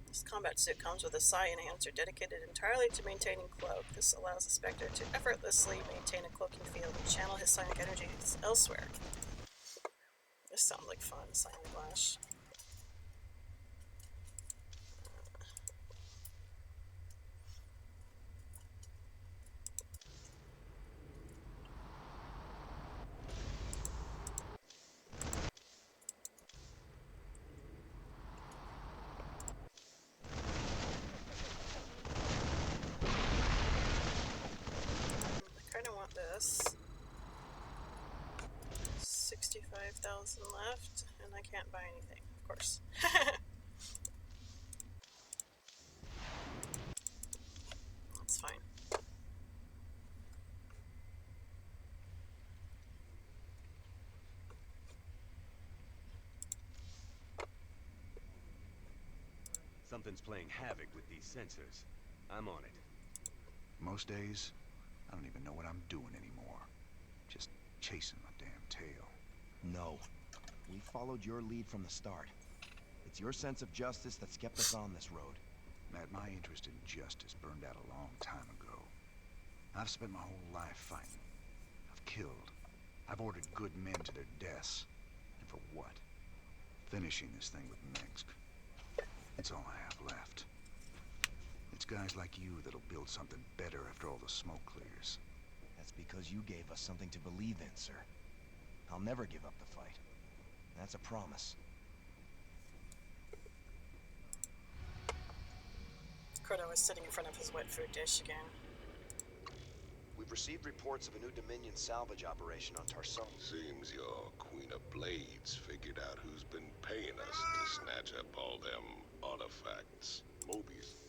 This combat suit comes with a psi enhancer dedicated entirely to maintaining cloak. This allows the Spectre to effortlessly maintain a cloaking field and channel his psionic energies elsewhere. This sounds like fun, Psionic Lash. This 65,000 left, and I can't buy anything, of course. That's fine. Something's playing havoc with these sensors. I'm on it. Most days, I don't even know what I'm doing anymore. Just chasing my damn tail. No. We followed your lead from the start. It's your sense of justice that's kept us on this road. Matt, my interest in justice burned out a long time ago. I've spent my whole life fighting. I've killed. I've ordered good men to their deaths. And for what? Finishing this thing with Minsk. It's all I have guys like you that'll build something better after all the smoke clears. That's because you gave us something to believe in, sir. I'll never give up the fight. That's a promise. Crota was sitting in front of his wet food dish again. We've received reports of a new Dominion salvage operation on Tarsonis. Seems your Queen of Blades figured out who's been paying us to snatch up all them artifacts. Mobius.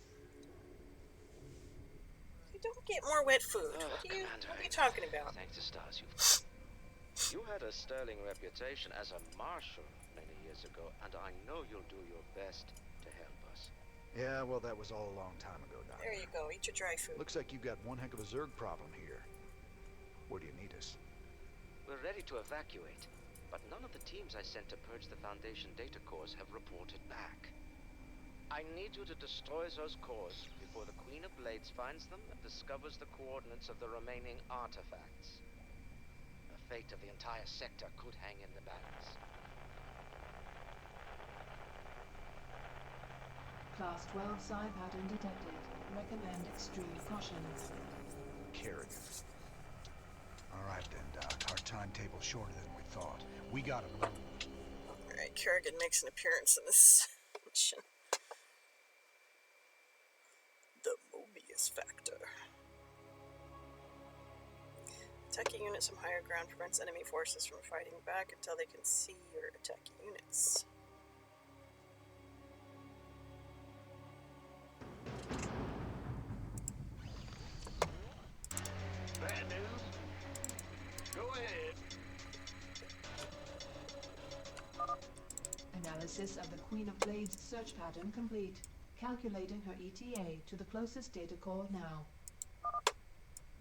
You don't get more wet food. Oh, What are you Commander, talking about? Thanks to stars, you had a sterling reputation as a marshal many years ago, and I know you'll do your best to help us. Yeah, well, that was all a long time ago, Doc. There you go. Eat your dry food. Looks like you've got one heck of a Zerg problem here. Where do you need us? We're ready to evacuate, but none of the teams I sent to purge the Foundation data cores have reported back. I need you to destroy those cores before the Queen of Blades finds them and discovers the coordinates of the remaining artifacts. The fate of the entire sector could hang in the balance. Class 12 psi pattern detected. Recommend extreme caution. Kerrigan. All right then, Doc. Our timetable's shorter than we thought. We gotta move. Alright, Kerrigan makes an appearance in this mission. The Mobius Factor. Attacking units from higher ground prevents enemy forces from fighting back until they can see your attacking units. Bad news? Go ahead. Analysis of the Queen of Blades search pattern complete. Calculating her ETA to the closest data core now.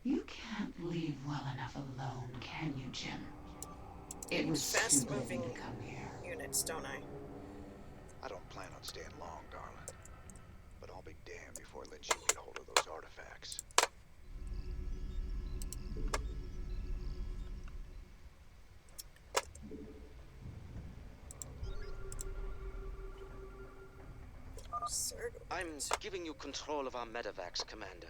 You can't leave well enough alone, can you, Jim? It was Fast stupid of you moving to come here. units, don't I? I don't plan on staying long, darling. But I'll be damned before I let you get hold of those artifacts. I'm giving you control of our medevacs, Commander.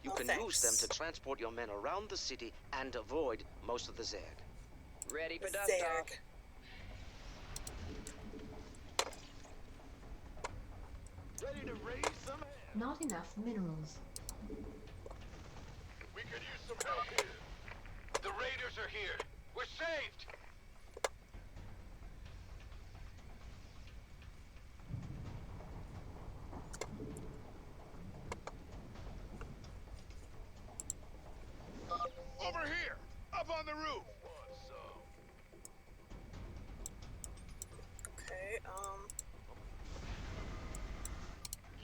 You can use them to transport your men around the city and avoid most of the Zerg. Ready for dust off. Ready to raise some hell. Not enough minerals. We could use some help here. The raiders are here. We're saved. Over here, up on the roof. Okay,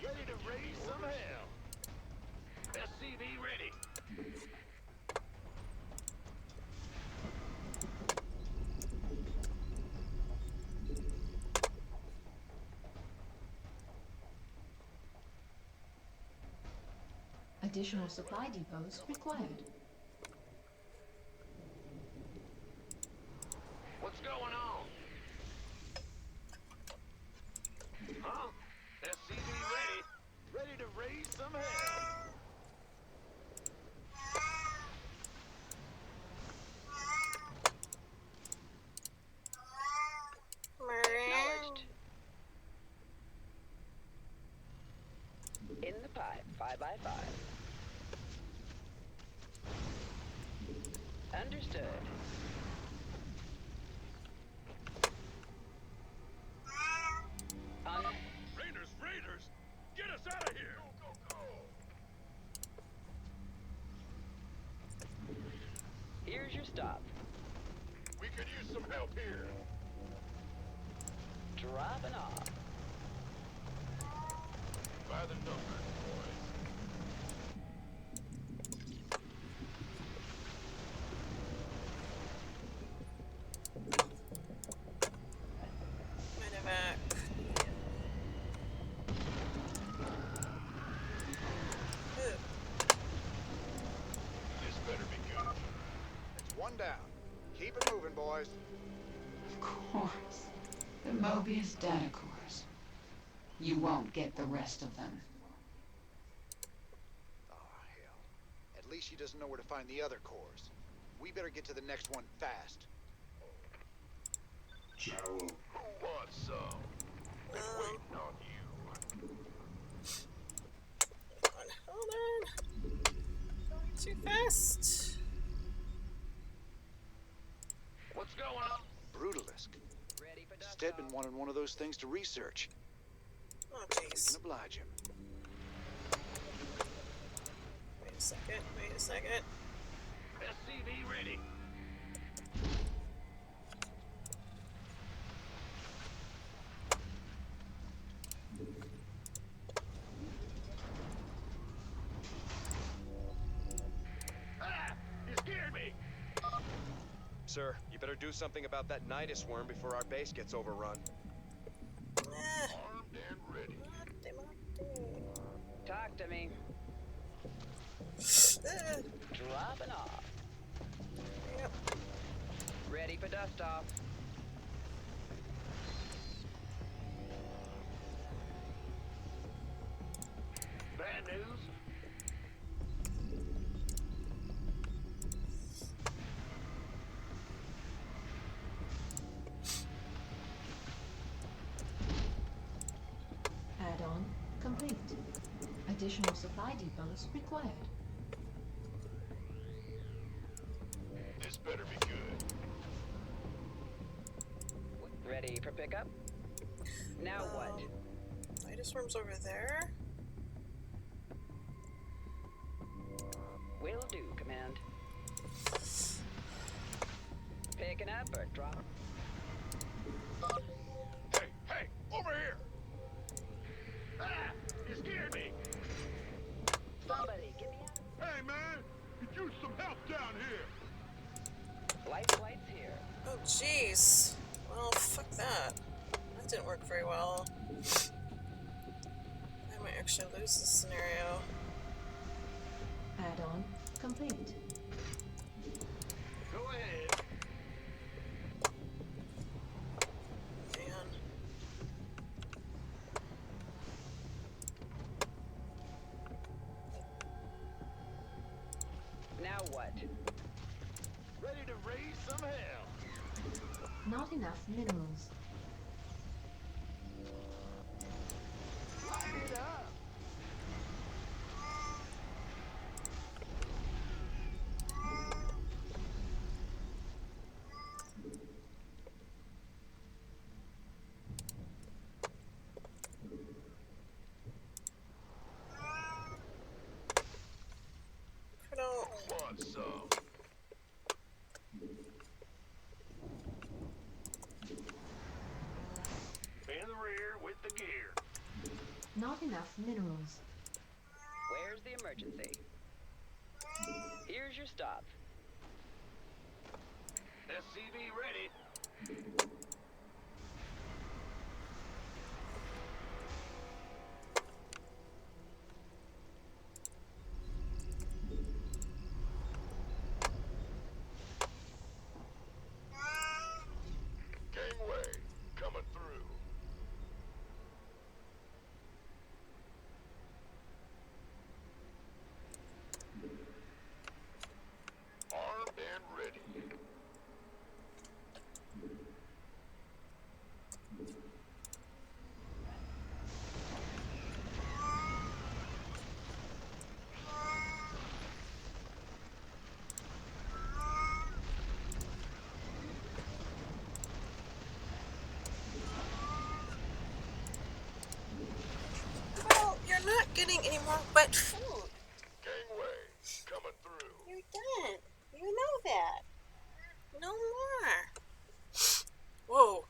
Ready to raise some hell. SCV ready. Additional supply depots required. What's going on? Huh? SCV ready. Ready to raise some hell. Acknowledged. In the pipe, 5x5. Understood. Raiders, raiders! Get us out of here! Go, go, go! Here's your stop. We could use some help here. Dropping off. By the numbers, boys. medevac. This better be good. It's one down. Keep it moving, boys. Of course. The Mobius data cores. You won't get the rest of them. At least she doesn't know where to find the other cores. We better get to the next one fast. Who wants some? Been waiting on you. Hold on. Going too fast. What's going on? Brutalisk. Stedman wanted one of those things to research. Oh, jeez. We can oblige him. Wait a second. Wait a second. SCV ready. Ah! You scared me! Sir, you better do something about that Nidus worm before our base gets overrun. Armed and ready. Talk to me. Dropping off. Yep. Ready for dust off. Bad news? Add-on complete. Additional supply depots required. This better be good. Ready for pickup? Now what? Nidus worm's over there. Will do, Command. Picking up or drop? Hey, hey, over here! Ah! You scared me! Somebody, get me out. Hey, man! Could use some help down here! Lights here. Oh, jeez. Well, fuck that. That didn't work very well. I might actually lose this scenario. Add-on complete. Go ahead. Man. Now what? Ready to raise some hell. Not enough minerals. Light it up. Who wants some? In the rear with the gear. Not enough minerals. Where's the emergency? Here's your stop. SCV ready. Gangway coming through. Armed and ready. Well, you're not getting any more wet food. Gangway coming through. You're done. You know that. No more. Whoa.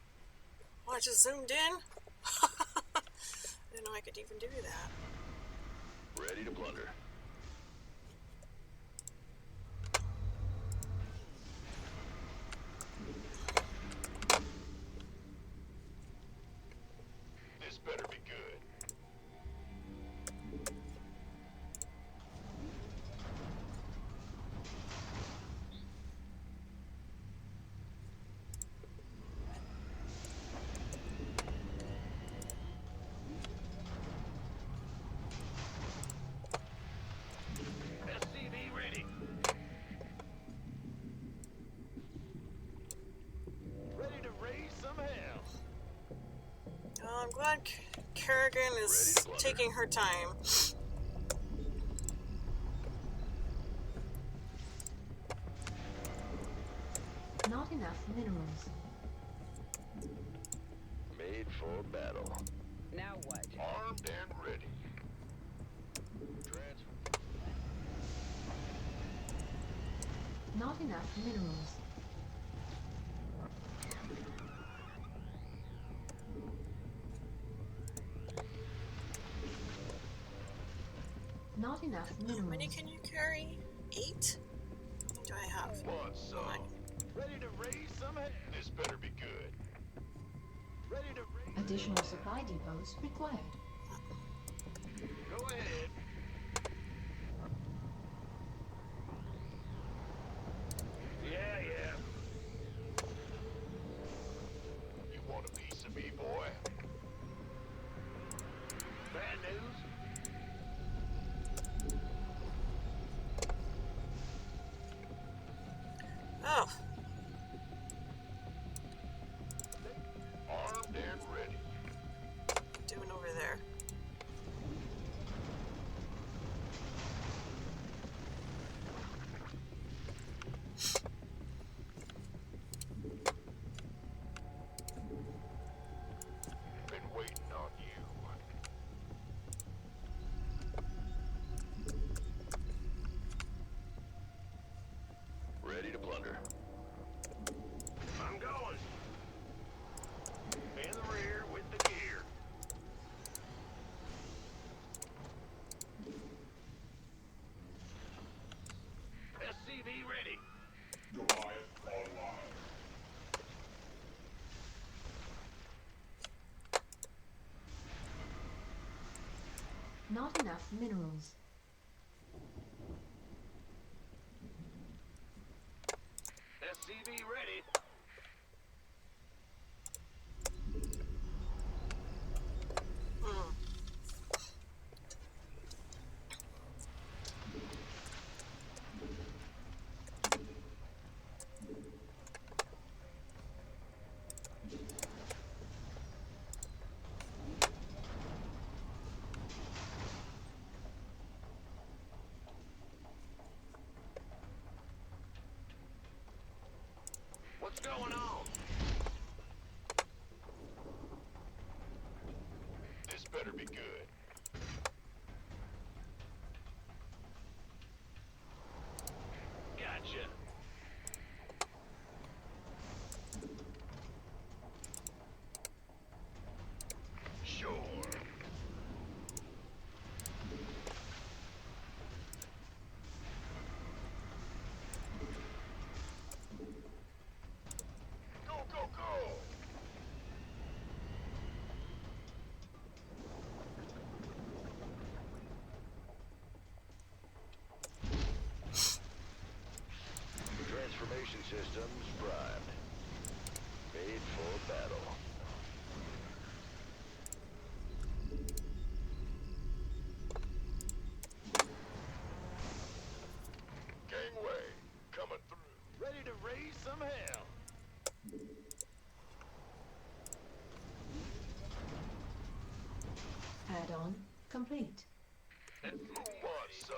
Oh, I just zoomed in. I didn't know I could even do that. Ready to plunder. This better be good. Kerrigan is taking her time. Not enough minerals. Made for battle. Now what? Armed and ready. Not enough minerals. Not enough minerals. How many can you carry? 8? How many do I have? Want some? Ready to raise some? This better be good. Ready to raise. Additional supply depots required. Go ahead. Yeah. You want a piece of me, boy? Bad news? Oh. Armed and ready. Doing over there. Been waiting on you. Ready to plunder. I'm going. In the rear with the gear. SCV ready. Goliath online. Not enough minerals. SCV ready. Hmm. What's going on? This better be good. Gotcha. Sure. Go. Transformation systems primed. Made for battle. Gangway coming through. Ready to raise some hell. Add-on complete. And who wants some?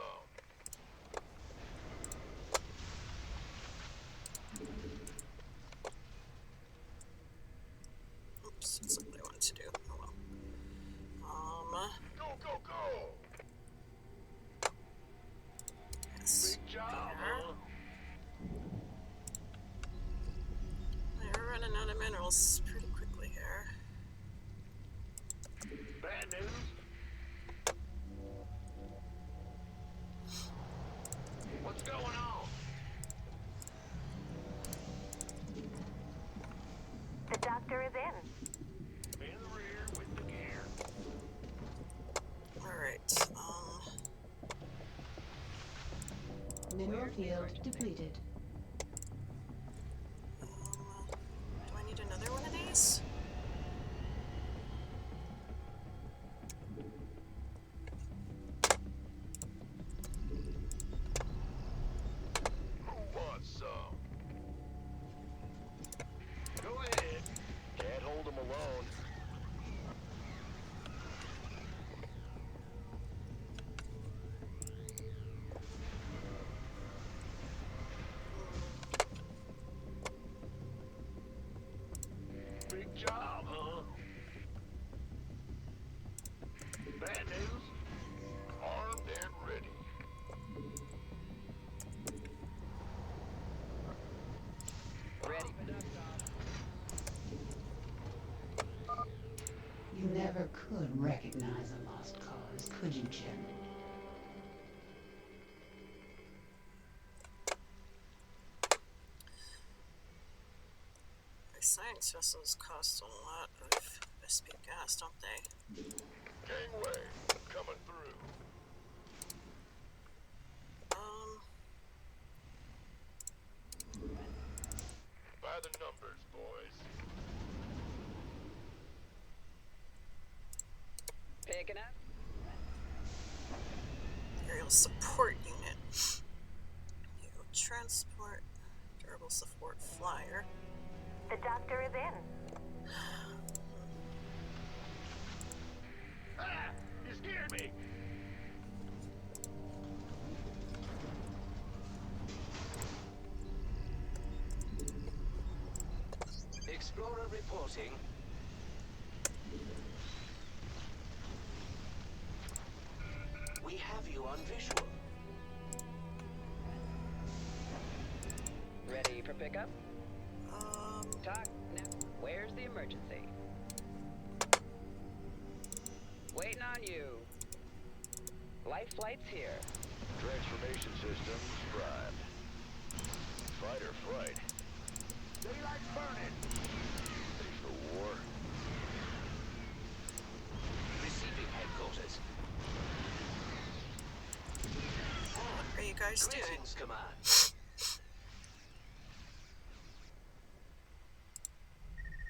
Oops, that's not what I wanted to do. Oh well. Go. Yes. Big job, huh? We're running out of minerals pretty quickly here. Bad news? What's going on? The doctor is in. In the rear with the gear. Alright, Mineral field depleted. do I need another one of these? Who wants some? Go ahead. Can't hold them alone. recognize a lost cause, could you, Jim? Science vessels cost a lot of SP gas, don't they? Gangway, coming through. By the numbers, boys. Picking up. Aerial support unit. You transport durable support flyer. The doctor is in. Ah! You scared me! Explorer reporting. We have you on visual. Ready for pickup? Talk now. Where's the emergency? Waiting on you. Life flight's here. Transformation systems primed. Fight or flight. Daylight's burning. Ready for war. Receiving headquarters. What are you guys doing? Greetings, Command.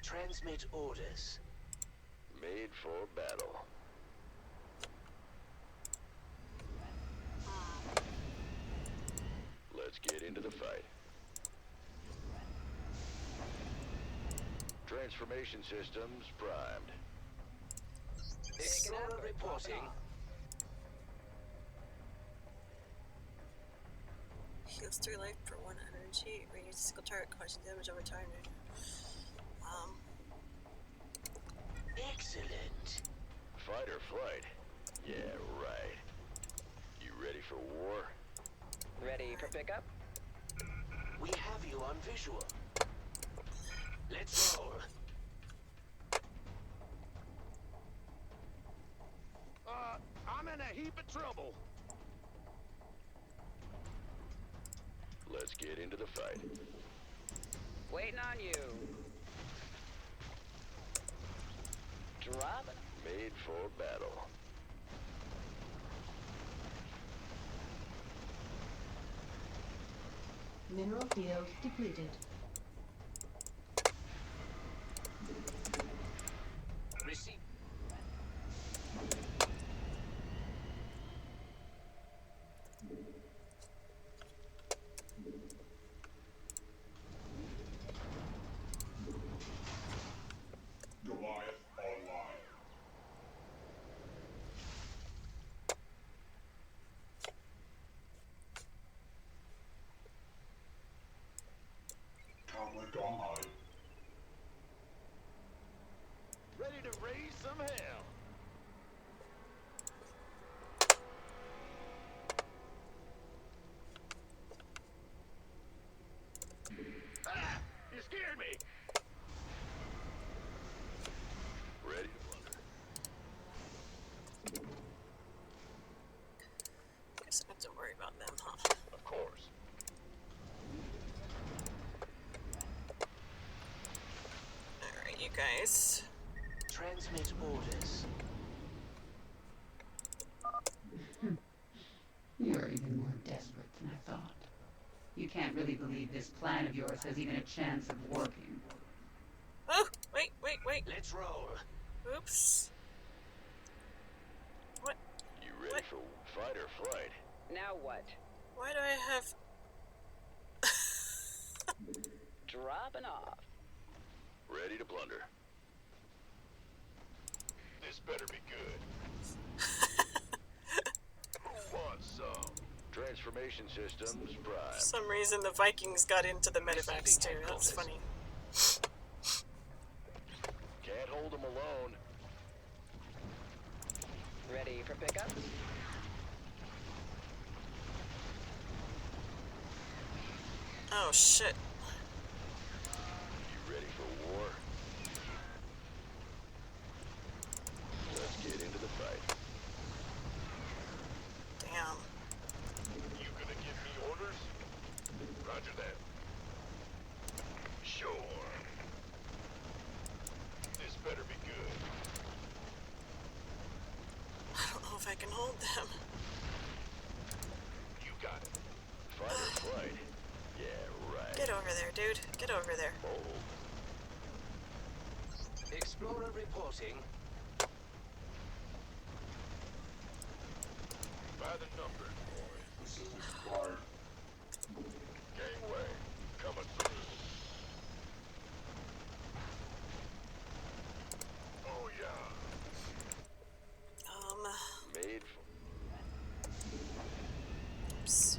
Transmit orders. Made for battle. Let's get into the fight. Transformation systems primed. Explorer reporting. Heals 3 life per 1 energy. Reduce single target causing damage over time. Excellent. Fight or flight? Yeah, right. You ready for war? Ready for pickup? We have you on visual. Let's roll. I'm in a heap of trouble. Let's get into the fight. Waiting on you. Drop it. Made for battle. Mineral field depleted. Receive. Goliath online. Comlink online. Ready to raise some hell. Ah! You scared me! Ready to blunder. Guess I have to worry about them, huh? Of course. Alright, you guys. Transmit orders. You're even more desperate than I thought. You can't really believe this plan of yours has even a chance of working. Oh, wait. Let's roll. Oops. What? You ready for fight or flight? Now what? Why do I have... Dropping off. Ready to blunder. This better be good. Who wants some? Transformation systems For prime. some reason, the Vikings got into the medevacs too. That's funny. Can't hold them alone. Ready for pickup? Oh shit. You ready for war? Let's get into I can hold them. You got it. Fight or flight. Yeah, right. Get over there, dude. Get over there. Explorer reporting. By the numbers, boys. Assistance required. Gangway, coming through. Oh, yeah. Made for... Oops.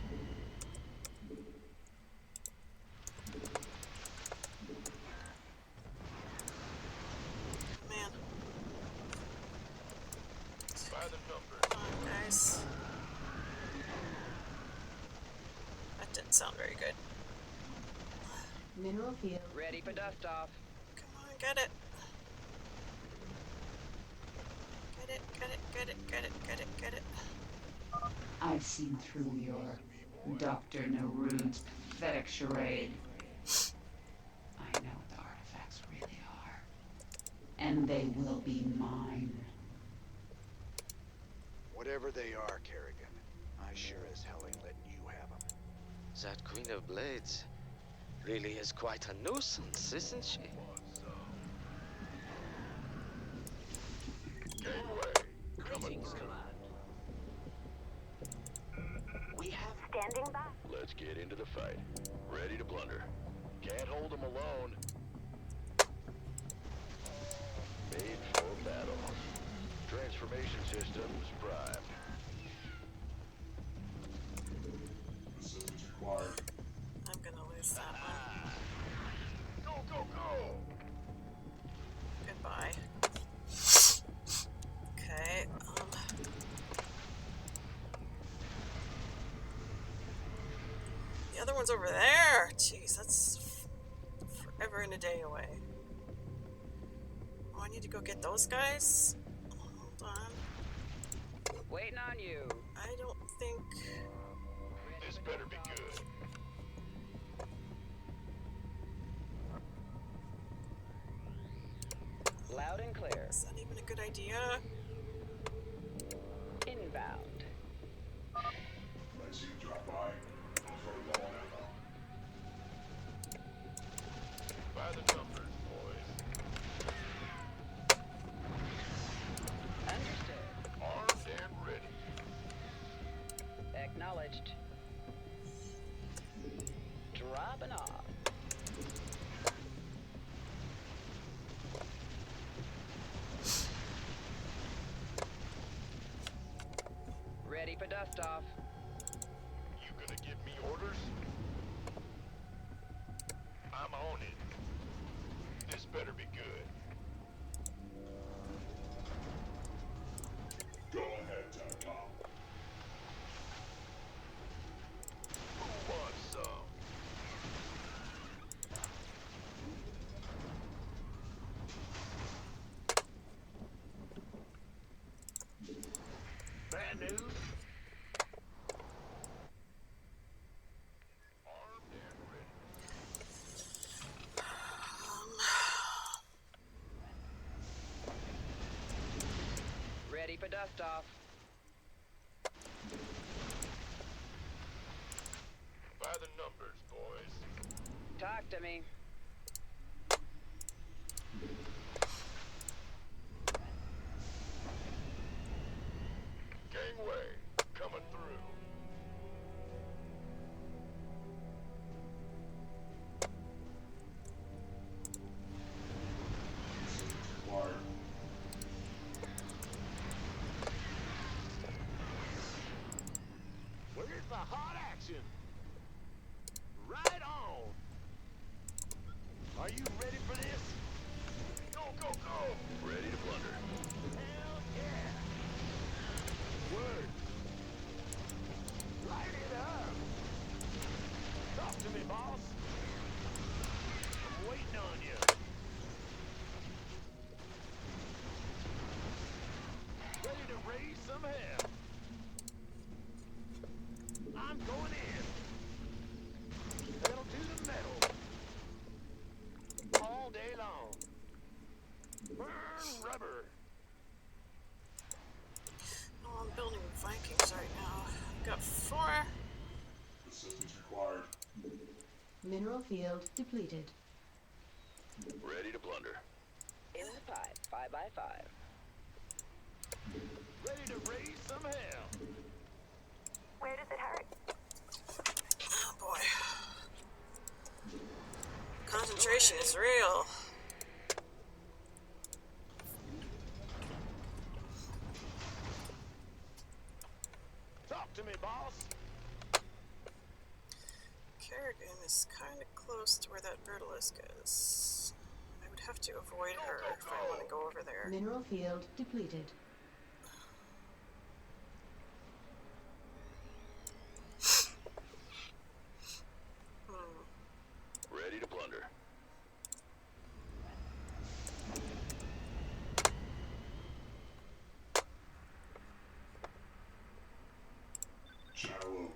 Man. By the numbers. Come on, guys. That didn't sound very good. Mineral field. Ready for dust off. Come on, get it. Get it, get it, get it, get it, get it, get it. I've seen through your Dr. Narud's pathetic charade. I know what the artifacts really are. And they will be mine. Whatever they are, Kerrigan, I sure as hell ain't letting you have them. That Queen of Blades really is quite a nuisance, isn't she? Gangway, coming through. We have... Standing by. Let's get into the fight. Ready to blunder. Can't hold them alone. Made for battle. Transformation systems primed. Assistance required. I'm gonna lose that one. Go, go, go! Goodbye. Okay, the other one's over there. Jeez, that's forever and a day away. Oh, I need to go get those guys? Hold on. Waiting on you. I don't think... This better be good. Loud and clear. Is that even a good idea? Inbound. Let's see you drop by. By the numbers, boys. Understood. Armed and ready. Acknowledged. Dropping off. Ready for dust off. You gonna give me orders? I'm on it. This better be good. Go ahead, Telecom. Who wants some? Bad news? Armed and ready. Ready for dust off. By the numbers, boys. Talk to me. Gangway, coming through. Required. Where's the hot action? Right on! Are you ready for this? Go, go, go! Ready to blunder. Hell yeah! Word! Light it up! Talk to me, boss! I'm waiting on you! Ready to raise some hell! I'm going in! 4. Assistance required. Mineral field depleted. Ready to plunder. In the pipe, 5 by 5. Ready to raise some hell. Where does it hurt? Oh boy. Concentration is real. Talk to me, boss. Kerrigan is kind of close to where that Brutalisk is. I would have to avoid her if I want to go over there. Mineral field depleted. Ready to plunder. Channel.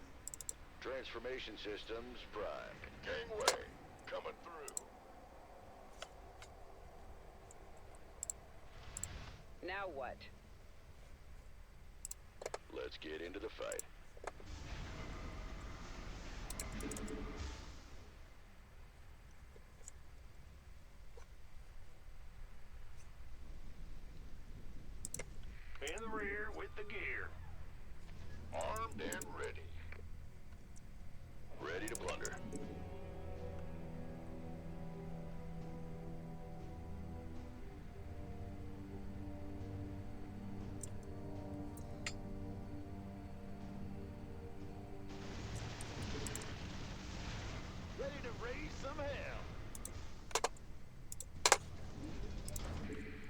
Transformation systems primed. Gangway coming through. Now what? Let's get into the fight. In the rear with the gear. Armed and ready. Ready to plunder. Ready to raise some hell.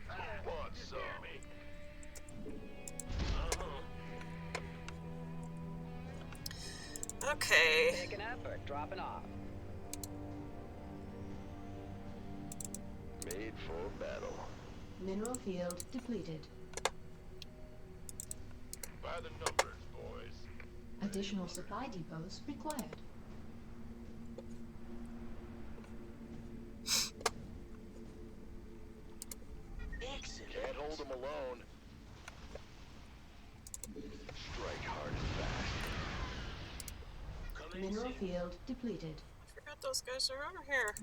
Who wants some? Okay. Picking up or dropping off? Made for battle. Mineral field depleted. By the numbers, boys. Additional supply depots required. Excellent. Can't hold them alone. Strike hard and fast. Mineral field depleted. I forgot those guys are over here.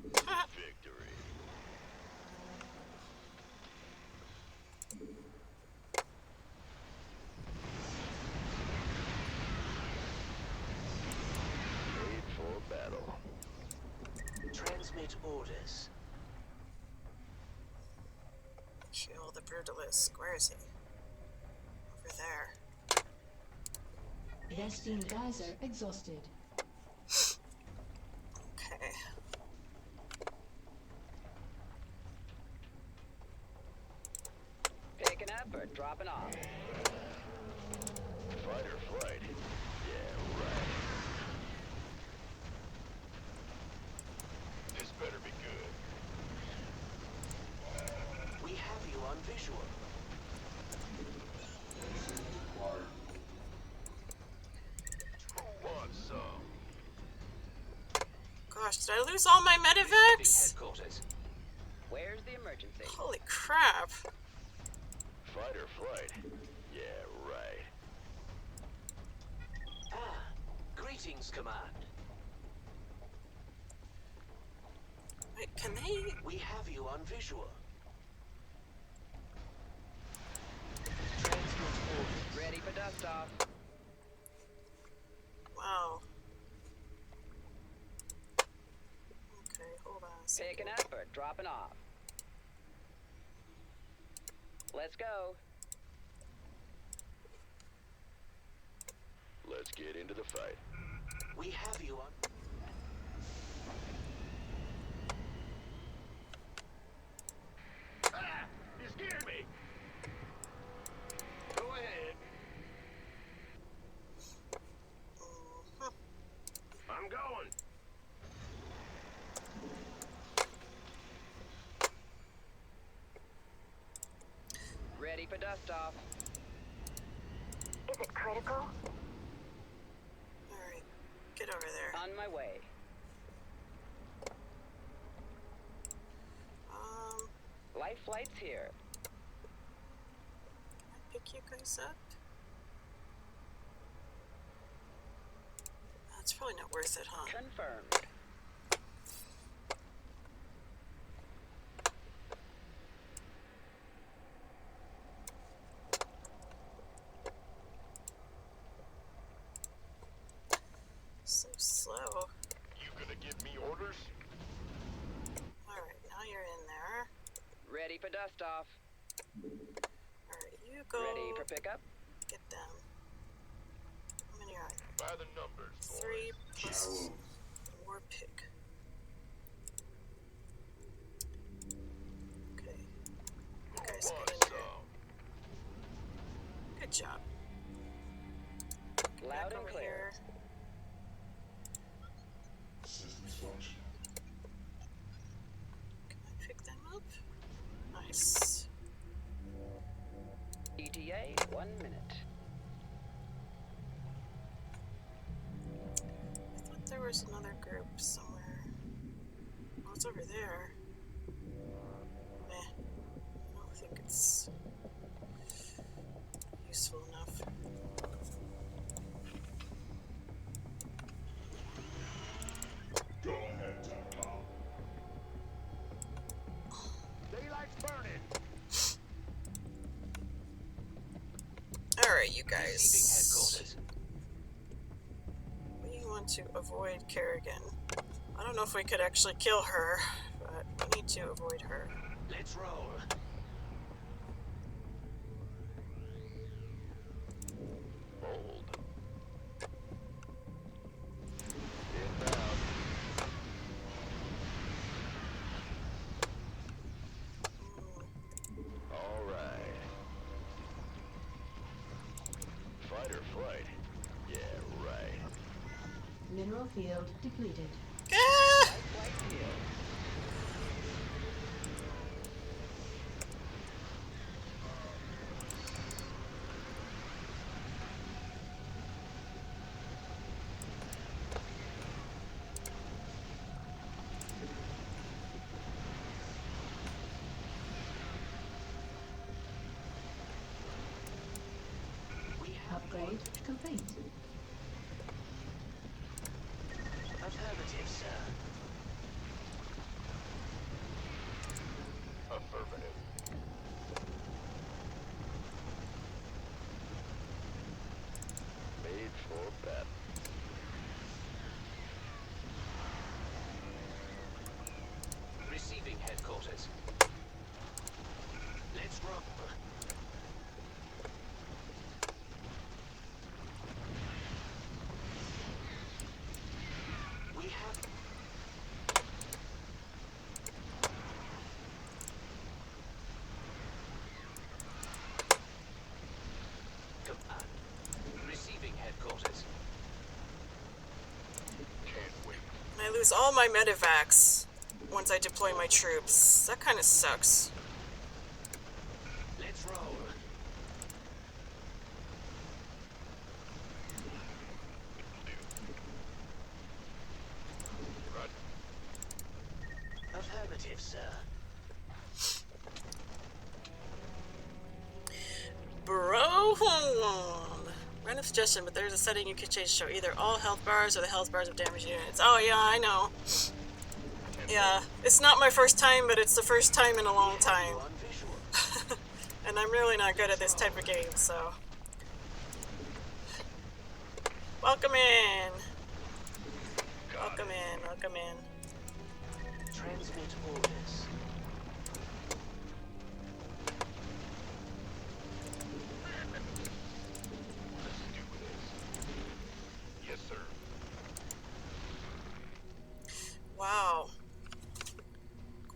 Victory. Made for battle. Transmit orders. Kill the Brutalisk. Where is he? Over there. Destin Geyser exhausted. Okay. Picking up or dropping off? Fight or flight. Yeah, right. This better be good. We have you on visual. Who wants some? Gosh, did I lose all my medevacs? Headquarters. Where's the emergency? Holy crap. Fight or flight. Yeah, right. Ah, greetings, Command. Wait, can they? We have you on visual. Ready for dust off. Wow. Okay, hold on a second. Picking up or dropping off? Let's go. Let's get into the fight. We have you on. Ah! You scared me! Go ahead. I'm going. Ready for dust off. Is it critical? Alright, get over there. On my way. Life flight's here. Can I pick you guys up? It's probably not worth it, huh? Confirmed. So slow. You gonna give me orders? Alright, now you're in there. Ready for dust off. Alright, you go. Ready for pickup? Get down. How many are there? By the numbers, boys. 3 plus war pig. Okay. You guys get in here. Good job. Get Loud back and over clear. here. Systems function. Can I pick them up? Nice. ETA, 1 minute. I thought there was another group somewhere. Oh, it's over there. Meh. I don't think it's useful enough. Go ahead, Tom. Daylight's burning. Alright, you guys. Receiving headquarters. We want to avoid Kerrigan. I don't know if we could actually kill her, but we need to avoid her. Let's roll. Bold. All right. Fight or flight? Yeah, right. Mineral field depleted. Ah! Upgrade complete. Affirmative, sir. Affirmative. Made for battle. Receiving headquarters. Let's roll. We have command. Receiving headquarters. Can't wait. And I lose all my medevacs once I deploy my troops. That kind of sucks. Let's roll. Affirmative, sir. Bro, random suggestion, but there's a setting you can change to show either all health bars or the health bars of damaged units. Oh yeah, I know. Yeah, it's not my first time, but it's the first time in a long time. And I'm really not good at this type of game, so. Welcome in. Welcome in, welcome in. Transmit orders. Yes, sir. Wow.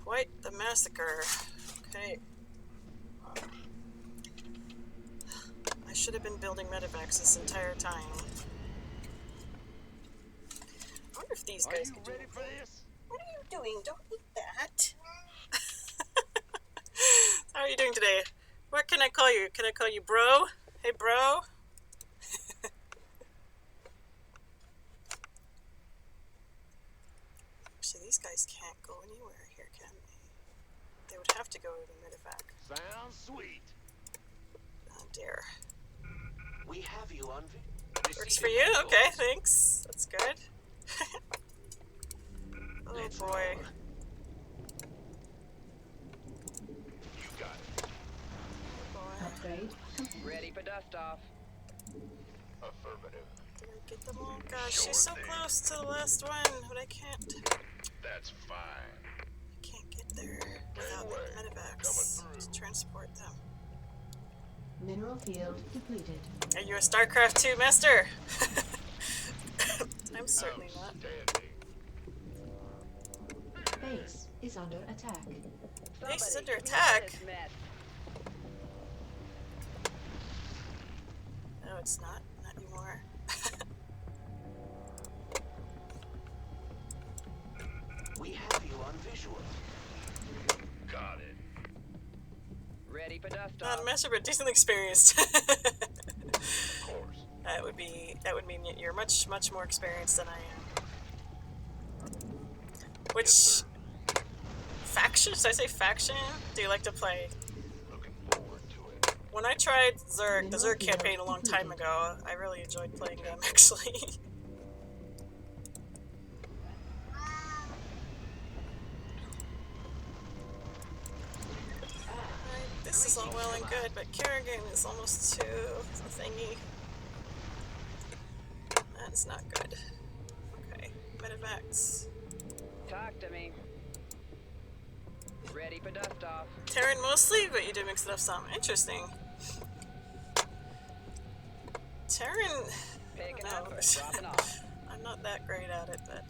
Quite the massacre. Okay. I should have been building medevacs this entire time. I wonder if these guys can do Ready for this? What are you doing? Don't eat that. How are you doing today? What can I call you? Can I call you bro? Hey, bro? Actually, these guys can't go anywhere here, can they? They would have to go to the medevac. Sounds sweet. Oh, dear. We have you on. Works for you? Okay, thanks. That's good. Oh boy. You got it. Upgrade. Ready for dust off. Affirmative. Did I get them all? Gosh, she's so close to the last one, but I can't. That's fine. I can't get there without the medevacs to transport them. Mineral field depleted. Are you a StarCraft 2 master? I'm certainly not. Base is under attack. Base is under attack? No, it's not. Not anymore. We have you on visual. Got it. Ready for dust Not off. a master, but decently experienced. Of course. That would mean you're much more experienced than I am. Which faction? Should I say faction? Do you like to play? Looking forward to it. When I tried Zerg, the Zerg campaign a long time ago, I really enjoyed playing them actually. This is all well and good, but Kerrigan is almost to the thingy. That's not good. Okay, medevacs. Talk to me. Ready for dust off. Terran mostly, but you do mix it up some. Interesting. Terran, Picking I up don't or know. dropping off. I'm not that great at it, but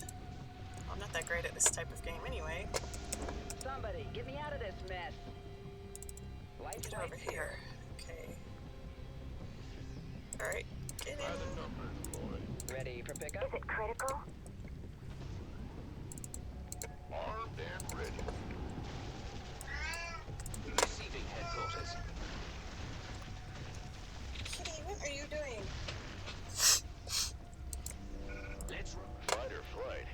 I'm not that great at this type of game anyway. Somebody, get me out of this mess. Get over here. Okay. Alright, get in. Ready for pickup? Is it critical? Armed and ready. Receiving headquarters. Kitty, what are you doing? Let's run. Fight or flight.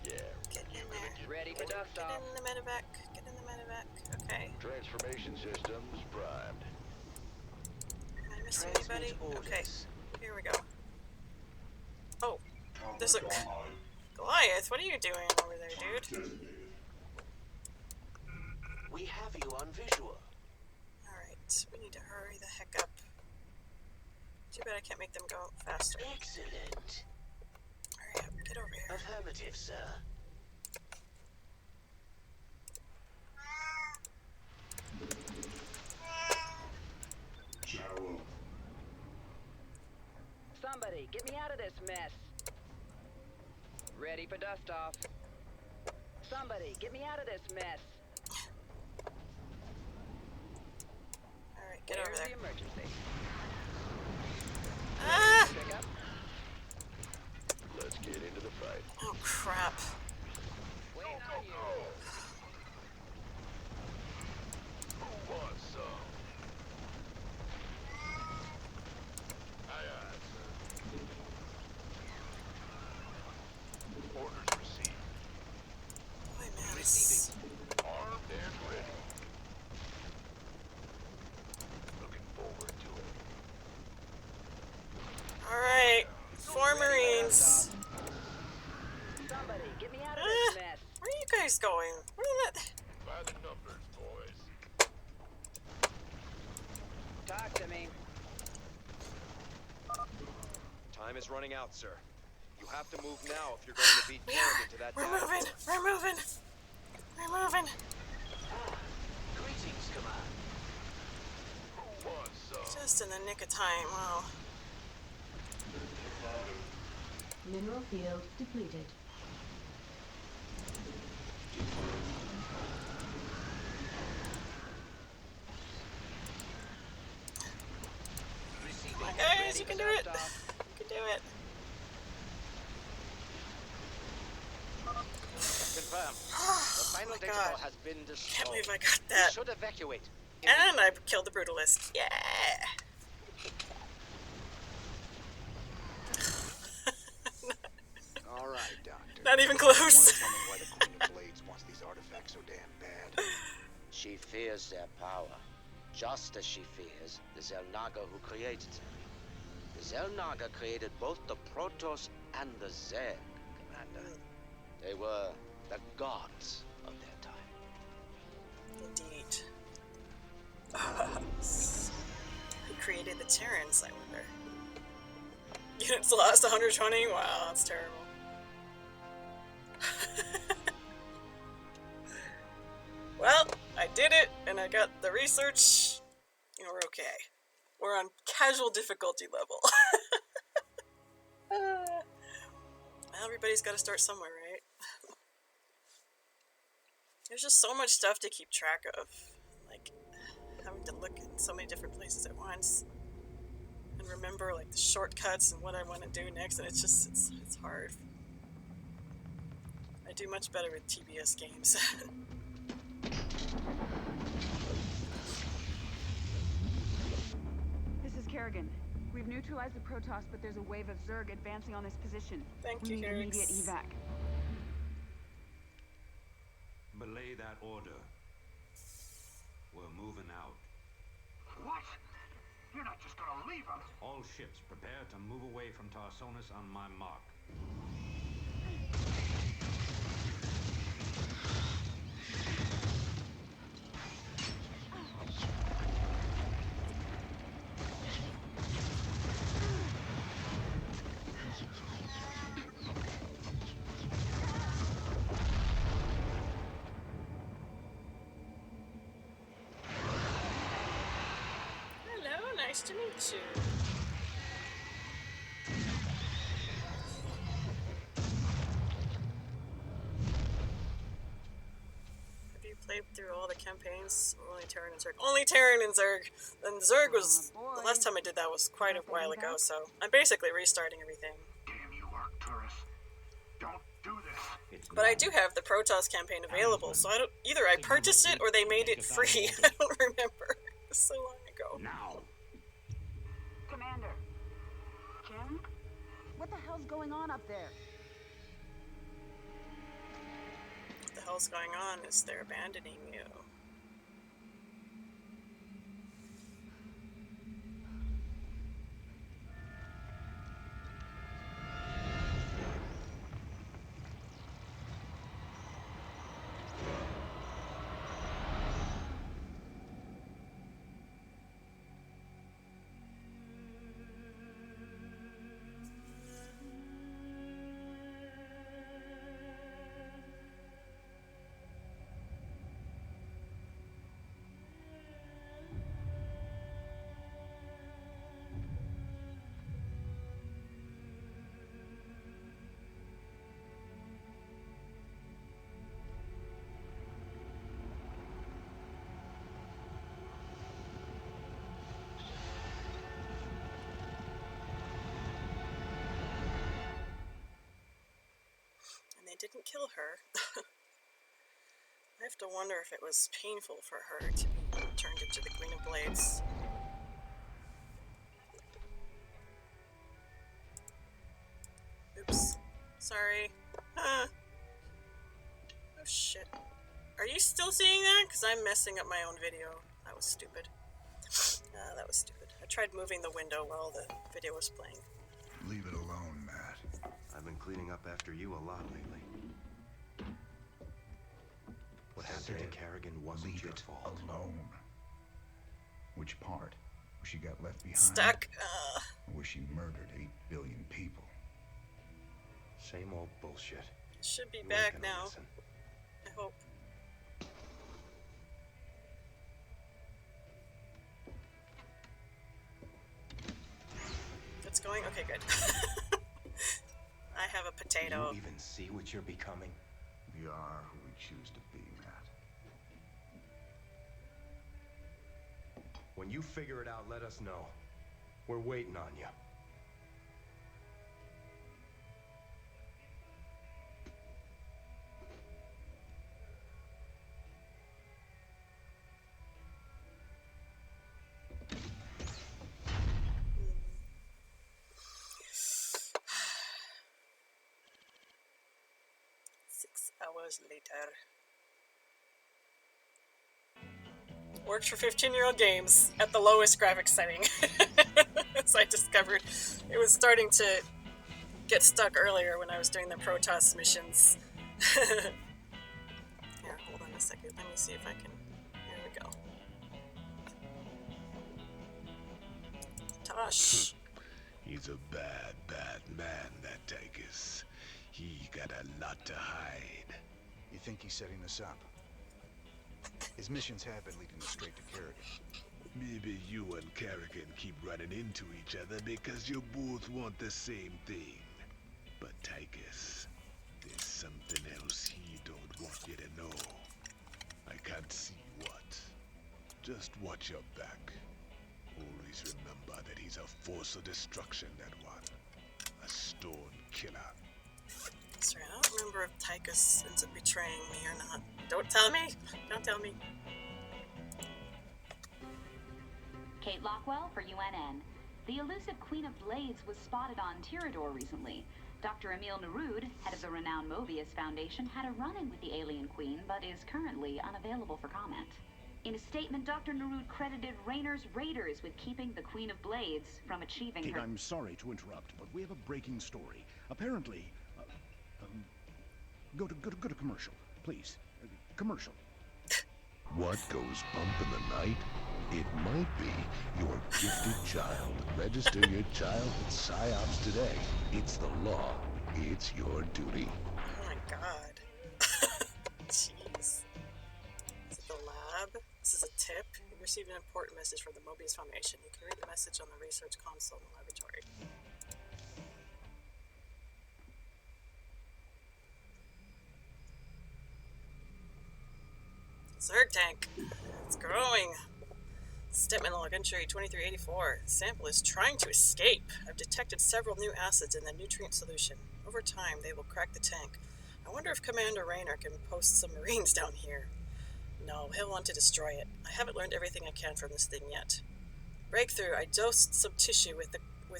Yeah. Get in there. Ready for dust Get off. in the medevac. Get in the medevac. Okay. Transformation systems primed. Am I missing anybody? Okay. Here we go. Oh, there's a Goliath. What are you doing over there, dude? We have you on visual. Alright, we need to hurry the heck up. Too bad I can't make them go faster. Excellent. Hurry up, get over here. Affirmative, sir. Somebody, get me out of this mess. Ready for dust off. Somebody, get me out of this mess. Alright, get over Where's there. the emergency? Ah! Pick up. Let's get into the fight. Oh, crap. Wait on you. Who wants some? Aye, aye, sir. Orders received. Boy, man, this... Armed and ready. Looking forward to it. Alright, 4 Marines. Somebody, get me out of this mess. Where are you guys going? Where are that? By the numbers, boys. Talk to me. Time is running out, sir. You have to move now if you're going to beat Kerrigan to that We're data moving. core. We're moving. We're moving. Greetings, Command. Who wants some? Just in the nick of time. Wow. Mineral field depleted. Come on, guys, you can do it. You can do it. Confirmed. The final my data God. core has been destroyed. Can't believe I got We that. should evacuate. And I killed the Brutalist. Yeah. All right, Doctor. Not even You wanna close. tell me why the Queen of Blades wants these artifacts so damn bad? She fears their power, just as she fears the Zelnaga who created them. The Xel'Naga created both the Protoss and the Zerg, Commander. They were the gods of their time. Indeed. Who created the Terrans, I wonder? Units lost 120? Wow, that's terrible. Well, I did it, and I got the research, and we're okay. We're on casual difficulty level. Well, everybody's got to start somewhere, right? There's just so much stuff to keep track of. Like, having to look in so many different places at once. And remember, like, the shortcuts and what I want to do next, and it's just, it's hard. I do much better with TBS games. This is Kerrigan. We've neutralized the Protoss, but there's a wave of Zerg advancing on this position. Thank we you, need immediate evac. Belay that order. We're moving out. What? You're not just gonna leave us. All ships prepare to move away from Tarsonis on my mark. Nice to meet you. Have you played through all the campaigns? Or only Terran and Zerg? Only Terran and Zerg. And Zerg was, the last time I did that was quite a while ago, so I'm basically restarting everything. Damn you, Arcturus. Don't do this. But I do have the Protoss campaign available, so I don't, either I purchased it or they made it free. I don't remember. It was so long ago. Now. Commander. Kim? What the hell's going on up there? What the hell's going on is they're abandoning you. They didn't kill her. I have to wonder if it was painful for her to be turned into the Queen of Blades. Oops. Sorry. Oh shit. Are you still seeing that? Because I'm messing up my own video. That was stupid. That was stupid. I tried moving the window while the video was playing. Leave it alone, Matt. I've been cleaning up after you a lot lately. What happened to Kerrigan wasn't your fault. Alone. Which part? Where she got left behind? Stuck. Or where she murdered 8 billion people? Same old bullshit. Should be back now. Listen. I hope. It's going? Okay, good. I have a potato. Do you even see what you're becoming? We are who we choose to be, Matt. When you figure it out, let us know. We're waiting on you. Hours later. Works for 15-year-old games at the lowest graphics setting. because I discovered it was starting to get stuck earlier when I was doing the Protoss missions. Here, hold on a second. Let me see if I can. Here we go. Tosh. He's a bad, bad man, that Tychus. He got a lot to hide. You think he's setting this up? His missions have been leading us straight to Kerrigan. Maybe you and Kerrigan keep running into each other because you both want the same thing. But Tychus, there's something else he don't want you to know. I can't see what. Just watch your back. Always remember that he's a force of destruction, that one. A stone killer. Sorry, I don't remember if Tychus ends up betraying me or not. Don't tell me! Don't tell me. Kate Lockwell for UNN. The elusive Queen of Blades was spotted on Tirador recently. Dr. Emil Nerud, head of the renowned Mobius Foundation, had a run-in with the alien queen, but is currently unavailable for comment. In a statement, Dr. Nerud credited Raynor's Raiders with keeping the Queen of Blades from achieving Kate, her... I'm sorry to interrupt, but we have a breaking story. Apparently, go to commercial, please. Commercial. What goes bump in the night? It might be your gifted child. Register your child with PsyOps today. It's the law. It's your duty. Oh my god. Jeez. Is it the lab? This is a tip. You received an important message from the Mobius Foundation. You can read the message on the research console in the laboratory. Zerg tank. It's growing. Stepman log entry 2384. The sample is trying to escape. I've detected several new acids in the nutrient solution. Over time, they will crack the tank. I wonder if Commander Raynor can post some Marines down here. No, he'll want to destroy it. I haven't learned everything I can from this thing yet. Breakthrough. I dosed some tissue with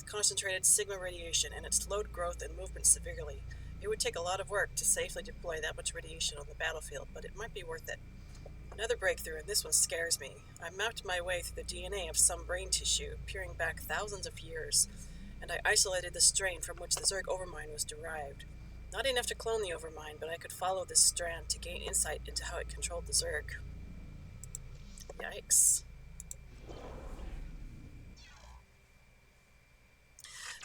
concentrated Sigma radiation, and it slowed growth and movement severely. It would take a lot of work to safely deploy that much radiation on the battlefield, but it might be worth it. Another breakthrough, and this one scares me. I mapped my way through the DNA of some brain tissue, peering back thousands of years, and I isolated the strain from which the Zerg Overmind was derived. Not enough to clone the Overmind, but I could follow this strand to gain insight into how it controlled the Zerg. Yikes.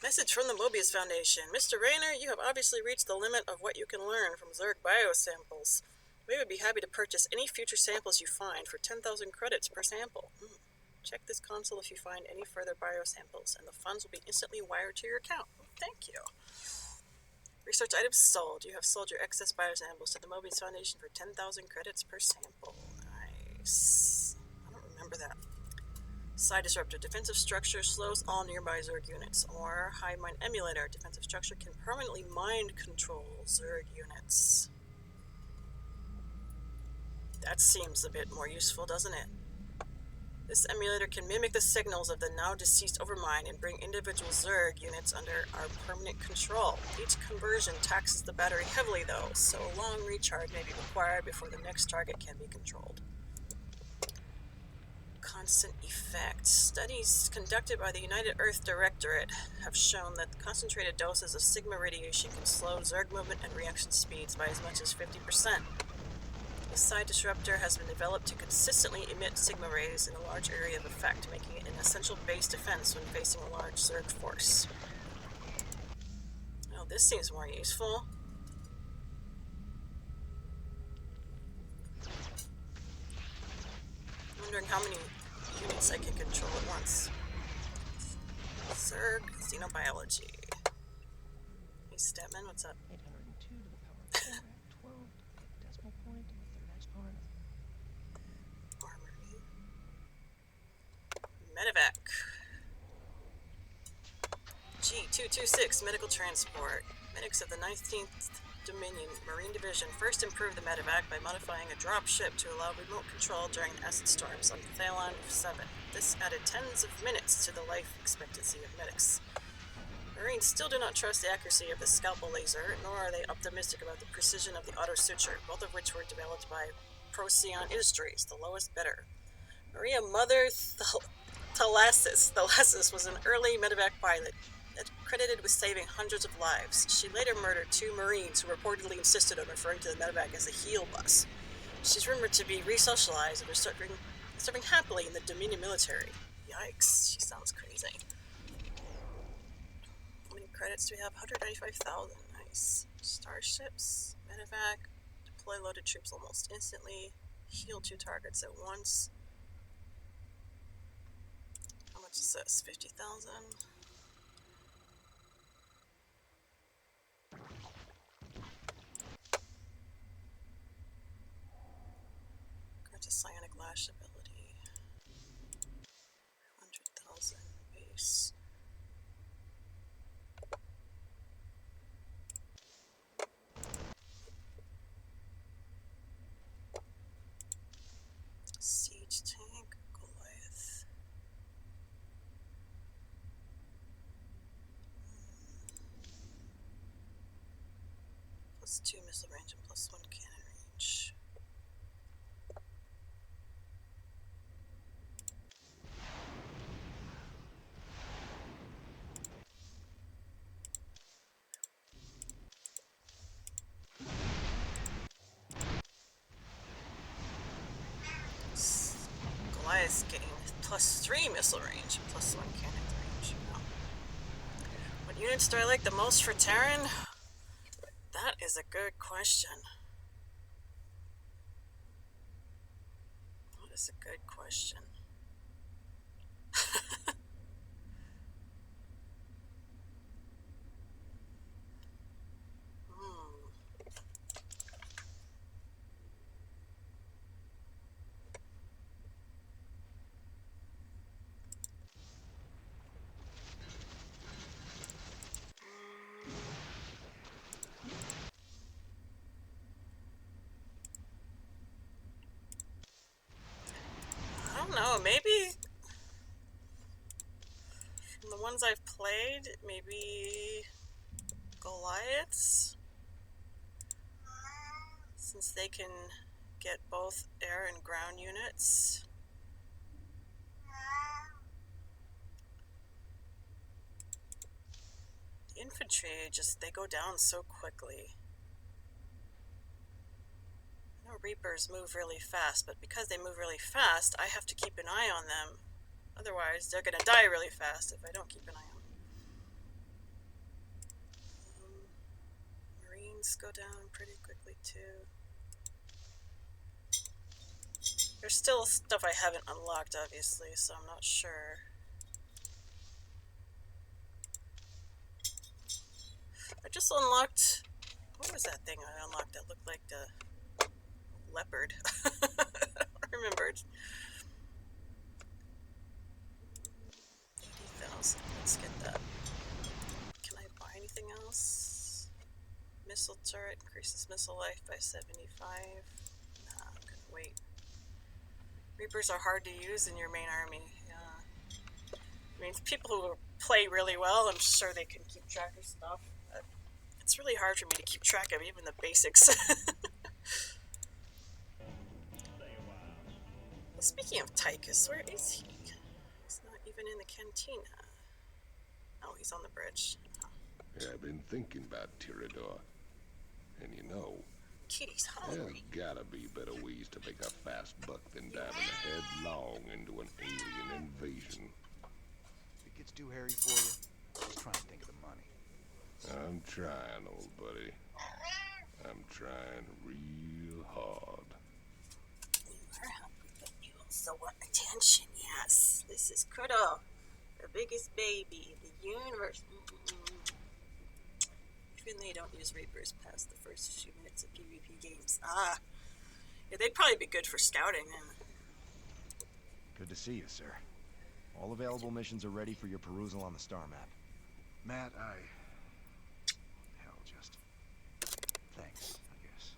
Message from the Mobius Foundation. Mr. Raynor, you have obviously reached the limit of what you can learn from Zerg biosamples. We would be happy to purchase any future samples you find for 10,000 credits per sample. Check this console if you find any further biosamples, and the funds will be instantly wired to your account. Thank you. Research items sold. You have sold your excess biosamples to the Mobius Foundation for 10,000 credits per sample. Nice. I don't remember that. Side disruptor. Defensive structure slows all nearby Zerg units. Or hive mind emulator. Defensive structure can permanently mind control Zerg units. That seems a bit more useful, doesn't it? This emulator can mimic the signals of the now deceased Overmind and bring individual Zerg units under our permanent control. Each conversion taxes the battery heavily, though, so a long recharge may be required before the next target can be controlled. Constant effect. Studies conducted by the United Earth Directorate have shown that concentrated doses of Sigma radiation can slow Zerg movement and reaction speeds by as much as 50%. The side disruptor has been developed to consistently emit Sigma rays in a large area of effect, making it an essential base defense when facing a large Zerg force. Oh, this seems more useful. I'm wondering how many units I can control at once. Zerg xenobiology. Hey, Statman, what's up? 802 to the power of 4 at 12 decimal point to the third exponent. Armory. Medevac. G-226 Medical Transport. Medics of the 19th Dominion Marine Division first improved the medevac by modifying a drop ship to allow remote control during acid storms on Thalon 7. This added tens of minutes to the life expectancy of medics. Marines still do not trust the accuracy of the scalpel laser, nor are they optimistic about the precision of the auto suture, both of which were developed by Procyon Industries, the lowest bidder. Maria Mother Thalasis. Thalasis was an early medevac pilot credited with saving hundreds of lives. She later murdered 2 Marines who reportedly insisted on referring to the medevac as a heal bus. She's rumored to be resocialized and is serving happily in the Dominion military. Yikes, she sounds crazy. How many credits do we have? 195,000. Nice. Starships, medevac, deploy loaded troops almost instantly, heal 2 targets at once. How much is this? 50,000. Grants a psionic lash ability. 100,000 base. Siege tank, Goliath. Plus 2 missile range and plus 1 cannon range. Goliath's getting plus 3 missile range and plus 1 cannon range. Wow. What units do I like the most for Terran? That is a good question. That is a good question. I don't know, maybe from the ones I've played, maybe Goliaths, since they can get both air and ground units. The infantry, they go down so quickly. I know Reapers move really fast, but because they move really fast, I have to keep an eye on them. Otherwise, they're gonna die really fast if I don't keep an eye on them. Marines go down pretty quickly too. There's still stuff I haven't unlocked, obviously, so I'm not sure. I just unlocked... What was that thing I unlocked that looked like the leopard? I remembered. 80,000. Let's get that. Can I buy anything else? Missile turret increases missile life by 75. Nah, I'm gonna wait. Reapers are hard to use in your main army. Yeah. I mean, people who play really well, I'm sure they can keep track of stuff. But it's really hard for me to keep track of even the basics. Well, speaking of Tychus, where is he? He's not even in the cantina. Oh, he's on the bridge. Oh. Yeah, I've been thinking about Tirador. And you know, Kitty's hungry. There's gotta be better ways to make a fast buck than diving headlong into an alien invasion. If it gets too hairy for you, just try and think of the money. I'm trying, old buddy. I'm trying real hard. You are hungry, but you also want attention, yes. This is Kudo, the biggest baby in the universe. Even they don't use Reapers past the first few minutes of PvP games. Ah. Yeah, they'd probably be good for scouting. Good to see you, sir. All available missions are ready for your perusal on the star map. Matt, hell, just... Thanks, I guess.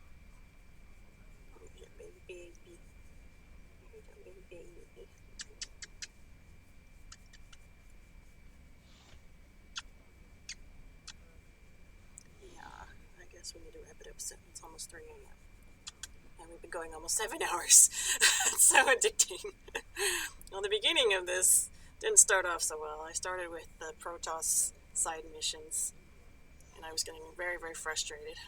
Yeah, I guess we need to wrap it up soon. It's almost 3 a.m. And we've been going almost 7 hours. It's so addicting. Well, the beginning of this Didn't start off so well. I started with the Protoss side missions, and I was getting very, very frustrated.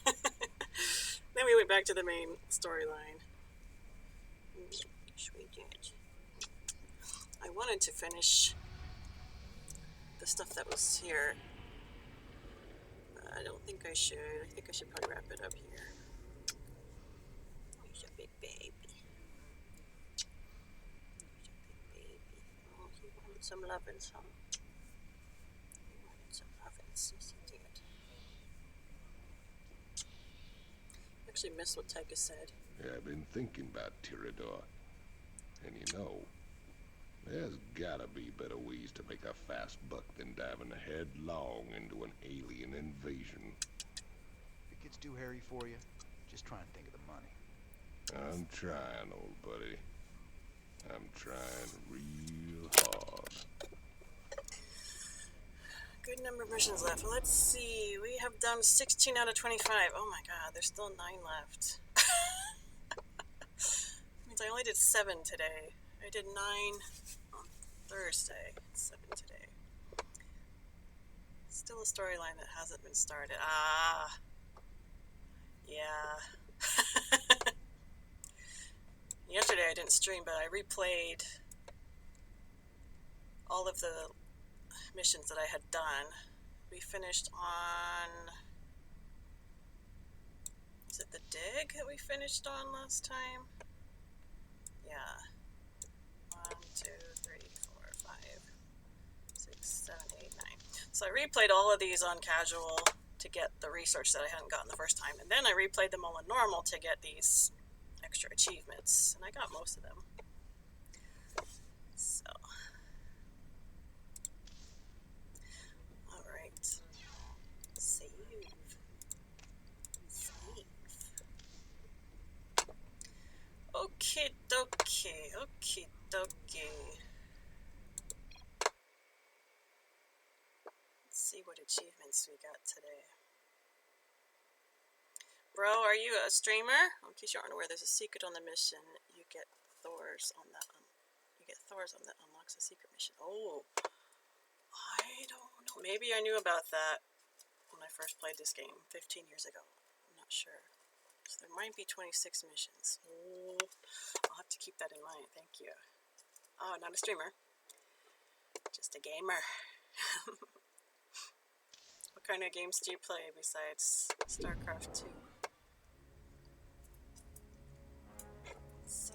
Then we went back to the main storyline. Which we did. I wanted to finish the stuff that was here. I don't think I should. I think I should probably wrap it up here. He's a big baby. Oh, he wanted some lovin's, huh? He wanted some lovin's. Yes, he did. I actually missed what Tyga said. Yeah, I've been thinking about Tirador. And you know, there's gotta be better ways to make a fast buck than diving headlong into an alien invasion. If it gets too hairy for you, just try and think of the money. I'm trying, old buddy. I'm trying real hard. Good number of missions left. Let's see. We have done 16 out of 25. Oh my god, there's still 9 left. Means I only did 7 today. I did 9 on Thursday. 7 today. Still a storyline that hasn't been started. Ah. Yeah. Yesterday I didn't stream, but I replayed all of the missions that I had done. We finished on... Is it the dig that we finished on last time? Yeah. 1, 2, 3, 4, 5, 6, 7, 8, 9. So I replayed all of these on casual to get the research that I hadn't gotten the first time, and then I replayed them all on normal to get these extra achievements, and I got most of them. So, all right, save. Okie dokie, okie dokie. Let's see what achievements we got today. Bro, are you a streamer? In case you aren't aware, there's a secret on the mission. You get Thor's on that. You get Thor's on that unlocks a secret mission. Oh, I don't know. Maybe I knew about that when I first played this game 15 years ago. I'm not sure. So there might be 26 missions. Oh, I'll have to keep that in mind. Thank you. Oh, not a streamer. Just a gamer. What kind of games do you play besides StarCraft 2? Let's see.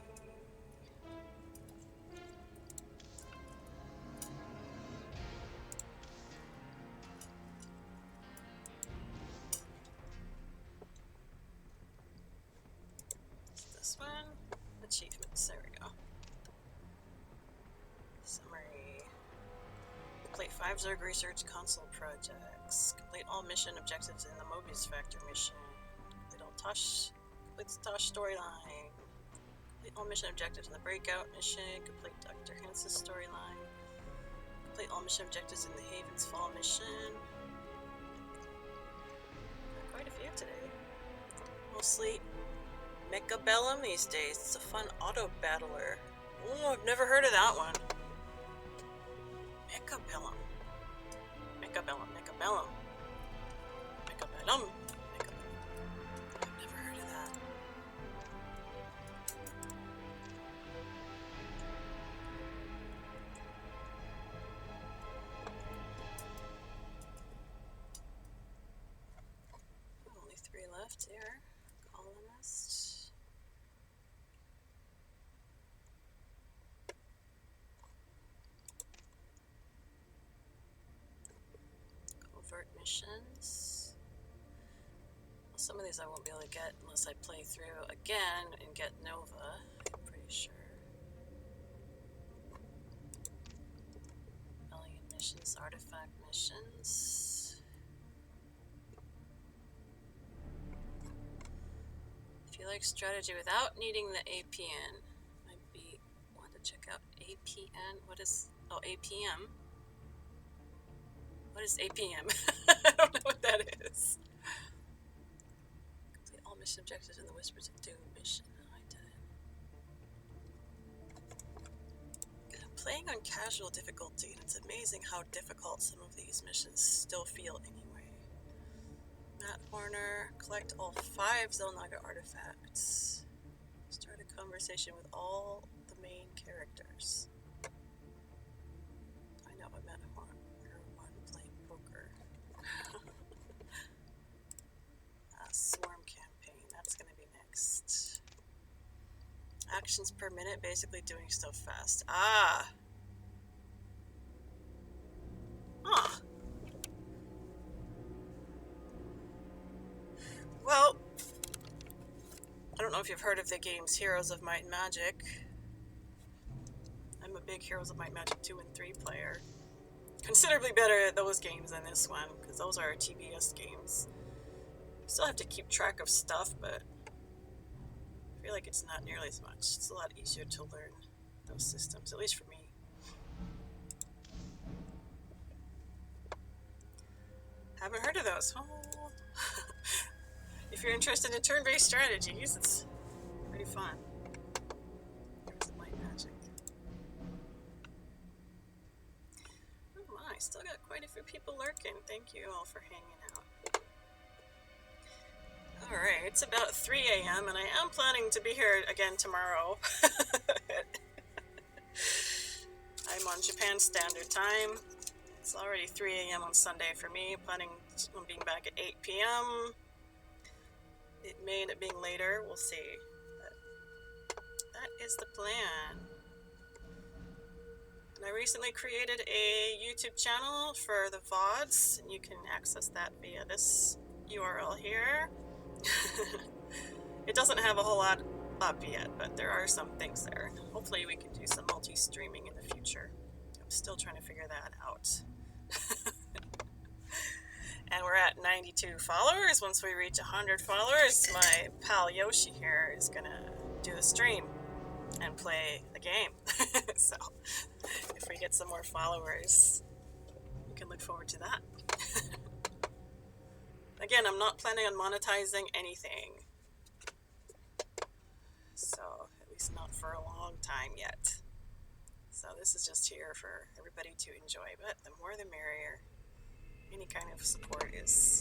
This one? Achievements. There we go. Summary. Complete 5 Zerg research console projects. Complete all mission objectives in the Mobius Factor mission. Complete all Tosh. Complete the Tosh storyline. Complete all mission objectives in the Breakout mission. Complete Dr. Hansen's storyline. Complete all mission objectives in the Haven's Fall mission. Got quite a few today. Mostly Mechabellum these days. It's a fun auto battler. Oh, I've never heard of that one. Mechabellum. Mechabellum. Mechabellum. Mechabellum. I've never heard of that. Only 3 left here. Colonist. Covert missions. Well, some of these I won't be able to get unless I play through again and get Nova, I'm pretty sure. Rebellion missions, artifact missions. If you like strategy without needing the APN, might be want to check out APN. What is APM? What is APM? I don't know what that is. Complete all mission objectives in the Whispers of Doom mission. No, I didn't. playing on casual difficulty, and it's amazing how difficult some of these missions still feel anyway. Matt Horner, collect all 5 Xel'Naga artifacts. Start a conversation with all the main characters. Find out what Matt Horner won playing poker. Swarm campaign, that's gonna be next. Actions per minute, basically doing stuff fast. Ah! Huh. Well, I don't know if you've heard of the games Heroes of Might and Magic. I'm a big Heroes of Might and Magic 2 and 3 player. Considerably better at those games than this one, because those are TBS games. Still have to keep track of stuff, but I feel like it's not nearly as much. It's a lot easier to learn those systems, at least for me. Haven't heard of those. Oh. If you're interested in turn-based strategies, it's pretty fun. Here's the Might Magic. Oh my, still got quite a few people lurking. Thank you all for hanging out. Alright, it's about 3 a.m. and I am planning to be here again tomorrow. I'm on Japan Standard Time. It's already 3 a.m. on Sunday for me. Planning on being back at 8 p.m. It may end up being later. We'll see. But that is the plan. And I recently created a YouTube channel for the VODs, and you can access that via this URL here. It doesn't have a whole lot up yet, but there are some things there. Hopefully we can do some multi-streaming in the future. I'm still trying to figure that out. And we're at 92 followers. Once we reach 100 followers, my pal Yoshi here is gonna do the stream and play the game. So if we get some more followers, we can look forward to that. Again, I'm not planning on monetizing anything. So, at least not for a long time yet. So this is just here for everybody to enjoy, but the more the merrier. Any kind of support is